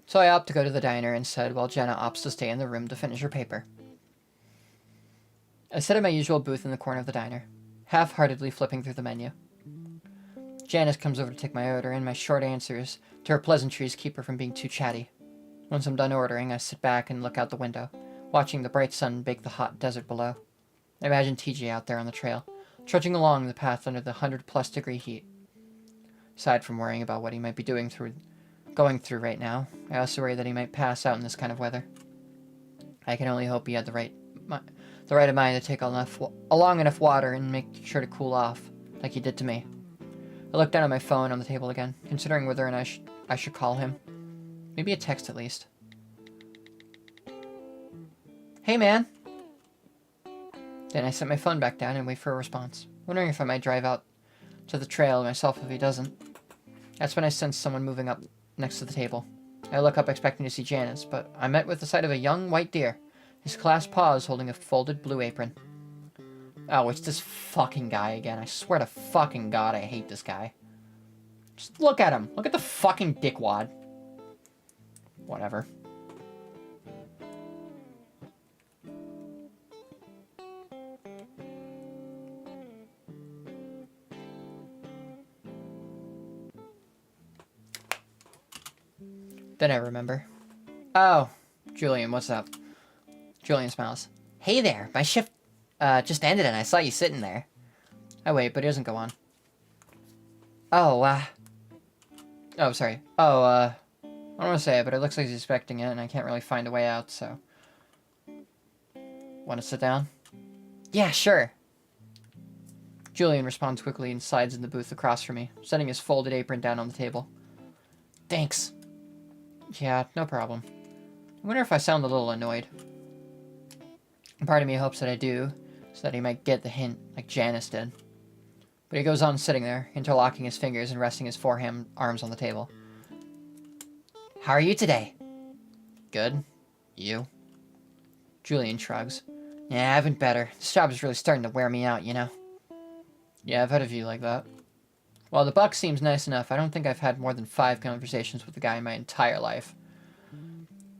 So I opt to go to the diner instead, while Jenna opts to stay in the room to finish her paper. I sit at my usual booth in the corner of the diner, half-heartedly flipping through the menu. Janice comes over to take my order, and my short answers to her pleasantries keep her from being too chatty. Once I'm done ordering, I sit back and look out the window, watching the bright sun bake the hot desert below. I imagine TJ out there on the trail, trudging along the path under the 100-plus degree heat. Aside from worrying about what he might be going through right now, I also worry that he might pass out in this kind of weather. I can only hope he had the right of mind to take along enough water and make sure to cool off, like he did to me. I look down at my phone on the table again, considering whether or not I should call him. Maybe a text at least. Hey, man! Then I set my phone back down and wait for a response, wondering if I might drive out to the trail myself if he doesn't. That's when I sense someone moving up next to the table. I look up expecting to see Janice, but I'm met with the sight of a young white deer, his clasped paws holding a folded blue apron. Oh, it's this fucking guy again. I swear to fucking God, I hate this guy. Just look at him. Look at the fucking dickwad. Whatever. Then I remember. Oh, Julian, what's up? Julian smiles. Hey there, my shift just ended and I saw you sitting there. I wait, but it doesn't go on. Oh, sorry. I don't want to say it, but it looks like he's expecting it and I can't really find a way out, so. Want to sit down? Yeah, sure. Julian responds quickly and slides in the booth across from me, setting his folded apron down on the table. Thanks. Yeah, no problem. I wonder if I sound a little annoyed. Part of me hopes that I do, so that he might get the hint, like Janice did. But he goes on sitting there, interlocking his fingers and resting his forearms on the table. How are you today? Good. You? Julian shrugs. Yeah, I've been better. This job is really starting to wear me out, you know? Yeah, I've had a few like that. While the buck seems nice enough, I don't think I've had more than 5 conversations with the guy in my entire life.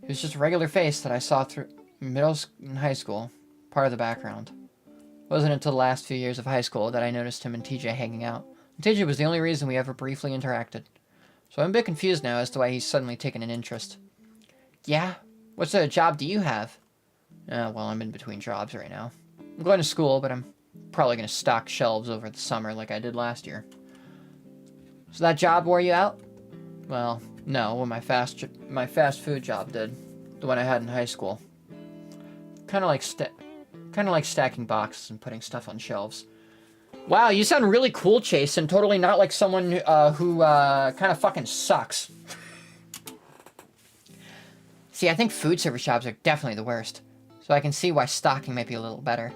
He was just a regular face that I saw through middle and high school, part of the background. It wasn't until the last few years of high school that I noticed him and TJ hanging out. And TJ was the only reason we ever briefly interacted. So I'm a bit confused now as to why he's suddenly taken an interest. Yeah? What sort of job do you have? Well, I'm in between jobs right now. I'm going to school, but I'm probably going to stock shelves over the summer like I did last year. So that job wore you out? Well, no, well, my fast food job did. The one I had in high school. Kind of like stacking boxes and putting stuff on shelves. Wow, you sound really cool, Chase, and totally not like someone who kind of fucking sucks. See, I think food service jobs are definitely the worst. So I can see why stocking might be a little better.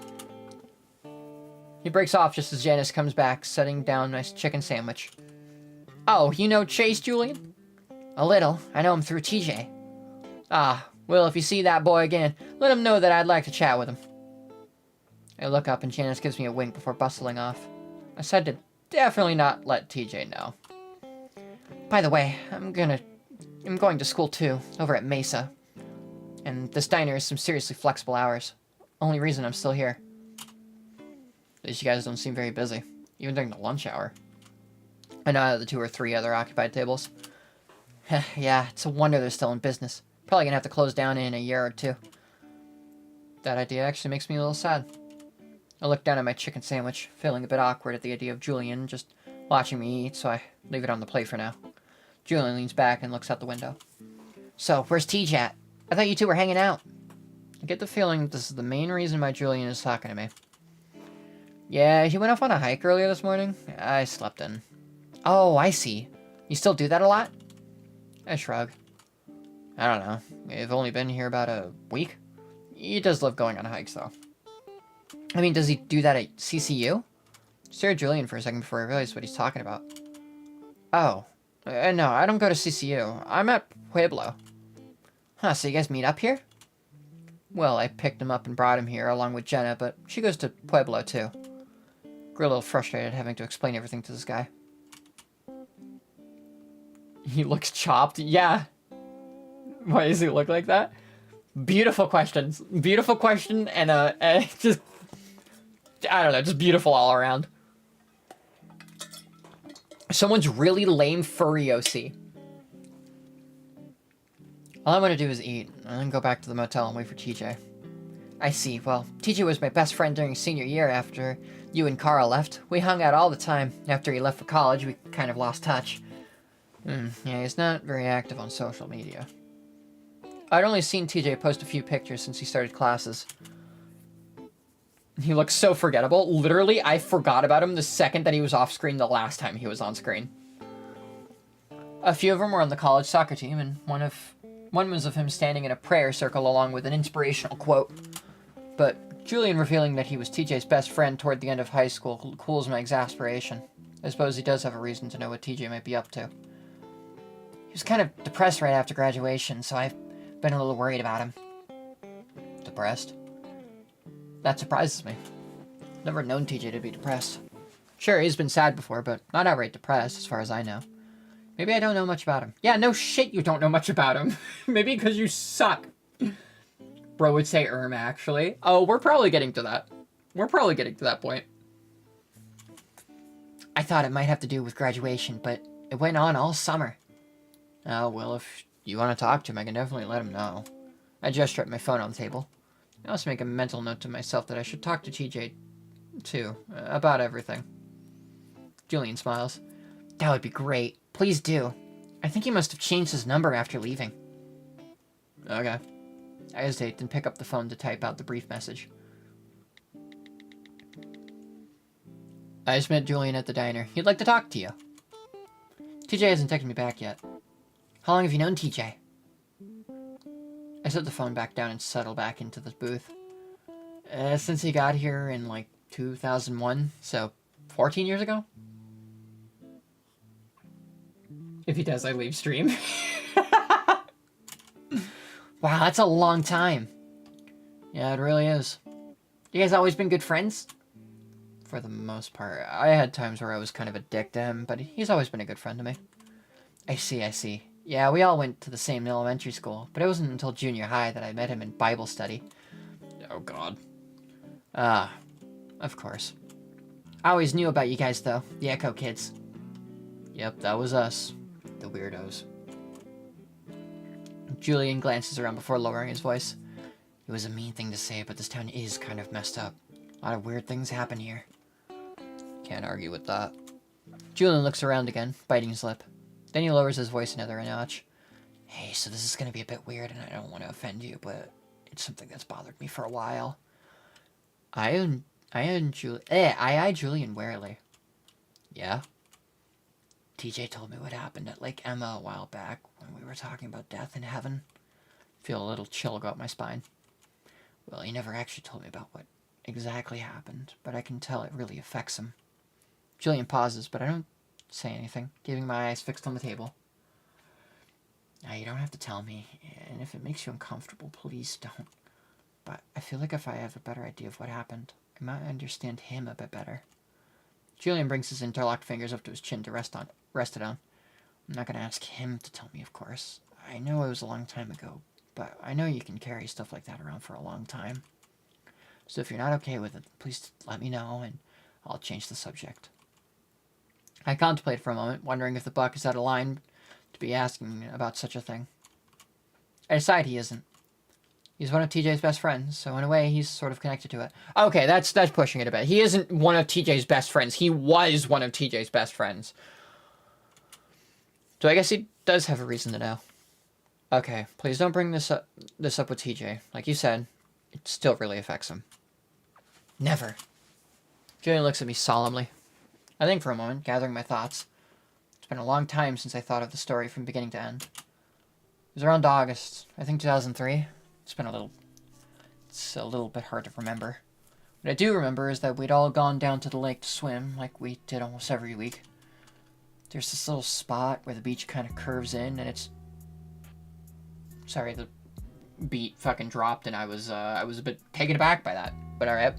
He breaks off just as Janice comes back, setting down a nice chicken sandwich. Oh, you know Chase, Julian? A little. I know him through TJ. Ah, well, if you see that boy again, let him know that I'd like to chat with him. I look up and Janice gives me a wink before bustling off. I said to definitely not let TJ know. By the way, I'm going to school too, over at Mesa. And this diner is some seriously flexible hours. Only reason I'm still here. At least you guys don't seem very busy, even during the lunch hour. I know out of the 2 or 3 other occupied tables. Yeah, it's a wonder they're still in business. Probably gonna have to close down in a year or 2. That idea actually makes me a little sad. I look down at my chicken sandwich, feeling a bit awkward at the idea of Julian just watching me eat, so I leave it on the plate for now. Julian leans back and looks out the window. So, where's TJ at? I thought you two were hanging out. I get the feeling this is the main reason why Julian is talking to me. Yeah, he went off on a hike earlier this morning. I slept in. Oh, I see. You still do that a lot? I shrug. I don't know. We've only been here about a week. He does love going on hikes, though. I mean, does he do that at CCU? Stared at Julian for a second before I realized what he's talking about. Oh. No, I don't go to CCU. I'm at Pueblo. Huh, so you guys meet up here? Well, I picked him up and brought him here along with Jenna, but she goes to Pueblo, too. Grew a little frustrated having to explain everything to this guy. He looks chopped? Yeah. Why does he look like that? Beautiful questions. Beautiful question and just... I don't know, just beautiful all around. Someone's really lame furry OC. All I want to do is eat, and then go back to the motel and wait for TJ. I see. Well, TJ was my best friend during senior year after you and Carl left. We hung out all the time. After he left for college, we kind of lost touch. Yeah, he's not very active on social media. I'd only seen TJ post a few pictures since he started classes. He looks so forgettable. Literally, I forgot about him the second that he was off screen the last time he was on screen. A few of them were on the college soccer team, and one was of him standing in a prayer circle along with an inspirational quote. But Julian revealing that he was TJ's best friend toward the end of high school cools my exasperation. I suppose he does have a reason to know what TJ might be up to. He was kind of depressed right after graduation, so I've been a little worried about him. Depressed? That surprises me. Never known TJ to be depressed. Sure, he's been sad before, but not outright depressed, as far as I know. Maybe I don't know much about him. Yeah, no shit you don't know much about him. Maybe because you suck. Bro would say actually. Oh, we're probably getting to that. We're probably getting to that point. I thought it might have to do with graduation, but it went on all summer. Oh, well, if you want to talk to him, I can definitely let him know. I gesture at my phone on the table. I also make a mental note to myself that I should talk to TJ, too, about everything. Julian smiles. That would be great. Please do. I think he must have changed his number after leaving. Okay. I hesitate and pick up the phone to type out the brief message. I just met Julian at the diner. He'd like to talk to you. TJ hasn't texted me back yet. How long have you known TJ? I set the phone back down and settle back into the booth. Since he got here in, like, 2001, so 14 years ago? If he does, I leave stream. Wow, that's a long time. Yeah, it really is. You guys always been good friends? For the most part. I had times where I was kind of a dick to him, but he's always been a good friend to me. I see. Yeah, we all went to the same elementary school, but it wasn't until junior high that I met him in Bible study. Oh, God. Of course. I always knew about you guys, though. The Echo Kids. Yep, that was us. The weirdos. Julian glances around before lowering his voice. It was a mean thing to say, but this town is kind of messed up. A lot of weird things happen here. Can't argue with that. Julian looks around again, biting his lip. Then he lowers his voice another notch. Hey, so this is gonna be a bit weird, and I don't want to offend you, but it's something that's bothered me for a while. I eyed Julian warily. Yeah? TJ told me what happened at Lake Emma a while back when we were talking about death in heaven. Feel a little chill go up my spine. Well, he never actually told me about what exactly happened, but I can tell it really affects him. Julian pauses, but I don't say anything, keeping my eyes fixed on the table. Now, you don't have to tell me, and if it makes you uncomfortable, please don't. But I feel like if I have a better idea of what happened, I might understand him a bit better. Julian brings his interlocked fingers up to his chin to rest it on. I'm not going to ask him to tell me, of course. I know it was a long time ago, but I know you can carry stuff like that around for a long time. So if you're not okay with it, please let me know, and I'll change the subject. I contemplate for a moment, wondering if the buck is out of line to be asking about such a thing. I decide he isn't. He's one of TJ's best friends, so in a way, he's sort of connected to it. Okay, that's pushing it a bit. He isn't one of TJ's best friends. He was one of TJ's best friends. So I guess he does have a reason to know. Okay, please don't bring this up with TJ. Like you said, it still really affects him. Never. Julian looks at me solemnly. I think for a moment, gathering my thoughts. It's been a long time since I thought of the story from beginning to end. It was around August, I think 2003. It's a little bit hard to remember. What I do remember is that we'd all gone down to the lake to swim, like we did almost every week. There's this little spot where the beach kind of curves in, and it's... Sorry, the beat fucking dropped, and I was a bit taken aback by that. But alright.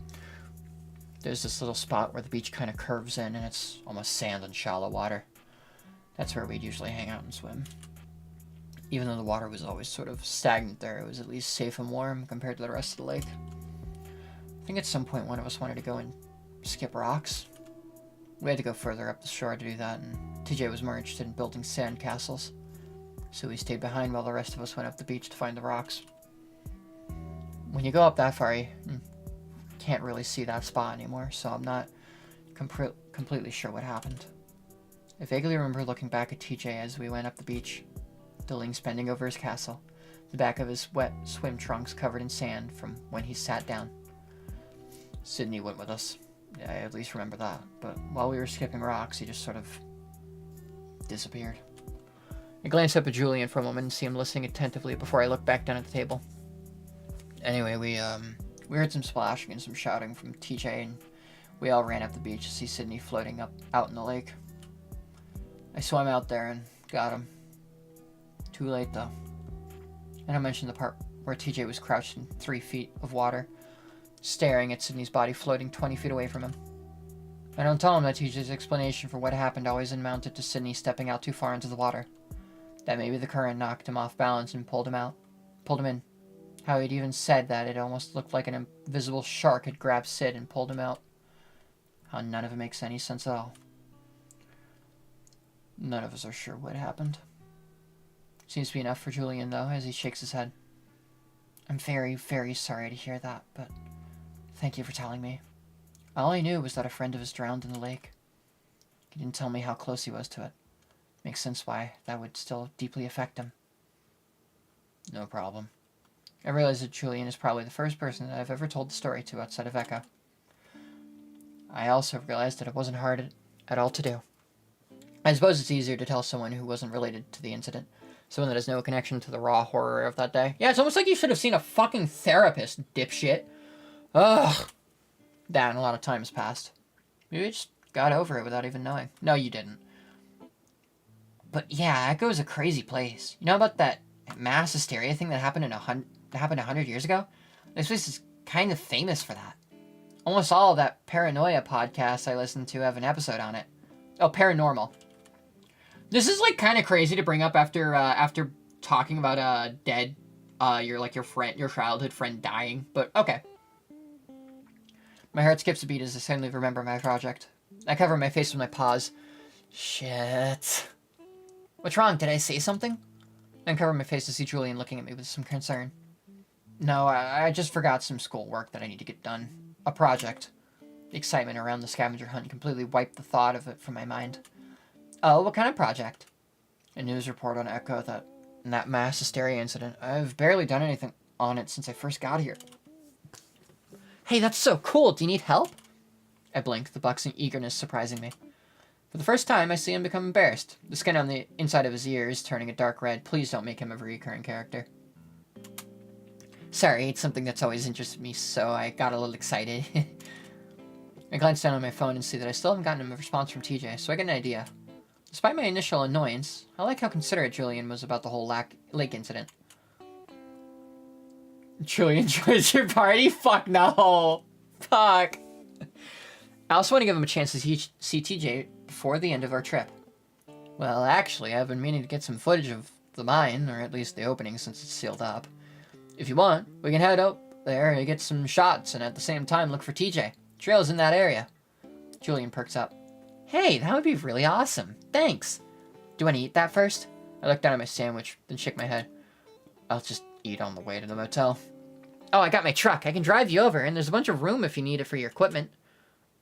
There's this little spot where the beach kind of curves in, and it's almost sand and shallow water. That's where we'd usually hang out and swim. Even though the water was always sort of stagnant there, it was at least safe and warm compared to the rest of the lake. I think at some point one of us wanted to go and skip rocks. We had to go further up the shore to do that, and TJ was more interested in building sand castles. So we stayed behind while the rest of us went up the beach to find the rocks. When you go up that far, you can't really see that spot anymore, so I'm not completely sure what happened. I vaguely remember looking back at TJ as we went up the beach, Dilling's bending over his castle, the back of his wet swim trunks covered in sand from when he sat down. Sydney went with us. I at least remember that, but while we were skipping rocks, he just sort of disappeared. I glanced up at Julian for a moment and see him listening attentively before I looked back down at the table. Anyway, we heard some splashing and some shouting from TJ, and we all ran up the beach to see Sydney floating out in the lake. I swam out there and got him. Too late, though. And I mentioned the part where TJ was crouched in 3 feet of water, staring at Sydney's body floating 20 feet away from him. I don't tell him that TJ's explanation for what happened always amounted to Sydney stepping out too far into the water. That maybe the current knocked him off balance and pulled him in. How he'd even said that it almost looked like an invisible shark had grabbed Sid and pulled him out. How none of it makes any sense at all. None of us are sure what happened. Seems to be enough for Julian, though, as he shakes his head. I'm very, very sorry to hear that, but thank you for telling me. All I knew was that a friend of his drowned in the lake. He didn't tell me how close he was to it. Makes sense why that would still deeply affect him. No problem. I realize that Julian is probably the first person that I've ever told the story to outside of Echo. I also realized that it wasn't hard at all to do. I suppose it's easier to tell someone who wasn't related to the incident. Someone that has no connection to the raw horror of that day. Yeah, it's almost like you should have seen a fucking therapist, dipshit. Ugh. That and a lot of time has passed. Maybe I just got over it without even knowing. No, you didn't. But yeah, Echo is a crazy place. You know about that mass hysteria thing that happened 100 years ago? This place is kind of famous for that. Almost all of that paranoia podcasts I listened to have an episode on it. Oh, paranormal. This is like kind of crazy to bring up after talking about a dead, your childhood friend dying. But okay. My heart skips a beat as I suddenly remember my project. I cover my face with my paws. Shit. What's wrong? Did I say something? I uncover my face to see Julian looking at me with some concern. No, I just forgot some schoolwork that I need to get done. A project. The excitement around the scavenger hunt completely wiped the thought of it from my mind. Oh, what kind of project? A news report on Echo that mass hysteria incident. I've barely done anything on it since I first got here. Hey, that's so cool. Do you need help? I blink, the buxom eagerness surprising me. For the first time, I see him become embarrassed. The skin on the inside of his ear is turning a dark red. Please don't make him a recurring character. Sorry, it's something that's always interested me, so I got a little excited. I glance down on my phone and see that I still haven't gotten a response from TJ, so I get an idea. Despite my initial annoyance, I like how considerate Julian was about the whole lake incident. Julian joins your party? Fuck no. Fuck. I also want to give him a chance to see TJ before the end of our trip. Well, actually, I've been meaning to get some footage of the mine, or at least the opening since it's sealed up. If you want, we can head up there and get some shots, and at the same time look for TJ. Trail's in that area. Julian perks up. Hey, that would be really awesome. Thanks. Do you want to eat that first? I look down at my sandwich, then shake my head. I'll just eat on the way to the motel. Oh, I got my truck. I can drive you over, and there's a bunch of room if you need it for your equipment.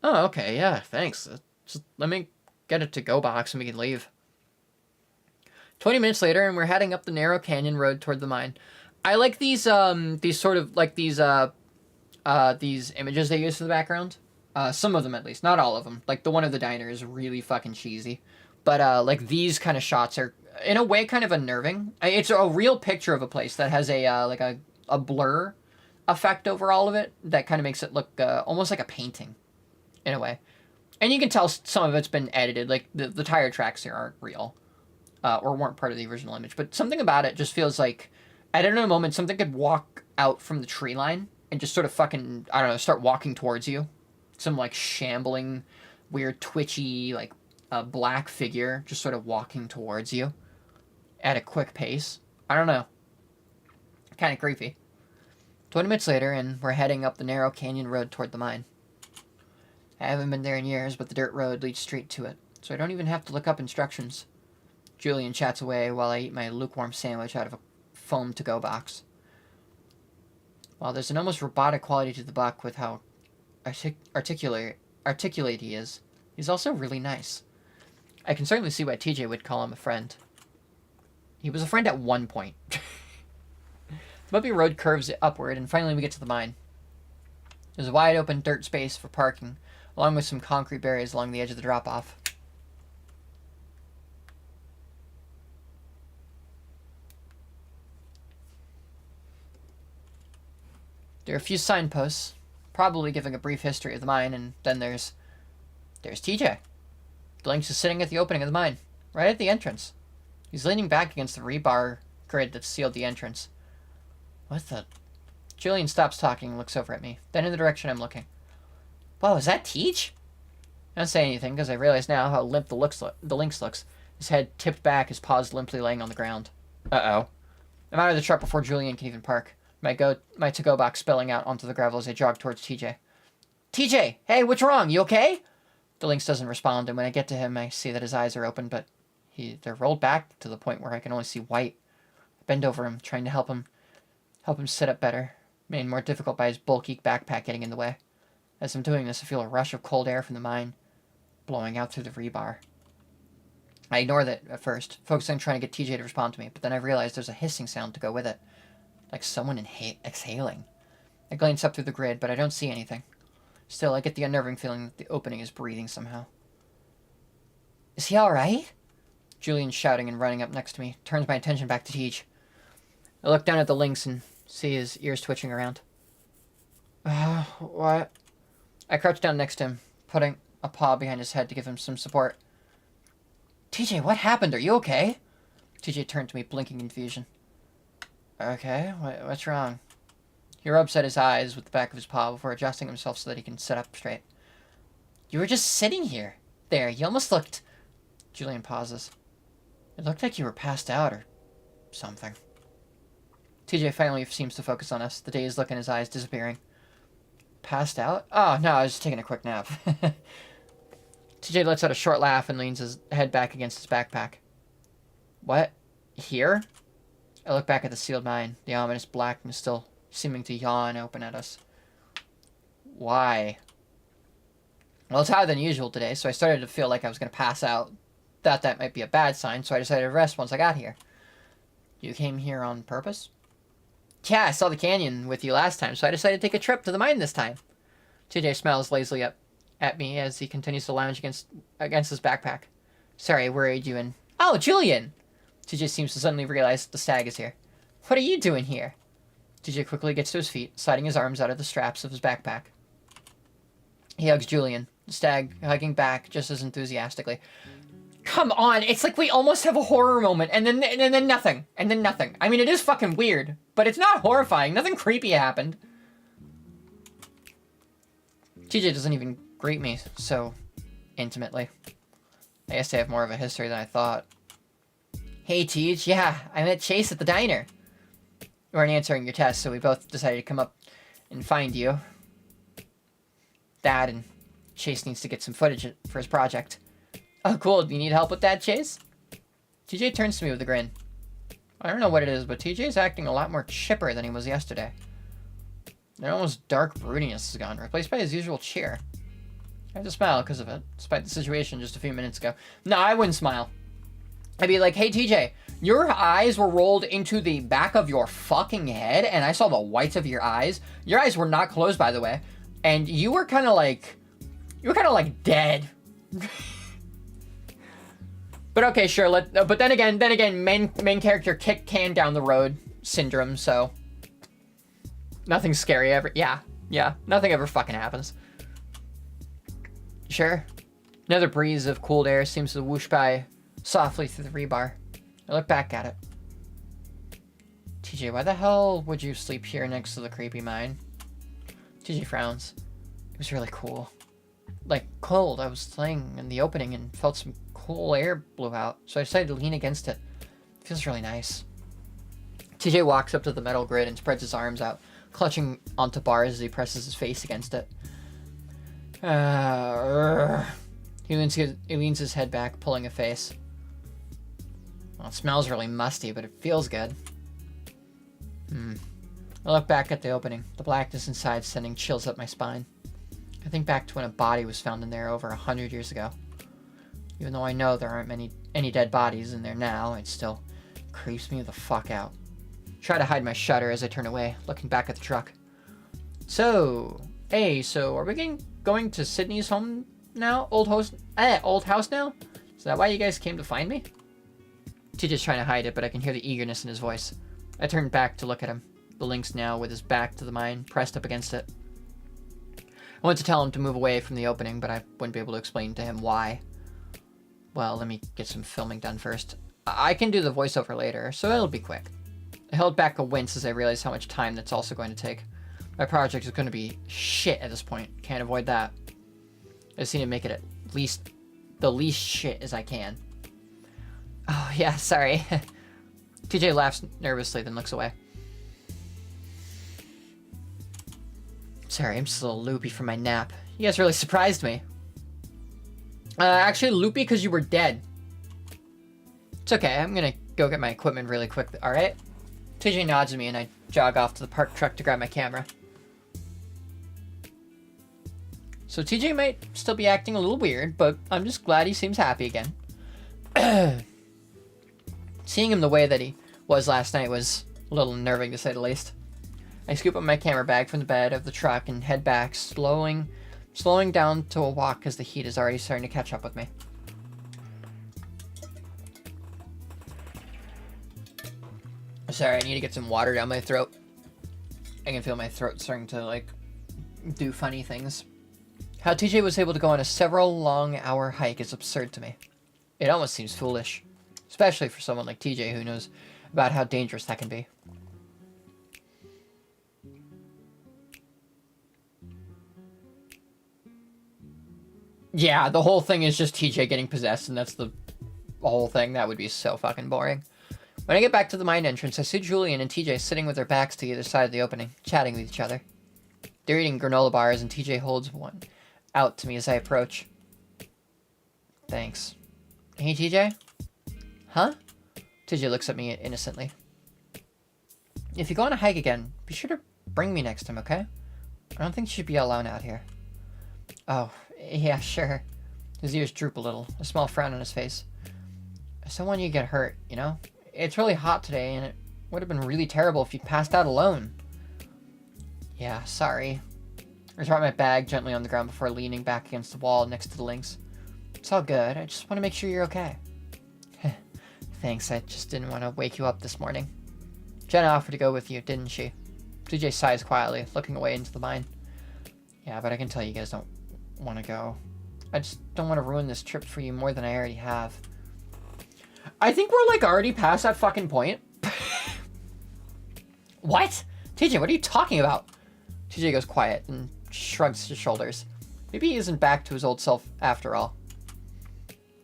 Oh, okay, yeah, thanks. Just let me get a to-go box and we can leave. 20 minutes later, and we're heading up the narrow canyon road toward the mine. I like these sort of, like, these images they use for the background. Some of them, at least. Not all of them. Like, the one of the diner is really fucking cheesy. But, like, these kind of shots are, in a way, kind of unnerving. It's a real picture of a place that has like a blur effect over all of it that kind of makes it look almost like a painting, in a way. And you can tell some of it's been edited. Like, the tire tracks here aren't real. Or weren't part of the original image. But something about it just feels like, at a moment, something could walk out from the tree line and just sort of fucking, I don't know, start walking towards you. Some, like, shambling, weird, twitchy, like, black figure just sort of walking towards you at a quick pace. I don't know. Kind of creepy. 20 minutes later, and we're heading up the narrow canyon road toward the mine. I haven't been there in years, but the dirt road leads straight to it, so I don't even have to look up instructions. Julian chats away while I eat my lukewarm sandwich out of a foam to-go box. While there's an almost robotic quality to the buck with how articulate he is, he's also really nice. I can certainly see why TJ would call him a friend. He was a friend at one point. The bumpy road curves upward, and finally we get to the mine. There's a wide open dirt space for parking, along with some concrete barriers along the edge of the drop-off. There are a few signposts, probably giving a brief history of the mine, and then there's TJ. Blinks is sitting at the opening of the mine, right at the entrance. He's leaning back against the rebar grid that sealed the entrance. What the... Julian stops talking and looks over at me, then in the direction I'm looking. Whoa, is that Teach? I don't say anything, because I realize now how limp the lynx looks. His head tipped back, his paws limply laying on the ground. Uh-oh. I'm out of the truck before Julian can even park. My to-go box spilling out onto the gravel as I jog towards TJ. TJ! Hey, what's wrong? You okay? The lynx doesn't respond, and when I get to him, I see that his eyes are open, but they're rolled back to the point where I can only see white. I bend over him, trying to help him sit up better, made more difficult by his bulky backpack getting in the way. As I'm doing this, I feel a rush of cold air from the mine, blowing out through the rebar. I ignore that at first, focusing on trying to get TJ to respond to me, but then I realize there's a hissing sound to go with it, like someone exhaling. I glance up through the grid, but I don't see anything. Still, I get the unnerving feeling that the opening is breathing somehow. Is he alright? Julian's shouting and running up next to me, turns my attention back to Teach. I look down at the lynx and see his ears twitching around. What? I crouch down next to him, putting a paw behind his head to give him some support. TJ, what happened? Are you okay? TJ turned to me, blinking in confusion. Okay, what's wrong? He rubs at his eyes with the back of his paw before adjusting himself so that he can sit up straight. You were just sitting here. There, you almost looked... Julian pauses. It looked like you were passed out or something. TJ finally seems to focus on us, the dazed look in his eyes disappearing. Passed out? Oh, no, I was just taking a quick nap. TJ lets out a short laugh and leans his head back against his backpack. What? Here? I look back at the sealed mine, the ominous blackness still seeming to yawn open at us. Why? Well, it's higher than usual today, so I started to feel like I was going to pass out. Thought that might be a bad sign, so I decided to rest once I got here. You came here on purpose? Yeah, I saw the canyon with you last time, so I decided to take a trip to the mine this time. TJ smiles lazily up at me as he continues to lounge against his backpack. Sorry, I worried you and... Oh, Julian! TJ seems to suddenly realize the stag is here. What are you doing here? TJ quickly gets to his feet, sliding his arms out of the straps of his backpack. He hugs Julian, the stag hugging back just as enthusiastically. Come on, it's like we almost have a horror moment, and then nothing, and then nothing. I mean, it is fucking weird, but it's not horrifying. Nothing creepy happened. TJ doesn't even greet me so intimately. I guess they have more of a history than I thought. Hey, TJ, yeah, I met Chase at the diner. You weren't answering your test, so we both decided to come up and find you. Dad and Chase needs to get some footage for his project. Oh, cool. Do you need help with that, Chase? TJ turns to me with a grin. I don't know what it is, but TJ's acting a lot more chipper than he was yesterday. That almost dark broodiness is gone, replaced by his usual cheer. I had to smile because of it, despite the situation just a few minutes ago. No, I wouldn't smile. I'd be like, hey, TJ, your eyes were rolled into the back of your fucking head, and I saw the whites of your eyes. Your eyes were not closed, by the way. And you were kind of like... You were kind of like dead. But okay, sure. But then again, main character kick can down the road syndrome. So nothing scary ever. Yeah, nothing ever fucking happens. Sure. Another breeze of cooled air seems to whoosh by softly through the rebar. I look back at it. TJ, why the hell would you sleep here next to the creepy mine? TJ frowns. It was really cool. Like cold. I was laying in the opening and felt some cool air blew out, so I decided to lean against it. It feels really nice. TJ walks up to the metal grid and spreads his arms out, clutching onto bars as he presses his face against it. He leans his head back, pulling a face. Well, it smells really musty, but it feels good. I look back at the opening, the blackness inside sending chills up my spine. I think back to when a body was found in there over 100 years ago. Even though I know there aren't any dead bodies in there now, it still creeps me the fuck out. Try to hide my shudder as I turn away, looking back at the truck. So are we going to Sydney's home now? Old house now? Is that why you guys came to find me? TJ's trying to hide it, but I can hear the eagerness in his voice. I turn back to look at him. The Lynx now with his back to the mine, pressed up against it. I went to tell him to move away from the opening, but I wouldn't be able to explain to him why. Well, let me get some filming done first. I can do the voiceover later, so it'll be quick. I held back a wince as I realized how much time that's also going to take. My project is going to be shit at this point. Can't avoid that. I just need to make it the least shit as I can. Oh, yeah, sorry. TJ laughs nervously, then looks away. Sorry, I'm just a little loopy from my nap. You guys really surprised me. Actually, loopy because you were dead. It's okay, I'm gonna go get my equipment really quick, alright? TJ nods at me and I jog off to the parked truck to grab my camera. So TJ might still be acting a little weird, but I'm just glad he seems happy again. Seeing him the way that he was last night was a little unnerving to say the least. I scoop up my camera bag from the bed of the truck and head back, slowing down to a walk as the heat is already starting to catch up with me. Sorry, I need to get some water down my throat. I can feel my throat starting to, like, do funny things. How TJ was able to go on a several long-hour hike is absurd to me. It almost seems foolish. Especially for someone like TJ who knows about how dangerous that can be. Yeah, the whole thing is just TJ getting possessed, and that's the whole thing. That would be so fucking boring. When I get back to the mine entrance, I see Julian and TJ sitting with their backs to either side of the opening, chatting with each other. They're eating granola bars, and TJ holds one out to me as I approach. Thanks. Hey, TJ? Huh? TJ looks at me innocently. If you go on a hike again, be sure to bring me next time, okay? I don't think you should be alone out here. Oh, yeah, sure. His ears droop a little, a small frown on his face. I just don't want you to get hurt, you know? It's really hot today, and it would have been really terrible if you passed out alone. Yeah, sorry. I drop my bag gently on the ground before leaning back against the wall next to the Lynx. It's all good. I just want to make sure you're okay. Thanks, I just didn't want to wake you up this morning. Jenna offered to go with you, didn't she? TJ sighs quietly, looking away into the mine. Yeah, but I can tell you guys don't want to go. I just don't want to ruin this trip for you more than I already have. I think we're, like, already past that fucking point. What? TJ, what are you talking about? TJ goes quiet and shrugs his shoulders. Maybe he isn't back to his old self after all.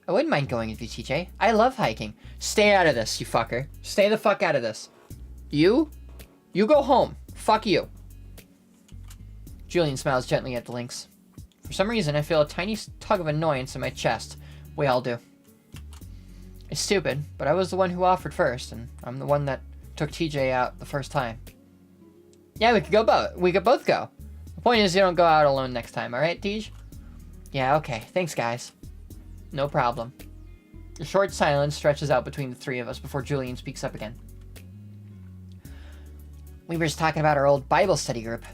I wouldn't mind going with you, TJ. I love hiking. Stay out of this, you fucker. Stay the fuck out of this. You go home. Fuck you. Julian smiles gently at the lynx. For some reason, I feel a tiny tug of annoyance in my chest. We all do. It's stupid, but I was the one who offered first, and I'm the one that took TJ out the first time. Yeah, we could both go. The point is, you don't go out alone next time, alright, Tej? Yeah, okay. Thanks, guys. No problem. A short silence stretches out between the three of us before Julian speaks up again. We were just talking about our old Bible study group.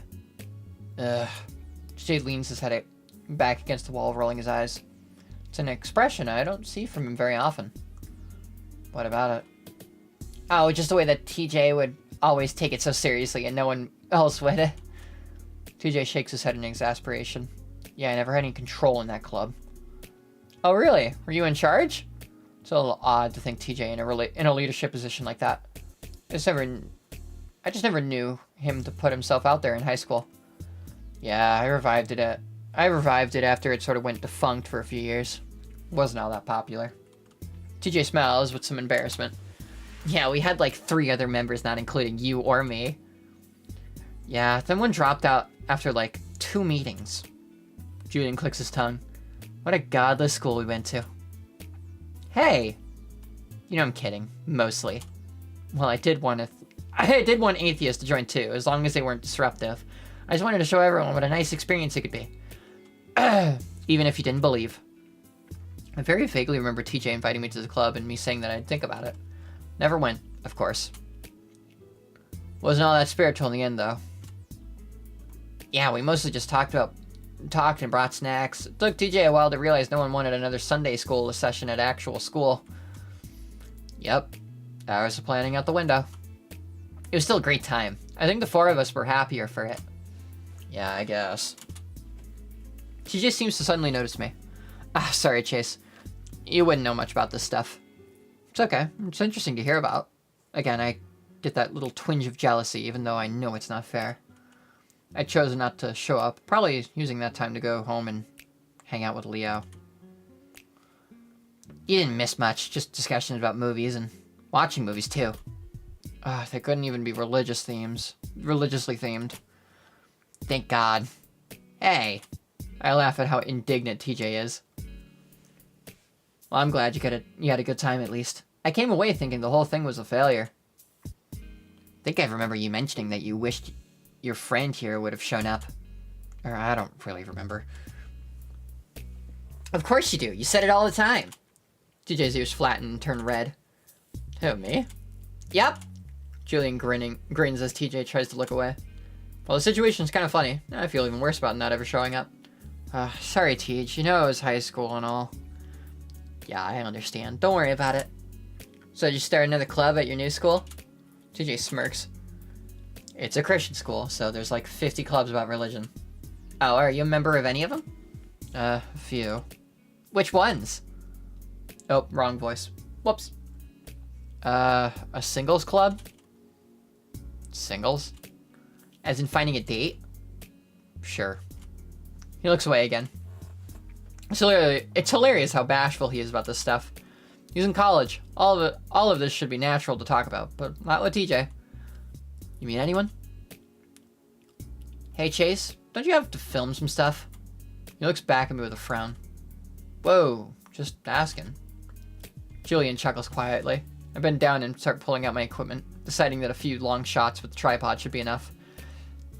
Jade leans his head back against the wall, rolling his eyes. It's an expression I don't see from him very often. What about it? Oh, just the way that TJ would always take it so seriously and no one else would. TJ shakes his head in exasperation. Yeah, I never had any control in that club. Oh, really? Were you in charge? It's a little odd to think TJ in a leadership position like that. I just never knew him to put himself out there in high school. Yeah, I revived it after it sort of went defunct for a few years. Wasn't all that popular. TJ smiles with some embarrassment. Yeah, we had like 3 other members, not including you or me. Yeah, then one dropped out after like 2 meetings. Julian clicks his tongue. What a godless school we went to. Hey! You know I'm kidding. Mostly. Well, I did want atheists to join too, as long as they weren't disruptive. I just wanted to show everyone what a nice experience it could be. Even if you didn't believe. I very vaguely remember TJ inviting me to the club and me saying that I'd think about it. Never went, of course. Wasn't all that spiritual in the end, though. Yeah, we mostly just talked and brought snacks. It took TJ a while to realize no one wanted another Sunday school session at actual school. Yep. Hours of planning out the window. It was still a great time. I think the 4 of us were happier for it. Yeah, I guess. She just seems to suddenly notice me. Ah, sorry, Chase. You wouldn't know much about this stuff. It's okay. It's interesting to hear about. Again, I get that little twinge of jealousy, even though I know it's not fair. I chose not to show up, probably using that time to go home and hang out with Leo. You didn't miss much, just discussions about movies and watching movies too. They couldn't even be religiously themed. Thank God. Hey! I laugh at how indignant TJ is. Well, I'm glad you had a good time at least. I came away thinking the whole thing was a failure. I think I remember you mentioning that you wished your friend here would have shown up. Or I don't really remember. Of course you do. You said it all the time. TJ's ears flatten and turn red. Who, me? Yep. Julian grins as TJ tries to look away. Well, the situation's kind of funny. I feel even worse about not ever showing up. Sorry, Tej. You know it was high school and all. Yeah, I understand. Don't worry about it. So did you start another club at your new school? TJ smirks. It's a Christian school, so there's like 50 clubs about religion. Oh, are you a member of any of them? A few. Which ones? Oh, wrong voice. Whoops. A singles club? Singles? As in finding a date? Sure. He looks away again. It's hilarious how bashful he is about this stuff. He's in college. All of this should be natural to talk about, but not with TJ. You mean anyone? Hey, Chase, don't you have to film some stuff? He looks back at me with a frown. Whoa, just asking. Julian chuckles quietly. I bend down and start pulling out my equipment, deciding that a few long shots with the tripod should be enough.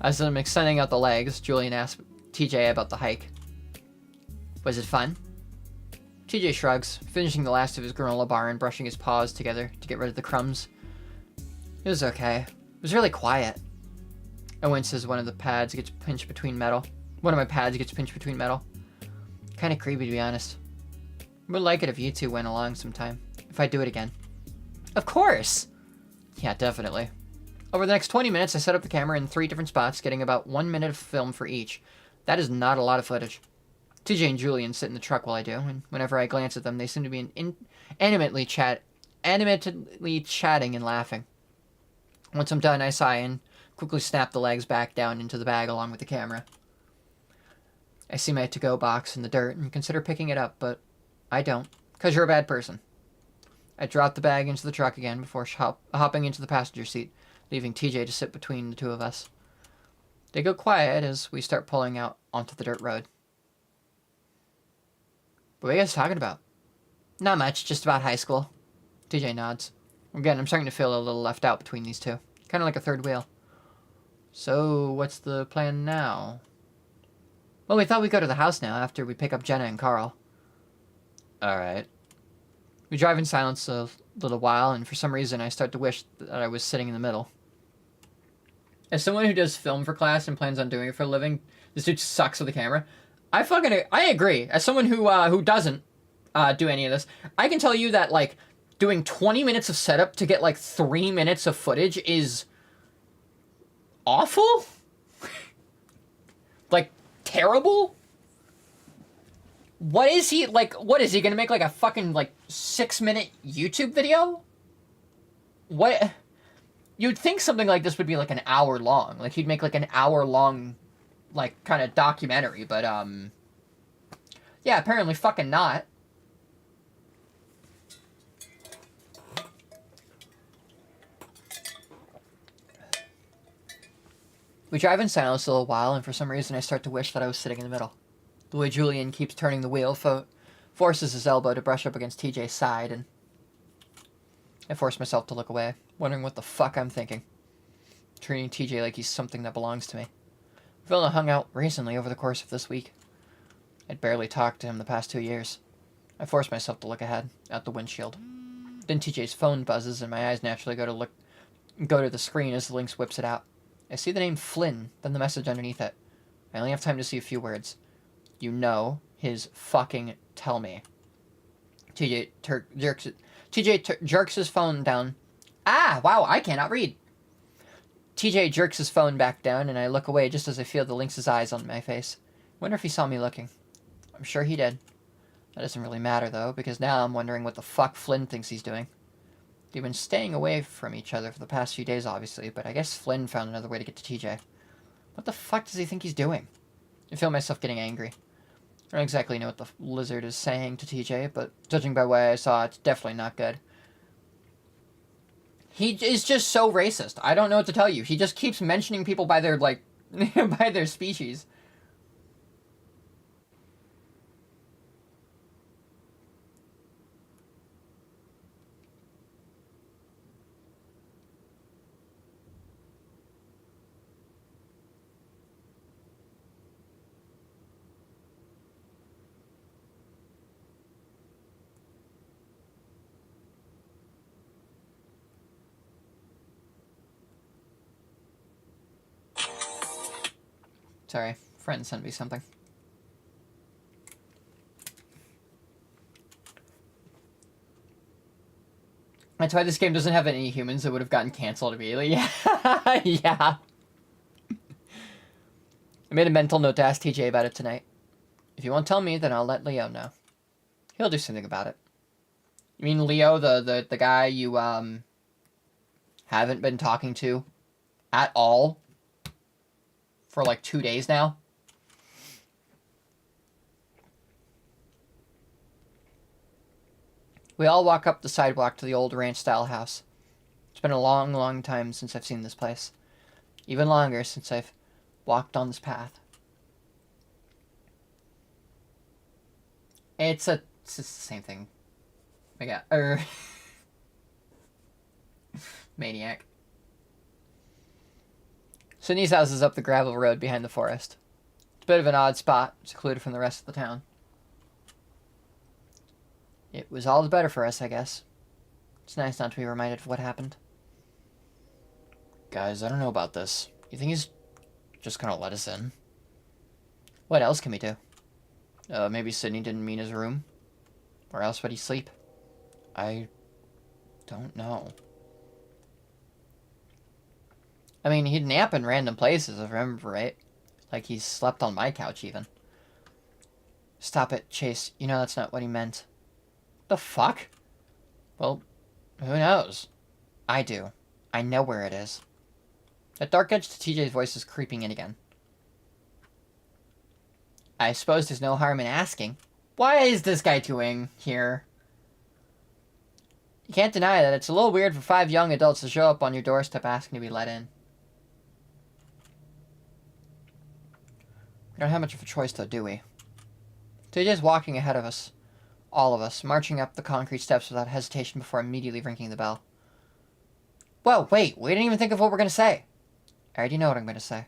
As I'm extending out the legs, Julian asks TJ about the hike. Was it fun? TJ shrugs, finishing the last of his granola bar and brushing his paws together to get rid of the crumbs. It was okay. It was really quiet. I wince as one of my pads gets pinched between metal. Kinda creepy, to be honest. I would like it if you two went along sometime. If I do it again. Of course! Yeah, definitely. Over the next 20 minutes, I set up the camera in 3 different spots, getting about 1 minute of film for each. That is not a lot of footage. TJ and Julian sit in the truck while I do, and whenever I glance at them, they seem to be animately animatedly chatting and laughing. Once I'm done, I sigh and quickly snap the legs back down into the bag along with the camera. I see my to-go box in the dirt and consider picking it up, but I don't, because you're a bad person. I drop the bag into the truck again before hopping into the passenger seat, leaving TJ to sit between the two of us. They go quiet as we start pulling out onto the dirt road. What are you guys talking about? Not much, just about high school. TJ nods. Again, I'm starting to feel a little left out between these two. Kind of like a third wheel. So, what's the plan now? Well, we thought we'd go to the house now after we pick up Jenna and Carl. Alright. We drive in silence a little while, and for some reason I start to wish that I was sitting in the middle. As someone who does film for class and plans on doing it for a living, this dude sucks with the camera. I agree. As someone who doesn't do any of this, I can tell you that, like, doing 20 minutes of setup to get, like, 3 minutes of footage is awful? Like, terrible? What is he gonna make, like, a fucking, like, 6-minute YouTube video? What? You'd think something like this would be, like, an hour long. Like, he'd make, like, an hour long, like, kind of documentary, but, yeah, apparently fucking not. We drive in silence a little while, and for some reason I start to wish that I was sitting in the middle. The way Julian keeps turning the wheel forces his elbow to brush up against TJ's side, and I force myself to look away, wondering what the fuck I'm thinking. Treating TJ like he's something that belongs to me. We've only hung out recently over the course of this week. I'd barely talked to him the past 2 years. I force myself to look ahead, out the windshield. Then TJ's phone buzzes, and my eyes naturally go to the screen as the Lynx whips it out. I see the name Flynn, then the message underneath it. I only have time to see a few words. You know his fucking tell me. TJ jerks his phone down. Ah, wow, I cannot read. TJ jerks his phone back down, and I look away just as I feel the Lynx's eyes on my face. Wonder if he saw me looking. I'm sure he did. That doesn't really matter, though, because now I'm wondering what the fuck Flynn thinks he's doing. They've been staying away from each other for the past few days, obviously, but I guess Flynn found another way to get to TJ. What the fuck does he think he's doing? I feel myself getting angry. I don't exactly know what the lizard is saying to TJ, but judging by what I saw, it's definitely not good. He is just so racist. I don't know what to tell you. He just keeps mentioning people by their, like, by their species. Sorry, friend sent me something. That's why this game doesn't have any humans that would have gotten canceled immediately. Yeah. Yeah. I made a mental note to ask TJ about it tonight. If you won't tell me, then I'll let Leo know. He'll do something about it. You mean Leo, the guy you, haven't been talking to at all? For like 2 days now. We all walk up the sidewalk to the old ranch-style house. It's been a long, long time since I've seen this place. Even longer since I've walked on this path. It's the same thing. I got, Maniac. Sydney's house is up the gravel road behind the forest. It's a bit of an odd spot, secluded from the rest of the town. It was all the better for us, I guess. It's nice not to be reminded of what happened. Guys, I don't know about this. You think he's just gonna let us in? What else can we do? Maybe Sydney didn't mean his room? Where else would he sleep? I don't know. I mean, he'd nap in random places, if I remember right. Like, he slept on my couch, even. Stop it, Chase. You know that's not what he meant. The fuck? Well, Who knows? I do. I know where it is. That dark edge to TJ's voice is creeping in again. I suppose there's no harm in asking. What is this guy doing here? You can't deny that it's a little weird for 5 young adults to show up on your doorstep asking to be let in. We don't have much of a choice though, do we? TJ's walking ahead of us. All of us, marching up the concrete steps without hesitation before immediately ringing the bell. Whoa, wait, we didn't even think of what we're going to say. I already know what I'm going to say.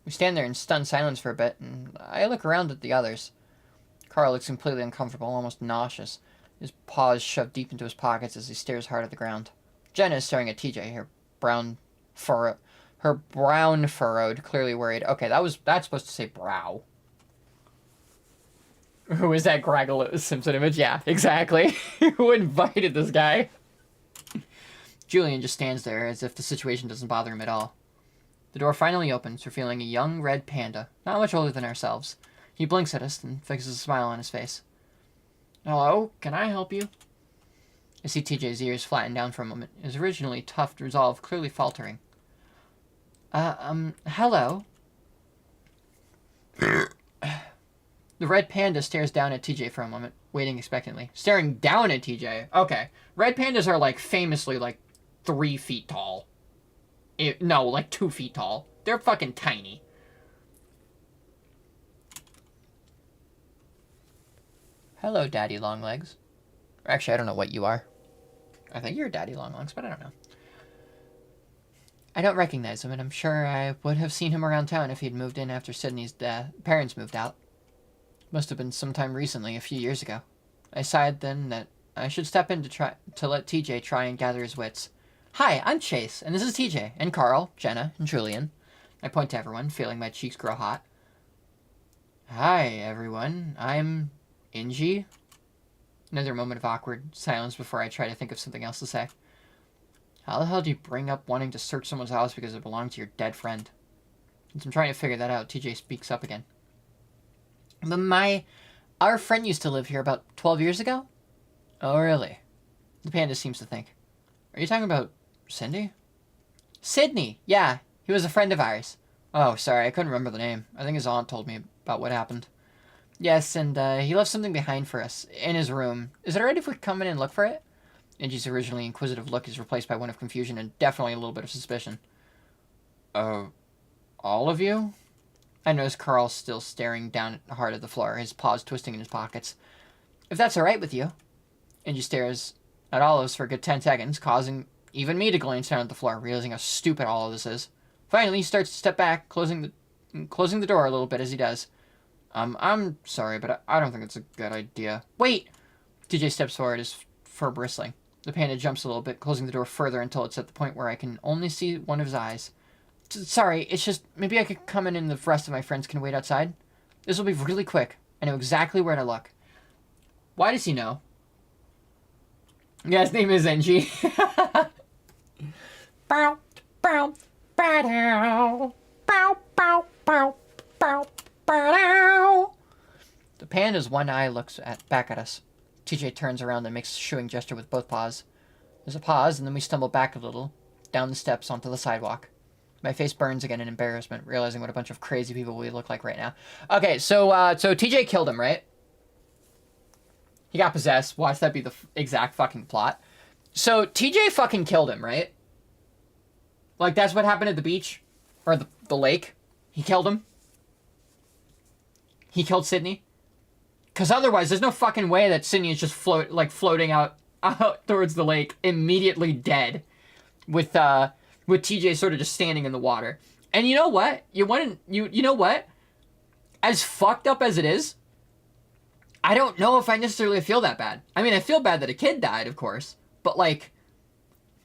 We stand there in stunned silence for a bit, and I look around at the others. Carl looks completely uncomfortable, almost nauseous, his paws shoved deep into his pockets as he stares hard at the ground. Jenna is staring at TJ, her brown furrowed, clearly worried. Okay, that's supposed to say brow. Who is that Greg Simpson image? Yeah, exactly. Who invited this guy? Julian just stands there as if the situation doesn't bother him at all. The door finally opens, revealing a young red panda, not much older than ourselves. He blinks at us and fixes a smile on his face. Hello, can I help you? I see TJ's ears flatten down for a moment, his originally tough resolve clearly faltering. Hello? The red panda stares down at TJ for a moment, waiting expectantly. Staring down at TJ? Okay. Red pandas are, like, famously, like, 3 feet tall. No, like 2 feet tall. They're fucking tiny. Hello, Daddy Longlegs. Actually, I don't know what you are. I think you're Daddy Longlegs, but I don't know. I don't recognize him, and I'm sure I would have seen him around town if he'd moved in after Sydney's parents moved out. Must have been sometime recently, a few years ago. I sighed then that I should step in to let TJ try and gather his wits. Hi, I'm Chase, and this is TJ, and Carl, Jenna, and Julian. I point to everyone, feeling my cheeks grow hot. Hi, everyone. I'm Ingy. Another moment of awkward silence before I try to think of something else to say. How the hell do you bring up wanting to search someone's house because it belonged to your dead friend? Since I'm trying to figure that out, TJ speaks up again. But our friend used to live here about 12 years ago? Oh, really? The panda seems to think. Are you talking about Cindy? Sydney, yeah. He was a friend of ours. Oh, sorry, I couldn't remember the name. I think his aunt told me about what happened. Yes, and he left something behind for us, in his room. Is it alright if we come in and look for it? Ingy's originally inquisitive look is replaced by one of confusion and definitely a little bit of suspicion. All of you? I notice Carl still staring down hard at the floor, his paws twisting in his pockets. If that's alright with you. Ingy stares at all of us for a good 10 seconds, causing even me to glance down at the floor, realizing how stupid all of this is. Finally, he starts to step back, closing the door a little bit as he does. I'm sorry, but I don't think it's a good idea. Wait! TJ steps forward, his fur bristling. The panda jumps a little bit, closing the door further until it's at the point where I can only see one of his eyes. Sorry, it's just, maybe I could come in and the rest of my friends can wait outside? This will be really quick. I know exactly where to look. Why does he know? Yeah, his name is NG. Bow, bow, bow, bow, bow, bow, bow, bow. The panda's one eye looks back at us. TJ turns around and makes a shooing gesture with both paws. There's a pause, and then we stumble back a little, down the steps onto the sidewalk. My face burns again in embarrassment, realizing what a bunch of crazy people we look like right now. Okay, so TJ killed him, right? He got possessed. Watch that be the exact fucking plot. So TJ fucking killed him, right? Like, that's what happened at the beach? Or the lake? He killed him? He killed Sydney? Because otherwise, there's no fucking way that Sydney is just floating out towards the lake, immediately dead, with TJ sort of just standing in the water. And you know what? You know what? As fucked up as it is, I don't know if I necessarily feel that bad. I mean, I feel bad that a kid died, of course, but, like,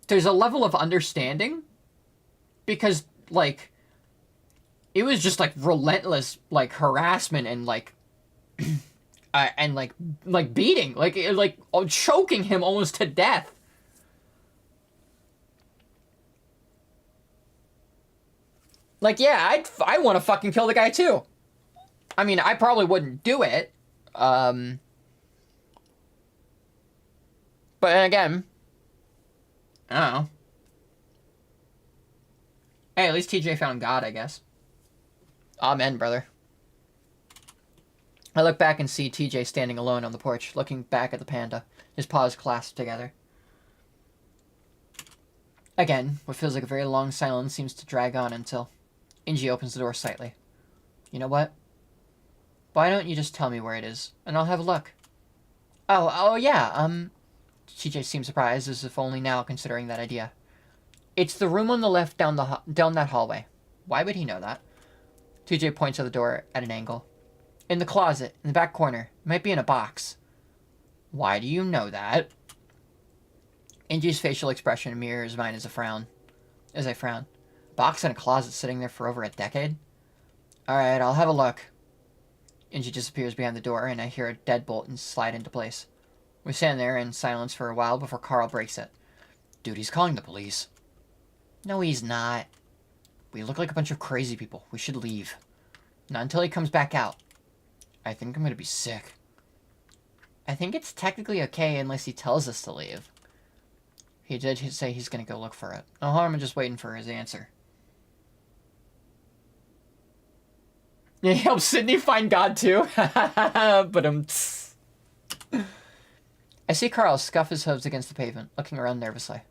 there's a level of understanding, because, like, it was just, like, relentless, like, harassment and, like, and, like beating, like, choking him almost to death. Like, yeah, I want to fucking kill the guy, too. I mean, I probably wouldn't do it. But again, I don't know. Hey, at least TJ found God, I guess. Amen, brother. I look back and see TJ standing alone on the porch, looking back at the panda, his paws clasped together. Again, what feels like a very long silence seems to drag on until Inji opens the door slightly. You know what? Why don't you just tell me where it is, and I'll have a look. Oh yeah, TJ seems surprised, as if only now considering that idea. It's the room on the left down that hallway. Why would he know that? TJ points at the door at an angle. In the closet, in the back corner. It might be in a box. Why do you know that? Inji's facial expression mirrors mine as I frown. Box in a closet sitting there for over a decade? Alright, I'll have a look. Inji disappears behind the door, and I hear a deadbolt and slide into place. We stand there in silence for a while before Carl breaks it. Dude, he's calling the police. No, he's not. We look like a bunch of crazy people. We should leave. Not until he comes back out. I think I'm gonna be sick. I think it's technically okay unless he tells us to leave. He did say he's gonna go look for it. No harm in just waiting for his answer. Yeah, he helps Sydney find God too. But I see Carl scuff his hooves against the pavement, looking around nervously.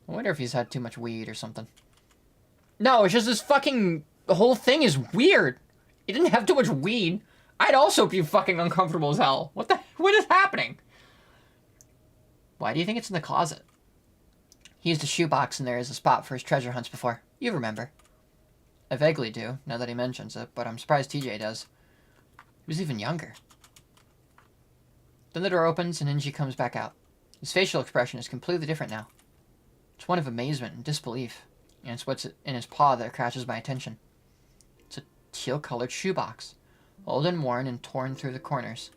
I wonder if he's had too much weed or something. No, it's just this fucking... The whole thing is weird. He didn't have too much weed. I'd also be fucking uncomfortable as hell. What is happening? Why do you think it's in the closet? He used a shoebox in there as a spot for his treasure hunts before. You remember. I vaguely do, now that he mentions it, but I'm surprised TJ does. He was even younger. Then the door opens and Inji comes back out. His facial expression is completely different now. It's one of amazement and disbelief, and it's what's in his paw that catches my attention. It's a teal-colored shoebox, old and worn and torn through the corners.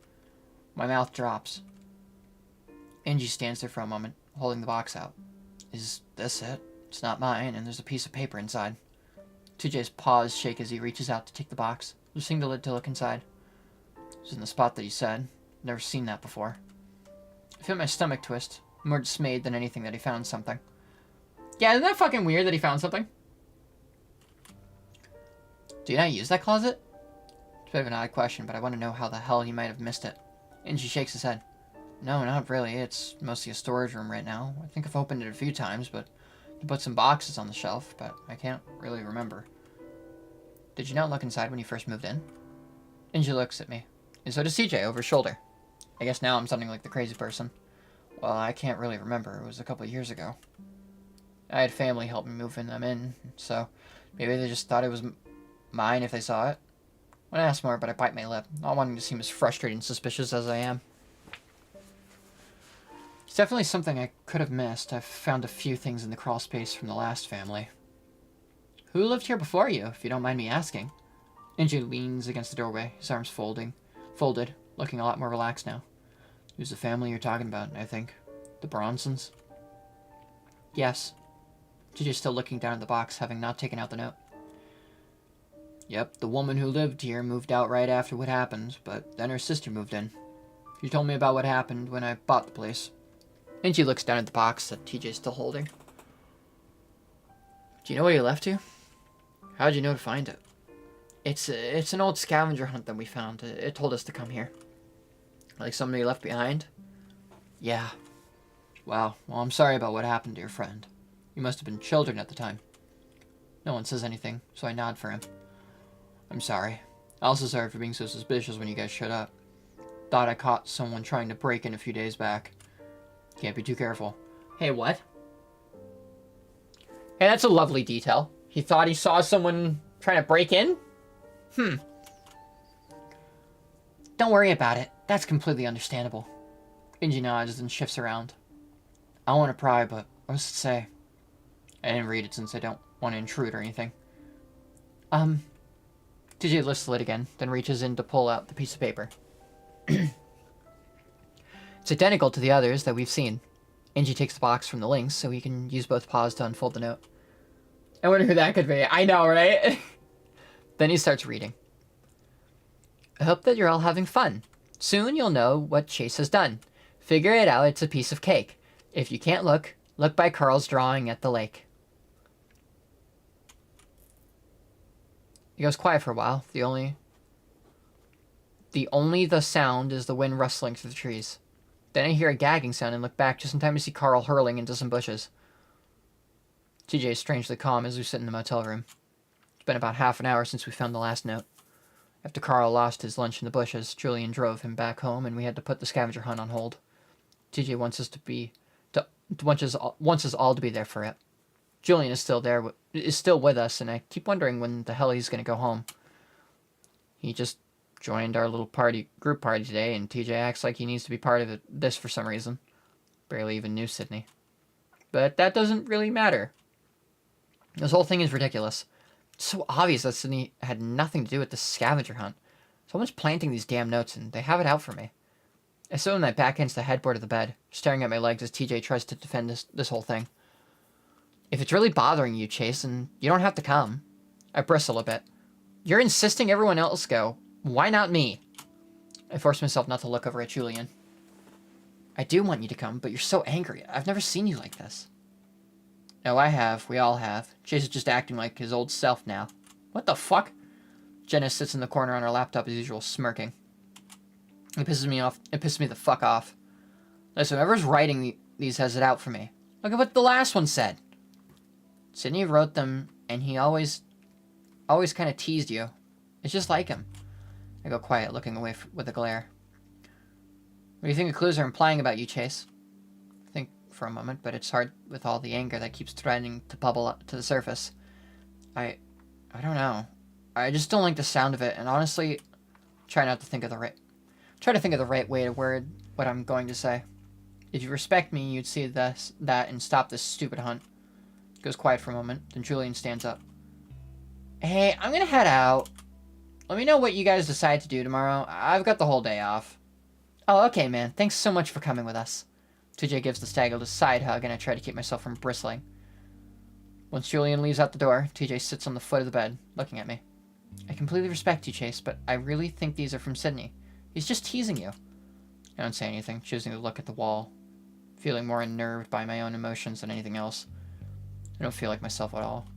My mouth drops. Inji stands there for a moment, holding the box out. Is this it? It's not mine, and there's a piece of paper inside. TJ's paws shake as he reaches out to take the box, lifting the lid to look inside. It's in the spot that he said. Never seen that before. I feel my stomach twist, more dismayed than anything that he found something. Yeah, isn't that fucking weird that he found something? Do you not use that closet? It's a bit of an odd question, but I want to know how the hell he might have missed it. Inji shakes his head. No, not really. It's mostly a storage room right now. I think I've opened it a few times, but he put some boxes on the shelf, but I can't really remember. Did you not look inside when you first moved in? Inji looks at me, and so does CJ over his shoulder. I guess now I'm sounding like the crazy person. Well, I can't really remember. It was a couple of years ago. I had family help me move them in, so maybe they just thought it was mine if they saw it. I want to ask more, but I bite my lip, not wanting to seem as frustrated and suspicious as I am. It's definitely something I could have missed. I've found a few things in the crawl space from the last family. Who lived here before you, if you don't mind me asking? Inji leans against the doorway, his arms folded, looking a lot more relaxed now. Who's the family you're talking about, I think? The Bronsons? Yes. TJ's still looking down at the box, having not taken out the note. Yep, the woman who lived here moved out right after what happened, but then her sister moved in. She told me about what happened when I bought the place. Inji looks down at the box that TJ's still holding. Do you know where you left to? How'd you know to find it? It's an old scavenger hunt that we found. It told us to come here. Like somebody left behind? Yeah. Wow. Well, I'm sorry about what happened to your friend. You must have been children at the time. No one says anything, so I nod for him. I'm sorry. Also sorry for being so suspicious when you guys showed up. Thought I caught someone trying to break in a few days back. Can't be too careful. Hey, what? Hey, that's a lovely detail. He thought he saw someone trying to break in? Don't worry about it. That's completely understandable. Inji nods and shifts around. I don't want to pry, but what does it say? I didn't read it since I don't want to intrude or anything. TJ lifts the lid again, then reaches in to pull out the piece of paper. It's identical to the others that we've seen. Inji takes the box from the links so he can use both paws to unfold the note. I wonder who that could be. I know, right? Then he starts reading. I hope that you're all having fun. Soon you'll know what Chase has done. Figure it out, it's a piece of cake. If you can't look, Look by Carl's drawing at the lake. It goes quiet for a while. The sound is the wind rustling through the trees. Then I hear a gagging sound and look back just in time to see Carl hurling into some bushes. TJ is strangely calm as we sit in the motel room. It's been about half an hour since we found the last note. After Carl lost his lunch in the bushes, Julian drove him back home and we had to put the scavenger hunt on hold. TJ wants us all to be there for it. Julian is still with us, and I keep wondering when the hell he's going to go home. He just joined our little group party today, and TJ acts like he needs to be part of this for some reason. Barely even knew Sydney. But that doesn't really matter. This whole thing is ridiculous. It's so obvious that Sydney had nothing to do with the scavenger hunt. Someone's planting these damn notes, and they have it out for me. I sit with my back against the headboard of the bed, staring at my legs as TJ tries to defend this whole thing. If it's really bothering you, Chase, then you don't have to come. I bristle a bit. You're insisting everyone else go. Why not me? I force myself not to look over at Julian. I do want you to come, but you're so angry. I've never seen you like this. No, I have. We all have. Chase is just acting like his old self now. What the fuck? Jenna sits in the corner on her laptop as usual, smirking. It pisses me off. It pisses me the fuck off. Listen, whoever's writing these has it out for me. Look at what the last one said. Sydney wrote them, and he always kind of teased you. It's just like him. I go quiet, looking away with a glare. What do you think the clues are implying about you, Chase? I think for a moment, but it's hard with all the anger that keeps threatening to bubble up to the surface. I don't know. I just don't like the sound of it, and honestly, try to think of the right way to word what I'm going to say. If you respect me, you'd see that and stop this stupid hunt. Goes quiet for a moment, then Julian stands up. Hey, I'm gonna head out. Let me know what you guys decide to do tomorrow. I've got the whole day off. Oh, okay, man. Thanks so much for coming with us. TJ gives the stag a side hug, and I try to keep myself from bristling. Once Julian leaves out the door, TJ sits on the foot of the bed, looking at me. I completely respect you, Chase, but I really think these are from Sydney. He's just teasing you. I don't say anything, choosing to look at the wall, feeling more unnerved by my own emotions than anything else. I don't feel like myself at all.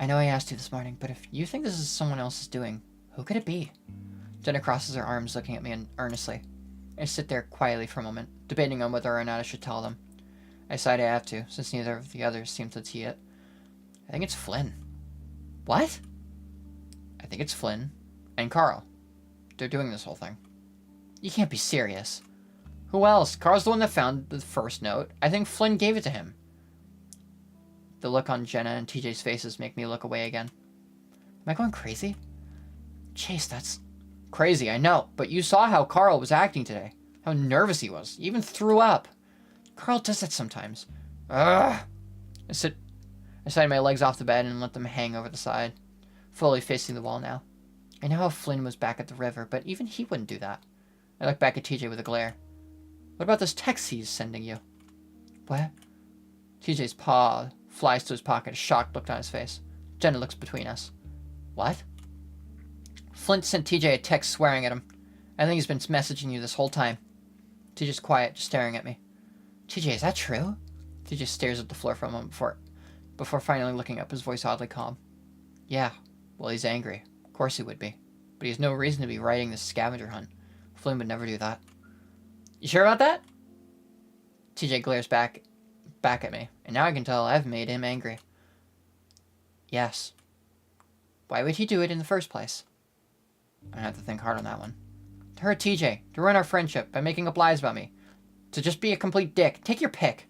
I know I asked you this morning, but if you think this is someone else's doing, who could it be? Jenna crosses her arms, looking at me earnestly. I sit there quietly for a moment, debating on whether or not I should tell them. I decide I have to, since neither of the others seem to see it. I think it's Flynn. What? I think it's Flynn and Carl. They're doing this whole thing. You can't be serious. Who else? Carl's the one that found the first note. I think Flynn gave it to him. The look on Jenna and TJ's faces make me look away again. Am I going crazy? Chase, that's crazy, I know. But you saw how Carl was acting today. How nervous he was. He even threw up. Carl does that sometimes. Ugh. I slide my legs off the bed and let them hang over the side, fully facing the wall now. I know how Flynn was back at the river, but even he wouldn't do that. I look back at TJ with a glare. What about those texts he's sending you? What? TJ's paw flies to his pocket, a shocked look on his face. Jenna looks between us. What? Flint sent TJ a text swearing at him. I think he's been messaging you this whole time. TJ's quiet, just staring at me. TJ, is that true? TJ stares at the floor for a moment before finally looking up, his voice oddly calm. Yeah, well, he's angry. Of course he would be. But he has no reason to be writing this scavenger hunt. Flynn would never do that. You sure about that? TJ glares back at me, and now I can tell I've made him angry. Yes. Why would he do it in the first place? I have to think hard on that one. To hurt TJ, to ruin our friendship by making up lies about me, to just be a complete dick. Take your pick.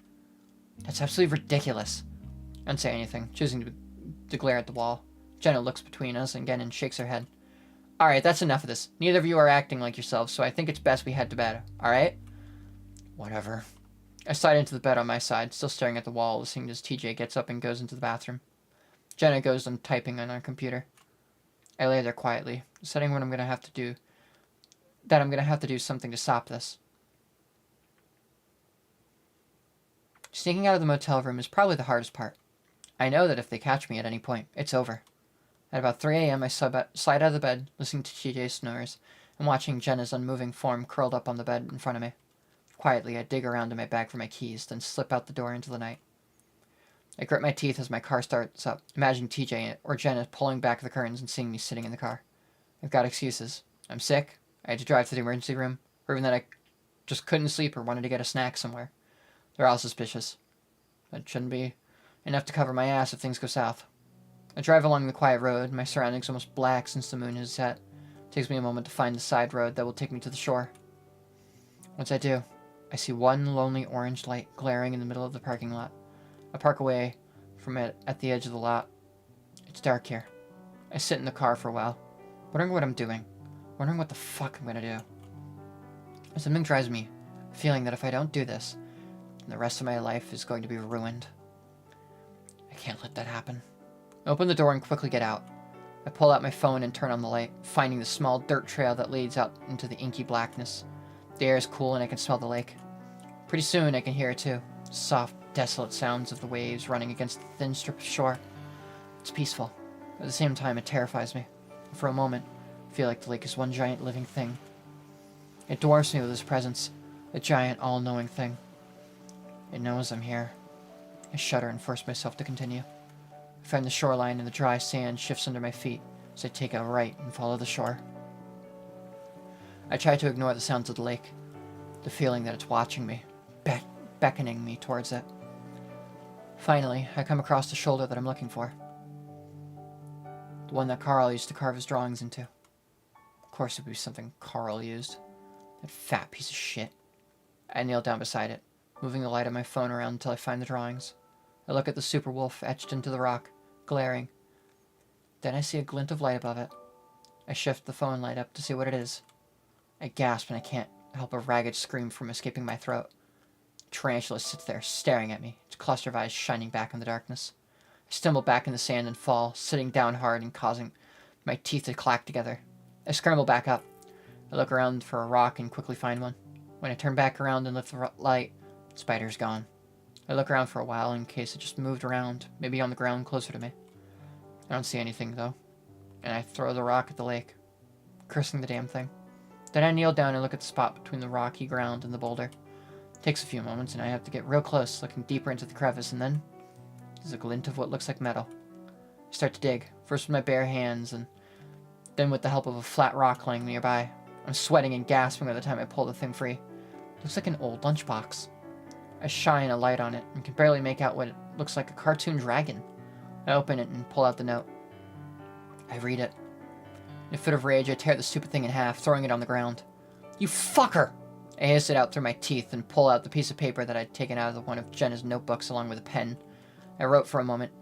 That's absolutely ridiculous. I don't say anything, choosing to glare at the wall. Jenna looks between us again and shakes her head. Alright, that's enough of this. Neither of you are acting like yourselves, so I think it's best we head to bed. Alright? Whatever. I slide into the bed on my side, still staring at the wall, listening as TJ gets up and goes into the bathroom. Jenna goes on typing on our computer. I lay there quietly, deciding what I'm going to have to do. That I'm going to have to do something to stop this. Sneaking out of the motel room is probably the hardest part. I know that if they catch me at any point, it's over. At about 3 a.m., I slide out of the bed, listening to TJ's snores, and watching Jenna's unmoving form curled up on the bed in front of me. Quietly, I dig around in my bag for my keys, then slip out the door into the night. I grit my teeth as my car starts up, imagining TJ or Jenna pulling back the curtains and seeing me sitting in the car. I've got excuses. I'm sick, I had to drive to the emergency room, or even that I just couldn't sleep or wanted to get a snack somewhere. They're all suspicious. That shouldn't be enough to cover my ass if things go south. I drive along the quiet road, my surroundings almost black since the moon has set. It takes me a moment to find the side road that will take me to the shore. Once I do, I see one lonely orange light glaring in the middle of the parking lot. I park away from it at the edge of the lot. It's dark here. I sit in the car for a while, wondering what I'm doing, wondering what the fuck I'm gonna do. And something drives me, feeling that if I don't do this, then the rest of my life is going to be ruined. I can't let that happen. I open the door and quickly get out. I pull out my phone and turn on the light, finding the small dirt trail that leads out into the inky blackness. The air is cool and I can smell the lake. Pretty soon I can hear it too. Soft, desolate sounds of the waves running against the thin strip of shore. It's peaceful. At the same time, it terrifies me. For a moment, I feel like the lake is one giant living thing. It dwarfs me with its presence, a giant, all-knowing thing. It knows I'm here. I shudder and force myself to continue. I find the shoreline and the dry sand shifts under my feet as I take a right and follow the shore. I try to ignore the sounds of the lake, the feeling that it's watching me, beckoning me towards it. Finally, I come across the shoulder that I'm looking for. The one that Carl used to carve his drawings into. Of course it would be something Carl used. That fat piece of shit. I kneel down beside it, moving the light of my phone around until I find the drawings. I look at the super wolf etched into the rock, glaring. Then I see a glint of light above it. I shift the phone light up to see what it is. I gasp and I can't help a ragged scream from escaping my throat. The tarantula sits there, staring at me, its cluster of eyes shining back in the darkness. I stumble back in the sand and fall, sitting down hard and causing my teeth to clack together. I scramble back up. I look around for a rock and quickly find one. When I turn back around and lift the light, the spider's gone. I look around for a while in case it just moved around, maybe on the ground closer to me. I don't see anything, though, and I throw the rock at the lake, cursing the damn thing. Then I kneel down and look at the spot between the rocky ground and the boulder. It takes a few moments, and I have to get real close, looking deeper into the crevice, and then there's a glint of what looks like metal. I start to dig, first with my bare hands, and then with the help of a flat rock lying nearby. I'm sweating and gasping by the time I pull the thing free. It looks like an old lunchbox. I shine a light on it and can barely make out what looks like a cartoon dragon. I open it and pull out the note. I read it. In a fit of rage, I tear the stupid thing in half, throwing it on the ground. You fucker! I hiss it out through my teeth and pull out the piece of paper that I'd taken out of one of Jenna's notebooks along with a pen. I write for a moment,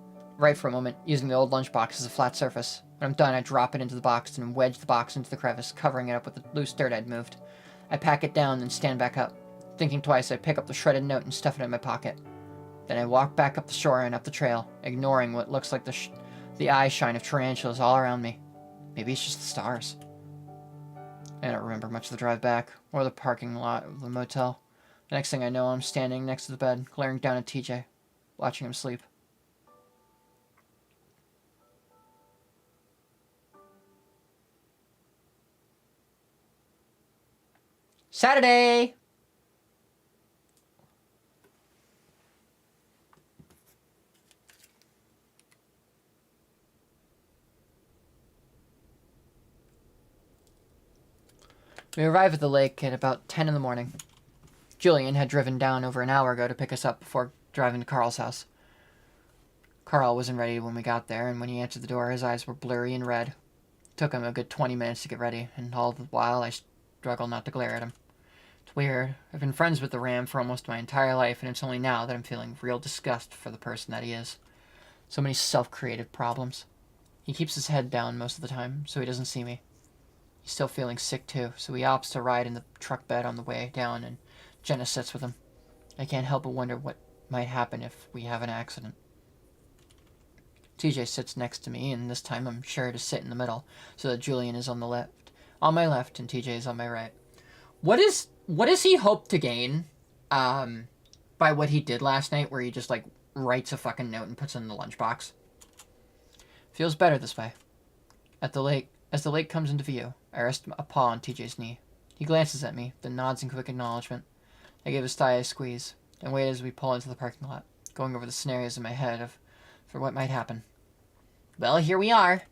using the old lunchbox as a flat surface. When I'm done, I drop it into the box and wedge the box into the crevice, covering it up with the loose dirt I'd moved. I pack it down and stand back up. Thinking twice, I pick up the shredded note and stuff it in my pocket. Then I walk back up the shore and up the trail, ignoring what looks like the eye shine of tarantulas all around me. Maybe it's just the stars. I don't remember much of the drive back, or the parking lot of the motel. The next thing I know, I'm standing next to the bed, glaring down at TJ, watching him sleep. Saturday! We arrived at the lake at about 10 in the morning. Julian had driven down over an hour ago to pick us up before driving to Carl's house. Carl wasn't ready when we got there, and when he answered the door, his eyes were blurry and red. It took him a good 20 minutes to get ready, and all the while I struggled not to glare at him. It's weird. I've been friends with the Ram for almost my entire life, and it's only now that I'm feeling real disgust for the person that he is. So many self-created problems. He keeps his head down most of the time, so he doesn't see me. He's still feeling sick too, so he opts to ride in the truck bed on the way down, and Jenna sits with him. I can't help but wonder what might happen if we have an accident. TJ sits next to me, and this time I'm sure to sit in the middle, so that Julian is on my left, and TJ is on my right. What does he hope to gain, by what he did last night, where he just, like, writes a fucking note and puts it in the lunchbox? Feels better this way. As the lake comes into view, I rest a paw on TJ's knee. He glances at me, then nods in quick acknowledgement. I gave his thigh a squeeze, and waited as we pull into the parking lot, going over the scenarios in my head for what might happen. Well, here we are.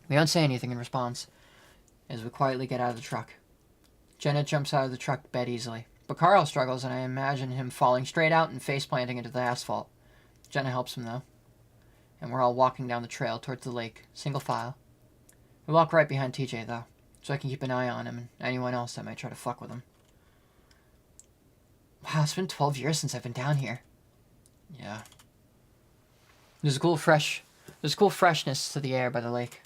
We don't say anything in response, as we quietly get out of the truck. Jenna jumps out of the truck bed easily, but Carl struggles, and I imagine him falling straight out and face-planting into the asphalt. Jenna helps him, though, and we're all walking down the trail towards the lake, single file. I walk right behind TJ, though, so I can keep an eye on him and anyone else that might try to fuck with him. Wow, it's been 12 years since I've been down here. Yeah. There's a cool freshness to the air by the lake.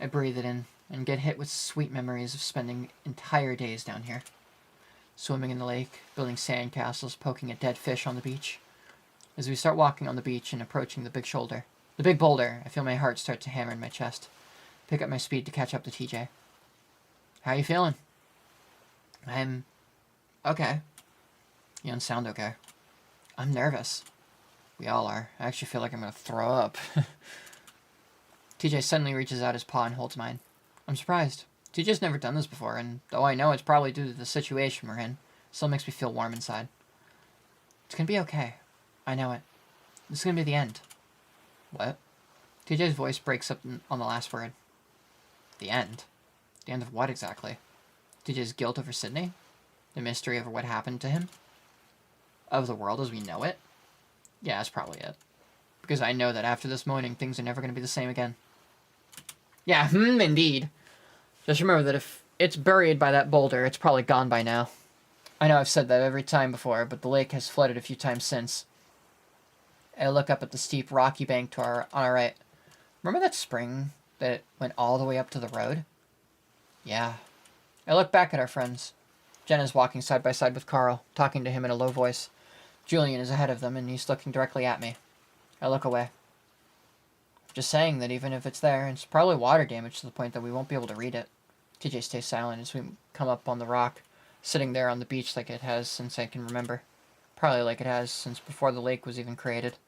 I breathe it in and get hit with sweet memories of spending entire days down here. Swimming in the lake, building sand castles, poking at dead fish on the beach. As we start walking on the beach and approaching the big boulder, I feel my heart start to hammer in my chest. Pick up my speed to catch up to TJ. How you feeling? I'm okay. You don't sound okay. I'm nervous. We all are. I actually feel like I'm going to throw up. TJ suddenly reaches out his paw and holds mine. I'm surprised. TJ's never done this before, and though I know it's probably due to the situation we're in, it still makes me feel warm inside. It's going to be okay. I know it. This is going to be the end. What? TJ's voice breaks up on the last word. The end? The end of what exactly? TJ's guilt over Sydney? The mystery over what happened to him? Of the world as we know it? Yeah, that's probably it. Because I know that after this morning, things are never going to be the same again. Yeah, indeed. Just remember that if it's buried by that boulder, it's probably gone by now. I know I've said that every time before, but the lake has flooded a few times since. I look up at the steep, rocky bank on our right. Remember that spring that went all the way up to the road? Yeah. I look back at our friends. Jenna's walking side by side with Carl, talking to him in a low voice. Julian is ahead of them, and he's looking directly at me. I look away. Just saying that even if it's there, it's probably water damage to the point that we won't be able to read it. TJ stays silent as we come up on the rock, sitting there on the beach like it has since I can remember. Probably like it has since before the lake was even created.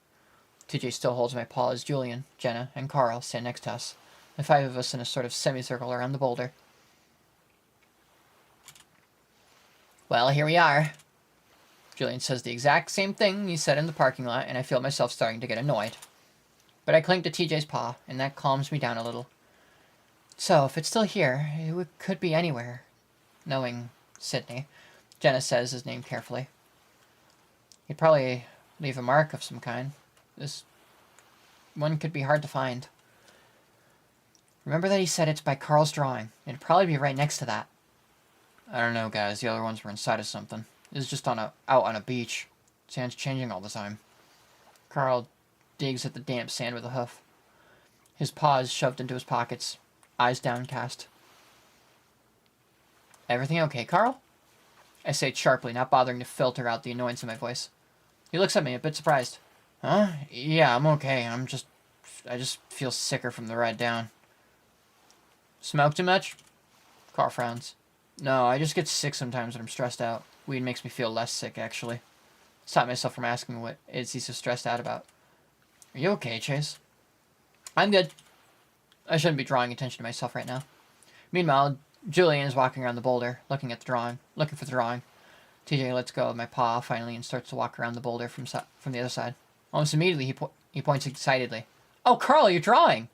TJ still holds my paw as Julian, Jenna, and Carl stand next to us, the five of us in a sort of semicircle around the boulder. Well, here we are. Julian says the exact same thing he said in the parking lot, and I feel myself starting to get annoyed. But I cling to TJ's paw, and that calms me down a little. So, if it's still here, it could be anywhere. Knowing Sydney, Jenna says his name carefully. He'd probably leave a mark of some kind. This one could be hard to find. Remember that he said it's by Carl's drawing. It'd probably be right next to that. I don't know, guys. The other ones were inside of something. This is just out on a beach. Sand's changing all the time. Carl digs at the damp sand with a hoof. His paws shoved into his pockets, eyes downcast. Everything okay, Carl? I say it sharply, not bothering to filter out the annoyance in my voice. He looks at me, a bit surprised. Huh? Yeah, I'm okay. I just feel sicker from the ride down. Smoke too much? Carl frowns. No, I just get sick sometimes when I'm stressed out. Weed makes me feel less sick, actually. Stop myself from asking what is he so stressed out about. Are you okay, Chase? I'm good. I shouldn't be drawing attention to myself right now. Meanwhile, Julian is walking around the boulder, looking for the drawing. TJ lets go of my paw finally and starts to walk around the boulder from the other side. Almost immediately, he points excitedly. Oh, Carl, you're drawing!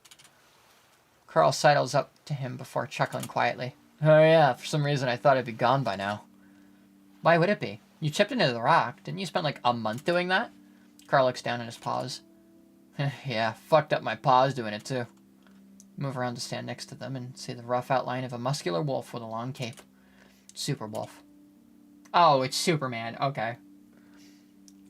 Carl sidles up to him before chuckling quietly. Oh yeah, for some reason I thought it'd be gone by now. Why would it be? You chipped into the rock. Didn't you spend like a month doing that? Carl looks down at his paws. Yeah, fucked up my paws doing it too. Move around to stand next to them and see the rough outline of a muscular wolf with a long cape. Super Wolf. Oh, it's Superman. Okay.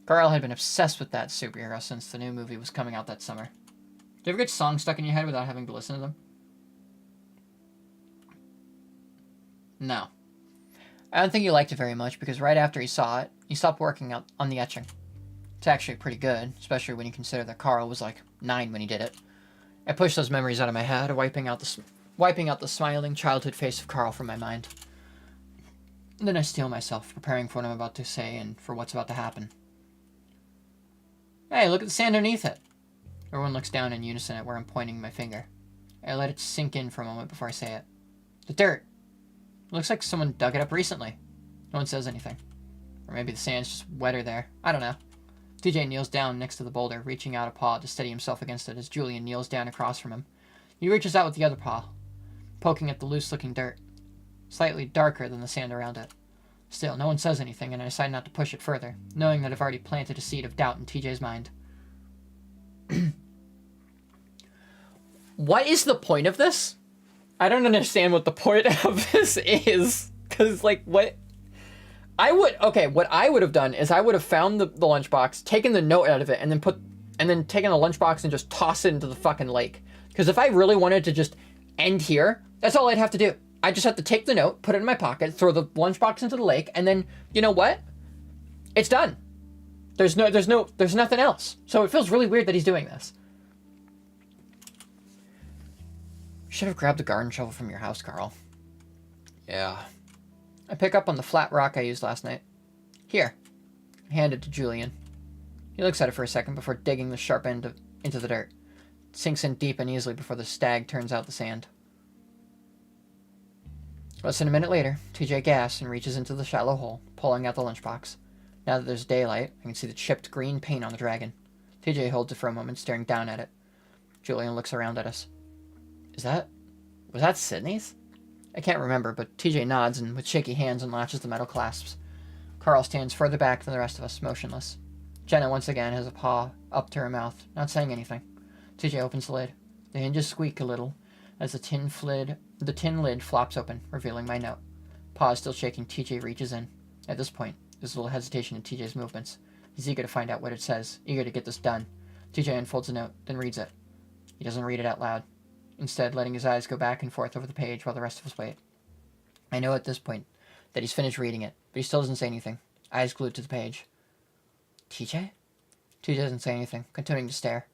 Carl had been obsessed with that superhero since the new movie was coming out that summer. Do you ever get songs stuck in your head without having to listen to them? No. I don't think he liked it very much because right after he saw it, he stopped working on the etching. It's actually pretty good, especially when you consider that Carl was like 9 when he did it. I pushed those memories out of my head, wiping out the smiling childhood face of Carl from my mind. And then I steel myself, preparing for what I'm about to say and for what's about to happen. Hey, look at the sand underneath it. Everyone looks down in unison at where I'm pointing my finger. I let it sink in for a moment before I say it. The dirt. It looks like someone dug it up recently. No one says anything. Or maybe the sand's just wetter there. I don't know. TJ kneels down next to the boulder, reaching out a paw to steady himself against it as Julian kneels down across from him. He reaches out with the other paw, poking at the loose-looking dirt, slightly darker than the sand around it. Still, no one says anything, and I decide not to push it further, knowing that I've already planted a seed of doubt in TJ's mind. What is the point of this? I don't understand what the point of this is. Because, like, what I would have done is I would have found the lunchbox, taken the note out of it, and then taken the lunchbox and just toss it into the fucking lake. Because if I really wanted to just end here, that's all I'd have to do. I just have to take the note, put it in my pocket, throw the lunchbox into the lake, and then, you know what? It's done. There's nothing else. So it feels really weird that he's doing this. Should have grabbed the garden shovel from your house, Carl. Yeah. I pick up on the flat rock I used last night. Here. I hand it to Julian. He looks at it for a second before digging the sharp end into the dirt. It sinks in deep and easily before the stag turns out the sand. Less than a minute later, TJ gasps and reaches into the shallow hole, pulling out the lunchbox. Now that there's daylight, I can see the chipped green paint on the dragon. TJ holds it for a moment, staring down at it. Julian looks around at us. Was that Sydney's? I can't remember, but TJ nods and with shaky hands unlatches the metal clasps. Carl stands further back than the rest of us, motionless. Jenna once again has a paw up to her mouth, not saying anything. TJ opens the lid. The hinges squeak a little as the tin lid flops open, revealing my note. Paw still shaking, TJ reaches in. At this point, there's a little hesitation in TJ's movements. He's eager to find out what it says, eager to get this done. TJ unfolds the note, then reads it. He doesn't read it out loud, instead letting his eyes go back and forth over the page while the rest of us wait. I know at this point that he's finished reading it, but he still doesn't say anything, eyes glued to the page. TJ? TJ doesn't say anything, continuing to stare.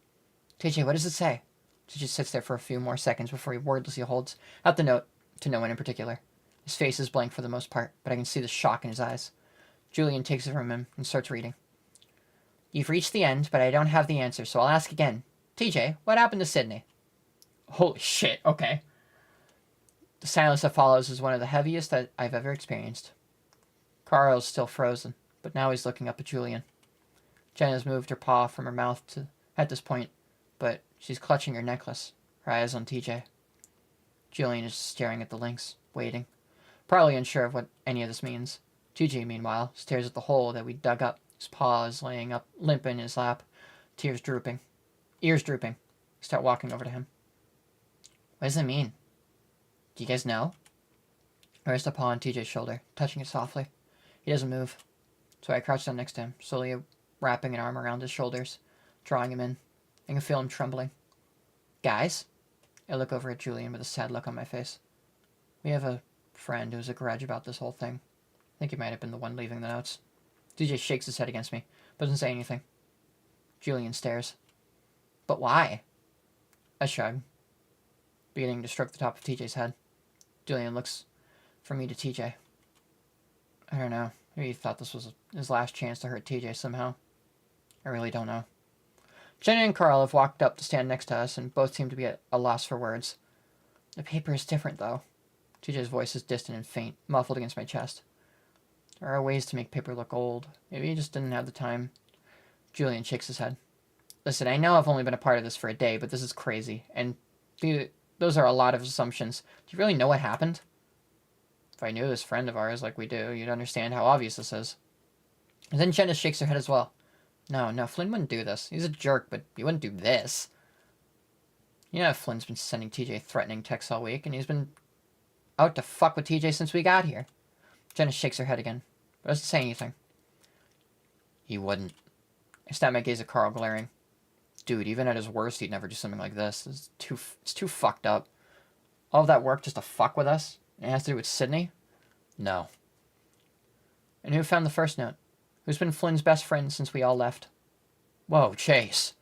TJ, what does it say? TJ sits there for a few more seconds before he wordlessly holds out the note to no one in particular. His face is blank for the most part, but I can see the shock in his eyes. Julian takes it from him and starts reading. You've reached the end, but I don't have the answer, so I'll ask again. TJ, what happened to Sydney? Holy shit, okay. The silence that follows is one of the heaviest that I've ever experienced. Carl's still frozen, but now he's looking up at Julian. Jenna's moved her paw from her mouth at this point, but she's clutching her necklace, her eyes on TJ. Julian is staring at the lynx, waiting, probably unsure of what any of this means. TJ, meanwhile, stares at the hole that we dug up, his paw is laying up limp in his lap, ears drooping. I start walking over to him. What does it mean? Do you guys know? I rest a paw on TJ's shoulder, touching it softly. He doesn't move, so I crouch down next to him, slowly wrapping an arm around his shoulders, drawing him in. I can feel him trembling. Guys? I look over at Julian with a sad look on my face. We have a friend who has a grudge about this whole thing. I think he might have been the one leaving the notes. TJ shakes his head against me, but doesn't say anything. Julian stares. But why? I shrug, beginning to stroke the top of TJ's head. Julian looks from me to TJ. I don't know. Maybe he thought this was his last chance to hurt TJ somehow. I really don't know. Jenna and Carl have walked up to stand next to us, and both seem to be at a loss for words. The paper is different, though. TJ's voice is distant and faint, muffled against my chest. There are ways to make paper look old. Maybe he just didn't have the time. Julian shakes his head. Listen, I know I've only been a part of this for a day, but this is crazy. And those are a lot of assumptions. Do you really know what happened? If I knew this friend of ours like we do, you'd understand how obvious this is. And then Jenna shakes her head as well. No, Flynn wouldn't do this. He's a jerk, but he wouldn't do this. You know Flynn's been sending TJ threatening texts all week, and he's been out to fuck with TJ since we got here. Jenna shakes her head again, but doesn't say anything. He wouldn't. I snap my gaze at Carl, glaring. Dude, even at his worst, he'd never do something like this. It's too fucked up. All of that work just to fuck with us? And it has to do with Sydney? No. And who found the first note? Who's been Flynn's best friend since we all left? Whoa, Chase.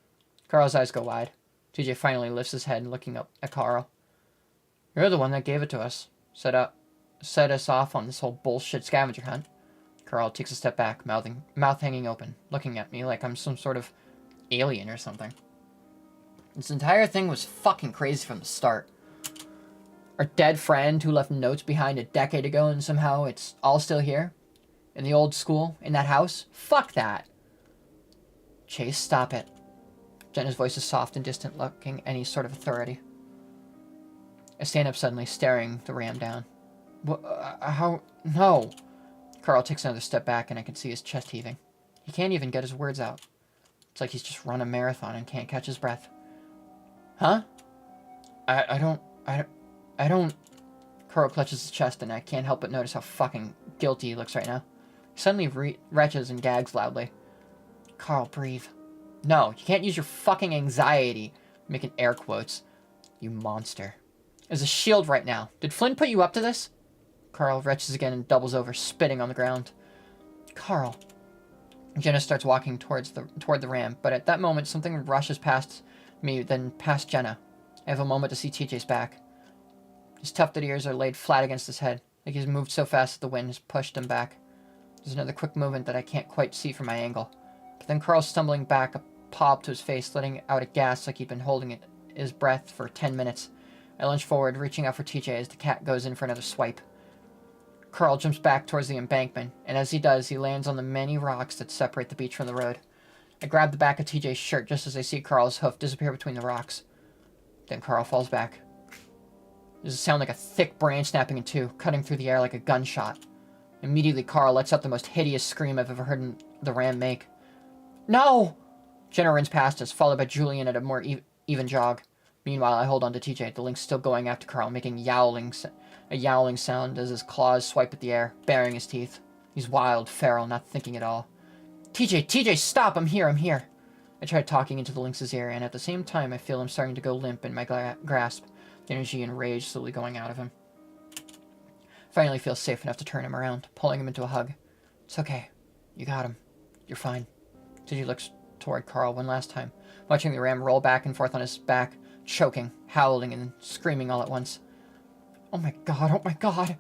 Carl's eyes go wide. TJ finally lifts his head, looking up at Carl. You're the one that gave it to us. Set us off on this whole bullshit scavenger hunt. Carl takes a step back, mouth hanging open, looking at me like I'm some sort of alien or something. This entire thing was fucking crazy from the start. Our dead friend who left notes behind a decade ago, and somehow it's all still here. In the old school? In that house? Fuck that. Chase, stop it. Jenna's voice is soft and distant, lacking any sort of authority. I stand up suddenly, staring the ram down. How? No. Carl takes another step back, and I can see his chest heaving. He can't even get his words out. It's like he's just run a marathon and can't catch his breath. Huh? I don't... Carl clutches his chest, and I can't help but notice how fucking guilty he looks right now. He suddenly retches and gags loudly. Carl, breathe. No, you can't use your fucking anxiety. Making air quotes. You monster. There's a shield right now. Did Flynn put you up to this? Carl retches again and doubles over, spitting on the ground. Carl. Jenna starts walking toward the ram, but at that moment something rushes past me, then past Jenna. I have a moment to see TJ's back. His tufted ears are laid flat against his head, like he's moved so fast that the wind has pushed him back. There's another quick movement that I can't quite see from my angle. But then Carl's stumbling back, a paw up to his face, letting out a gasp like he'd been holding his breath for 10 minutes. I lunge forward, reaching out for TJ as the cat goes in for another swipe. Carl jumps back towards the embankment, and as he does, he lands on the many rocks that separate the beach from the road. I grab the back of TJ's shirt just as I see Carl's hoof disappear between the rocks. Then Carl falls back. There's a sound like a thick branch snapping in two, cutting through the air like a gunshot. Immediately, Carl lets out the most hideous scream I've ever heard the ram make. No! Jenna runs past us, followed by Julian at a more even jog. Meanwhile, I hold on to TJ, the lynx still going after Carl, making a yowling sound as his claws swipe at the air, baring his teeth. He's wild, feral, not thinking at all. TJ, stop! I'm here! I try talking into the lynx's ear, and at the same time, I feel him starting to go limp in my grasp, the energy and rage slowly going out of him. Finally feel safe enough to turn him around, pulling him into a hug. It's okay. You got him. You're fine. TJ looks toward Carl one last time, watching the ram roll back and forth on his back, choking, howling, and screaming all at once. Oh my god.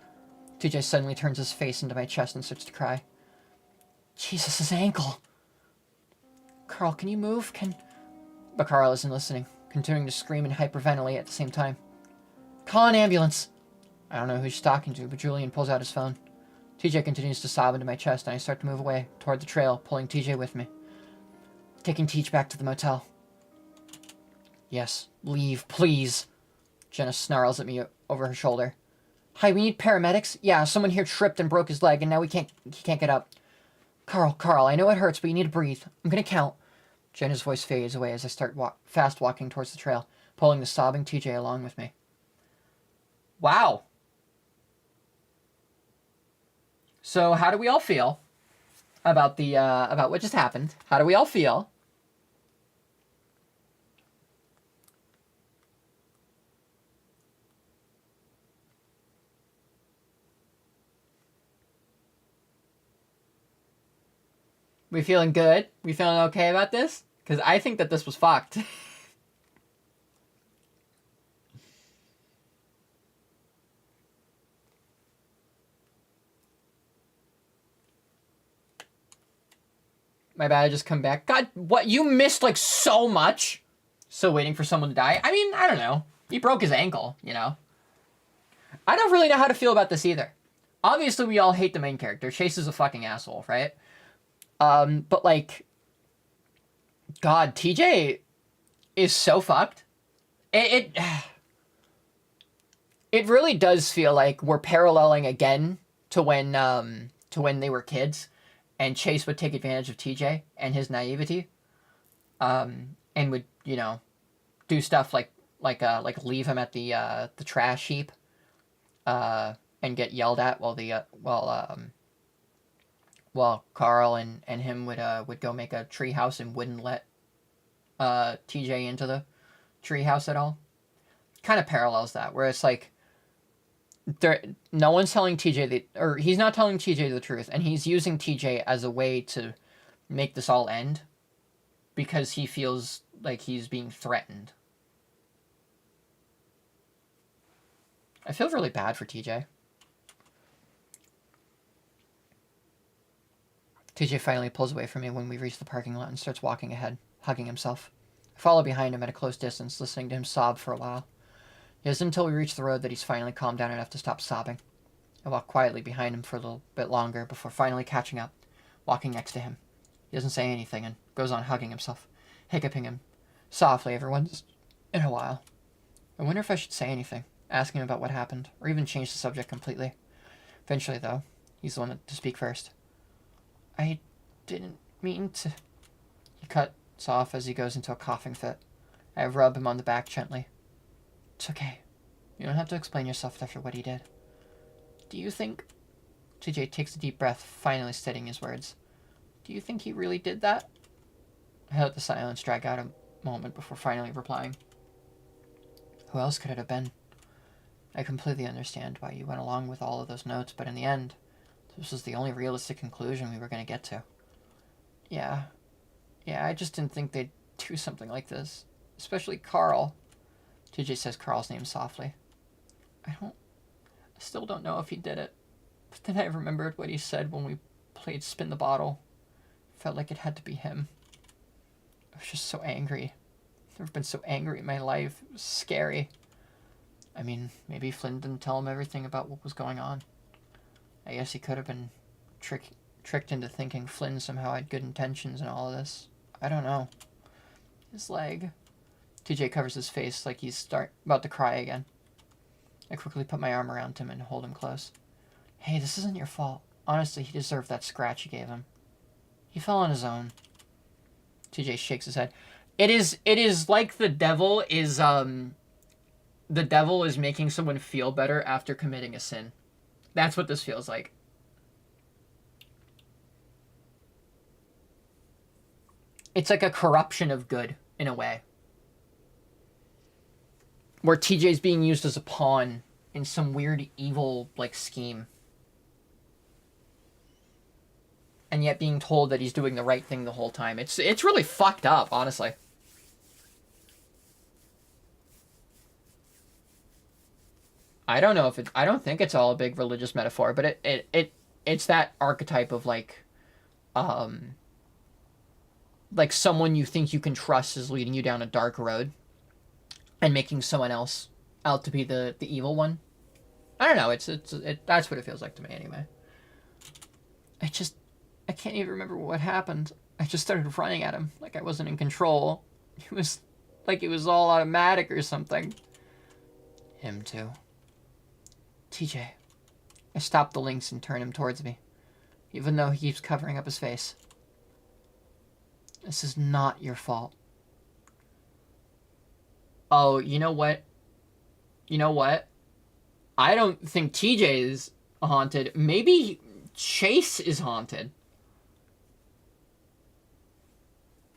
TJ suddenly turns his face into my chest and starts to cry. Jesus, his ankle. Carl, can you move? But Carl isn't listening, continuing to scream and hyperventilate at the same time. Call an ambulance. I don't know who she's talking to, but Julian pulls out his phone. TJ continues to sob into my chest, and I start to move away, toward the trail, pulling TJ with me. Taking Teach back to the motel. Yes, leave, please. Jenna snarls at me over her shoulder. Hi, we need paramedics? Yeah, someone here tripped and broke his leg, and now he can't get up. Carl, I know it hurts, but you need to breathe. I'm gonna count. Jenna's voice fades away as I start fast walking towards the trail, pulling the sobbing TJ along with me. Wow. So how do we all feel about about what just happened? How do we all feel? We feeling good? We feeling okay about this? Because I think that this was fucked. My bad, I just come back. God, what? You missed, like, so much? Still waiting for someone to die? I mean, I don't know. He broke his ankle, you know? I don't really know how to feel about this either. Obviously, we all hate the main character. Chase is a fucking asshole, right? But, like, God, TJ is so fucked. It really does feel like we're paralleling again to when they were kids, and Chase would take advantage of TJ and his naivety, and would, you know, do stuff like leave him at the trash heap, and get yelled at while Carl and him would go make a tree house and wouldn't let TJ into the tree house at all. Kind of parallels that, where it's like no one's telling TJ or he's not telling TJ the truth, and he's using TJ as a way to make this all end because he feels like he's being threatened. I feel really bad for TJ. TJ finally pulls away from me when we reach the parking lot and starts walking ahead, hugging himself. I follow behind him at a close distance, listening to him sob for a while. It isn't until we reach the road that he's finally calmed down enough to stop sobbing. I walk quietly behind him for a little bit longer before finally catching up, walking next to him. He doesn't say anything and goes on hugging himself, hiccuping him softly every once in a while. I wonder if I should say anything, ask him about what happened, or even change the subject completely. Eventually, though, he's the one to speak first. I didn't mean to... He cuts off as he goes into a coughing fit. I rub him on the back gently. It's okay. You don't have to explain yourself after what he did. Do you think... TJ takes a deep breath, finally steadying his words. Do you think he really did that? I let the silence drag out a moment before finally replying. Who else could it have been? I completely understand why you went along with all of those notes, but in the end, this was the only realistic conclusion we were going to get to. Yeah, I just didn't think they'd do something like this. Especially Carl. TJ says Carl's name softly. I still don't know if he did it. But then I remembered what he said when we played Spin the Bottle. Felt like it had to be him. I was just so angry. I've never been so angry in my life. It was scary. I mean, maybe Flynn didn't tell him everything about what was going on. I guess he could have been tricked into thinking Flynn somehow had good intentions in all of this. I don't know. His leg. TJ covers his face like he's about to cry again. I quickly put my arm around him and hold him close. Hey, this isn't your fault. Honestly, he deserved that scratch you gave him. He fell on his own. TJ shakes his head. It is like the devil is making someone feel better after committing a sin. That's what this feels like. It's like a corruption of good, in a way. Where TJ's being used as a pawn in some weird evil, like, scheme. And yet being told that he's doing the right thing the whole time. It's really fucked up, honestly. I don't know if I don't think it's all a big religious metaphor, but it's that archetype of like someone you think you can trust is leading you down a dark road and making someone else out to be the evil one. I don't know, that's what it feels like to me anyway. I can't even remember what happened. I just started running at him like I wasn't in control. It was like it was all automatic or something. Him too. TJ. I stop the links and turn him towards me, even though he keeps covering up his face. This is not your fault. Oh, you know what? I don't think TJ is haunted. Maybe Chase is haunted.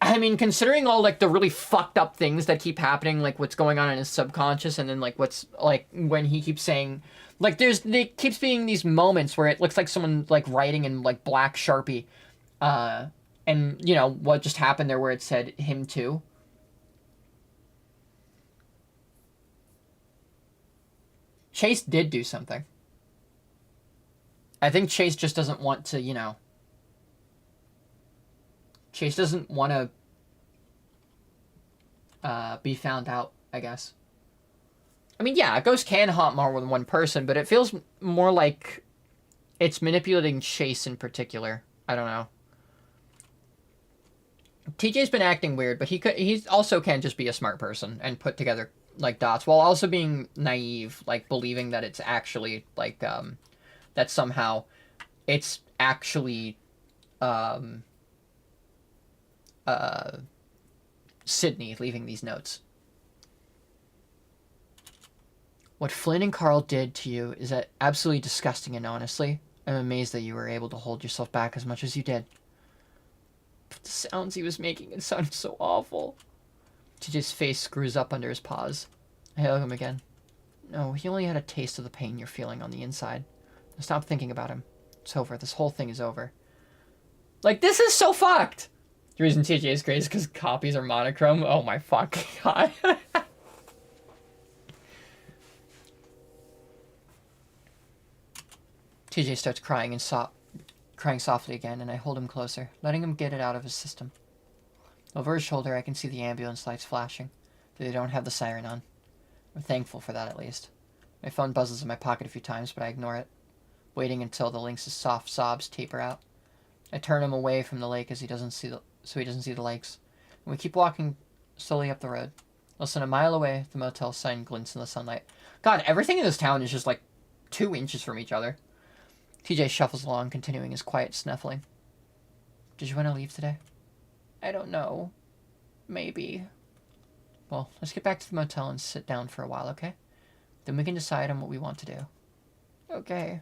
I mean, considering all, like, the really fucked up things that keep happening, like, what's going on in his subconscious, and then, like, what's, like, when he keeps saying... Like, there keeps being these moments where it looks like someone, like, writing in, like, black Sharpie. And, you know, what just happened there where it said him too. Chase did do something. I think Chase just doesn't want to, you know... Chase doesn't want to be found out, I guess. I mean, yeah, a ghost can haunt more than one person, but it feels more like it's manipulating Chase in particular. I don't know. TJ's been acting weird, but he also can just be a smart person and put together, like, dots, while also being naive, like, believing that it's actually, like, that somehow it's actually, Sydney leaving these notes. What Flynn and Carl did to you is absolutely disgusting, and honestly, I'm amazed that you were able to hold yourself back as much as you did. But the sounds he was making, it sounded so awful. TJ's face screws up under his paws. I hug him again. No, he only had a taste of the pain you're feeling on the inside. Now stop thinking about him. It's over. This whole thing is over. Like, this is so fucked! The reason TJ is great is because copies are monochrome. Oh my fucking god. TJ starts crying crying softly again, and I hold him closer, letting him get it out of his system. Over his shoulder, I can see the ambulance lights flashing, but they don't have the siren on. I'm thankful for that, at least. My phone buzzes in my pocket a few times, but I ignore it. waiting until the lynx's soft sobs taper out. I turn him away from the lake so he doesn't see the lakes. And we keep walking slowly up the road. Less than a mile away, the motel sign glints in the sunlight. God, everything in this town is just like 2 inches from each other. TJ shuffles along, continuing his quiet snuffling. Did you want to leave today? I don't know. Maybe. Well, let's get back to the motel and sit down for a while, okay? Then we can decide on what we want to do. Okay.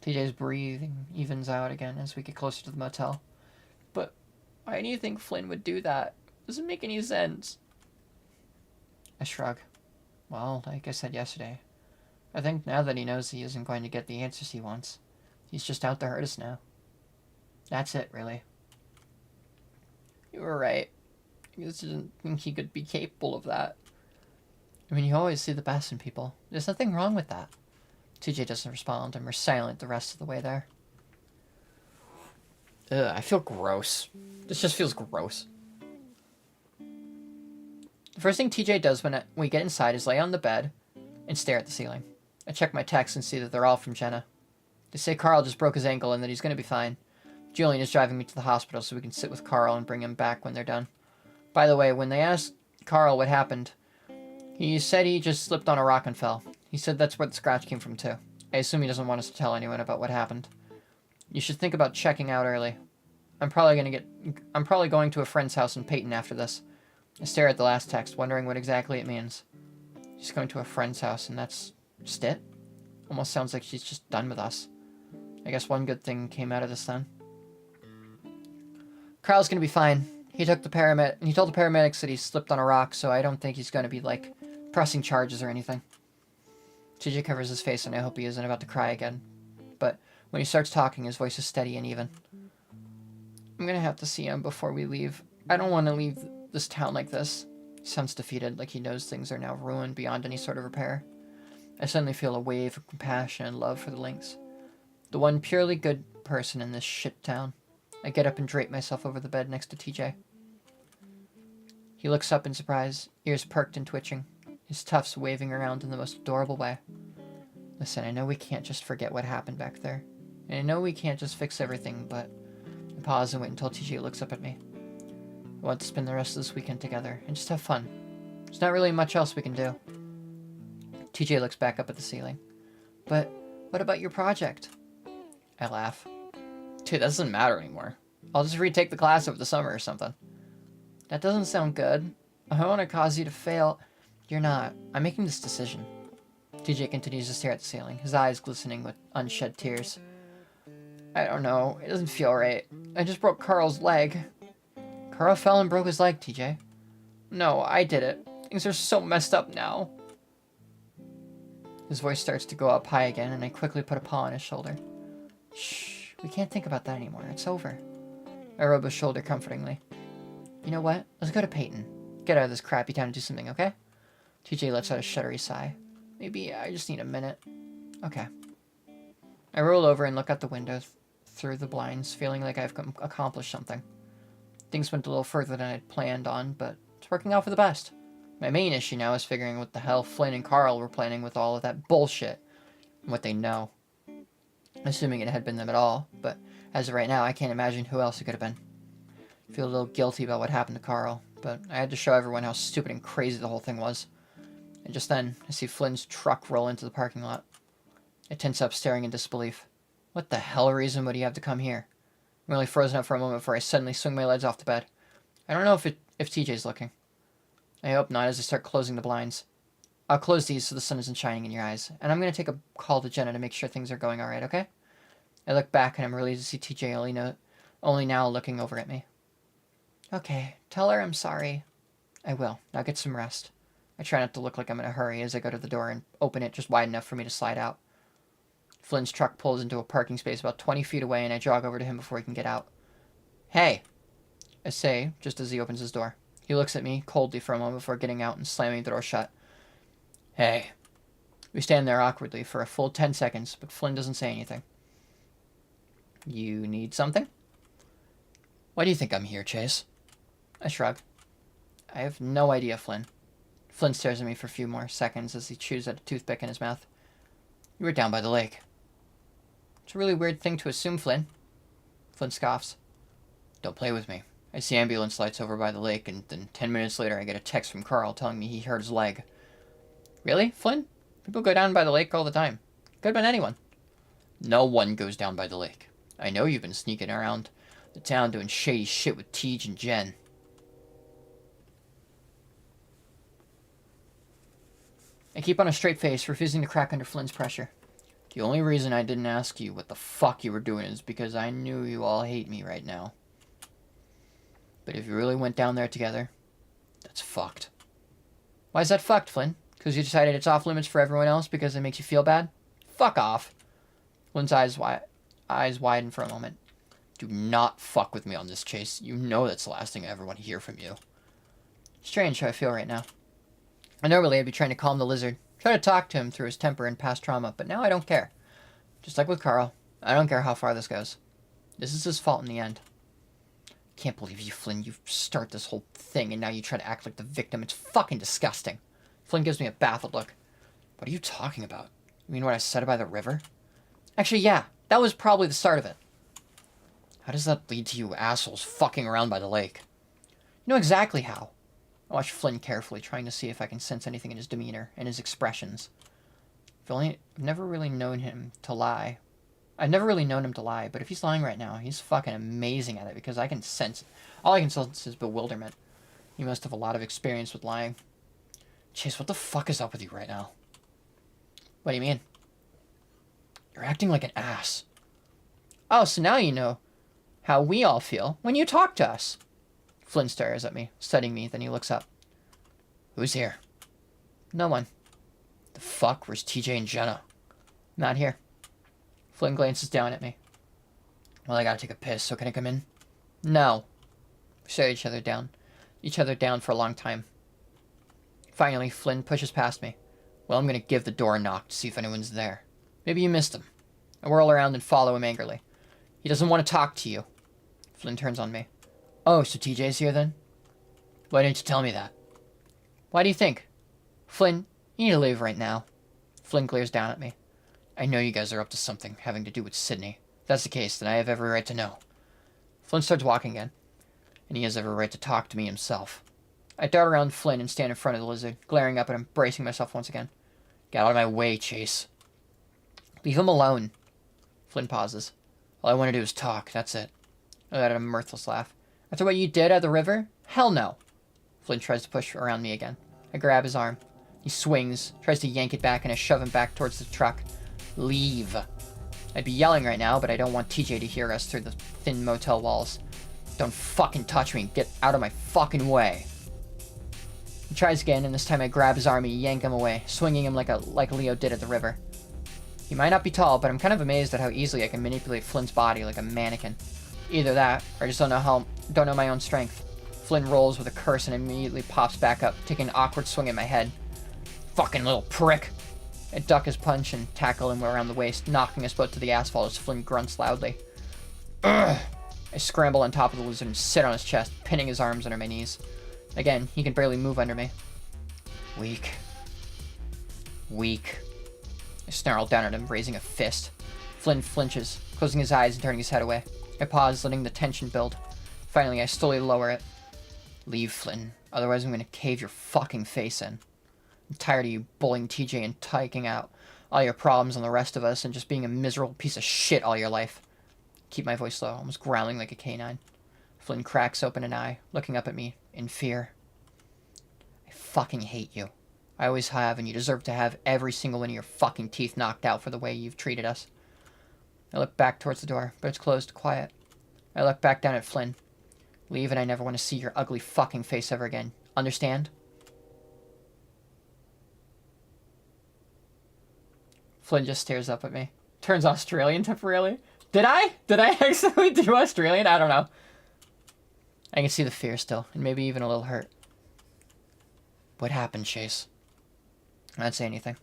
TJ's breathing evens out again as we get closer to the motel. But why do you think Flynn would do that? Doesn't make any sense. I shrug. Well, like I said yesterday, I think now that he knows he isn't going to get the answers he wants, he's just out to hurt us now. That's it, really. You were right. I just didn't think he could be capable of that. I mean, you always see the best in people. There's nothing wrong with that. TJ doesn't respond, and we're silent the rest of the way there. Ugh, I feel gross. This just feels gross. The first thing TJ does when we get inside is lay on the bed and stare at the ceiling. I check my texts and see that they're all from Jenna. They say Carl just broke his ankle and that he's going to be fine. Julian is driving me to the hospital so we can sit with Carl and bring him back when they're done. By the way, when they asked Carl what happened, he said he just slipped on a rock and fell. He said that's where the scratch came from too. I assume he doesn't want us to tell anyone about what happened. You should think about checking out early. I'm probably going to a friend's house in Peyton after this. I stare at the last text, wondering what exactly it means. She's going to a friend's house, and that's just it? Almost sounds like she's just done with us. I guess one good thing came out of this then. Carl's gonna be fine. He told the paramedics that he slipped on a rock, so I don't think he's gonna be, like, pressing charges or anything. TJ covers his face, and I hope he isn't about to cry again. But when he starts talking, his voice is steady and even. I'm gonna have to see him before we leave. I don't want to leave this town like this. He sounds defeated, like he knows things are now ruined beyond any sort of repair. I suddenly feel a wave of compassion and love for the lynx. The one purely good person in this shit town. I get up and drape myself over the bed next to TJ. He looks up in surprise, ears perked and twitching, his tufts waving around in the most adorable way. Listen, I know we can't just forget what happened back there. And I know we can't just fix everything, but... I pause and wait until TJ looks up at me. I want to spend the rest of this weekend together and just have fun. There's not really much else we can do. TJ looks back up at the ceiling. But what about your project? I laugh. Dude, that doesn't matter anymore. I'll just retake the class over the summer or something. That doesn't sound good. I don't want to cause you to fail. You're not. I'm making this decision. TJ continues to stare at the ceiling, his eyes glistening with unshed tears. I don't know. It doesn't feel right. I just broke Carl's leg. Carl fell and broke his leg, TJ. No, I did it. Things are so messed up now. His voice starts to go up high again, and I quickly put a paw on his shoulder. Shh, we can't think about that anymore. It's over. I rub his shoulder comfortingly. You know what? Let's go to Peyton. Get out of this crappy town and do something, okay? TJ lets out a shuddery sigh. Maybe I just need a minute. Okay. I roll over and look out the window through the blinds, feeling like I've accomplished something. Things went a little further than I'd planned on, but it's working out for the best. My main issue now is figuring what the hell Flynn and Carl were planning with all of that bullshit, and what they know. Assuming it had been them at all, but as of right now, I can't imagine who else it could have been. I feel a little guilty about what happened to Carl, but I had to show everyone how stupid and crazy the whole thing was. And just then, I see Flynn's truck roll into the parking lot. I tense up, staring in disbelief. What the hell reason would he have to come here? I'm really frozen up for a moment before I suddenly swing my legs off the bed. I don't know if TJ's looking. I hope not, as I start closing the blinds. I'll close these so the sun isn't shining in your eyes, and I'm going to take a call to Jenna to make sure things are going alright, okay? I look back, and I'm relieved to see TJ only now looking over at me. Okay, tell her I'm sorry. I will. Now get some rest. I try not to look like I'm in a hurry as I go to the door and open it just wide enough for me to slide out. Flynn's truck pulls into a parking space about 20 feet away, and I jog over to him before he can get out. Hey! I say, just as he opens his door. He looks at me coldly for a moment before getting out and slamming the door shut. Hey. We stand there awkwardly for a full 10 seconds, but Flynn doesn't say anything. You need something? Why do you think I'm here, Chase? I shrug. I have no idea, Flynn. Flynn stares at me for a few more seconds as he chews at a toothpick in his mouth. You were down by the lake. It's a really weird thing to assume, Flynn. Flynn scoffs. Don't play with me. I see ambulance lights over by the lake, and then 10 minutes later I get a text from Carl telling me he hurt his leg. Really, Flynn? People go down by the lake all the time. Could have been anyone. No one goes down by the lake. I know you've been sneaking around the town doing shady shit with Tej and Jen. I keep on a straight face, refusing to crack under Flynn's pressure. The only reason I didn't ask you what the fuck you were doing is because I knew you all hate me right now. But if you really went down there together, that's fucked. Why is that fucked, Flynn? Because you decided it's off limits for everyone else because it makes you feel bad? Fuck off. Flynn's eyes widen for a moment. Do not fuck with me on this, Chase. You know that's the last thing I ever want to hear from you. Strange how I feel right now. Normally I'd be trying to calm the lizard, try to talk to him through his temper and past trauma, but now I don't care. Just like with Carl, I don't care how far this goes. This is his fault in the end. Can't believe you, Flynn. You start this whole thing and now you try to act like the victim. It's fucking disgusting. Flynn gives me a baffled look. What are you talking about? You mean what I said about the river? Actually, yeah. That was probably the start of it. How does that lead to you assholes fucking around by the lake? You know exactly how. I watch Flynn carefully, trying to see if I can sense anything in his demeanor and his expressions. I've never really known him to lie. I've never really known him to lie, but if he's lying right now, he's fucking amazing at it because I can sense it. All I can sense is bewilderment. He must have a lot of experience with lying. Chase, what the fuck is up with you right now? What do you mean? You're acting like an ass. Oh, so now you know how we all feel when you talk to us. Flynn stares at me, studying me, then he looks up. Who's here? No one. The fuck? Where's TJ and Jenna? Not here. Flynn glances down at me. Well, I gotta take a piss, so can I come in? No. We stare at each other down for a long time. Finally, Flynn pushes past me. Well, I'm gonna give the door a knock to see if anyone's there. Maybe you missed him. I whirl around and follow him angrily. He doesn't want to talk to you. Flynn turns on me. Oh, so TJ's here then? Why didn't you tell me that? Why do you think? Flynn, you need to leave right now. Flynn glares down at me. I know you guys are up to something having to do with Sydney. If that's the case, then I have every right to know. Flynn starts walking again, and he has every right to talk to me himself. I dart around Flynn and stand in front of the lizard, glaring up at him, bracing myself once again. Get out of my way, Chase. Leave him alone. Flynn pauses. All I want to do is talk, that's it. I let out a mirthless laugh. After what you did at the river? Hell no. Flynn tries to push around me again. I grab his arm. He swings, tries to yank it back, and I shove him back towards the truck. Leave. I'd be yelling right now, but I don't want TJ to hear us through the thin motel walls. Don't fucking touch me. Get out of my fucking way. He tries again, and this time I grab his arm and yank him away, swinging him like Leo did at the river. He might not be tall, but I'm kind of amazed at how easily I can manipulate Flynn's body like a mannequin. Either that, or I just don't know my own strength. Flynn rolls with a curse and immediately pops back up, taking an awkward swing at my head. Fucking little prick! I duck his punch and tackle him around the waist, knocking us both to the asphalt as Flynn grunts loudly. Ugh! I scramble on top of the lizard and sit on his chest, pinning his arms under my knees. Again, he can barely move under me. Weak. Weak. I snarl down at him, raising a fist. Flynn flinches, closing his eyes and turning his head away. I pause, letting the tension build. Finally, I slowly lower it. Leave, Flynn. Otherwise, I'm gonna cave your fucking face in. I'm tired of you bullying TJ and taking out all your problems on the rest of us and just being a miserable piece of shit all your life. Keep my voice low, almost growling like a canine. Flynn cracks open an eye, looking up at me in fear. I fucking hate you. I always have, and you deserve to have every single one of your fucking teeth knocked out for the way you've treated us. I look back towards the door, but it's closed, quiet. I look back down at Flynn. Leave and I never want to see your ugly fucking face ever again. Understand? Flynn just stares up at me. Turns Australian temporarily. Did I? Did I accidentally do Australian? I don't know. I can see the fear still, and maybe even a little hurt. What happened, Chase? I don't say anything.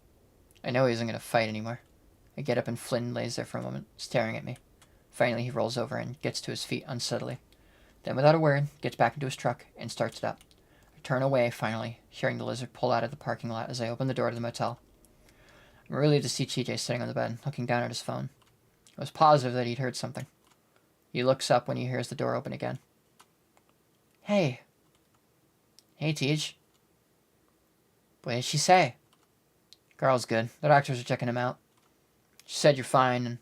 I know he isn't going to fight anymore. I get up and Flynn lays there for a moment, staring at me. Finally, he rolls over and gets to his feet unsteadily. Then, without a word, gets back into his truck and starts it up. I turn away, finally, hearing the lizard pull out of the parking lot as I open the door to the motel. I'm relieved to see TJ sitting on the bed, looking down at his phone. I was positive that he'd heard something. He looks up when he hears the door open again. Hey. Hey, Tej. What did she say? Carl's good. The doctors are checking him out. She said you're fine and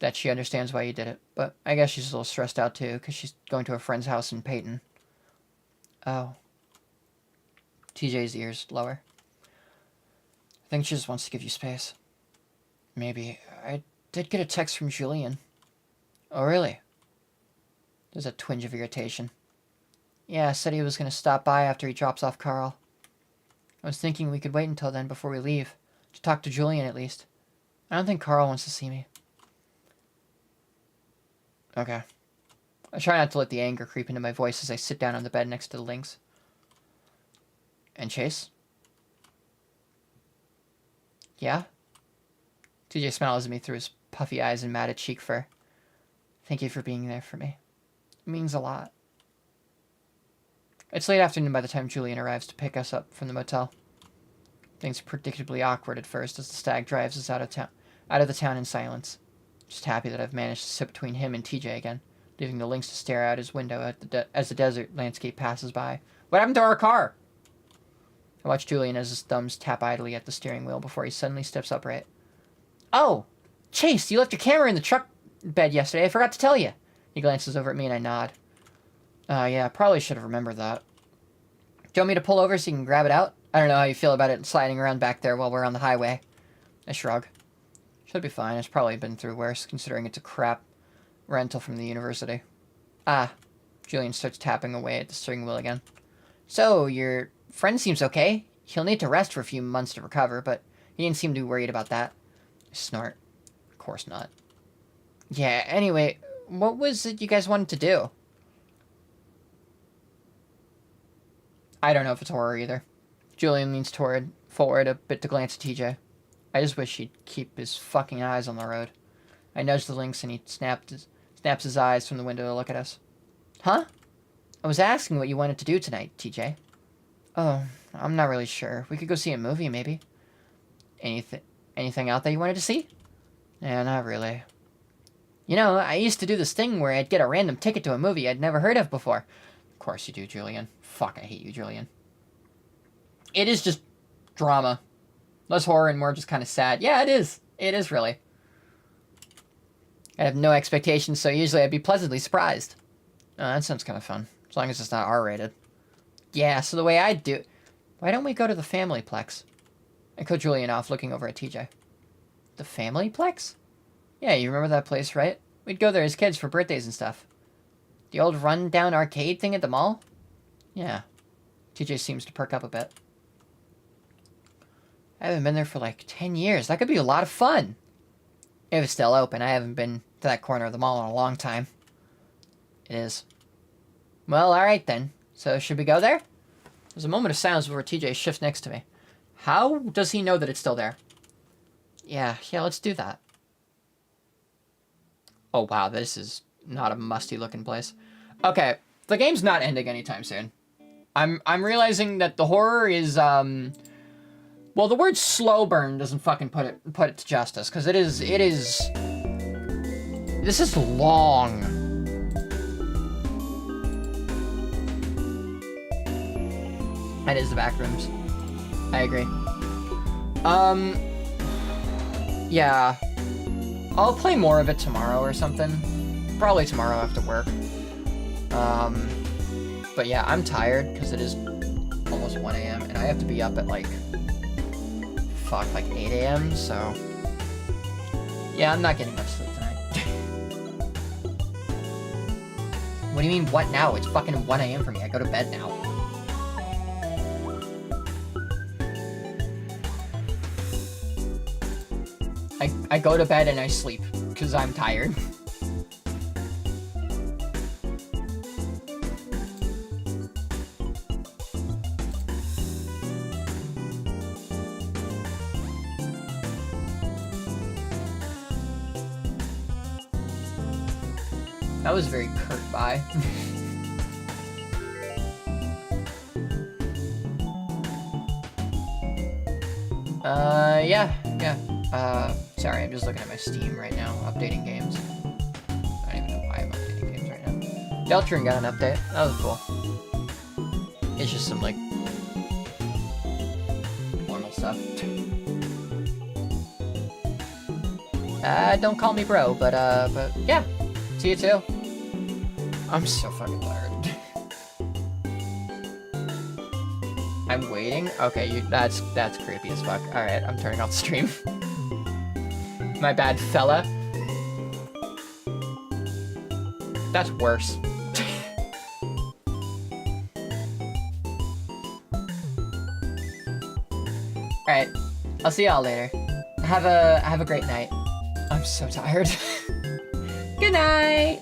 that she understands why you did it. But I guess she's a little stressed out too because she's going to a friend's house in Peyton. Oh. TJ's ears lower. I think she just wants to give you space. Maybe. I did get a text from Julian. Oh, really? There's a twinge of irritation. Yeah, said he was going to stop by after he drops off Carl. I was thinking we could wait until then before we leave. To talk to Julian, at least. I don't think Carl wants to see me. Okay. I try not to let the anger creep into my voice as I sit down on the bed next to the Lynx. And Chase? Yeah? TJ smiles at me through his puffy eyes and matted cheek fur. Thank you for being there for me. It means a lot. It's late afternoon by the time Julian arrives to pick us up from the motel. Things are predictably awkward at first as the stag drives us out of the town in silence. Just happy that I've managed to sit between him and TJ again, leaving the Lynx to stare out his window as the desert landscape passes by. What happened to our car? I watch Julian as his thumbs tap idly at the steering wheel before he suddenly steps upright. Oh! Chase, you left your camera in the truck bed yesterday. I forgot to tell you. He glances over at me and I nod. Yeah, probably should have remembered that. Do you want me to pull over so you can grab it out? I don't know how you feel about it sliding around back there while we're on the highway. I shrug. Should be fine. It's probably been through worse, considering it's a crap rental from the university. Ah. Julian starts tapping away at the steering wheel again. So, your friend seems okay. He'll need to rest for a few months to recover, but he didn't seem too worried about that. I snort. Of course not. Yeah, anyway, what was it you guys wanted to do? I don't know if it's horror either. Julian leans forward a bit to glance at TJ. I just wish he'd keep his fucking eyes on the road. I nudge the Lynx and he snaps his eyes from the window to look at us. Huh? I was asking what you wanted to do tonight, TJ. Oh, I'm not really sure. We could go see a movie, maybe. Anything out there you wanted to see? Yeah, not really. You know, I used to do this thing where I'd get a random ticket to a movie I'd never heard of before. Of course you do, Julian. Fuck, I hate you, Julian. It is just drama. Less horror and more just kind of sad. Yeah, it is. It is, really. I have no expectations, so usually I'd be pleasantly surprised. Oh, that sounds kind of fun. As long as it's not R-rated. Yeah, so the way I do... Why don't we go to the Family Plex? I cut Julian off, looking over at TJ. The Family Plex? Yeah, you remember that place, right? We'd go there as kids for birthdays and stuff. The old run-down arcade thing at the mall? Yeah. TJ seems to perk up a bit. I haven't been there for like 10 years. That could be a lot of fun. If it's still open. I haven't been to that corner of the mall in a long time. It is. Well, alright then. So, should we go there? There's a moment of silence before TJ shifts next to me. How does he know that it's still there? Yeah, let's do that. Oh, wow, this is not a musty-looking place. Okay, the game's not ending anytime soon. I'm realizing that the horror is, well, the word slow burn doesn't fucking put it to justice, because it is... This is long. That is the back rooms. I agree. Yeah. I'll play more of it tomorrow or something. Probably tomorrow after work. But yeah, I'm tired, because it is almost 1 a.m., and I have to be up at, like 8 a.m., so... Yeah, I'm not getting much sleep tonight. What do you mean, what now? It's fucking 1 a.m. for me. I go to bed now. I go to bed and I sleep, because I'm tired. That was very curt bye. Yeah. Sorry, I'm just looking at my Steam right now, updating games. I don't even know why I'm updating games right now. Deltron got an update. That was cool. It's just some, like, normal stuff. Don't call me bro, but yeah. See you too. I'm so fucking tired. I'm waiting? Okay, that's creepy as fuck. Alright, I'm turning off the stream. My bad, fella. That's worse. Alright, I'll see y'all later. Have a great night. I'm so tired. Good night!